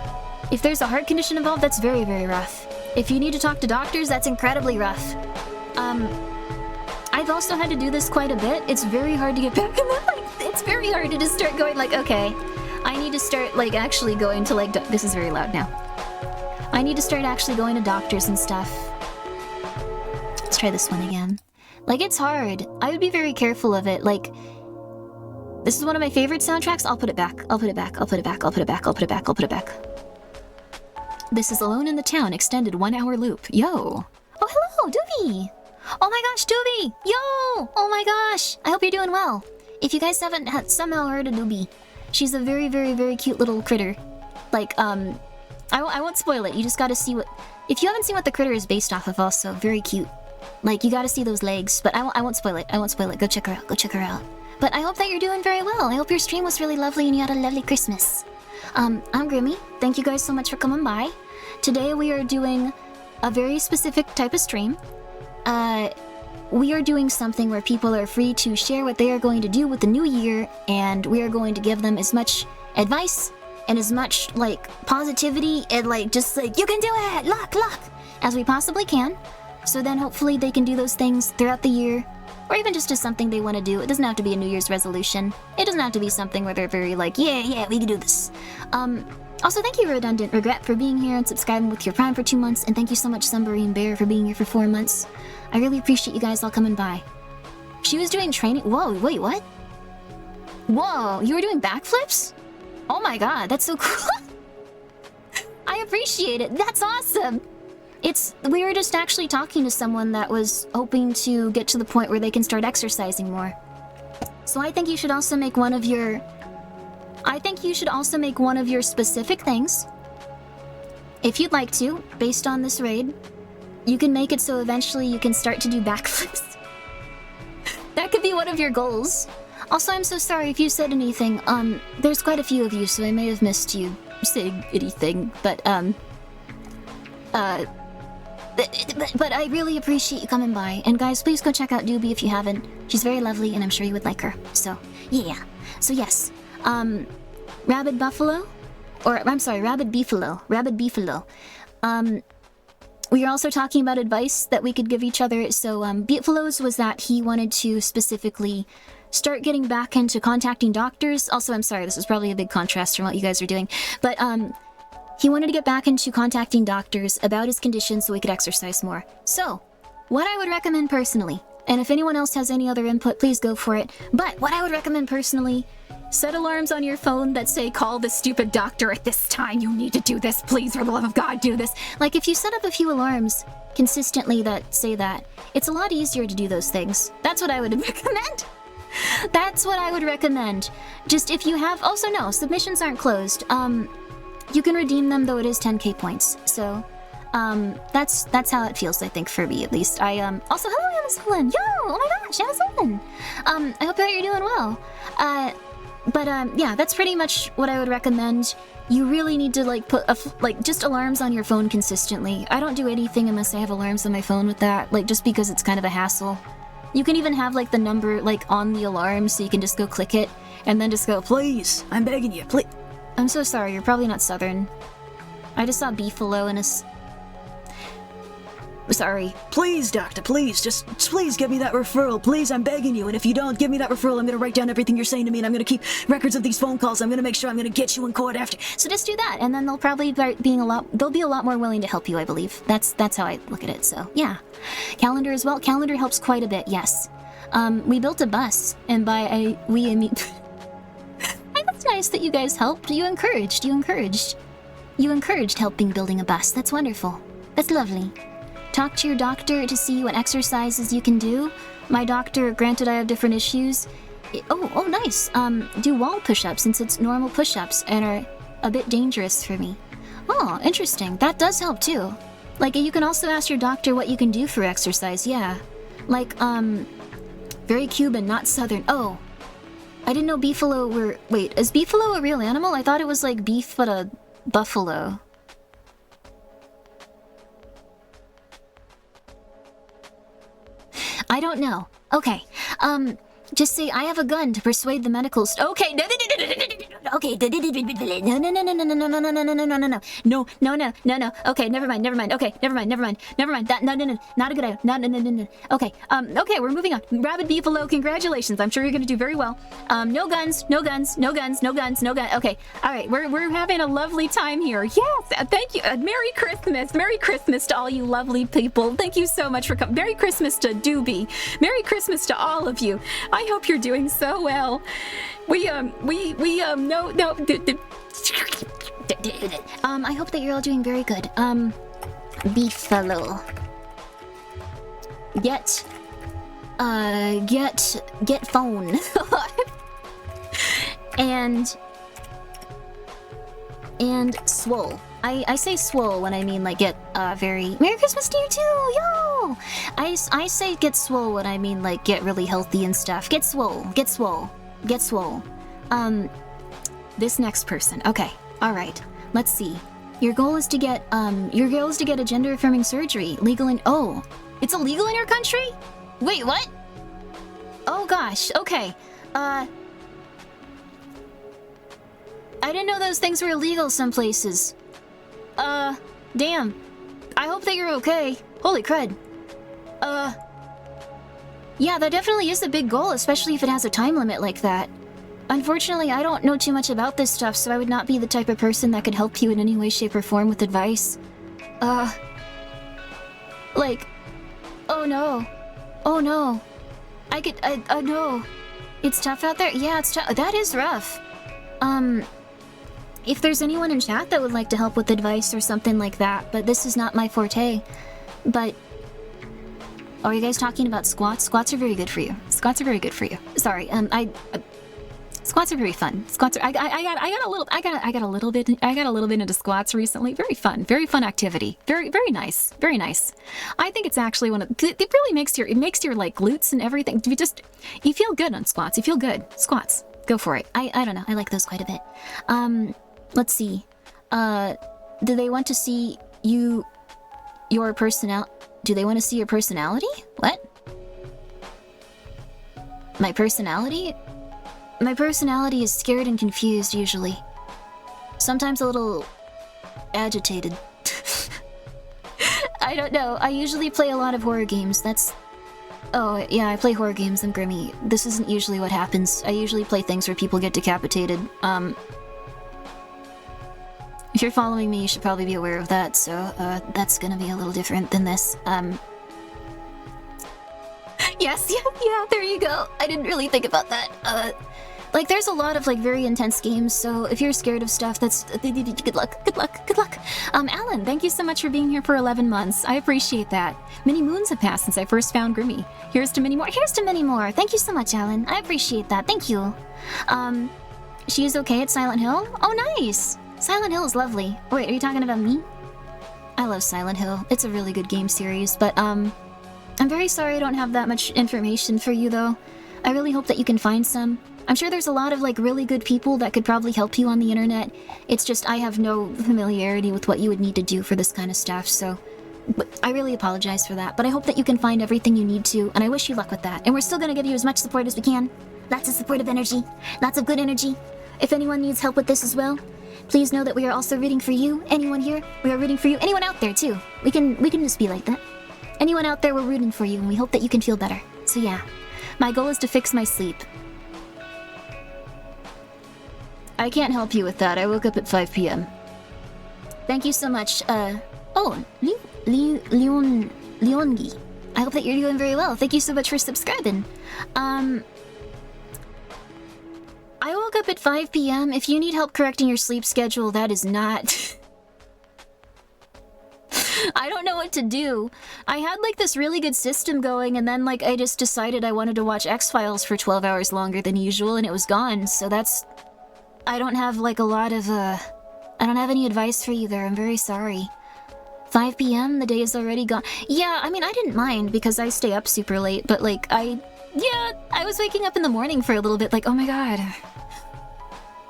Speaker 3: If there's a heart condition involved, that's very, very rough. If you need to talk to doctors, that's incredibly rough. I've also had to do this quite a bit. It's very hard to get back in that, like, it's very hard to just start going like, okay, I need to start like actually going to like, this is very loud now. I need to start actually going to doctors and stuff. Let's try this one again. Like, it's hard. I would be very careful of it. Like, this is one of my favorite soundtracks. I'll put it back. This is Alone in the Town, extended 1-hour loop. Yo. Oh, hello, Doobie. Oh my gosh, Doobie. Yo. Oh my gosh. I hope you're doing well. If you guys haven't somehow heard of Doobie, she's a very, very, very cute little critter. Like, I won't spoil it. You just gotta see what... If you haven't seen what the critter is based off of, also, very cute. Like, you gotta see those legs, but I won't spoil it. Go check her out. But I hope that you're doing very well. I hope your stream was really lovely and you had a lovely Christmas. I'm Grimmi. Thank you guys so much for coming by. Today we are doing a very specific type of stream. We are doing something where people are free to share what they are going to do with the new year, and we are going to give them as much advice
Speaker 1: and as much, like, positivity and, like, just, like, you can do it! Luck! As we possibly can. So then hopefully they can do those things throughout the year, or even just as something they want to do. It doesn't have to be a New Year's resolution. It doesn't have to be something where they're very like, yeah, we can do this. Also, thank you, Redundant Regret, for being here and subscribing with your Prime for 2 months, and thank you so much, Sunbury Bear, for being here for 4 months. I really appreciate you guys all coming by. She was doing training. Whoa, wait, what? Whoa, you were doing backflips? Oh my god, that's so cool. I appreciate it. That's awesome. We were just actually talking to someone that was hoping to get to the point where they can start exercising more. So I think you should also make one of your specific things. If you'd like to, based on this raid, you can make it so eventually you can start to do backflips. That could be one of your goals. Also, I'm so sorry if you said anything. There's quite a few of you, so I may have missed you saying anything, but I really appreciate you coming by. And guys, please go check out Doobie if you haven't. She's very lovely, and I'm sure you would like her. So, yeah. So yes, Rabid Beefalo. We are also talking about advice that we could give each other. So, Beefalo's was that he wanted to specifically start getting back into contacting doctors. Also, I'm sorry, this is probably a big contrast from what you guys are doing. But, he wanted to get back into contacting doctors about his condition so he could exercise more. So, what I would recommend personally, and if anyone else has any other input, please go for it, but what I would recommend personally, set alarms on your phone that say, call this stupid doctor at this time, you need to do this, please, for the love of God, do this. Like, if you set up a few alarms consistently that say that, it's a lot easier to do those things. That's what I would recommend. That's what I would recommend. Just if you have... Also, no, submissions aren't closed. You can redeem them, though it is 10k points. So, that's how it feels, I think, for me, at least. Also, hello, Amazon! Yo! Oh my gosh, Amazon! I hope that you're doing well. Yeah, that's pretty much what I would recommend. You really need to, like, put, just alarms on your phone consistently. I don't do anything unless I have alarms on my phone with that, like, just because it's kind of a hassle. You can even have, like, the number, like, on the alarm, so you can just go click it, and then just go, please, I'm begging you, please. I'm so sorry, you're probably not Southern. I just saw Beefalo in a Sorry. Please, doctor, please, just please give me that referral. Please, I'm begging you. And if you don't give me that referral, I'm gonna write down everything you're saying to me, and I'm gonna keep records of these phone calls. I'm gonna make sure I'm gonna get you in court after. So just do that, and then they'll probably they'll be a lot more willing to help you, I believe. That's how I look at it, so yeah. Calendar as well. Calendar helps quite a bit, yes. We built a bus, and by I mean... That's nice that you guys helped. You encouraged helping building a bus. That's wonderful. That's lovely. Talk to your doctor to see what exercises you can do. My doctor, granted I have different issues. Oh, nice. Do wall push-ups since it's normal push-ups and are a bit dangerous for me. Oh, interesting. That does help too. Like, you can also ask your doctor what you can do for exercise, yeah. Like, very Cuban, not Southern. Oh. I didn't know beefalo were... Wait, is beefalo a real animal? I thought it was like beef, but a buffalo. I don't know. Okay. Just say, I have a gun to persuade the medical okay, no, okay, no, okay, never mind, okay, never mind, that, no, not a good idea, no, okay, okay, we're moving on. Rabid Beefalo, congratulations, I'm sure you're gonna do very well. No guns, okay, alright, we're having a lovely time here, yes, thank you, Merry Christmas to all you lovely people, thank you so much for coming, Merry Christmas to Doobie, Merry Christmas to all of you, I hope you're doing so well. I hope that you're all doing very good. Beefalo. Get phone. and swole. I say swole when I mean like get very Merry Christmas to you too, yo! I say get swole when I mean like get really healthy and stuff. Get swole. This next person. Okay, alright. Let's see. Your goal is to get a gender affirming surgery. Legal in it's illegal in your country? Wait, what? Oh gosh, okay.
Speaker 3: I didn't know those things were illegal some places. Damn. I hope that you're okay. Holy crud. Yeah, that definitely is a big goal, especially if it has a time limit like that. Unfortunately, I don't know too much about this stuff, so I would not be the type of person that could help you in any way, shape, or form with advice. Like... Oh no. Oh no. No. It's tough out there? Yeah, it's tough. That is rough. If there's anyone in chat that would like to help with advice or something like that, but this is not my forte. But... Are you guys talking about squats? Squats are very good for you. Squats are very good for you. Sorry, squats are very fun. Squats are, I got a little bit into squats recently. Very fun activity. Very nice. Very nice. I think it's actually it really makes your like glutes and everything. You feel good on squats. You feel good. Squats. Go for it. I don't know. I like those quite a bit. Let's see. Do they want to see your personality? Do they want to see your personality? What? My personality? My personality is scared and confused, usually. Sometimes a little... agitated. I don't know. I usually play a lot of horror games. Oh, yeah, I play horror games in Grimmi. This isn't usually what happens. I usually play things where people get decapitated. If you're following me, you should probably be aware of that, so, that's gonna be a little different than this. Yes, yeah, there you go. I didn't really think about that. Like, there's a lot of, like, very intense games, so if you're scared of stuff, that's... Good luck. Alan, thank you so much for being here for 11 months. I appreciate that. Many moons have passed since I first found Grimmi. Here's to many more. Thank you so much, Alan. I appreciate that. Thank you. She is okay at Silent Hill? Oh, nice! Silent Hill is lovely. Wait, are you talking about me? I love Silent Hill. It's a really good game series, but, I'm very sorry I don't have that much information for you, though. I really hope that you can find some. I'm sure there's a lot of, like, really good people that could probably help you on the internet. It's just I have no familiarity with what you would need to do for this kind of stuff, so... But I really apologize for that, but I hope that you can find everything you need to, and I wish you luck with that. And we're still gonna give you as much support as we can. Lots of supportive energy. Lots of good energy. If anyone needs help with this as well, please know that we are also rooting for you. Anyone here, we are rooting for you. Anyone out there, too. We can just be like that. Anyone out there, we're rooting for you, and we hope that you can feel better. So yeah, my goal is to fix my sleep. I can't help you with that. I woke up at 5 p.m. Thank you so much. Leongi. I hope that you're doing very well. Thank you so much for subscribing. I woke up at 5 p.m. If you need help correcting your sleep schedule, that is not... I don't know what to do. I had, like, this really good system going, and then, like, I just decided I wanted to watch X-Files for 12 hours longer than usual, and it was gone, so that's... I don't have, like, a lot of, I don't have any advice for you there. I'm very sorry. 5 p.m., the day is already gone. Yeah, I mean, I didn't mind, because I stay up super late, but, like, I was waking up in the morning for a little bit, like, oh my god.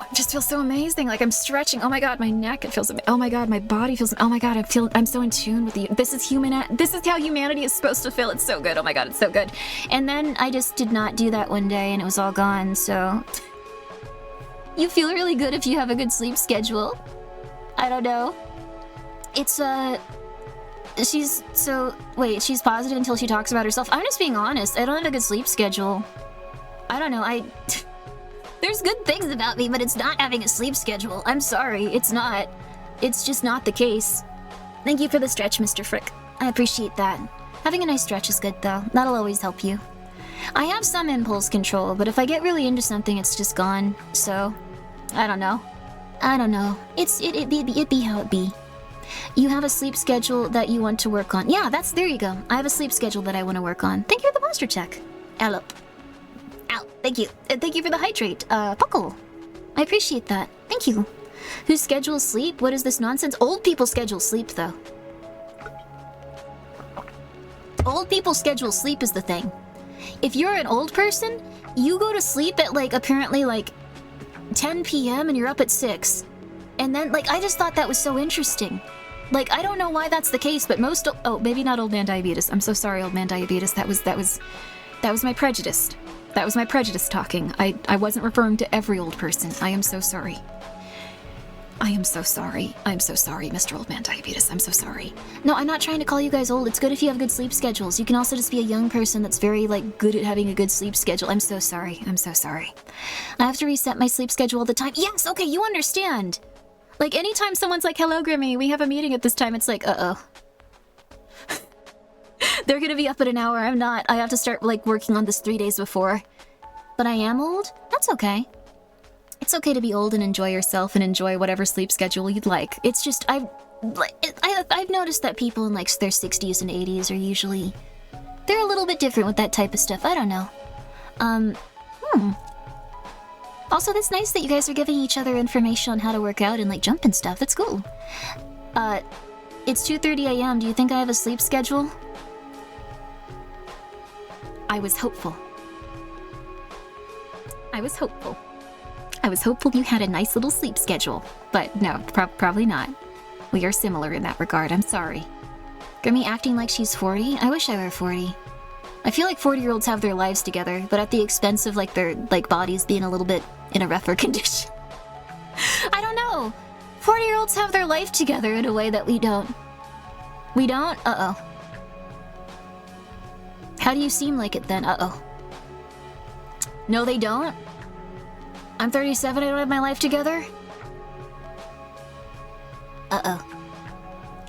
Speaker 3: I just feel so amazing, like I'm stretching. Oh my god, my neck, it feels, oh my god, my body feels, oh my god, I'm so in tune with you. This is how humanity is supposed to feel. It's so good. Oh my god, it's so good. And then I just did not do that one day and it was all gone, so... You feel really good if you have a good sleep schedule. I don't know. It's, she's positive until she talks about herself. I'm just being honest. I don't have a good sleep schedule. I don't know, There's good things about me, but it's not having a sleep schedule. I'm sorry, it's not. It's just not the case. Thank you for the stretch, Mr. Frick. I appreciate that. Having a nice stretch is good, though. That'll always help you. I have some impulse control, but if I get really into something, it's just gone. So, I don't know. It be how it be. You have a sleep schedule that you want to work on. Yeah, there you go. I have a sleep schedule that I want to work on. Thank you for the monster check. Hello. Ow, thank you. Thank you for the hydrate. Puckle. I appreciate that. Thank you. Who schedules sleep? What is this nonsense? Old people schedule sleep, though. Old people schedule sleep is the thing. If you're an old person, you go to sleep at, like, apparently, like, 10 p.m. and you're up at 6. And then, like, I just thought that was so interesting. Like, I don't know why that's the case, but most... Oh, maybe not old man diabetes. I'm so sorry, old man diabetes. That was my prejudice. That was my prejudice talking. I wasn't referring to every old person. I am so sorry. I am so sorry. I'm so sorry, Mr. Old Man Diabetes. I'm so sorry. No, I'm not trying to call you guys old. It's good if you have good sleep schedules. You can also just be a young person that's very, like, good at having a good sleep schedule. I'm so sorry. I'm so sorry. I have to reset my sleep schedule all the time. Yes, okay, you understand. Like, anytime someone's like, hello, Grimmi, we have a meeting at this time, it's like, uh-oh. They're gonna be up in an hour. I'm not. I have to start, like, working on this 3 days before. But I am old? That's okay. It's okay to be old and enjoy yourself and enjoy whatever sleep schedule you'd like. It's just, I've noticed that people in, like, their 60s and 80s are usually... They're a little bit different with that type of stuff. I don't know. Also, that's nice that you guys are giving each other information on how to work out and, like, jump and stuff. That's cool. It's 2:30 a.m. Do you think I have a sleep schedule? I was hopeful. I was hopeful. I was hopeful you had a nice little sleep schedule. But no, probably not. We are similar in that regard. I'm sorry. Grimmi acting like she's 40? I wish I were 40. I feel like 40-year-olds have their lives together, but at the expense of, like, their, like, bodies being a little bit in a rougher condition. I don't know. 40-year-olds have their life together in a way that we don't. We don't? Uh-oh. How do you seem like it then? Uh-oh. No, they don't? I'm 37, I don't have my life together? Uh-oh.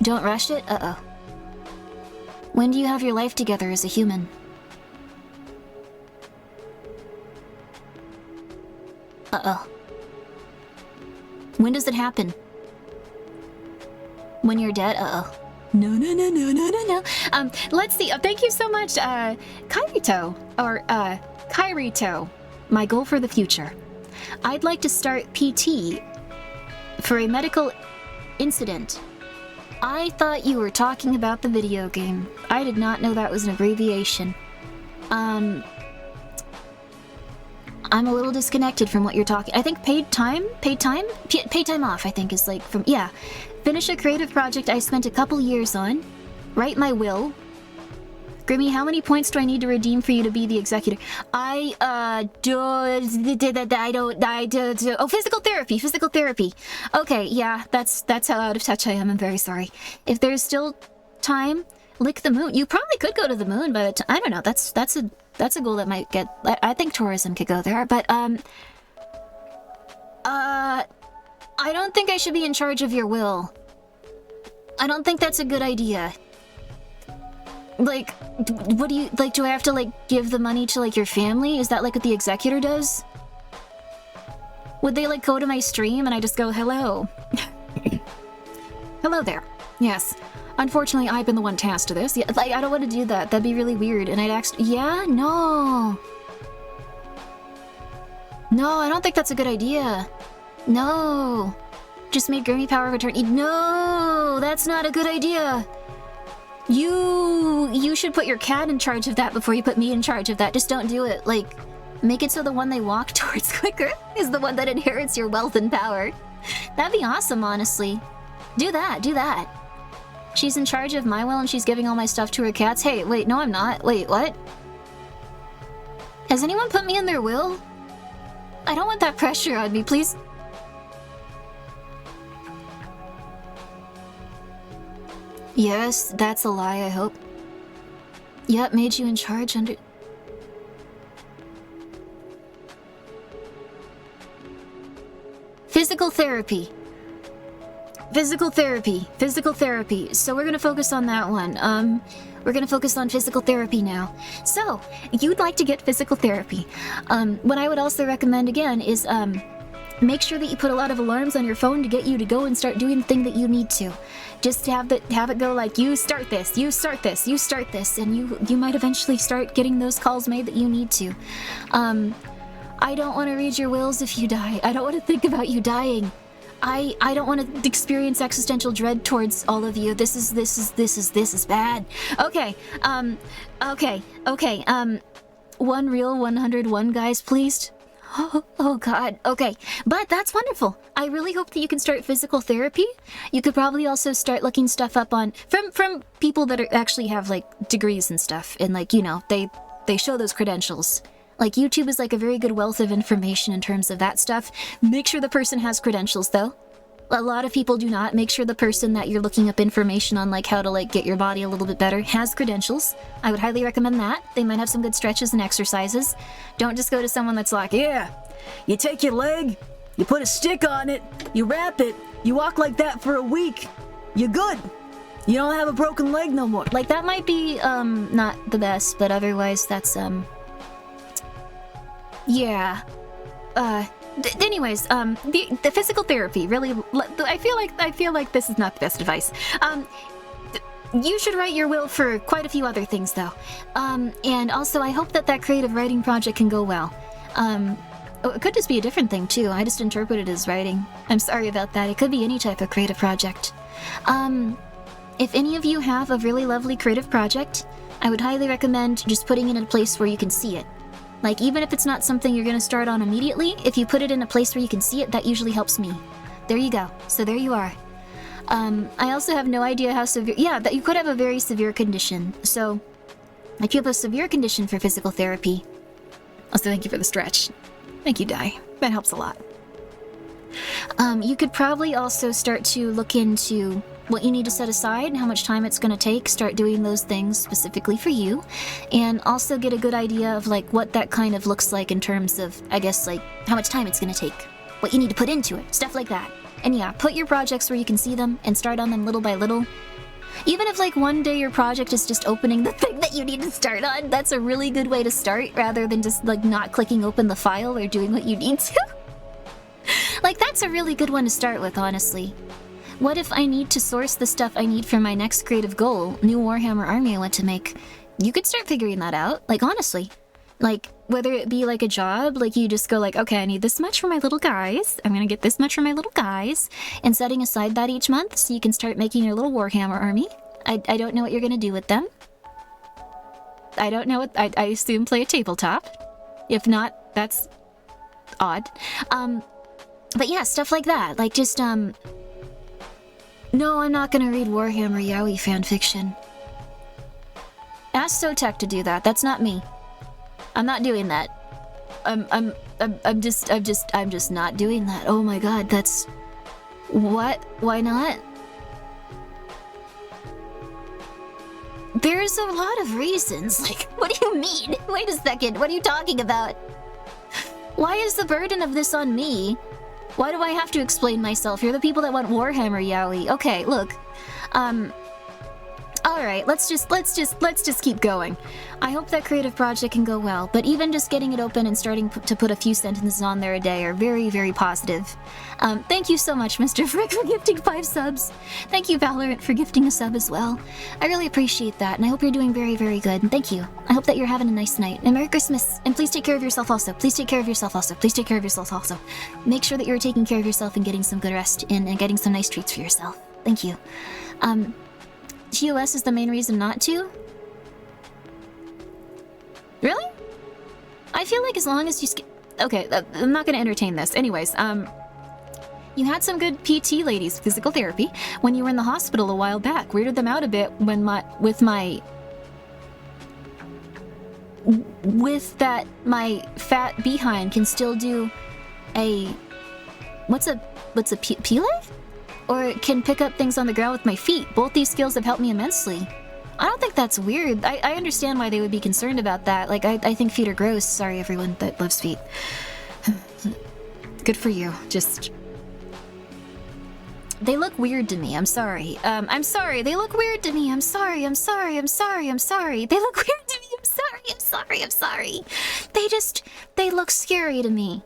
Speaker 3: Don't rush it? Uh-oh. When do you have your life together as a human? Uh-oh. When does it happen? When you're dead? Uh-oh. No. Let's see. Thank you so much, Kairito. Or, Kairito. My goal for the future. I'd like to start PT for a medical incident. I thought you were talking about the video game. I did not know that was an abbreviation. I'm a little disconnected from what you're talking. I think paid time off, I think, is like from, yeah. Finish a creative project I spent a couple years on. Write my will. Grimmi, how many points do I need to redeem for you to be the executor? Oh, physical therapy. Okay, yeah, that's how out of touch I am. I'm very sorry. If there's still time, lick the moon. You probably could go to the moon, but I don't know. That's a goal that might get... I think tourism could go there, but, I don't think I should be in charge of your will. I don't think that's a good idea. Like, what do you... Like, do I have to, like, give the money to, like, your family? Is that, like, what the executor does? Would they, like, go to my stream and I just go, hello? Hello there. Yes. Unfortunately, I've been the one tasked to this. Yeah, like, I don't want to do that. That'd be really weird. And I'd actually... Yeah? No. No, I don't think that's a good idea. No. Just made Grimmi power of attorney. No, that's not a good idea. You should put your cat in charge of that before you put me in charge of that. Just don't do it. Like, make it so the one they walk towards quicker is the one that inherits your wealth and power. That'd be awesome, honestly. Do that. She's in charge of my will and she's giving all my stuff to her cats. Hey, wait, no I'm not. Wait, what? Has anyone put me in their will? I don't want that pressure on me, please. Yes, that's a lie, I hope. Yep, made you in charge under... Physical therapy. So we're gonna focus on that one. We're gonna focus on physical therapy now. So, you'd like to get physical therapy. What I would also recommend again is, make sure that you put a lot of alarms on your phone to get you to go and start doing the thing that you need to. Just have it go like, you start this, and you might eventually start getting those calls made that you need to. I don't want to read your wills if you die. I don't want to think about you dying. I don't want to experience existential dread towards all of you. This is bad. Okay, one real 101 guys, please. Oh god, okay. But that's wonderful. I really hope that you can start physical therapy. You could probably also start looking stuff up on from people that actually have like degrees and stuff, and like, you know, they show those credentials. Like, YouTube is like a very good wealth of information in terms of that stuff. Make sure the person has credentials though.
Speaker 1: A lot of people do not. Make sure the person that you're looking up information on, like how to like get your body a little bit better, has credentials. I would highly recommend that. They might have some good stretches and exercises. Don't just go to someone that's like, yeah, you take your leg, you put a stick on it, you wrap it, you walk like that for a week, you're good. You don't have a broken leg no more. Like, that might be, not the best, but otherwise that's, yeah. Anyways, the physical therapy, really, I feel like this is not the best advice. You should write your will for quite a few other things, though. And also, I hope that creative writing project can go well. It could just be a different thing, too. I just interpret it as writing. I'm sorry about that. It could be any type of creative project. If any of you have a really lovely creative project, I would highly recommend just putting it in a place where you can see it. Like, even if it's not something you're gonna start on immediately, if you put it in a place where you can see it, that usually helps me. There you go. So there you are. I also have no idea how severe... Yeah, that you could have a very severe condition. So, if you have a severe condition for physical therapy... Also, thank you for the stretch. Thank you, Dai. That helps a lot. You could probably also start to look into what you need to set aside, how much time it's going to take, start doing those things specifically for you, and also get a good idea of like what that kind of looks like in terms of, I guess, like how much time it's going to take, what you need to put into it, stuff like that. And yeah, put your projects where you can see them and start on them little by little. Even if like one day your project is just opening the thing that you need to start on, that's a really good way to start rather than just like not clicking open the file or doing what you need to. Like, that's a really good one to start with, honestly. What if I need to source the stuff I need for my next creative goal, new Warhammer army I want to make? You could start figuring that out, like, honestly. Like, whether it be like a job, like you just go like, okay, I need this much for my little guys, I'm gonna get this much for my little guys, and setting aside that each month so you can start making your little Warhammer army. I don't know what you're gonna do with them. I don't know what, I assume play a tabletop. If not, that's odd. But yeah, stuff like that, like just, no, I'm not gonna read Warhammer Yaoi fanfiction. Ask Sotek to do that. That's not me. I'm not doing that. I'm just not doing that. Oh my god, that's... What? Why not? There's a lot of reasons. Like, what do you mean? Wait a second, what are you talking about? Why is the burden of this on me? Why do I have to explain myself? You're the people that want Warhammer Yaoi. Okay, look. Alright, let's just keep going. I hope that creative project can go well, but even just getting it open and starting to put a few sentences on there a day are very, very positive. Thank you so much, Mr. Frick, for gifting 5 subs. Thank you, Valorant, for gifting a sub as well. I really appreciate that, and I hope you're doing very, very good, and thank you. I hope that you're having a nice night, and Merry Christmas, and please take care of yourself also. Please take care of yourself also. Please take care of yourself also. Make sure that you're taking care of yourself and getting some good rest and getting some nice treats for yourself. Thank you. TOS is the main reason not to? Really? I feel like as long as you okay, I'm not gonna entertain this. Anyways, you had some good PT ladies, physical therapy, when you were in the hospital a while back. Weirded them out a bit when my fat behind can still do a... What's a P-leg? Or it can pick up things on the ground with my feet. Both these skills have helped me immensely. I don't think that's weird. I understand why they would be concerned about that. Like, I think feet are gross. Sorry, everyone that loves feet. Good for you. Just... They look weird to me. I'm sorry. I'm sorry. They look weird to me. I'm sorry. I'm sorry. I'm sorry. I'm sorry. They look weird to me. I'm sorry. I'm sorry. I'm sorry. They look scary to me.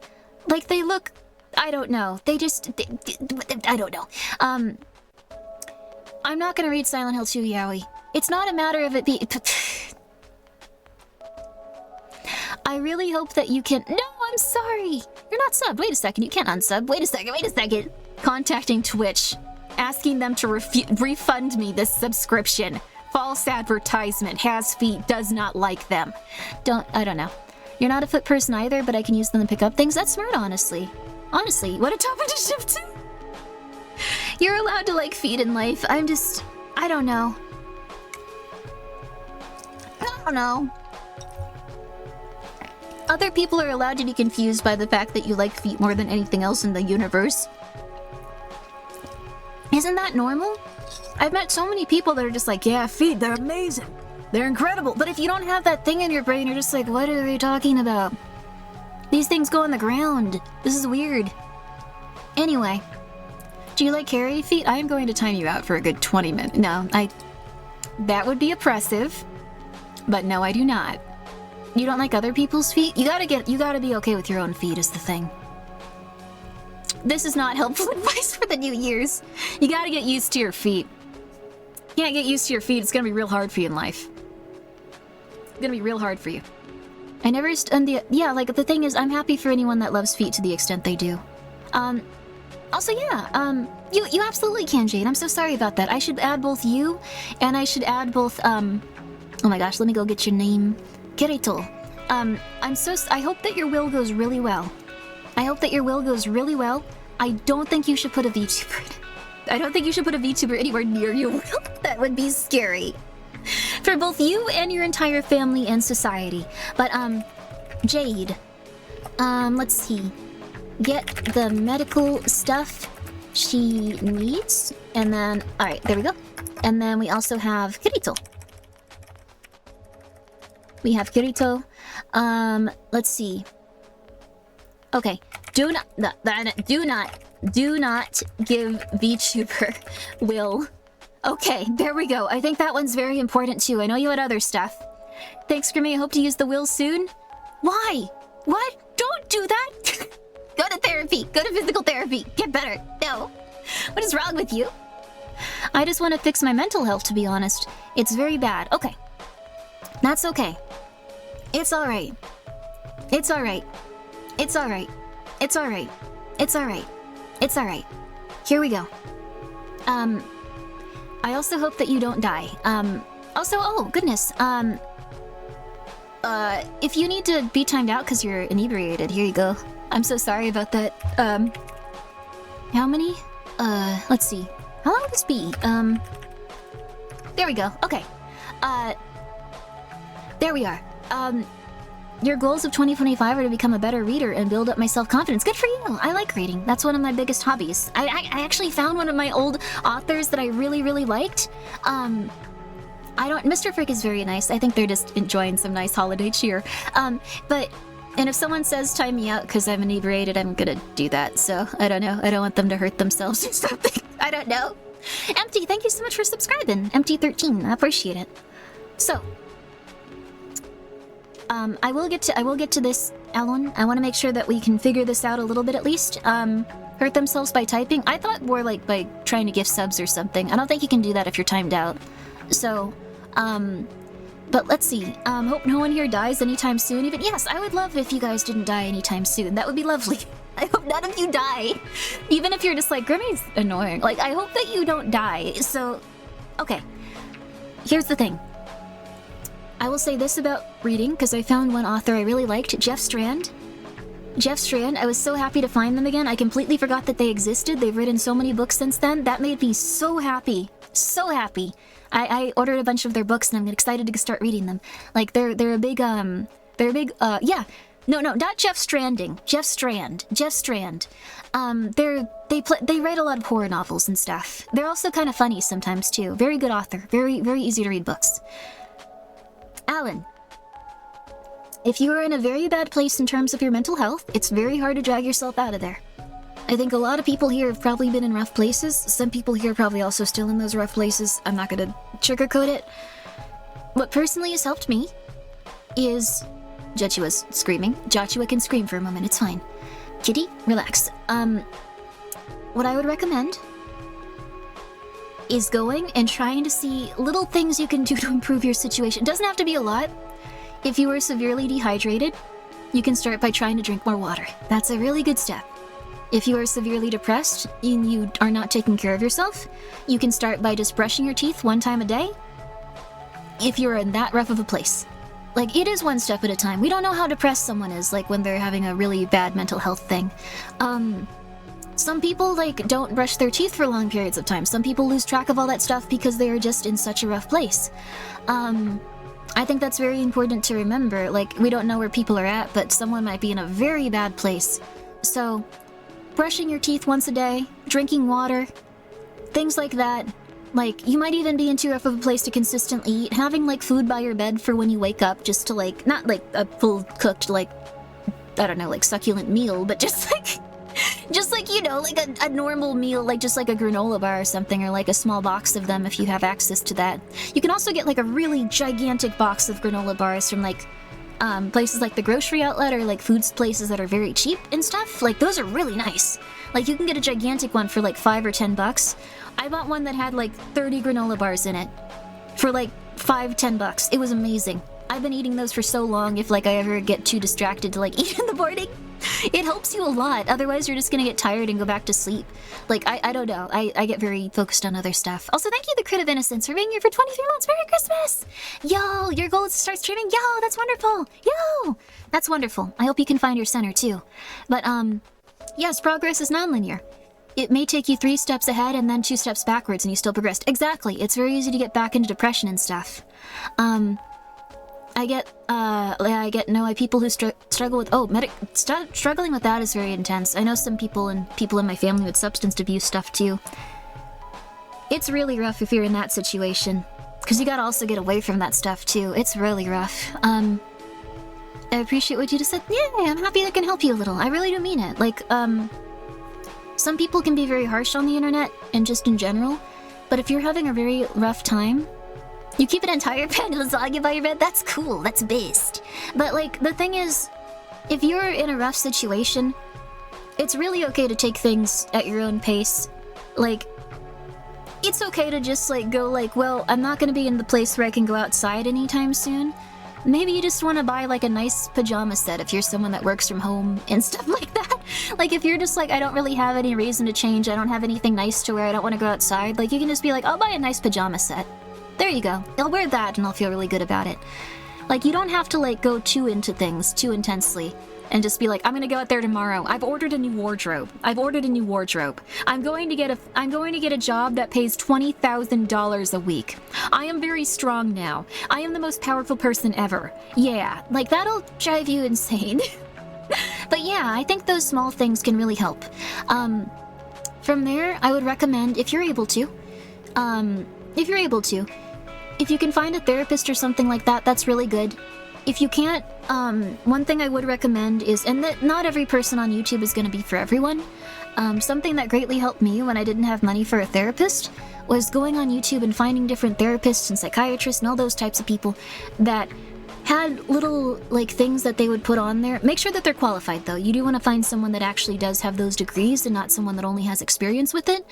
Speaker 1: Like, they look... I don't know. I don't know. I'm not gonna read Silent Hill 2 Yaoi. It's not a matter of it be... I really hope that you can... No, I'm sorry! You're not subbed. Wait a second, you can't unsub. Wait a second. Contacting Twitch. Asking them to refund me this subscription. False advertisement. Has feet. Does not like them. I don't know. You're not a foot person either, but I can use them to pick up things. That's smart, honestly. Honestly, what a top initiative too! You're allowed to like feet in life. I don't know. I don't know. Other people are allowed to be confused by the fact that you like feet more than anything else in the universe.
Speaker 3: Isn't that normal? I've met so many people that are just like, yeah, feet, they're amazing. They're incredible. But if you don't have that thing in your brain, you're just like, what are they talking about? These things go on the ground. This is weird. Anyway, do you like hairy feet? I am going to time you out for a good 20 minutes. No, that would be oppressive. But no, I do not. You don't like other people's feet? You gotta be okay with your own feet is the thing. This is not helpful advice for the New Year's. You gotta get used to your feet. You can't get used to your feet, it's gonna be real hard for you in life. It's gonna be real hard for you. I never yeah, like the thing is, I'm happy for anyone that loves feet to the extent they do. Also, yeah, you absolutely can, Jade. I'm so sorry about that. I should add both you, and I should add both, oh my gosh, let me go get your name. Kirito. I hope that your will goes really well. I hope that your will goes really well. I don't think you should put a VTuber. I don't think you should put a VTuber anywhere near your will. That would be scary. For both you and your entire family and society. But, Jade. Let's see. Get the medical stuff she needs. And then, alright, there we go. And then we also have Kirito. We have Kirito. Let's see. Okay. Do not give VTuber will. Okay, there we go. I think that one's very important too. I know you had other stuff. Thanks, Grimmi. I hope to use the will soon. Why? What? Don't do that! Go to therapy. Go to physical therapy. Get better. No. What is wrong with you? I just want to fix my mental health, to be honest. It's very bad. Okay. That's okay. It's alright. It's alright. It's alright. It's alright. It's alright. It's alright. Here we go. I also hope that you don't die. Also, oh, goodness. If you need to be timed out because you're inebriated, here you go. I'm so sorry about that. How many? Let's see. How long would this be? There we go. Okay. There we are. Your goals of 2025 are to become a better reader and build up my self-confidence. Good for you! I like reading. That's one of my biggest hobbies. I actually found one of my old authors that I really, really liked. Mr. Frick is very nice. I think they're just enjoying some nice holiday cheer. And if someone says time me out because I'm inebriated, I'm gonna do that. So, I don't know. I don't want them to hurt themselves or something. I don't know. Empty, thank you so much for subscribing. Empty13, I appreciate it. So, I will get to this, Alan. I want to make sure that we can figure this out a little bit at least. Hurt themselves by typing? I thought more like by trying to give subs or something. I don't think you can do that if you're timed out. So, but let's see. Hope no one here dies anytime soon. Even, yes, I would love if you guys didn't die anytime soon. That would be lovely. I hope none of you die. Even if you're just like, Grimmi's annoying. Like, I hope that you don't die. So, okay. Here's the thing. I will say this about reading, because I found one author I really liked, Jeff Strand. Jeff Strand, I was so happy to find them again. I completely forgot that they existed. They've written so many books since then. That made me so happy. So happy. I ordered a bunch of their books and I'm excited to start reading them. Like, they're a big, yeah. No, not Jeff Stranding. Jeff Strand. Jeff Strand. They write a lot of horror novels and stuff. They're also kind of funny sometimes, too. Very good author. Very, very easy to read books. Alan, if you are in a very bad place in terms of your mental health, it's very hard to drag yourself out of there. I think a lot of people here have probably been in rough places. Some people here are probably also still in those rough places. I'm not gonna sugarcoat it. What personally has helped me is... Jochua's screaming. Joshua can scream for a moment, it's fine. Kitty, relax. What I would recommend is going and trying to see little things you can do to improve your situation. It doesn't have to be a lot. If you are severely dehydrated, you can start by trying to drink more water. That's a really good step. If you are severely depressed and you are not taking care of yourself, you can start by just brushing your teeth 1 time a day. If you're in that rough of a place. Like, it is one step at a time. We don't know how depressed someone is, like, when they're having a really bad mental health thing. Some people, like, don't brush their teeth for long periods of time. Some people lose track of all that stuff because they are just in such a rough place. I think that's very important to remember. Like, we don't know where people are at, but someone might be in a very bad place. So, brushing your teeth once a day, drinking water, things like that. Like, you might even be in too rough of a place to consistently eat. Having, like, food by your bed for when you wake up, just to, like, not, like, a full-cooked, like, I don't know, like, succulent meal, but just, like, you know, like a normal meal, like, just, like, a granola bar or something, or, like, a small box of them if you have access to that. You can also get, like, a really gigantic box of granola bars from, like, places like the grocery outlet or, like, foods places that are very cheap and stuff. Like, those are really nice. Like, you can get a gigantic one for, like, $5 or $10. I bought one that had like 30 granola bars in it for like $5-10. It was amazing. I've been eating those for so long. If like I ever get too distracted to like eat in the morning, it helps you a lot. Otherwise you're just gonna get tired and go back to sleep. Like I don't know. I get very focused on other stuff. Also, thank you, the Crit of Innocence, for being here for 23 months. Merry Christmas! Yo, your goal is to start streaming. Yo, that's wonderful. Yo, that's wonderful. I hope you can find your center too. But yes, progress is non-linear. It may take you 3 steps ahead and then 2 steps backwards and you still progressed. Exactly. It's very easy to get back into depression and stuff. I get people who struggle with, struggling with that is very intense. I know some people and people in my family with substance abuse stuff too. It's really rough if you're in that situation, because you gotta also get away from that stuff too. It's really rough. I appreciate what you just said. Yeah, I'm happy I can help you a little. I really do mean it. Like, some people can be very harsh on the internet, and just in general, but if you're having a very rough time, you keep an entire pan of lasagna by your bed, that's cool, that's best. But like, the thing is, if you're in a rough situation, it's really okay to take things at your own pace. Like, it's okay to just like go like, well, I'm not gonna be in the place where I can go outside anytime soon. Maybe you just want to buy like a nice pajama set if you're someone that works from home and stuff like that. Like if you're just like, I don't really have any reason to change, I don't have anything nice to wear, I don't want to go outside, like you can just be like, I'll buy a nice pajama set. There you go. I'll wear that and I'll feel really good about it. Like you don't have to like go too into things too intensely and just be like, I'm gonna go out there tomorrow. I've ordered a new wardrobe. I'm going to get a job that pays $20,000 a week. I am very strong now. I am the most powerful person ever. Yeah, like that'll drive you insane. But yeah, I think those small things can really help. From there, I would recommend, if you're able to, if you can find a therapist or something like that, that's really good. If you can't, one thing I would recommend is, and that not every person on YouTube is going to be for everyone, something that greatly helped me when I didn't have money for a therapist was going on YouTube and finding different therapists and psychiatrists and all those types of people that had little, like, things that they would put on there. Make sure that they're qualified, though. You do want to find someone that actually does have those degrees and not someone that only has experience with it.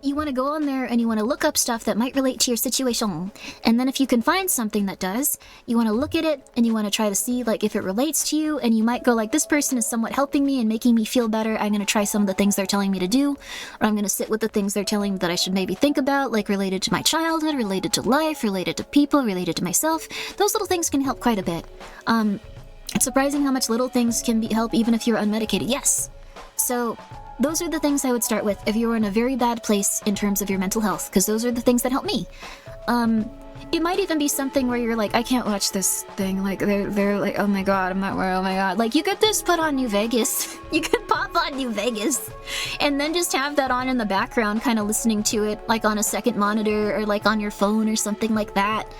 Speaker 3: You want to go on there and you want to look up stuff that might relate to your situation. And then if you can find something that does, you want to look at it and you want to try to see like if it relates to you, and you might go like, this person is somewhat helping me and making me feel better. I'm going to try some of the things they're telling me to do, or I'm going to sit with the things they're telling me that I should maybe think about, like related to my childhood, related to life, related to people, related to myself. Those little things can help quite a bit. It's surprising how much little things can help even if you're unmedicated. Yes. So those are the things I would start with if you were in a very bad place in terms of your mental health, because those are the things that help me. It might even be something where you're like, I can't watch this thing, like they're like, oh my god, I'm not where, oh my god. Like you could just put on New Vegas. You could pop on New Vegas and then just have that on in the background, kind of listening to it like on a second monitor or like on your phone or something like that.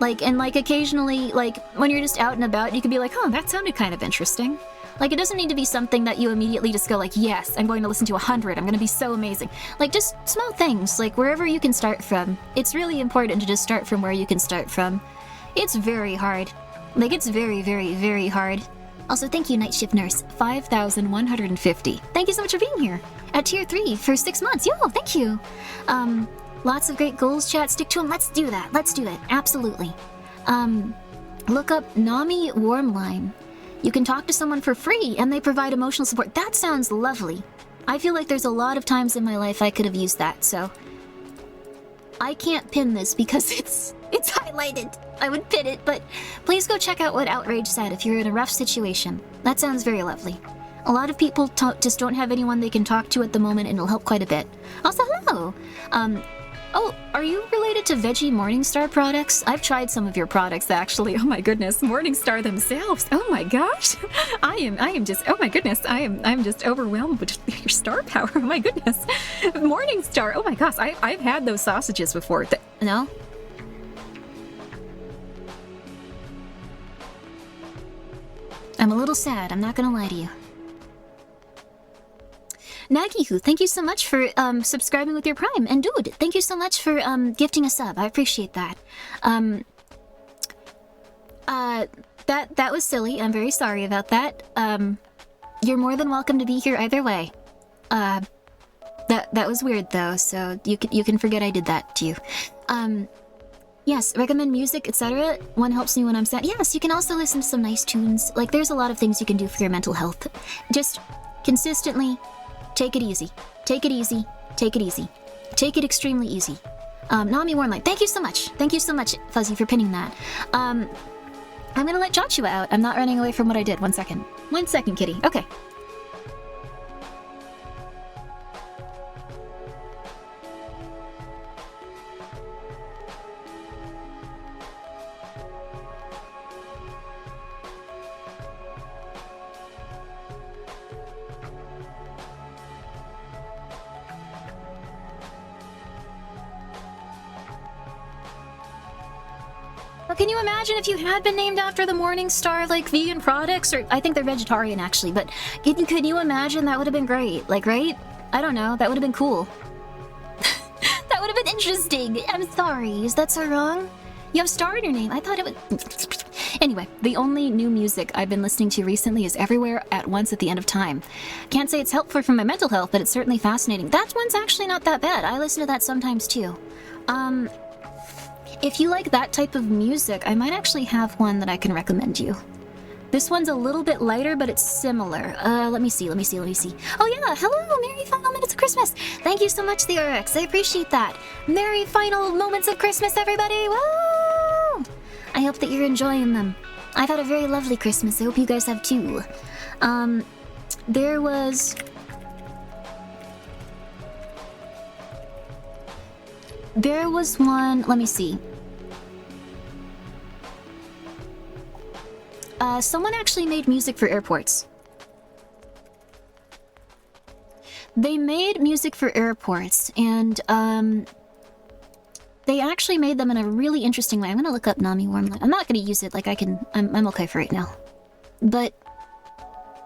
Speaker 3: Like, and like occasionally, like when you're just out and about, you could be like, oh, that sounded kind of interesting. Like, it doesn't need to be something that you immediately just go like, yes, I'm going to listen to 100, I'm going to be so amazing. Like, just small things, like wherever you can start from. It's really important to just start from where you can start from. It's very hard. Like, it's very, very, very hard. Also, thank you, Night Shift Nurse, 5,150. Thank you so much for being here at Tier 3 for 6 months. Yo, thank you. Lots of great goals, chat. Stick to them. Let's do that. Let's do it. Absolutely. Look up Nami Warmline. You can talk to someone for free, and they provide emotional support. That sounds lovely. I feel like there's a lot of times in my life I could have used that, so I can't pin this because it's highlighted. I would pin it, but please go check out what Outrage said if you're in a rough situation. That sounds very lovely. A lot of people just don't have anyone they can talk to at the moment, and it'll help quite a bit. Also, hello! Oh, are you related to Veggie Morningstar products? I've tried some of your products actually. Oh my goodness, Morningstar themselves. Oh my gosh. I am just, oh my goodness, I'm just overwhelmed with your star power. Oh my goodness. Morningstar. Oh my gosh, I've had those sausages before. No? I'm a little sad, I'm not gonna lie to you. Nagihu, thank you so much for subscribing with your Prime. And dude, thank you so much for gifting a sub. I appreciate that. That was silly. I'm very sorry about that. You're more than welcome to be here either way. That was weird though, so you can forget I did that to you. Yes, recommend music, etc. One helps me when I'm sad. Yes, you can also listen to some nice tunes. Like, there's a lot of things you can do for your mental health. Just consistently take it easy. Take it easy. Take it easy. Take it extremely easy. Nami Warmlight, thank you so much. Thank you so much, Fuzzy, for pinning that. I'm gonna let Joshua out. I'm not running away from what I did. 1 second. 1 second, kitty. Okay. Can you imagine if you had been named after the Morningstar, like, vegan products? Or, I think they're vegetarian, actually, but could you imagine? That would have been great. Like, right? I don't know. That would have been cool. That would have been interesting. I'm sorry. Is that so wrong? You have Star in your name. I thought it would... Anyway, the only new music I've been listening to recently is Everywhere at Once at the End of Time. Can't say it's helpful for my mental health, but it's certainly fascinating. That one's actually not that bad. I listen to that sometimes, too. If you like that type of music, I might actually have one that I can recommend you. This one's a little bit lighter, but it's similar. Let me see. Oh yeah, hello, Merry Final Minutes of Christmas. Thank you so much, the RX. I appreciate that. Merry Final Moments of Christmas, everybody. Woo! I hope that you're enjoying them. I've had a very lovely Christmas. I hope you guys have too. There was one, let me see. Someone actually made music for airports. They made music for airports, and they actually made them in a really interesting way. I'm gonna look up Nami Warmlight. I'm not gonna use it, like I'm okay for right now. But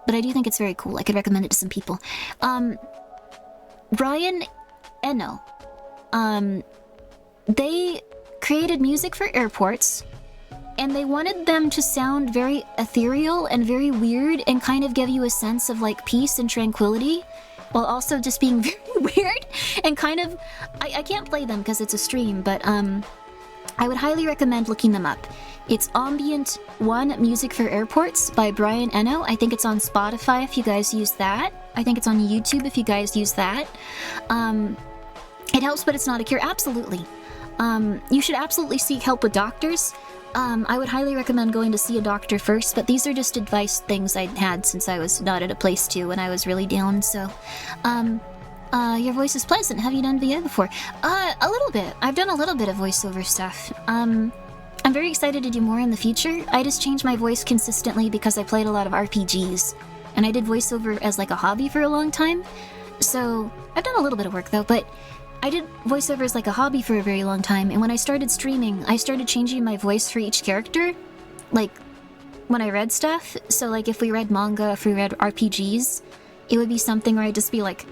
Speaker 3: I do think it's very cool. I could recommend it to some people. Brian Eno. They created music for airports, and they wanted them to sound very ethereal and very weird and kind of give you a sense of, like, peace and tranquility, while also just being very weird and kind of... I can't play them because it's a stream, but I would highly recommend looking them up. It's Ambient 1 Music for Airports by Brian Eno. I think it's on Spotify if you guys use that. I think it's on YouTube if you guys use that. It helps, but it's not a cure. Absolutely. You should absolutely seek help with doctors. I would highly recommend going to see a doctor first, but these are just advice things I'd had since I was not at a place to when I was really down, so... your voice is pleasant. Have you done VO before? A little bit. I've done a little bit of voiceover stuff. I'm very excited to do more in the future. I just changed my voice consistently because I played a lot of RPGs, and I did voiceover as, like, a hobby for a long time. So, I've done a little bit of work, though, but... I did voiceovers like a hobby for a very long time, and when I started streaming, I started changing my voice for each character, like, when I read stuff. So, like, if we read manga, if we read RPGs, it would be something where I'd just be like,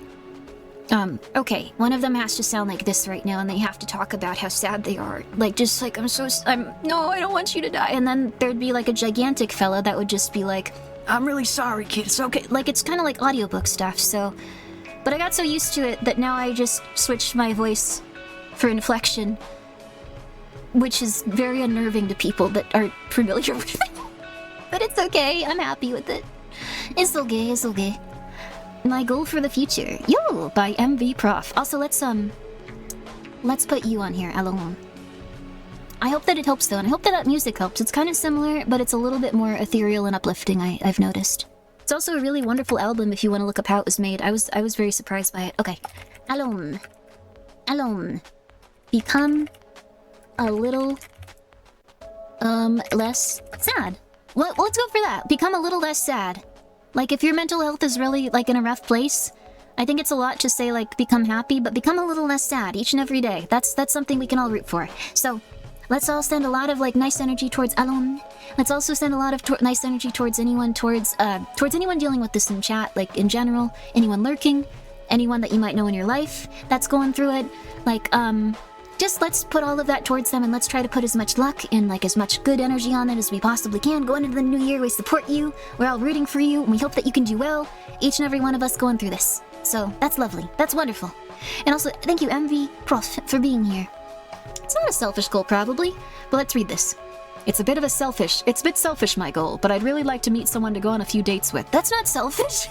Speaker 3: okay, one of them has to sound like this right now, and they have to talk about how sad they are. Like, just like, no, I don't want you to die. And then there'd be, like, a gigantic fella that would just be like, I'm really sorry, kid, it's okay. Like, it's kind of like audiobook stuff, so... But I got so used to it that now I just switched my voice for inflection, which is very unnerving to people that aren't familiar with it. But it's okay, I'm happy with it. It's okay, it's okay. My goal for the future. Yo, by MV Prof. Also, let's put you on here, alone. I hope that it helps though, and I hope that that music helps. It's kind of similar, but it's a little bit more ethereal and uplifting, I've noticed. It's also a really wonderful album if you want to look up how it was made. I was very surprised by it. Okay. Alone.
Speaker 1: become a little less sad. Let's go for that. Become a little less sad. Like, if your mental health is really, like, in a rough place, I think it's a lot to say, like, become happy, but become a little less sad each and every day. That's something we can all root for. So, let's all send a lot of, like, nice energy towards Alon. Let's also send a lot of nice energy towards anyone dealing with this in chat, like, in general. Anyone lurking. Anyone that you might know in your life that's going through it. Like, just let's put all of that towards them, and let's try to put as much luck and like as much good energy on it as we possibly can. Going into the new year, we support you, we're all rooting for you, and we hope that you can do well, each and every one of us going through this. So that's lovely, that's wonderful. And also, thank you MV Prof for being here. It's not a selfish goal probably, but let's read this.
Speaker 3: It's a bit selfish, my goal, but I'd really like to meet someone to go on a few dates with.
Speaker 1: That's not selfish.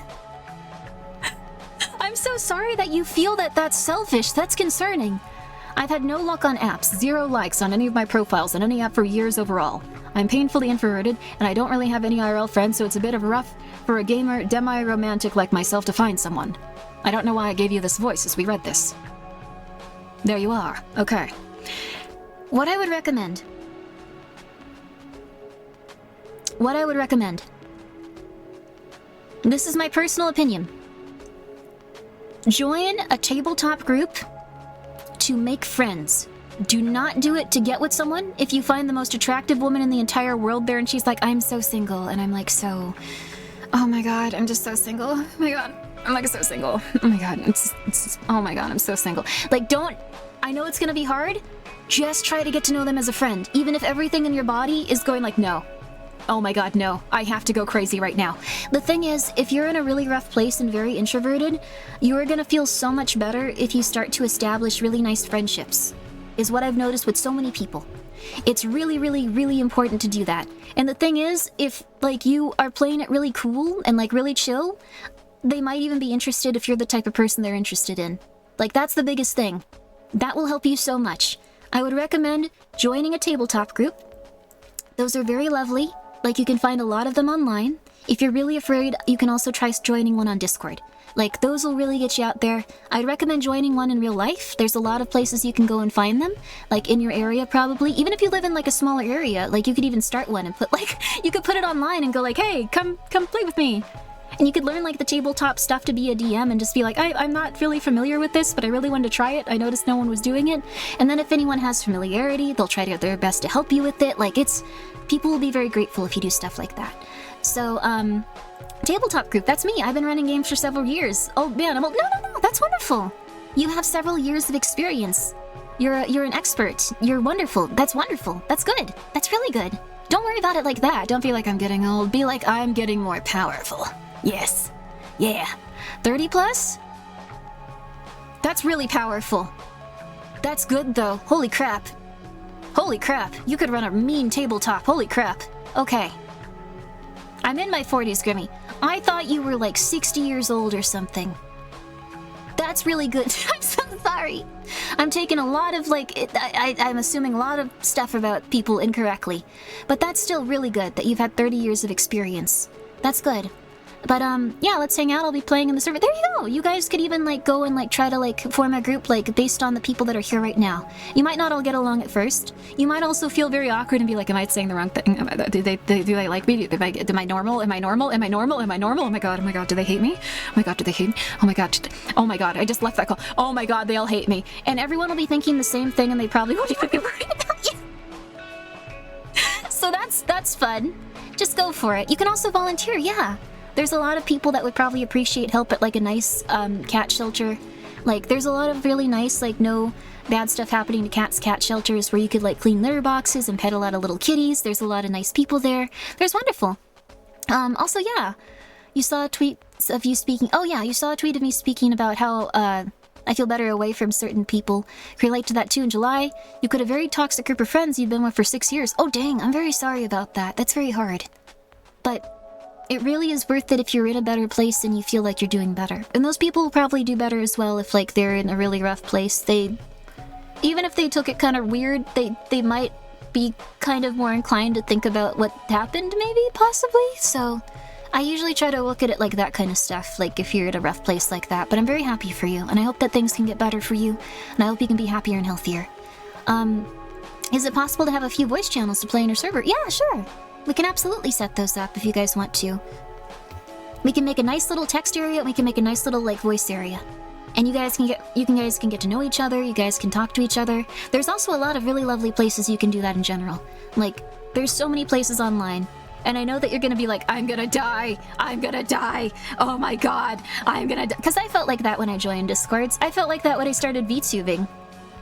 Speaker 1: I'm so sorry that you feel that that's selfish, that's concerning.
Speaker 3: I've had no luck on apps, 0 likes on any of my profiles on any app for years overall. I'm painfully introverted, and I don't really have any IRL friends, so it's a bit of rough for a gamer demi-romantic like myself to find someone. I don't know why I gave you this voice as we read this. There you are. Okay.
Speaker 1: What I would recommend. This is my personal opinion. Join a tabletop group to make friends. Do not do it to get with someone. If you find the most attractive woman in the entire world there and she's like, I'm so single, and I'm like, so, oh my god, I'm just so single. Oh my god, I'm like so single. Oh my god, oh my god, I'm so single. Like, I know it's gonna be hard. Just try to get to know them as a friend. Even if everything in your body is going like, no. Oh my god, no. I have to go crazy right now. The thing is, if you're in a really rough place and very introverted, you are gonna feel so much better if you start to establish really nice friendships, is what I've noticed with so many people. It's really, really, really important to do that. And the thing is, if, like, you are playing it really cool and, like, really chill, they might even be interested if you're the type of person they're interested in. Like, that's the biggest thing. That will help you so much. I would recommend joining a tabletop group. Those are very lovely. Like, you can find a lot of them online. If you're really afraid, you can also try joining one on Discord. Like, those will really get you out there. I'd recommend joining one in real life. There's a lot of places you can go and find them. Like, in your area, probably. Even if you live in, like, a smaller area, like, you could even start one and put, like, you could put it online and go, like, hey, come play with me. And you could learn, like, the tabletop stuff to be a DM and just be like, I'm not really familiar with this, but I really wanted to try it. I noticed no one was doing it. And then if anyone has familiarity, they'll try their best to help you with it. Like, people will be very grateful if you do stuff like that. So, tabletop group, that's me. I've been running games for several years. Oh, man, no, that's wonderful. You have several years of experience. You're an expert. You're wonderful. That's wonderful. That's good. That's really good. Don't worry about it like that. Don't be like, I'm getting old. Be like, I'm getting more powerful. Yes. Yeah. 30 plus? That's really powerful. That's good, though. Holy crap. Holy crap. You could run a mean tabletop. Holy crap. Okay. I'm in my 40s, Grimmi. I thought you were like 60 years old or something. That's really good. I'm so sorry. I'm taking a lot of, like, I'm assuming a lot of stuff about people incorrectly. But that's still really good that you've had 30 years of experience. That's good. But, yeah, let's hang out. I'll be playing in the server. There you go! You guys could even, like, go and, like, try to, like, form a group, like, based on the people that are here right now. You might not all get along at first. You might also feel very awkward and be like, am I saying the wrong thing? Do they like me? Am I normal? Am I normal? Am I normal? Am I normal? Oh my god, do they hate me? Oh my god, do they hate me? Oh my god, I just left that call. Oh my god, they all hate me. And everyone will be thinking the same thing and they probably won't even be worried about you. So that's fun. Just go for it. You can also volunteer, yeah. There's a lot of people that would probably appreciate help at, like, a nice cat shelter. Like, there's a lot of really nice, like, no bad stuff happening to cat shelters where you could, like, clean litter boxes and pet a lot of little kitties. There's a lot of nice people there. There's wonderful. Also, yeah, you saw a tweet of you speaking. Oh, yeah, you saw a tweet of me speaking about how I feel better away from certain people. Relate to that, too, in July. You got a very toxic group of friends you've been with for 6 years. Oh, dang, I'm very sorry about that. That's very hard. But it really is worth it if you're in a better place and you feel like you're doing better. And those people will probably do better as well if, like, they're in a really rough place. Even if they took it kind of weird, they might be kind of more inclined to think about what happened, maybe, possibly. So,
Speaker 3: I usually try to look at it like that kind of stuff, like if you're at a rough place like that, but I'm very happy for you, and I hope that things can get better for you, and I hope you can be happier and healthier. Is it possible to have a few voice channels to play in your server? Yeah, sure. We can absolutely set those up if you guys want to. We can make a nice little text area, and we can make a nice little, like, voice area. And you guys can get to know each other, you guys can talk to each other. There's also a lot of really lovely places you can do that in general. Like, there's so many places online. And I know that you're gonna be like, I'm gonna die, oh my god, I'm gonna die. Because I felt like that when I joined Discords. I felt like that when I started VTubing.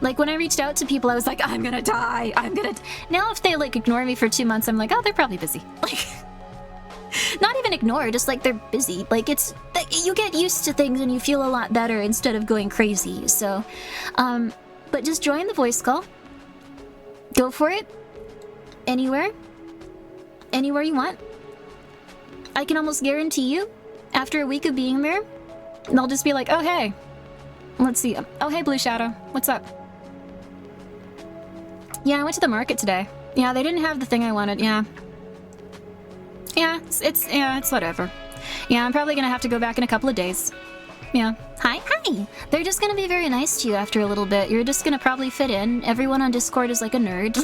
Speaker 3: Like, when I reached out to people, I was like, I'm gonna die, Now if they, like, ignore me for 2 months, I'm like, oh, they're probably busy. Like, not even ignore, just, like, they're busy. Like, it's, you get used to things and you feel a lot better instead of going crazy, so, but just join the voice call. Go for it. Anywhere you want. I can almost guarantee you, after a week of being there, they'll just be like, oh, hey. Let's see. Oh, hey, Blue Shadow. What's up? Yeah, I went to the market today. Yeah, they didn't have the thing I wanted, yeah. Yeah, it's whatever. Yeah, I'm probably gonna have to go back in a couple of days. Yeah. Hi. They're just gonna be very nice to you after a little bit. You're just gonna probably fit in. Everyone on Discord is like a nerd.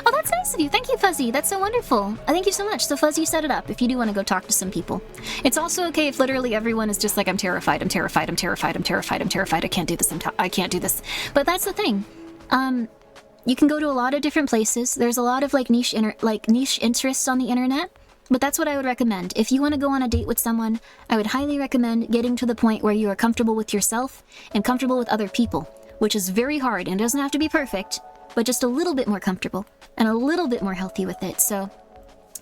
Speaker 3: Oh, that's nice of you. Thank you, Fuzzy. That's so wonderful. Thank you so much. So, Fuzzy, set it up if you do want to go talk to some people. It's also okay if literally everyone is just like, I'm terrified. I can't do this. I can't do this. But that's the thing. You can go to a lot of different places. There's a lot of like niche interests on the internet. But that's what I would recommend. If you want to go on a date with someone, I would highly recommend getting to the point where you are comfortable with yourself and comfortable with other people, which is very hard and doesn't have to be perfect, but just a little bit more comfortable and a little bit more healthy with it. So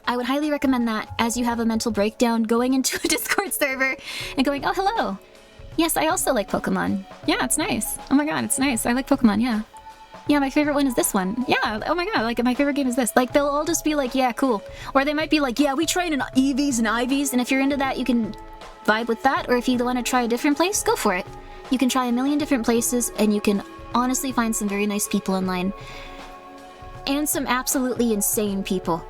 Speaker 3: I would highly recommend that as you have a mental breakdown, going into a Discord server and going, oh, hello. Yes, I also like Pokemon. Yeah, it's nice. Oh my god, it's nice. I like Pokemon, yeah. Yeah, my favorite one is this one. Yeah, oh my god, like my favorite game is this. Like, they'll all just be like, yeah, cool. Or they might be like, yeah, we train in EVs and IVs, and if you're into that, you can vibe with that. Or if you want to try a different place, go for it. You can try a million different places, and you can honestly find some very nice people online. And some absolutely insane people.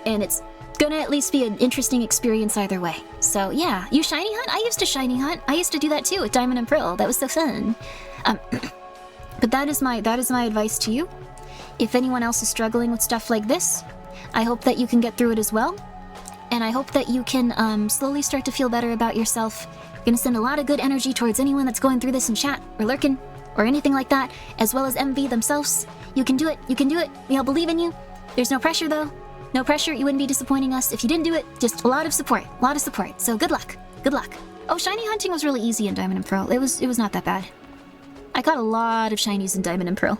Speaker 3: And it's gonna at least be an interesting experience either way. So yeah, you shiny hunt? I used to shiny hunt. I used to do that too with Diamond and Pearl. That was so fun. But that is my advice to you. If anyone else is struggling with stuff like this, I hope that you can get through it as well. And I hope that you can slowly start to feel better about yourself. I'm gonna send a lot of good energy towards anyone that's going through this in chat or lurking or anything like that, as well as MV themselves. You can do it. You can do it. We all believe in you. There's no pressure though. No pressure. You wouldn't be disappointing us if you didn't do it. Just a lot of support. A lot of support. So good luck. Good luck. Oh, shiny hunting was really easy in Diamond and Pearl. It was not that bad. I got a lot of shinies in Diamond and Pearl.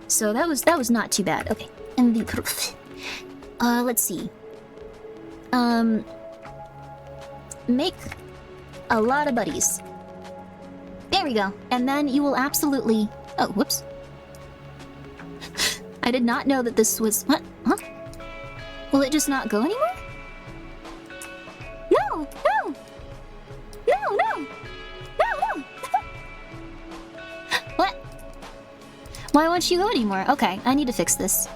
Speaker 3: So that was not too bad. Okay. MV proof. Let's see. Make a lot of buddies. There we go. And then you will absolutely... Oh, whoops. I did not know that this was... What? Huh? Will it just not go anywhere? No! No! No, no! No, no! What? Why won't you go anymore? Okay, I need to fix this.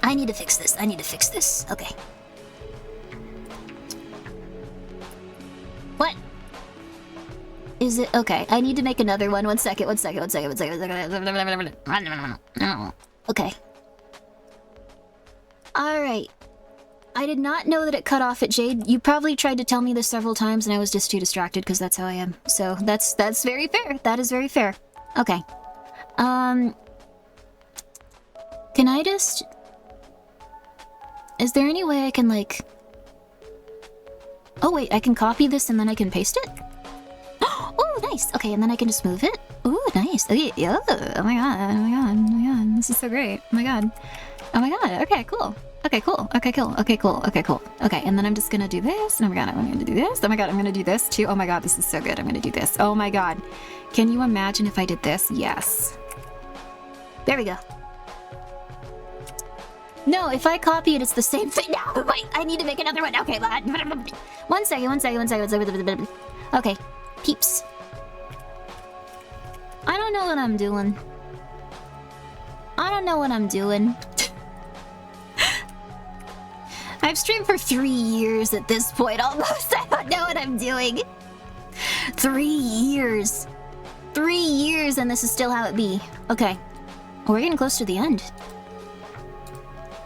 Speaker 3: I need to fix this. Okay. What? Is it... Okay, I need to make another one. One second. Okay. Alright. I did not know that it cut off at Jade. You probably tried to tell me this several times and I was just too distracted because that's how I am. So that's very fair. That is very fair. Okay. Can I just... Is there any way I can, like... Oh, wait, I can copy this and then I can paste it? Oh, nice! Okay, and then I can just move it? Ooh, nice. Okay, yeah. Oh my god. This is so great. Oh my god. Okay, cool. Okay, and then I'm just gonna do this. Oh my god, I'm gonna do this. Oh my god, I'm gonna do this too. Oh my god, this is so good. I'm gonna do this. Oh my god. Can you imagine if I did this? Yes. There we go. No, if I copy it, it's the same thing. No, wait, I need to make another one. Okay, one second. Okay, peeps. I don't know what I'm doing. I I've streamed for 3 years at this point, almost. I don't know what I'm doing. 3 years. 3 years, and this is still how it be. Okay. We're getting close to the end.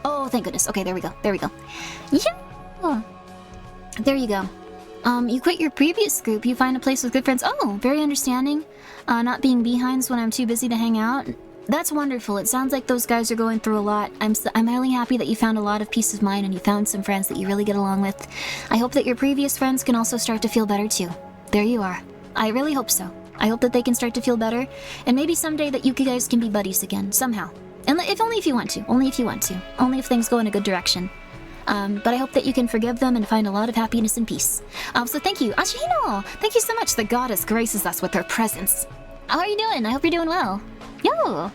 Speaker 3: Oh, thank goodness. Okay, there we go. There we go. Yeah! There you go. You quit your previous group. You find a place with good friends. Oh, very understanding. Not being behinds when I'm too busy to hang out. That's wonderful. It sounds like those guys are going through a lot. I'm really happy that you found a lot of peace of mind and you found some friends that you really get along with. I hope that your previous friends can also start to feel better too. There you are. I really hope so. I hope that they can start to feel better, and maybe someday that you guys can be buddies again, somehow. And if only if you want to. Only if you want to. Only if things go in a good direction. But I hope that you can forgive them and find a lot of happiness and peace. So thank you. Ashino! Thank you so much. The goddess graces us with her presence. How are you doing? I hope you're doing well. Yo!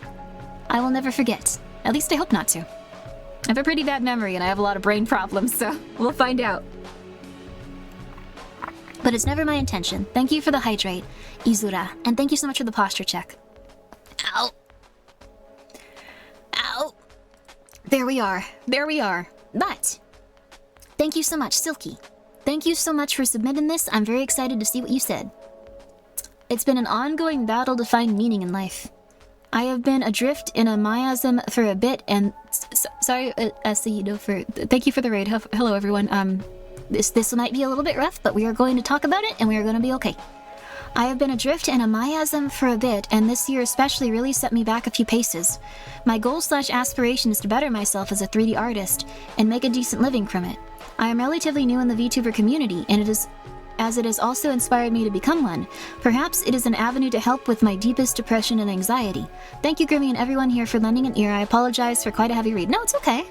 Speaker 3: I will never forget. At least I hope not to. I have a pretty bad memory and I have a lot of brain problems, so we'll find out. But it's never my intention. Thank you for the hydrate, Izura. And thank you so much for the posture check. Ow. Ow. There we are. There we are. But, thank you so much, Silky. Thank you so much for submitting this. I'm very excited to see what you said. It's been an ongoing battle to find meaning in life. I have been adrift in a miasm for a bit, and sorry, thank you for the raid. Hello, everyone. This might be a little bit rough, but we are going to talk about it, and we are going to be okay. I have been adrift in a miasm for a bit, and this year especially really set me back a few paces. My goal/aspiration is to better myself as a 3D artist and make a decent living from it. I am relatively new in the VTuber community, and it has also inspired me to become one. Perhaps it is an avenue to help with my deepest depression and anxiety. Thank you, Grimmi, and everyone here for lending an ear. I apologize for quite a heavy read. No, it's okay.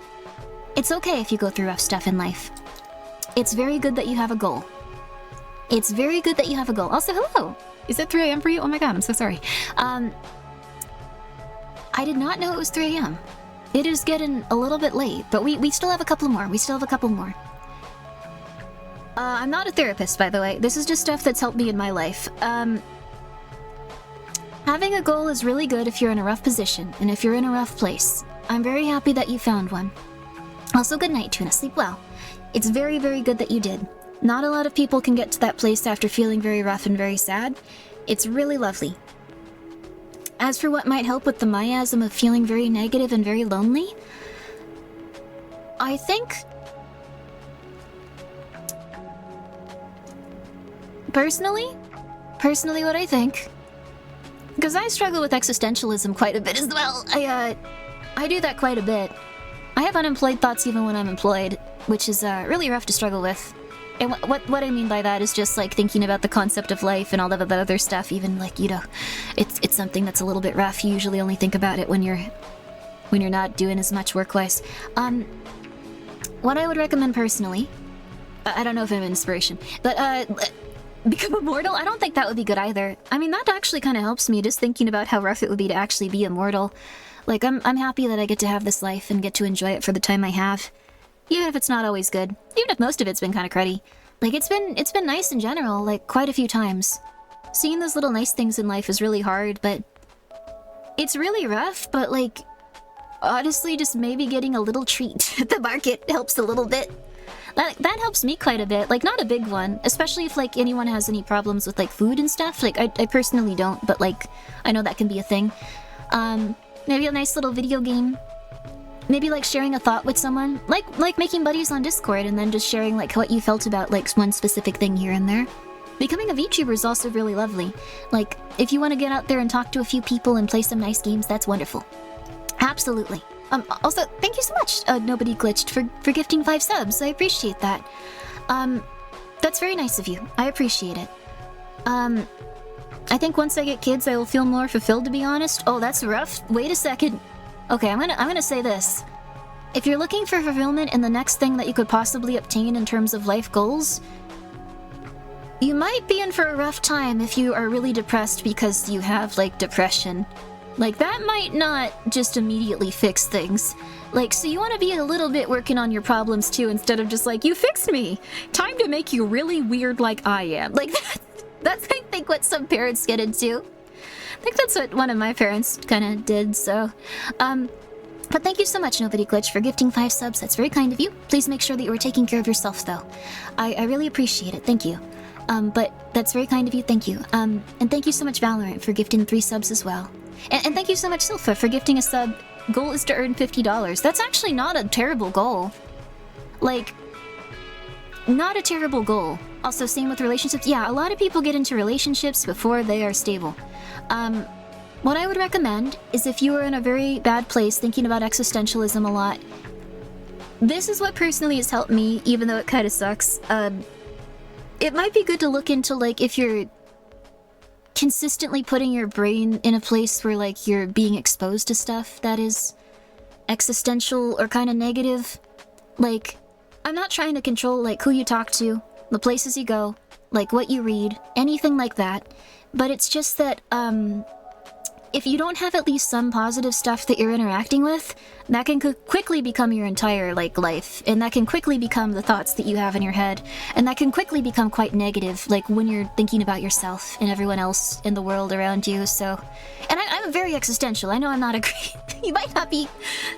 Speaker 3: It's okay if you go through rough stuff in life. It's very good that you have a goal. It's very good that you have a goal. Also, hello! Is it 3 a.m. for you? Oh my god, I'm so sorry. I did not know it was 3 a.m. It is getting a little bit late, but we still have a couple more. We still have a couple more. I'm not a therapist, by the way. This is just stuff that's helped me in my life. Having a goal is really good if you're in a rough position, and if you're in a rough place. I'm very happy that you found one. Also, good night, Tuna. Sleep well. It's very, very good that you did. Not a lot of people can get to that place after feeling very rough and very sad. It's really lovely. As for what might help with the miasm of feeling very negative and very lonely, I think... Personally what I think... Because I struggle with existentialism quite a bit as well. I do that quite a bit. I have unemployed thoughts even when I'm employed, which is really rough to struggle with. And what I mean by that is just like thinking about the concept of life and all of that other stuff. Even like, you know, it's something that's a little bit rough. You usually only think about it when you're not doing as much work-wise. What I would recommend personally, I don't know if I'm an inspiration, but become immortal. I don't think that would be good either. I mean, that actually kind of helps me just thinking about how rough it would be to actually be immortal. Like I'm happy that I get to have this life and get to enjoy it for the time I have. Even if it's not always good. Even if most of it's been kind of cruddy. Like, it's been nice in general, like, quite a few times. Seeing those little nice things in life is really hard, but... It's really rough, but, like... Honestly, just maybe getting a little treat at the market helps a little bit. That helps me quite a bit. Like, not a big one. Especially if, like, anyone has any problems with, like, food and stuff. Like, I personally don't, but, like, I know that can be a thing. Maybe a nice little video game. Maybe like sharing a thought with someone, like making buddies on Discord and then just sharing like what you felt about like one specific thing here and there. Becoming a VTuber is also really lovely. Like, if you want to get out there and talk to a few people and play some nice games, that's wonderful. Absolutely. Also, thank you so much, Nobody Glitched, for gifting 5 subs. I appreciate that. That's very nice of you. I appreciate it. I think once I get kids, I will feel more fulfilled, to be honest. Oh, that's rough. Wait a second. Okay, I'm gonna say this. If you're looking for fulfillment in the next thing that you could possibly obtain in terms of life goals, you might be in for a rough time if you are really depressed because you have, like, depression. Like, that might not just immediately fix things. Like, so you want to be a little bit working on your problems too, instead of just like, you fixed me! Time to make you really weird like I am. Like, that's I think what some parents get into. I think that's what one of my parents kind of did, so... But thank you so much, Nobody Glitch, for gifting 5 subs. That's very kind of you. Please make sure that you are taking care of yourself, though. I really appreciate it. Thank you. But that's very kind of you. Thank you. And thank you so much, Valorant, for gifting 3 subs as well. And thank you so much, Silpha, for gifting a sub. Goal is to earn $50. That's actually not a terrible goal. Like, not a terrible goal. Also, same with relationships. Yeah, a lot of people get into relationships before they are stable. What I would recommend is if you are in a very bad place thinking about existentialism a lot, this is what personally has helped me, even though it kind of sucks. It might be good to look into, like, if you're consistently putting your brain in a place where, like, you're being exposed to stuff that is existential or kind of negative. Like, I'm not trying to control, like, who you talk to, the places you go, like, what you read, anything like that. But it's just that, if you don't have at least some positive stuff that you're interacting with, that can quickly become your entire, like, life. And that can quickly become the thoughts that you have in your head. And that can quickly become quite negative, like, when you're thinking about yourself and everyone else in the world around you, so... And I'm very existential. I know I'm not a great... You might not be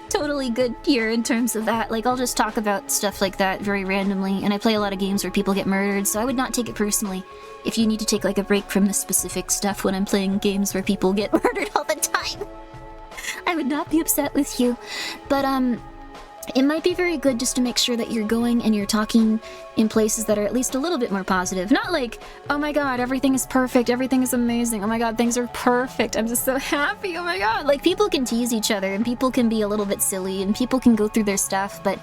Speaker 3: totally good here in terms of that. Like, I'll just talk about stuff like that very randomly. And I play a lot of games where people get murdered, so I would not take it personally. If you need to take, like, a break from the specific stuff when I'm playing games where people get murdered all the time, I would not be upset with you. But, it might be very good just to make sure that you're going and you're talking in places that are at least a little bit more positive. Not like, oh my god, everything is perfect, everything is amazing, oh my god, things are perfect, I'm just so happy, oh my god. Like, people can tease each other, and people can be a little bit silly, and people can go through their stuff, but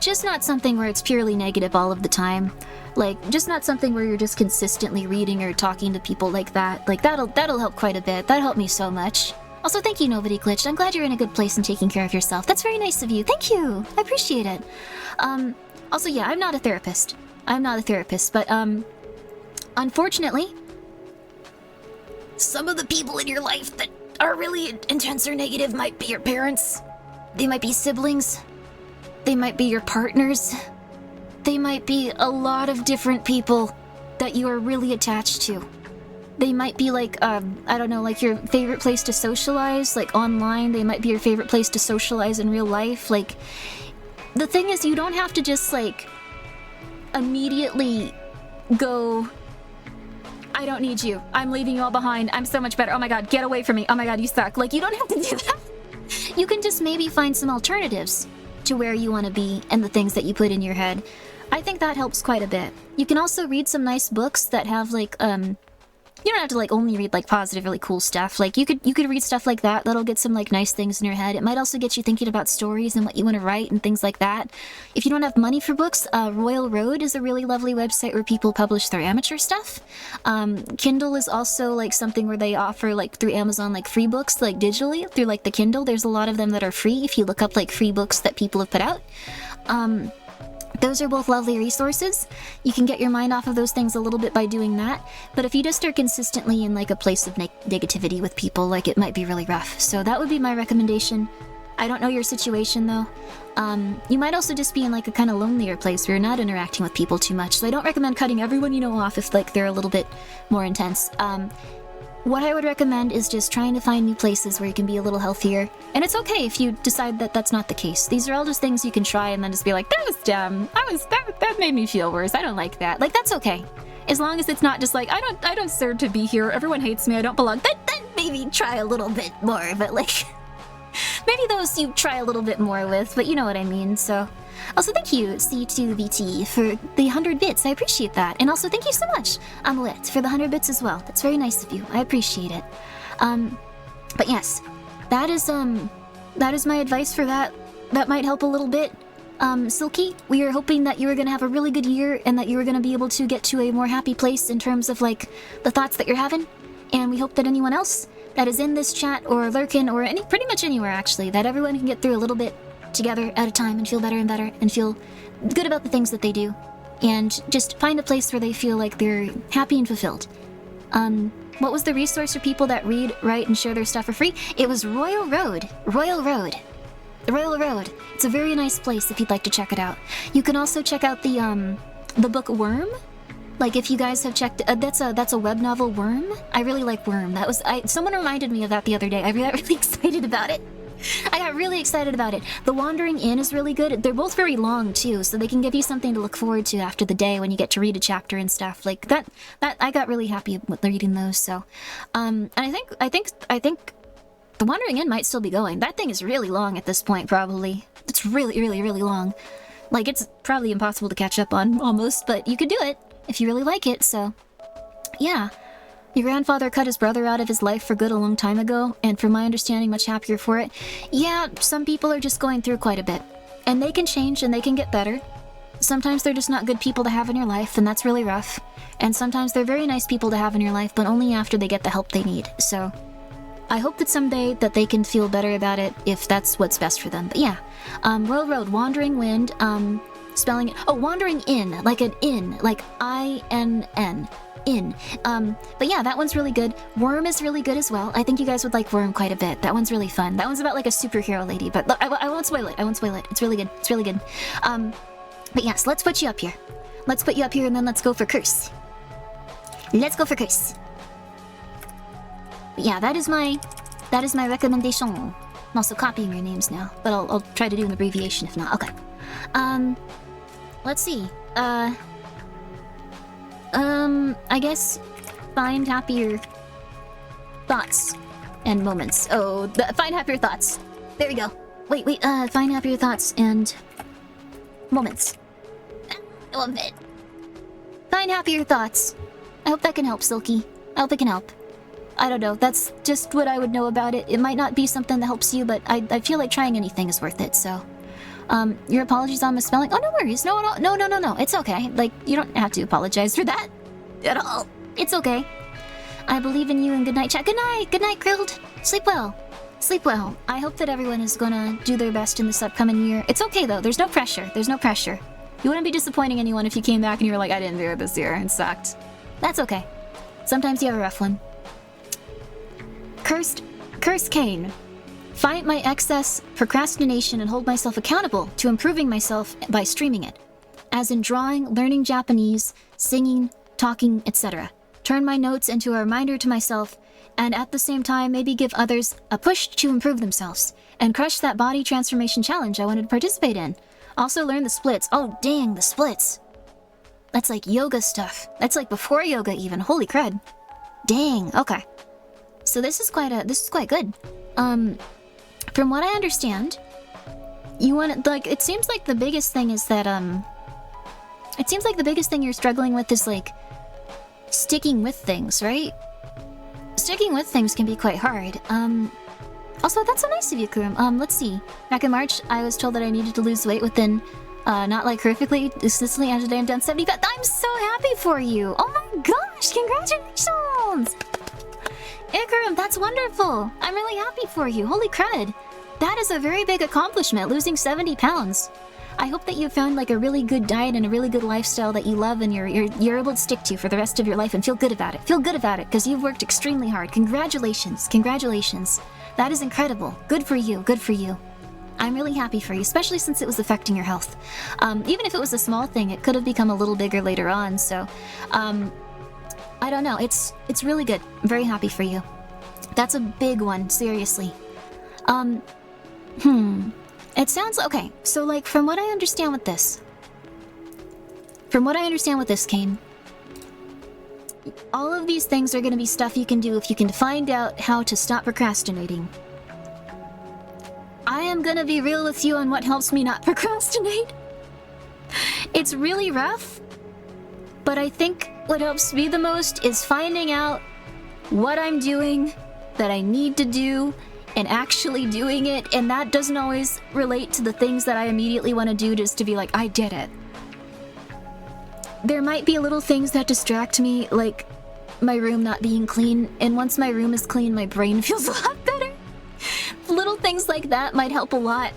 Speaker 3: just not something where it's purely negative all of the time. Like, just not something where you're just consistently reading or talking to people like that. Like, that'll help quite a bit. That helped me so much. Also, thank you, Nobody Glitched. I'm glad you're in a good place and taking care of yourself. That's very nice of you. Thank you. I appreciate it. Also, yeah, I'm not a therapist. But, unfortunately, some of the people in your life that are really intense or negative might be your parents. They might be siblings. They might be your partners. They might be a lot of different people that you are really attached to. They might be like, I don't know, like your favorite place to socialize, like online. They might be your favorite place to socialize in real life. Like, the thing is, you don't have to just, like, immediately go, I don't need you. I'm leaving you all behind. I'm so much better. Oh my god, get away from me. Oh my god, you suck. Like, you don't have to do that. You can just maybe find some alternatives to where you want to be and the things that you put in your head. I think that helps quite a bit. You can also read some nice books that have, like, you don't have to, like, only read, like, positive, really cool stuff. Like, you could read stuff like that. That'll get some, like, nice things in your head. It might also get you thinking about stories and what you want to write and things like that. If you don't have money for books, Royal Road is a really lovely website where people publish their amateur stuff. Kindle is also, like, something where they offer, like, through Amazon, like, free books, like, digitally, through, like, the Kindle. There's a lot of them that are free if you look up, like, free books that people have put out. Those are both lovely resources. You can get your mind off of those things a little bit by doing that. But if you just are consistently in, like, a place of negativity with people, like, it might be really rough. So that would be my recommendation. I don't know your situation, though. You might also just be in, like, a kind of lonelier place where you're not interacting with people too much. So I don't recommend cutting everyone you know off if, like, they're a little bit more intense. What I would recommend is just trying to find new places where you can be a little healthier. And it's okay if you decide that that's not the case. These are all just things you can try and then just be like, that was dumb. That made me feel worse. I don't like that. Like, that's okay. As long as it's not just like, I don't deserve to be here. Everyone hates me. I don't belong. Then maybe try a little bit more. But, like, maybe those you try a little bit more with. But you know what I mean, so... Also, thank you, C2VT, for the 100 bits. I appreciate that. And also, thank you so much, Amulet, for the 100 bits as well. That's very nice of you. I appreciate it. But yes, that is my advice for that. That might help a little bit. Silky, we are hoping that you are going to have a really good year and that you are going to be able to get to a more happy place in terms of, like, the thoughts that you're having. And we hope that anyone else that is in this chat or lurking or pretty much anywhere, actually, that everyone can get through a little bit together at a time and feel better and feel good about the things that they do, and just find a place where they feel like they're happy and fulfilled. What was the resource for people that read, write, and share their stuff for free? It was Royal Road. It's a very nice place if you'd like to check it out. You can also check out the book Worm. Like, if you guys have checked, that's a web novel, Worm. I really like Worm. Someone reminded me of that the other day. I got really excited about it.
Speaker 1: I got really excited about it. The Wandering Inn is really good. They're both very long too, so they can give you something to look forward to after the day when you get to read a chapter and stuff. Like that I got really happy with reading those. So, and I think the Wandering Inn might still be going. That thing is really long at this point, probably. It's really, really, really long. Like, it's probably impossible to catch up on, almost, but you could do it if you really like it, so... Yeah. Your grandfather cut his brother out of his life for good a long time ago, and from my understanding, much happier for it. Yeah, some people are just going through quite a bit. And they can change and they can get better. Sometimes they're just not good people to have in your life, and that's really rough. And sometimes they're very nice people to have in your life, but only after they get the help they need, so... I hope that someday that they can feel better about it if that's what's best for them. But yeah, Royal Road, Wandering Wind, spelling it. Oh, Wandering Inn, like an inn, like I-N-N, inn. But yeah, that one's really good. Worm is really good as well. I think you guys would like Worm quite a bit. That one's really fun. That one's about like a superhero lady, but I won't spoil it. I won't spoil it. It's really good. It's really good. But yes, let's put you up here. Let's put you up here and then let's go for Curse. Let's go for Curse. Yeah, that is my recommendation. I'm also copying your names now, but I'll try to do an abbreviation if not. Okay. Let's see. I guess find happier thoughts and moments. Oh, find happier thoughts. There we go. Wait, find happier thoughts and moments. Moment. Find happier thoughts. I hope that can help, Silky. I hope it can help. I don't know, that's just what I would know about it. It might not be something that helps you, but I feel like trying anything is worth it, so... your apologies on misspelling? Oh, no worries. No. It's okay. Like, you don't have to apologize for that at all. It's okay. I believe in you and good night, chat. Good night, Grilled. Sleep well. Sleep well. I hope that everyone is gonna do their best in this upcoming year. It's okay, though. There's no pressure. You wouldn't be disappointing anyone if you came back and you were like, I didn't do it this year. It sucked. That's okay. Sometimes you have a rough one. Cursed Cane. Fight my excess procrastination and hold myself accountable to improving myself by streaming it. As in drawing, learning Japanese, singing, talking, etc. Turn my notes into a reminder to myself, and at the same time maybe give others a push to improve themselves, and crush that body transformation challenge I wanted to participate in. Also learn the splits. Oh dang, the splits. That's like yoga stuff. That's like before yoga even. Holy crud. Dang, okay. So this is quite good. From what I understand, you want to, like, it seems like the biggest thing is that, it seems like the biggest thing you're struggling with is, like, sticking with things, right? Sticking with things can be quite hard. Also, that's so nice of you, Kurum. Let's see. Back in March, I was told that I needed to lose weight within, not like horrifically, consistently, and today I'm down 70 pounds. I'm so happy for you! Oh my gosh, congratulations! Ikarum, that's wonderful! I'm really happy for you, holy crud! That is a very big accomplishment, losing 70 pounds. I hope that you found like a really good diet and a really good lifestyle that you love and you're able to stick to for the rest of your life and feel good about it. Feel good about it, because you've worked extremely hard. Congratulations, congratulations. That is incredible. Good for you, good for you. I'm really happy for you, especially since it was affecting your health. Even if it was a small thing, it could have become a little bigger later on, so... I don't know, it's really good. I'm very happy for you. That's a big one, seriously. It sounds... Okay, so like, from what I understand with this, Kane, all of these things are gonna be stuff you can do if you can find out how to stop procrastinating. I am gonna be real with you on what helps me not procrastinate. It's really rough, but I think what helps me the most is finding out what I'm doing that I need to do and actually doing it, and that doesn't always relate to the things that I immediately want to do just to be like, I did it. There might be little things that distract me, like my room not being clean, and once my room is clean, my brain feels a lot better. Little things like that might help a lot.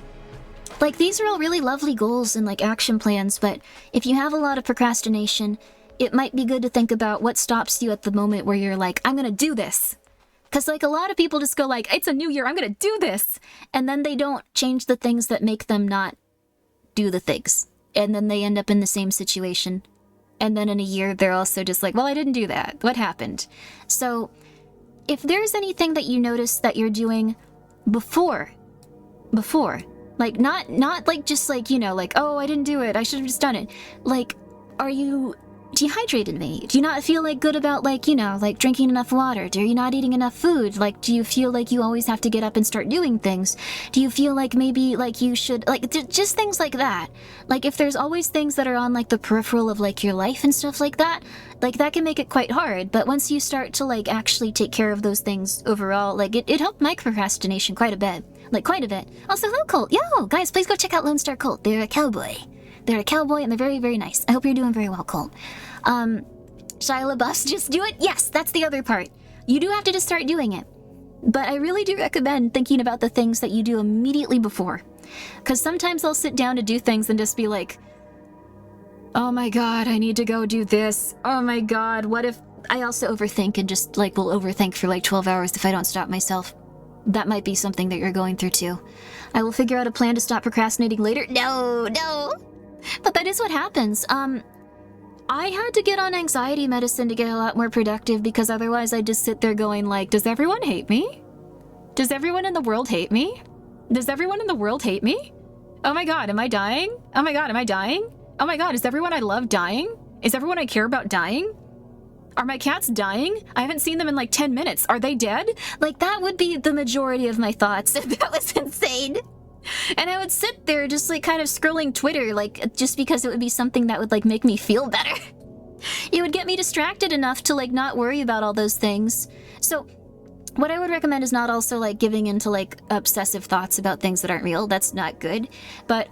Speaker 1: Like, these are all really lovely goals and like action plans, but if you have a lot of procrastination, it might be good to think about what stops you at the moment where you're like, I'm gonna do this. Because like a lot of people just go like, it's a new year, I'm gonna do this. And then they don't change the things that make them not do the things. And then they end up in the same situation. And then in a year, they're also just like, well, I didn't do that. What happened? So if there's anything that you notice that you're doing before
Speaker 3: before? Like, not like just like, you know, like, oh, I didn't do it, I should have just done it. Like, are you dehydrated maybe? Do you not feel like good about like, you know, like drinking enough water? Do you not eating enough food? Like, do you feel like you always have to get up and start doing things? Do you feel like maybe like you should, like, just things like that? Like, if there's always things that are on like the peripheral of like your life and stuff like that can make it quite hard. But once you start to like actually take care of those things overall, like it helped my procrastination quite a bit. Like, quite a bit. Also, Hello Cult. Yo, guys, please go check out Lone Star Cult. They're a cowboy. They're a cowboy and they're very, very nice. I hope you're doing very well, Cole. Shia LaBeouf's just do it? Yes, that's the other part. You do have to just start doing it. But I really do recommend thinking about the things that you do immediately before. Because sometimes I'll sit down to do things and just be like, oh my god, I need to go do this. Oh my god, what if... I also overthink and just, like, will overthink for like 12 hours if I don't stop myself. That might be something that you're going through too. I will figure out a plan to stop procrastinating later. No. But that is what happens. I had to get on anxiety medicine to get a lot more productive because otherwise I'd just sit there going like, does everyone hate me? Does everyone in the world hate me? Does everyone in the world hate me? Oh my god, am I dying? Oh my god, am I dying? Oh my god, is everyone I love dying? Is everyone I care about dying? Are my cats dying? I haven't seen them in like 10 minutes. Are they dead? Like, that would be the majority of my thoughts if that was insane. And I would sit there just like kind of scrolling Twitter, like just because it would be something that would like make me feel better. It would get me distracted enough to like not worry about all those things. So what I would recommend is not also like giving into like obsessive thoughts about things that aren't real. That's not good. But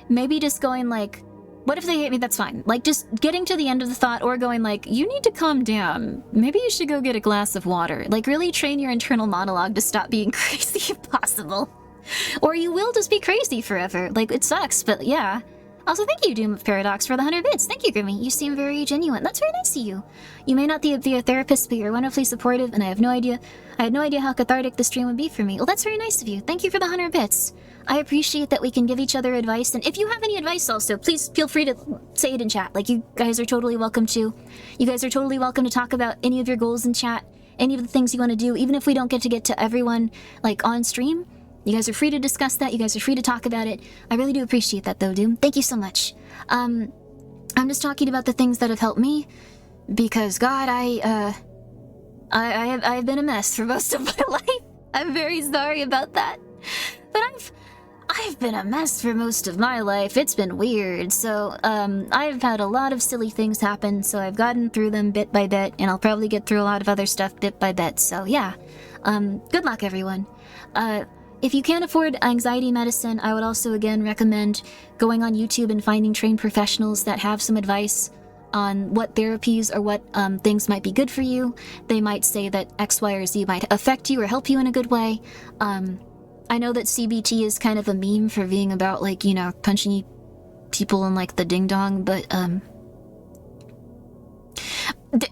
Speaker 3: maybe just going like, what if they hate me? That's fine. Like, just getting to the end of the thought or going like, you need to calm down. Maybe you should go get a glass of water. Like, really train your internal monologue to stop being crazy if possible. Or you will just be crazy forever. Like, it sucks, but yeah. Also, thank you, Doom of Paradox, for the 100 bits. Thank you, Grimmi. You seem very genuine. That's very nice of you. You may not be a therapist, but you're wonderfully supportive, and I had no idea how cathartic the stream would be for me. Well, that's very nice of you. Thank you for the 100 bits. I appreciate that we can give each other advice, and if you have any advice also, please feel free to say it in chat. Like, you guys are totally welcome to. You guys are totally welcome to talk about any of your goals in chat, any of the things you want to do, even if we don't get to everyone, like, on stream. You guys are free to discuss that. You guys are free to talk about it. I really do appreciate that, though, Doom. Thank you so much. I'm just talking about the things that have helped me, because, God, I've been a mess for most of my life. I'm very sorry about that. But I've been a mess for most of my life. It's been weird. So, I've had a lot of silly things happen, so I've gotten through them bit by bit, and I'll probably get through a lot of other stuff bit by bit. So, yeah. Good luck, everyone. If you can't afford anxiety medicine, I would also, again, recommend going on YouTube and finding trained professionals that have some advice on what therapies or what things might be good for you. They might say that X, Y, or Z might affect you or help you in a good way. I know that CBT is kind of a meme for being about, like, you know, punching people in, like, the ding-dong, but,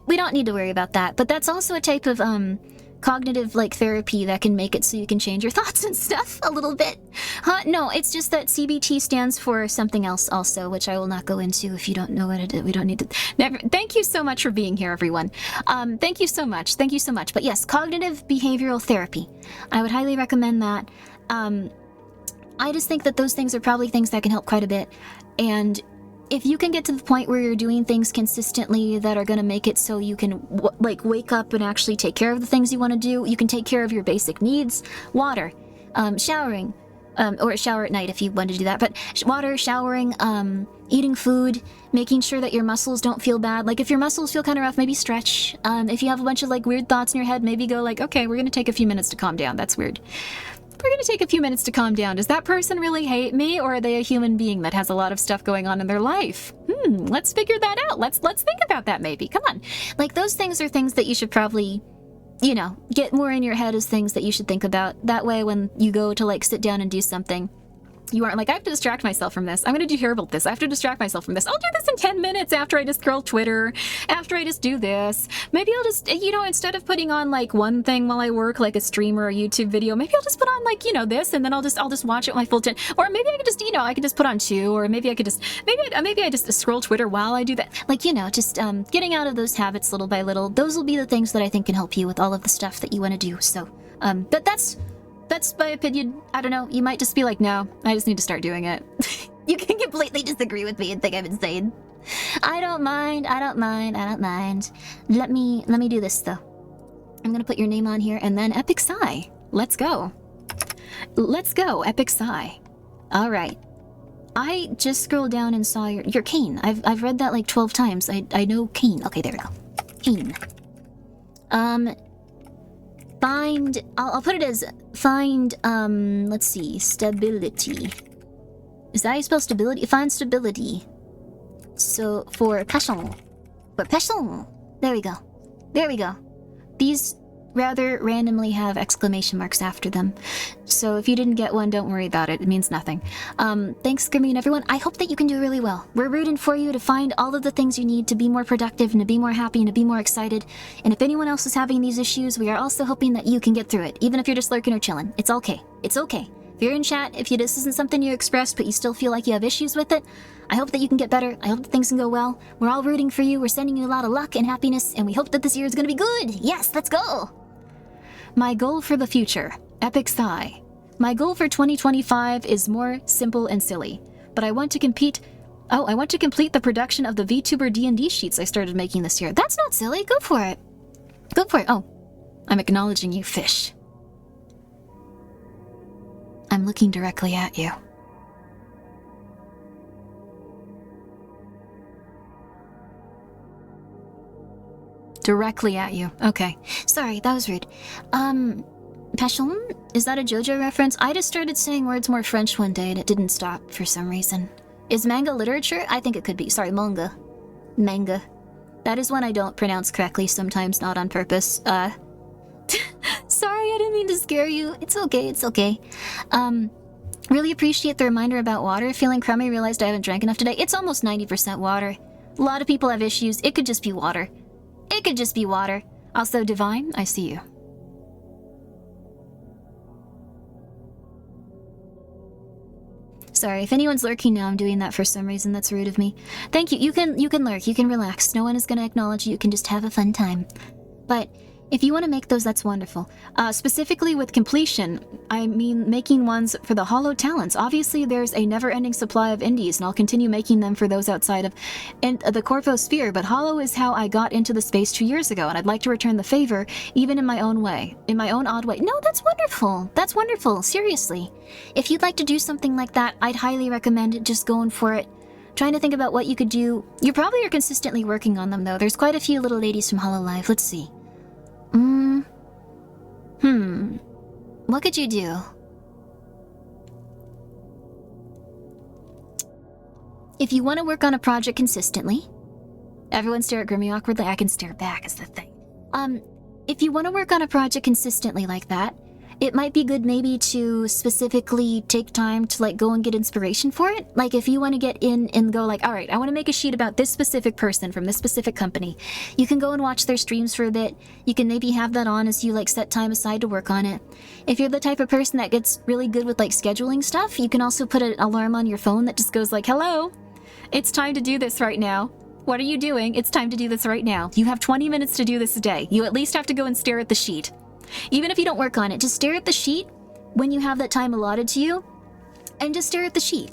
Speaker 3: we don't need to worry about that. But that's also a type of, cognitive, like, therapy that can make it so you can change your thoughts and stuff a little bit. No, it's just that CBT stands for something else also, which I will not go into if you don't know what it is. We don't need to... Never. Thank you so much for being here, everyone. Thank you so much. Thank you so much. But yes, cognitive behavioral therapy. I would highly recommend that. I just think that those things are probably things that can help quite a bit. And if you can get to the point where you're doing things consistently that are going to make it so you can like wake up and actually take care of the things you want to do, you can take care of your basic needs, water, showering, or shower at night if you want to do that, but water, showering, eating food, making sure that your muscles don't feel bad. Like, if your muscles feel kind of rough, maybe stretch. If you have a bunch of like weird thoughts in your head, maybe go like, okay, we're going to take a few minutes to calm down. That's weird. We're going to take a few minutes to calm down. Does that person really hate me, or are they a human being that has a lot of stuff going on in their life? Let's figure that out. Let's think about that maybe. Come on. Like, those things are things that you should probably, you know, get more in your head as things that you should think about. That way when you go to like sit down and do something, you aren't like, I have to distract myself from this. I'm going to do terrible at this. I have to distract myself from this. I'll do this in 10 minutes after I just scroll Twitter, after I just do this. Maybe I'll just, you know, instead of putting on like one thing while I work, like a stream or a YouTube video, maybe I'll just put on like, you know, this, and then I'll just watch it my full time. Or maybe I could just, you know, I could just put on two, or maybe I could just, maybe I just scroll Twitter while I do that. Like, you know, just getting out of those habits little by little. Those will be the things that I think can help you with all of the stuff that you want to do. So, but that's That's my opinion. I don't know. You might just be like, no, I just need to start doing it. You can completely disagree with me and think I'm insane. I don't mind. Let me do this though. I'm gonna put your name on here and then Epic Sigh. Let's go. Let's go, Epic Sigh. All right. I just scrolled down and saw your Kane. I've read that like 12 times. I know Kane. Okay, there we go. Kane. Find. I'll put it as find. Let's see. Stability. Is that how you spell stability? Find stability. So for passion. For passion. There we go. There we go. These rather randomly have exclamation marks after them. So if you didn't get one, don't worry about it. It means nothing. Thanks, Grimmi and everyone. I hope that you can do really well. We're rooting for you to find all of the things you need to be more productive and to be more happy and to be more excited. And if anyone else is having these issues, we are also hoping that you can get through it, even if you're just lurking or chilling. It's okay. It's okay. If you're in chat, if this isn't something you expressed, but you still feel like you have issues with it, I hope that you can get better. I hope that things can go well. We're all rooting for you. We're sending you a lot of luck and happiness, and we hope that this year is going to be good. Yes, let's go. My goal for the future. Epic Sigh. My goal for 2025 is more simple and silly, but I want to compete. Oh, I want to complete the production of the VTuber D&D sheets I started making this year. That's not silly. Go for it. Go for it. Oh, I'm acknowledging you, fish. I'm looking directly at you. Directly at you. Okay. Sorry, that was rude. Passion? Is that a JoJo reference? I just started saying words more French one day and it didn't stop for some reason. Is manga literature? I think it could be. Sorry, manga. Manga. That is one I don't pronounce correctly, sometimes not on purpose. Sorry, I didn't mean to scare you. It's okay, it's okay. Really appreciate the reminder about water. Feeling crummy, realized I haven't drank enough today. It's almost 90% water. A lot of people have issues. It could just be water. It could just be water. Also, Divine, I see you. Sorry, if anyone's lurking now, I'm doing that for some reason. That's rude of me. Thank you. You can lurk. You can relax. No one is going to acknowledge you. You can just have a fun time. But if you want to make those, that's wonderful. Specifically with completion, I mean making ones for the Hollow Talents. Obviously, there's a never-ending supply of indies, and I'll continue making them for those outside of the Corposphere, but Hollow is how I got into the space 2 years ago, and I'd like to return the favor, even in my own way. In my own odd way. No, that's wonderful. That's wonderful. Seriously. If you'd like to do something like that, I'd highly recommend just going for it. Trying to think about what you could do. You probably are consistently working on them, though. There's quite a few little ladies from Hololive. Let's see. What could you do? If you want to work on a project consistently, everyone stare at Grimmi awkwardly. I can stare back is the thing. If you want to work on a project consistently like that, it might be good maybe to specifically take time to like go and get inspiration for it. Like if you want to get in and go like, all right, I want to make a sheet about this specific person from this specific company. You can go and watch their streams for a bit. You can maybe have that on as you like set time aside to work on it. If you're the type of person that gets really good with like scheduling stuff, you can also put an alarm on your phone that just goes like, hello, it's time to do this right now. What are you doing? It's time to do this right now. You have 20 minutes to do this a day. You at least have to go and stare at the sheet. Even if you don't work on it, just stare at the sheet when you have that time allotted to you, and just stare at the sheet.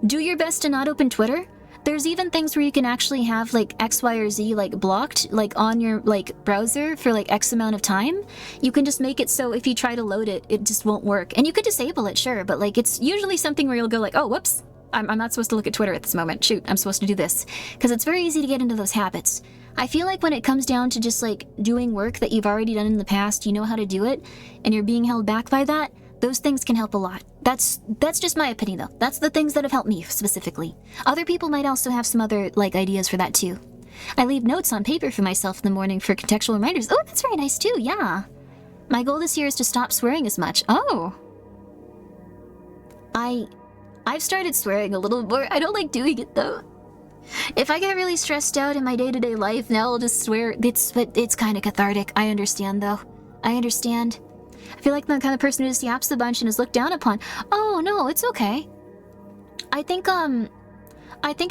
Speaker 3: Do your best to not open Twitter. There's even things where you can actually have like X, Y, or Z like blocked like on your like browser for like X amount of time. You can just make it so if you try to load it, it just won't work. And you could disable it, sure, but like it's usually something where you'll go like, oh, whoops, I'm not supposed to look at Twitter at this moment. Shoot, I'm supposed to do this. Because it's very easy to get into those habits. I feel like when it comes down to just like doing work that you've already done in the past, you know how to do it, and you're being held back by that, those things can help a lot. That's just my opinion though. That's the things that have helped me specifically. Other people might also have some other like ideas for that too. I leave notes on paper for myself in the morning for contextual reminders. Oh, that's very nice too, yeah. My goal this year is to stop swearing as much. Oh. I've started swearing a little more. I don't like doing it though. If I get really stressed out in my day-to-day life, now I'll just swear. It's kind of cathartic. I understand, though. I understand. I feel like the kind of person who just yaps a bunch and is looked down upon. Oh, no, it's okay. I think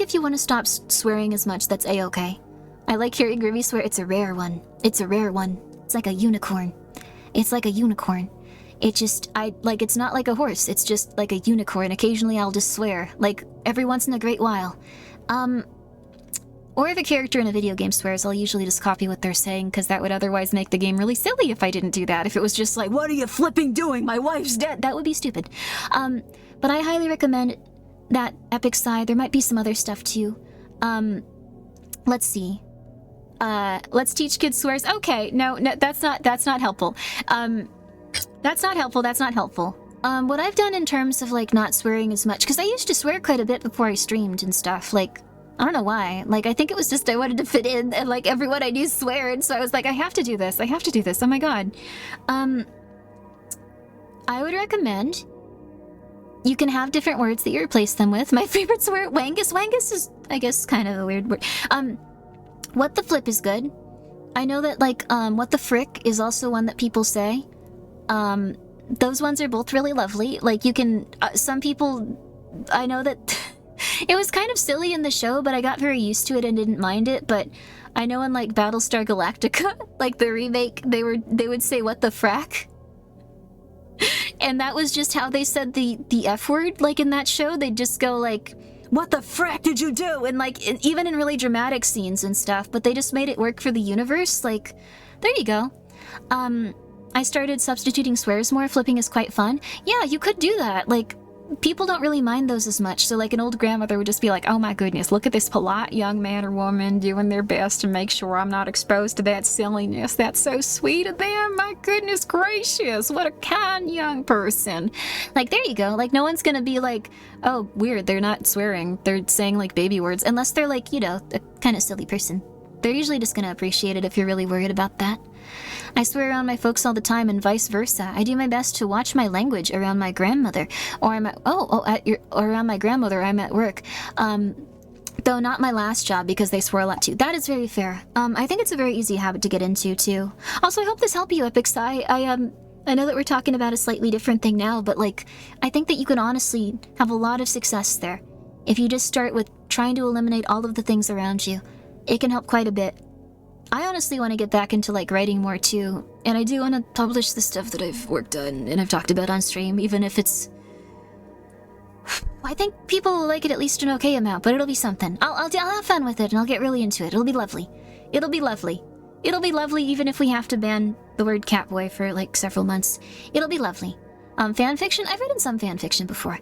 Speaker 3: if you want to stop swearing as much, that's A-okay. I like hearing Grimmi swear. It's a rare one. It's a rare one. It's like a unicorn. It's like a unicorn. It's not like a horse, it's just like a unicorn. Occasionally I'll just swear, like every once in a great while. Or if a character in a video game swears, I'll usually just copy what they're saying, because that would otherwise make the game really silly if I didn't do that. If it was just like, what are you flipping doing? My wife's dead. That would be stupid. But I highly recommend that Epic Sigh. There might be some other stuff too. Let's see. Let's teach kids swears. Okay, no, that's not helpful. That's not helpful. What I've done in terms of, like, not swearing as much, because I used to swear quite a bit before I streamed and stuff, like, I don't know why. Like, I think it was just I wanted to fit in, and, like, everyone I knew swore, and so I was like, I have to do this, oh my god. I would recommend you can have different words that you replace them with. My favorite swear, wangus. Wangus is, I guess, kind of a weird word. What the flip is good. I know that, like, what the frick is also one that people say. Those ones are both really lovely. Like, you can, some people, I know that it was kind of silly in the show, but I got very used to it and didn't mind it. But I know in, like, Battlestar Galactica, like the remake, they would say, what the frack? And that was just how they said the F word, like, in that show. They'd just go, like, what the frack did you do? And, like, even in really dramatic scenes and stuff, but they just made it work for the universe. Like, there you go. I started substituting swears more. Flipping is quite fun. Yeah, you could do that. Like, people don't really mind those as much. So, like, an old grandmother would just be like, oh my goodness, look at this polite young man or woman doing their best to make sure I'm not exposed to that silliness. That's so sweet of them. My goodness gracious, what a kind young person. Like, there you go. Like, no one's gonna be like, oh, weird, they're not swearing. They're saying, like, baby words. Unless they're, like, you know, a kind of silly person. They're usually just gonna appreciate it if you're really worried about that. I swear around my folks all the time and vice versa. I do my best to watch my language around my grandmother, or I'm at, or around my grandmother. I'm at work. Though not my last job because they swear a lot too. That is very fair. I think it's a very easy habit to get into too. Also, I hope this helped you, Epic Sigh. I know that we're talking about a slightly different thing now, but, like, I think that you can honestly have a lot of success there. If you just start with trying to eliminate all of the things around you, it can help quite a bit. I honestly want to get back into, like, writing more too, and I do want to publish the stuff that I've worked on and I've talked about on stream, even if it's... I think people will like it at least an okay amount, but it'll be something. I'll have fun with it and I'll get really into it. It'll be lovely. It'll be lovely. It'll be lovely even if we have to ban the word Catboy for, like, several months. It'll be lovely. Fanfiction? I've written some fanfiction before.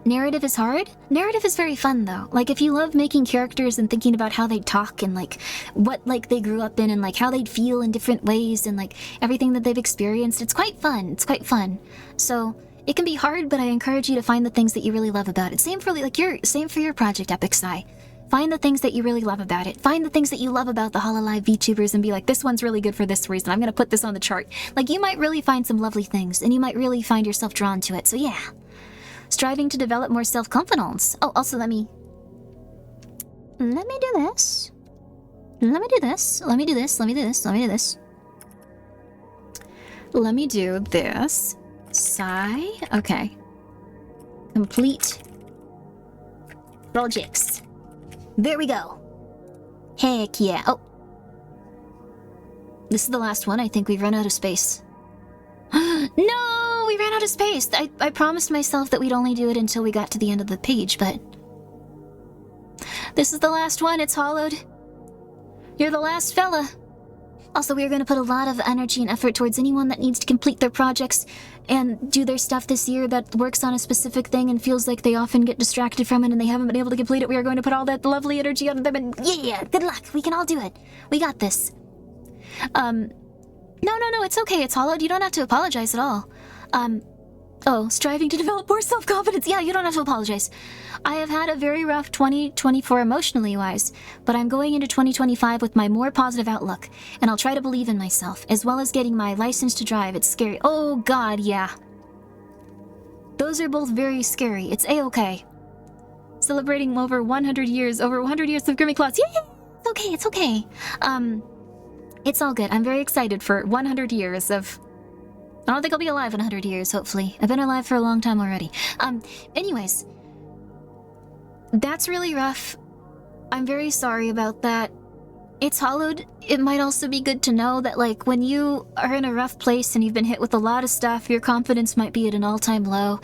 Speaker 3: Narrative is hard. Narrative is very fun, though. Like, if you love making characters and thinking about how they talk and, like, what, like, they grew up in and, like, how they'd feel in different ways and, like, everything that they've experienced, it's quite fun. It's quite fun. So, it can be hard, but I encourage you to find the things that you really love about it. Same for your project, Epic Sigh. Find the things that you really love about it. Find the things that you love about the Hololive VTubers and be like, this one's really good for this reason. I'm gonna put this on the chart. Like, you might really find some lovely things, and you might really find yourself drawn to it. So, yeah. Striving to develop more self-confidence. Oh, also let me do this. Let me do this. Let me do this. Let me do this. Let me do this. Let me do this. Sigh. Okay. Complete projects. There we go. Heck yeah. Oh. This is the last one. I think we've run out of space. No, we ran out of space. I promised myself that we'd only do it until we got to the end of the page, but... This is the last one. It's hollowed. You're the last fella. Also, we are going to put a lot of energy and effort towards anyone that needs to complete their projects and do their stuff this year that works on a specific thing and feels like they often get distracted from it and they haven't been able to complete it. We are going to put all that lovely energy on them and yeah, good luck. We can all do it. We got this. No, it's okay. It's hollowed. You don't have to apologize at all. Striving to develop more self-confidence. Yeah, you don't have to apologize. I have had a very rough 2024 emotionally wise, but I'm going into 2025 with my more positive outlook, and I'll try to believe in myself, as well as getting my license to drive. It's scary. Oh god, yeah. Those are both very scary. It's a-okay. Celebrating over 100 years of Grimmi Claws. Yay! It's okay. It's all good. I'm very excited for 100 years of... I don't think I'll be alive in 100 years, hopefully. I've been alive for a long time already. Anyways. That's really rough. I'm very sorry about that. it's hollowed, it might also be good to know that, like, when you are in a rough place and you've been hit with a lot of stuff, your confidence might be at an all-time low.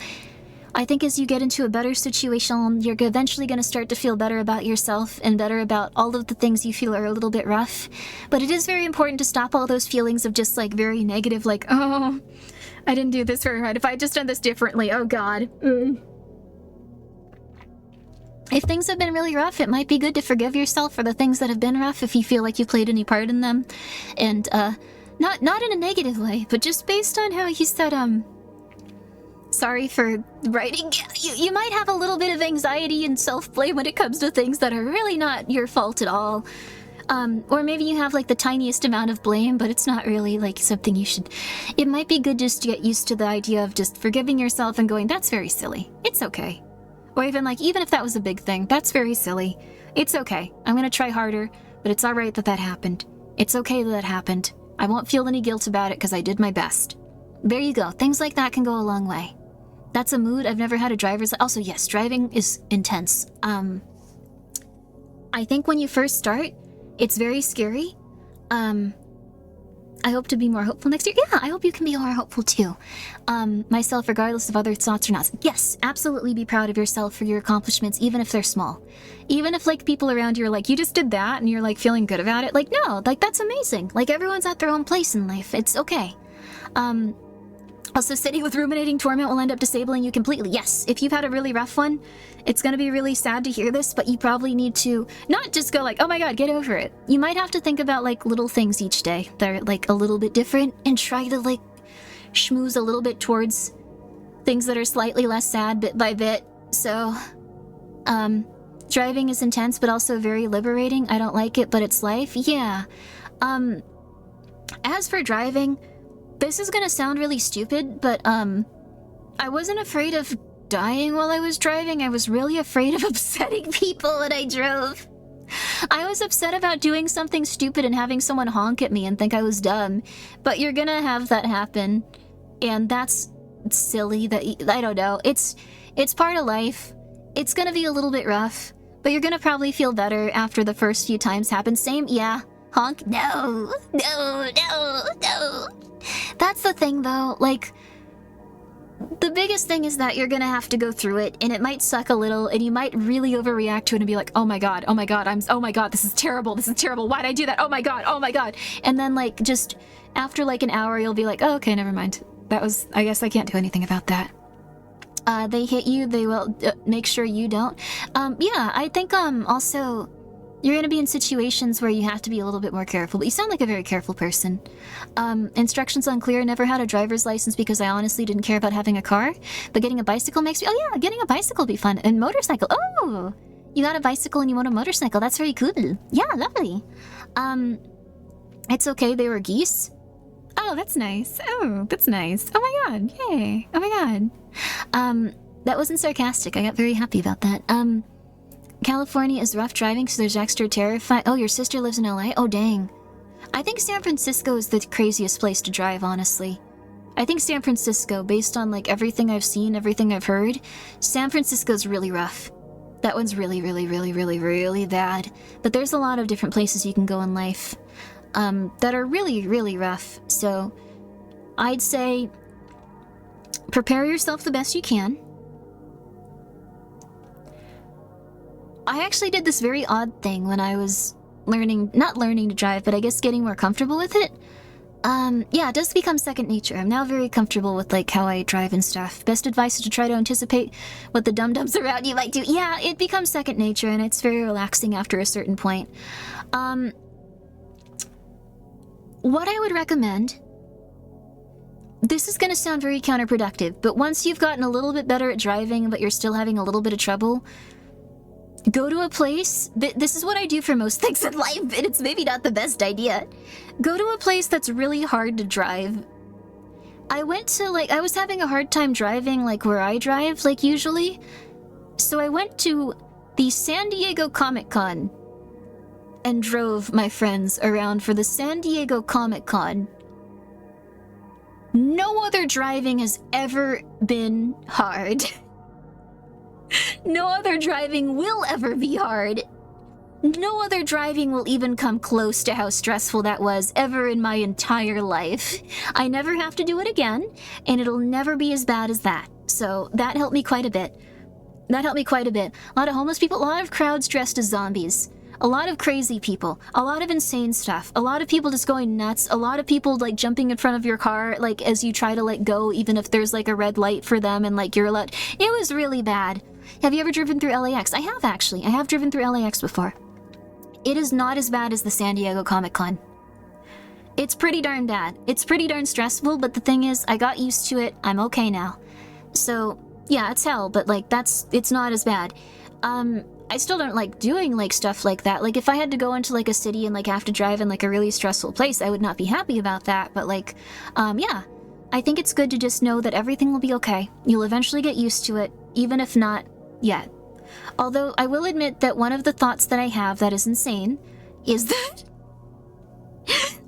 Speaker 3: I think as you get into a better situation, you're eventually going to start to feel better about yourself and better about all of the things you feel are a little bit rough. But it is very important to stop all those feelings of just, like, very negative, like, oh, I didn't do this very right. If I had just done this differently, oh god. If things have been really rough, it might be good to forgive yourself for the things that have been rough if you feel like you played any part in them. And, not in a negative way, but just based on how you said, sorry for writing. You might have a little bit of anxiety and self-blame when it comes to things that are really not your fault at all. Or maybe you have, like, the tiniest amount of blame, but it's not really, like, something you should... It might be good just to get used to the idea of just forgiving yourself and going, that's very silly. It's okay. Or even, like, even if that was a big thing, that's very silly. It's okay. I'm gonna try harder, but it's alright that that happened. It's okay that that happened. I won't feel any guilt about it because I did my best. There you go. Things like that can go a long way. That's a mood. I've never had a driver's... Also, yes, driving is intense. I think when you first start, it's very scary. I hope to be more hopeful next year. Yeah, I hope you can be more hopeful too. Myself, regardless of other thoughts or not. Yes, absolutely be proud of yourself for your accomplishments, even if they're small. Even if, like, people around you are like, you just did that, and you're, like, feeling good about it. Like, no, like, that's amazing. Like, everyone's at their own place in life. It's okay. Also, sitting with ruminating torment will end up disabling you completely. Yes, if you've had a really rough one, it's gonna be really sad to hear this, but you probably need to not just go like, oh my god, get over it. You might have to think about, like, little things each day that are, like, a little bit different and try to, like, schmooze a little bit towards things that are slightly less sad bit by bit. So, driving is intense, but also very liberating. I don't like it, but it's life. Yeah. As for driving... This is gonna sound really stupid, but, I wasn't afraid of dying while I was driving. I was really afraid of upsetting people when I drove. I was upset about doing something stupid and having someone honk at me and think I was dumb. But you're gonna have that happen. And that's silly. I don't know. It's part of life. It's gonna be a little bit rough. But you're gonna probably feel better after the first few times happen. Same, yeah. Honk? No. That's the thing, though, like, the biggest thing is that you're gonna have to go through it, and it might suck a little, and you might really overreact to it and be like, oh my god, oh my god, this is terrible, why'd I do that, oh my god, and then, like, just after, like, an hour, you'll be like, oh, okay, never mind, I guess I can't do anything about that. They hit you, they will make sure you don't. Yeah, I think, also... You're gonna be in situations where you have to be a little bit more careful, but you sound like a very careful person. Instructions unclear, never had a driver's license because I honestly didn't care about having a car, but getting a bicycle makes me- oh yeah, getting a bicycle would be fun. And motorcycle, oh! You got a bicycle and you want a motorcycle, that's very cool. Yeah, lovely. It's okay, they were geese. Oh, that's nice. Oh, that's nice. Oh my god, yay. Oh my god. That wasn't sarcastic, I got very happy about that. California is rough driving, so there's extra terrifying. Oh, your sister lives in LA? Oh, dang. I think San Francisco is the craziest place to drive, honestly. I think San Francisco, based on, like, everything I've seen, everything I've heard, San Francisco's really rough. That one's really, really, really, really, really bad. But there's a lot of different places you can go in life, that are really, really rough. So, I'd say, prepare yourself the best you can. I actually did this very odd thing when I was not learning to drive, but I guess getting more comfortable with it. Yeah, it does become second nature. I'm now very comfortable with, like, how I drive and stuff. Best advice is to try to anticipate what the dum-dums around you might do. Yeah, it becomes second nature, and it's very relaxing after a certain point. What I would recommend... This is gonna sound very counterproductive, but once you've gotten a little bit better at driving, but you're still having a little bit of trouble... Go to a place, this is what I do for most things in life, and it's maybe not the best idea. Go to a place that's really hard to drive. I went to, like, I was having a hard time driving, like, where I drive, like, usually. So I went to the San Diego Comic-Con and drove my friends around for the San Diego Comic-Con. No other driving has ever been hard. No other driving will ever be hard.
Speaker 1: No other driving will even come close to how stressful that was ever in my entire life. I never have to do it again, and it'll never be as bad as that. So that helped me quite a bit. A lot of homeless people, a lot of crowds dressed as zombies. A lot of crazy people, a lot of insane stuff, a lot of people just going nuts, a lot of people like jumping in front of your car like as you try to like go even if there's like a red light for them and like you're allowed. It was really bad. Have you ever driven through LAX? I have actually. I have driven through LAX before. It is not as bad as the San Diego Comic-Con. It's pretty darn bad. It's pretty darn stressful, but the thing is, I got used to it. I'm okay now. So, yeah, it's hell, but like it's not as bad. I still don't like doing like stuff like that. Like if I had to go into like a city and like have to drive in like a really stressful place, I would not be happy about that. But like, yeah, I think it's good to just know that everything will be okay. You'll eventually get used to it, even if not yet. Although I will admit that one of the thoughts that I have that is insane is that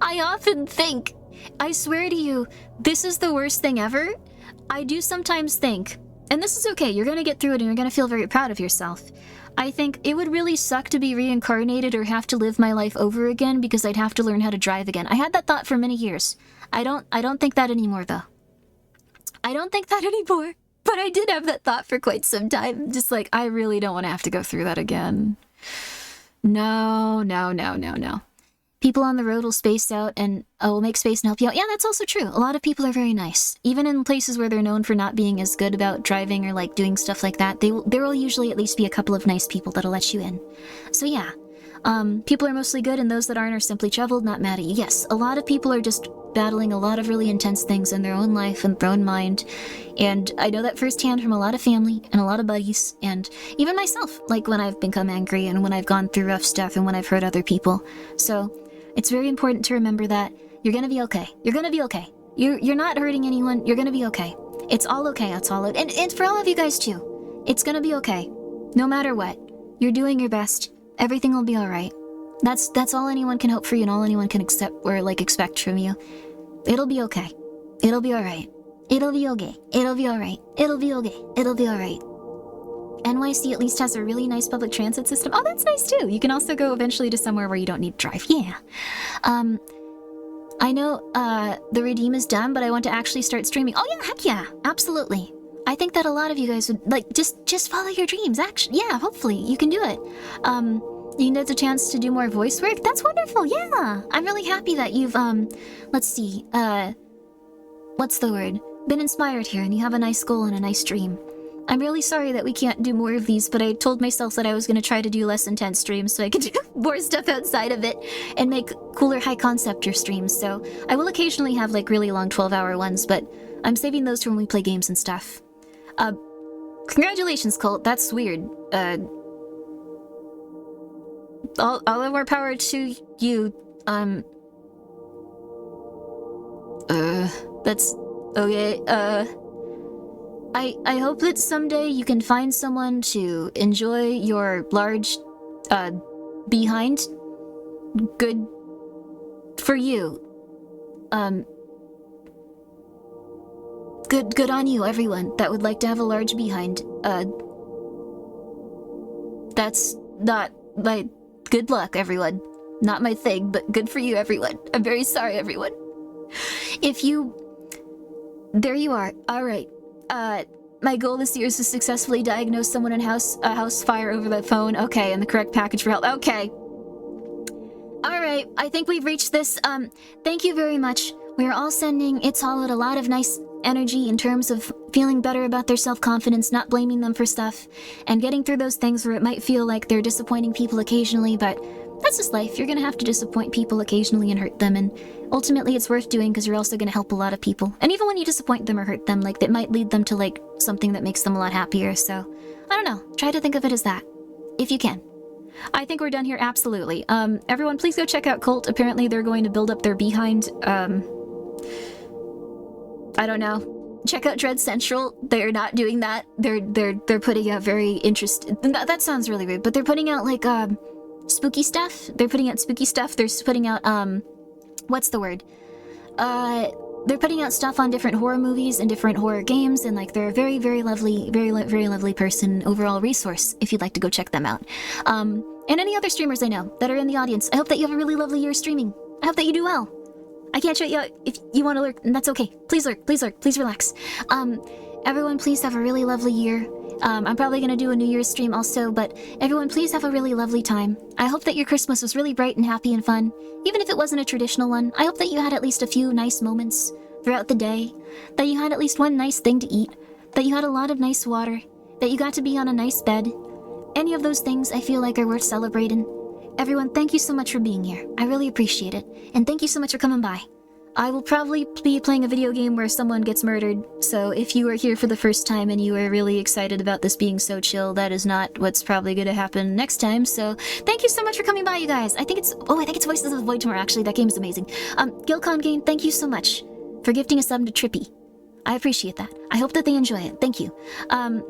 Speaker 1: I often think, I swear to you, this is the worst thing ever. I do sometimes think, and this is okay, you're gonna get through it and you're gonna feel very proud of yourself. I think it would really suck to be reincarnated or have to live my life over again because I'd have to learn how to drive again. I had that thought for many years. I don't think that anymore though. I don't think that anymore. But I did have that thought for quite some time. Just like, I really don't want to have to go through that again. No. People on the road will space out and will make space and help you out. Yeah, that's also true. A lot of people are very nice. Even in places where they're known for not being as good about driving or like doing stuff like that, there will usually at least be a couple of nice people that'll let you in. So yeah, people are mostly good and those that aren't are simply troubled, not mad at you. Yes, a lot of people are just battling a lot of really intense things in their own life and their own mind. And I know that firsthand from a lot of family and a lot of buddies and even myself, like when I've become angry and when I've gone through rough stuff and when I've hurt other people. So it's very important to remember that you're gonna be okay. You're gonna be okay. You're not hurting anyone. You're gonna be okay. It's all okay. It's all okay. And for all of you guys too, it's gonna be okay. No matter what, you're doing your best. Everything will be all right. That's all anyone can hope for you and all anyone can accept or like expect from you. It'll be okay. It'll be all right. It'll be okay. It'll be all right. It'll be okay. It'll be all right. NYC at least has a really nice public transit system. Oh, that's nice too. You can also go eventually to somewhere where you don't need to drive. Yeah. I know the Redeem is done, but I want to actually start streaming. Oh yeah, heck yeah, absolutely. I think that a lot of you guys would like just follow your dreams. Actually, yeah, hopefully you can do it. You get the chance to do more voice work. That's wonderful. Yeah, I'm really happy that you've let's see, what's the word? Been inspired here, and you have a nice goal and a nice dream. I'm really sorry that we can't do more of these, but I told myself that I was going to try to do less intense streams so I could do more stuff outside of it and make cooler high-concepter streams. So I will occasionally have like really long 12-hour ones, but I'm saving those for when we play games and stuff. Congratulations, Colt. That's weird. All the more power to you. That's okay. I hope that someday you can find someone to enjoy your large, behind. Good for you. Good on you, everyone that would like to have a large behind. That's not my... Good luck, everyone. Not my thing, but good for you, everyone. I'm very sorry, everyone. If you... There you are. Alright. My goal this year is to successfully diagnose someone in a house fire over the phone. Okay, and the correct package for help. Okay. Alright, I think we've reached this. Thank you very much. We're all sending It's Hollowed a lot of nice energy in terms of feeling better about their self-confidence, not blaming them for stuff, and getting through those things where it might feel like they're disappointing people occasionally, but that's just life. You're gonna have to disappoint people occasionally and hurt them, and ultimately it's worth doing because you're also gonna help a lot of people. And even when you disappoint them or hurt them, like, that might lead them to, like, something that makes them a lot happier, so... I don't know. Try to think of it as that. If you can. I think we're done here, absolutely. Everyone, please go check out Cult. Apparently they're going to build up their behind, I don't know. Check out Dread Central. They're not doing that. They're putting out very interesting... That sounds really weird, but they're putting out, like, spooky stuff. They're putting out spooky stuff. They're putting out, what's the word? They're putting out stuff on different horror movies and different horror games, and, like, they're a very, very lovely, very lovely person, overall resource, if you'd like to go check them out.
Speaker 3: And any other streamers I know that are in the audience, I hope that you have a really lovely year streaming. I hope that you do well. I can't show you if you want to lurk, and that's okay. Please lurk, please relax. Everyone, please have a really lovely year. I'm probably gonna do a New Year's stream also, but everyone, please have a really lovely time. I hope that your Christmas was really bright and happy and fun. Even if it wasn't a traditional one, I hope that you had at least a few nice moments throughout the day, that you had at least one nice thing to eat, that you had a lot of nice water, that you got to be on a nice bed. Any of those things I feel like are worth celebrating. Everyone, thank you so much for being here. I really appreciate it. And thank you so much for coming by. I will probably be playing a video game where someone gets murdered, so if you are here for the first time and you are really excited about this being so chill, that is not what's probably gonna happen next time, so thank you so much for coming by, you guys. I think it's Voices of the Void tomorrow, actually. That game is amazing. Gilcon Game, thank you so much for gifting a sub to Trippy. I appreciate that. I hope that they enjoy it. Thank you. I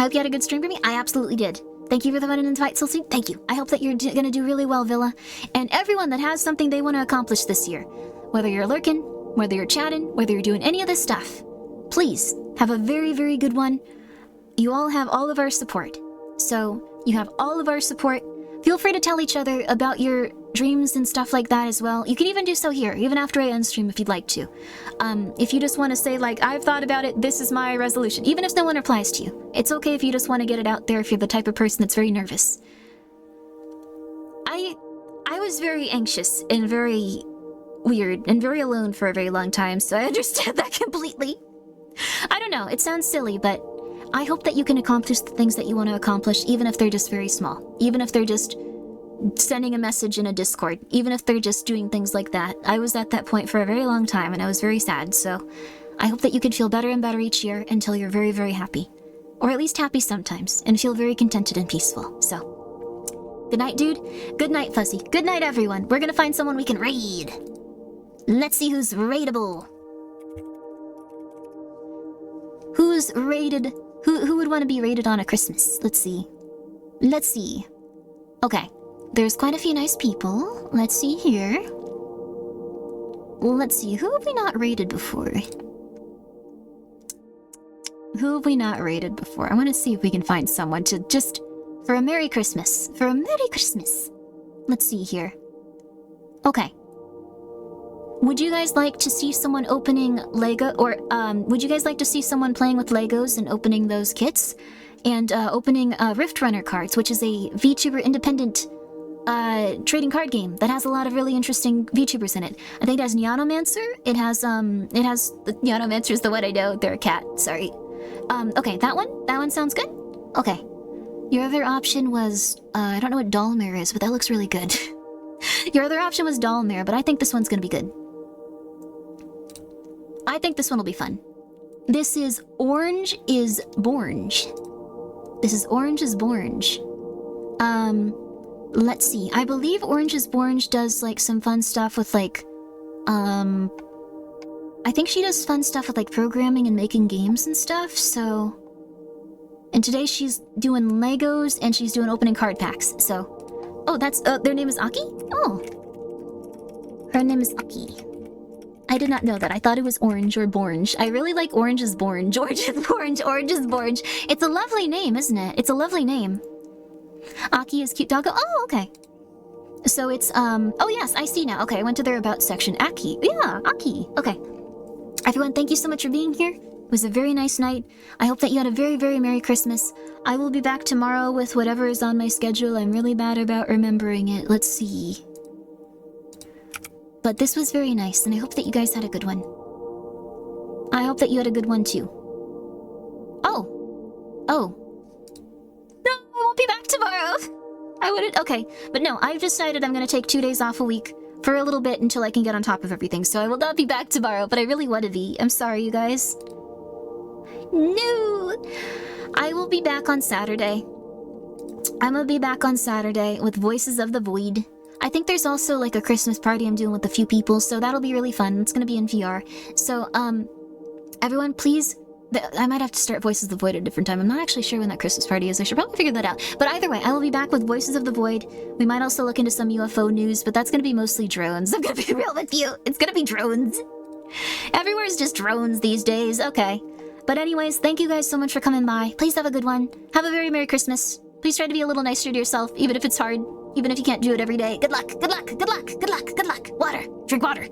Speaker 3: hope you had a good stream for me. I absolutely did. Thank you for the one and invite, Silsy. Thank you. I hope that you're gonna do really well, Villa. And everyone that has something they want to accomplish this year. Whether you're lurking, whether you're chatting, whether you're doing any of this stuff, please have a very, very good one. You all have all of our support. So, you have all of our support. Feel free to tell each other about your dreams and stuff like that as well. You can even do so here, even after I unstream if you'd like to. If you just want to say, like, I've thought about it, this is my resolution, even if no one replies to you. It's okay if you just want to get it out there if you're the type of person that's very nervous. I was very anxious and very weird and very alone for a very long time, so I understand that completely. I don't know, it sounds silly, but I hope that you can accomplish the things that you want to accomplish, even if they're just very small. Even if they're just sending a message in a Discord. Even if they're just doing things like that. I was at that point for a very long time, and I was very sad, so I hope that you can feel better and better each year until you're very, very happy. Or at least happy sometimes, and feel very contented and peaceful, so. Good night, dude. Good night, Fuzzy. Good night, everyone. We're gonna find someone we can raid. Let's see who's raidable. Who's raided? Who would want to be raided on a Christmas? Let's see. Okay. There's quite a few nice people. Let's see here. Let's see. Who have we not raided before? I want to see if we can find someone to just... For a Merry Christmas. Let's see here. Okay. Would you guys like to see someone opening Lego, or would you guys like to see someone playing with Legos and opening those kits? And opening Rift Runner cards, which is a VTuber independent trading card game that has a lot of really interesting VTubers in it. I think it has Neonomancer. It has Neonomancer's the one I know. They're a cat. Sorry. Okay, that one sounds good. Okay. Your other option was I don't know what Dollmare is, but that looks really good. Your other option was Dollmare, but I think this one's gonna be good. I think this one will be fun. This is Orange is Borange. Let's see. I believe Orange is Borange does like some fun stuff with like, I think she does fun stuff with like programming and making games and stuff, so... And today she's doing Legos and she's doing opening card packs, so... Oh, that's, their name is Aki? Oh. Her name is Aki. I did not know that. I thought it was Orange or Borange. I really like Orange is Borange. Orange is Borange. It's a lovely name, isn't it? It's a lovely name. Aki is cute doggo. Oh, okay. So it's, oh yes, I see now. Okay, I went to their about section. Aki. Yeah, Aki. Okay. Everyone, thank you so much for being here. It was a very nice night. I hope that you had a very, very Merry Christmas. I will be back tomorrow with whatever is on my schedule. I'm really bad about remembering it. Let's see. But this was very nice, and I hope that you guys had a good one. I hope that you had a good one, too. Oh. No, I won't be back tomorrow. I wouldn't... Okay. But no, I've decided I'm gonna take 2 days off a week for a little bit until I can get on top of everything, so I will not be back tomorrow, but I really want to be. I'm sorry, you guys. No! I will be back on Saturday. I'm gonna be back on Saturday with Voices of the Void. I think there's also like a Christmas party I'm doing with a few people, so that'll be really fun. It's gonna be in VR. So, everyone, please... I might have to start Voices of the Void at a different time. I'm not actually sure when that Christmas party is. I should probably figure that out. But either way, I will be back with Voices of the Void. We might also look into some UFO news, but that's gonna be mostly drones. I'm gonna be real with you. It's gonna be drones. Everywhere's just drones these days. Okay. But anyways, thank you guys so much for coming by. Please have a good one. Have a very Merry Christmas. Please try to be a little nicer to yourself, even if it's hard, even if you can't do it every day. Good luck, good luck, good luck, good luck, good luck. Water. Drink water.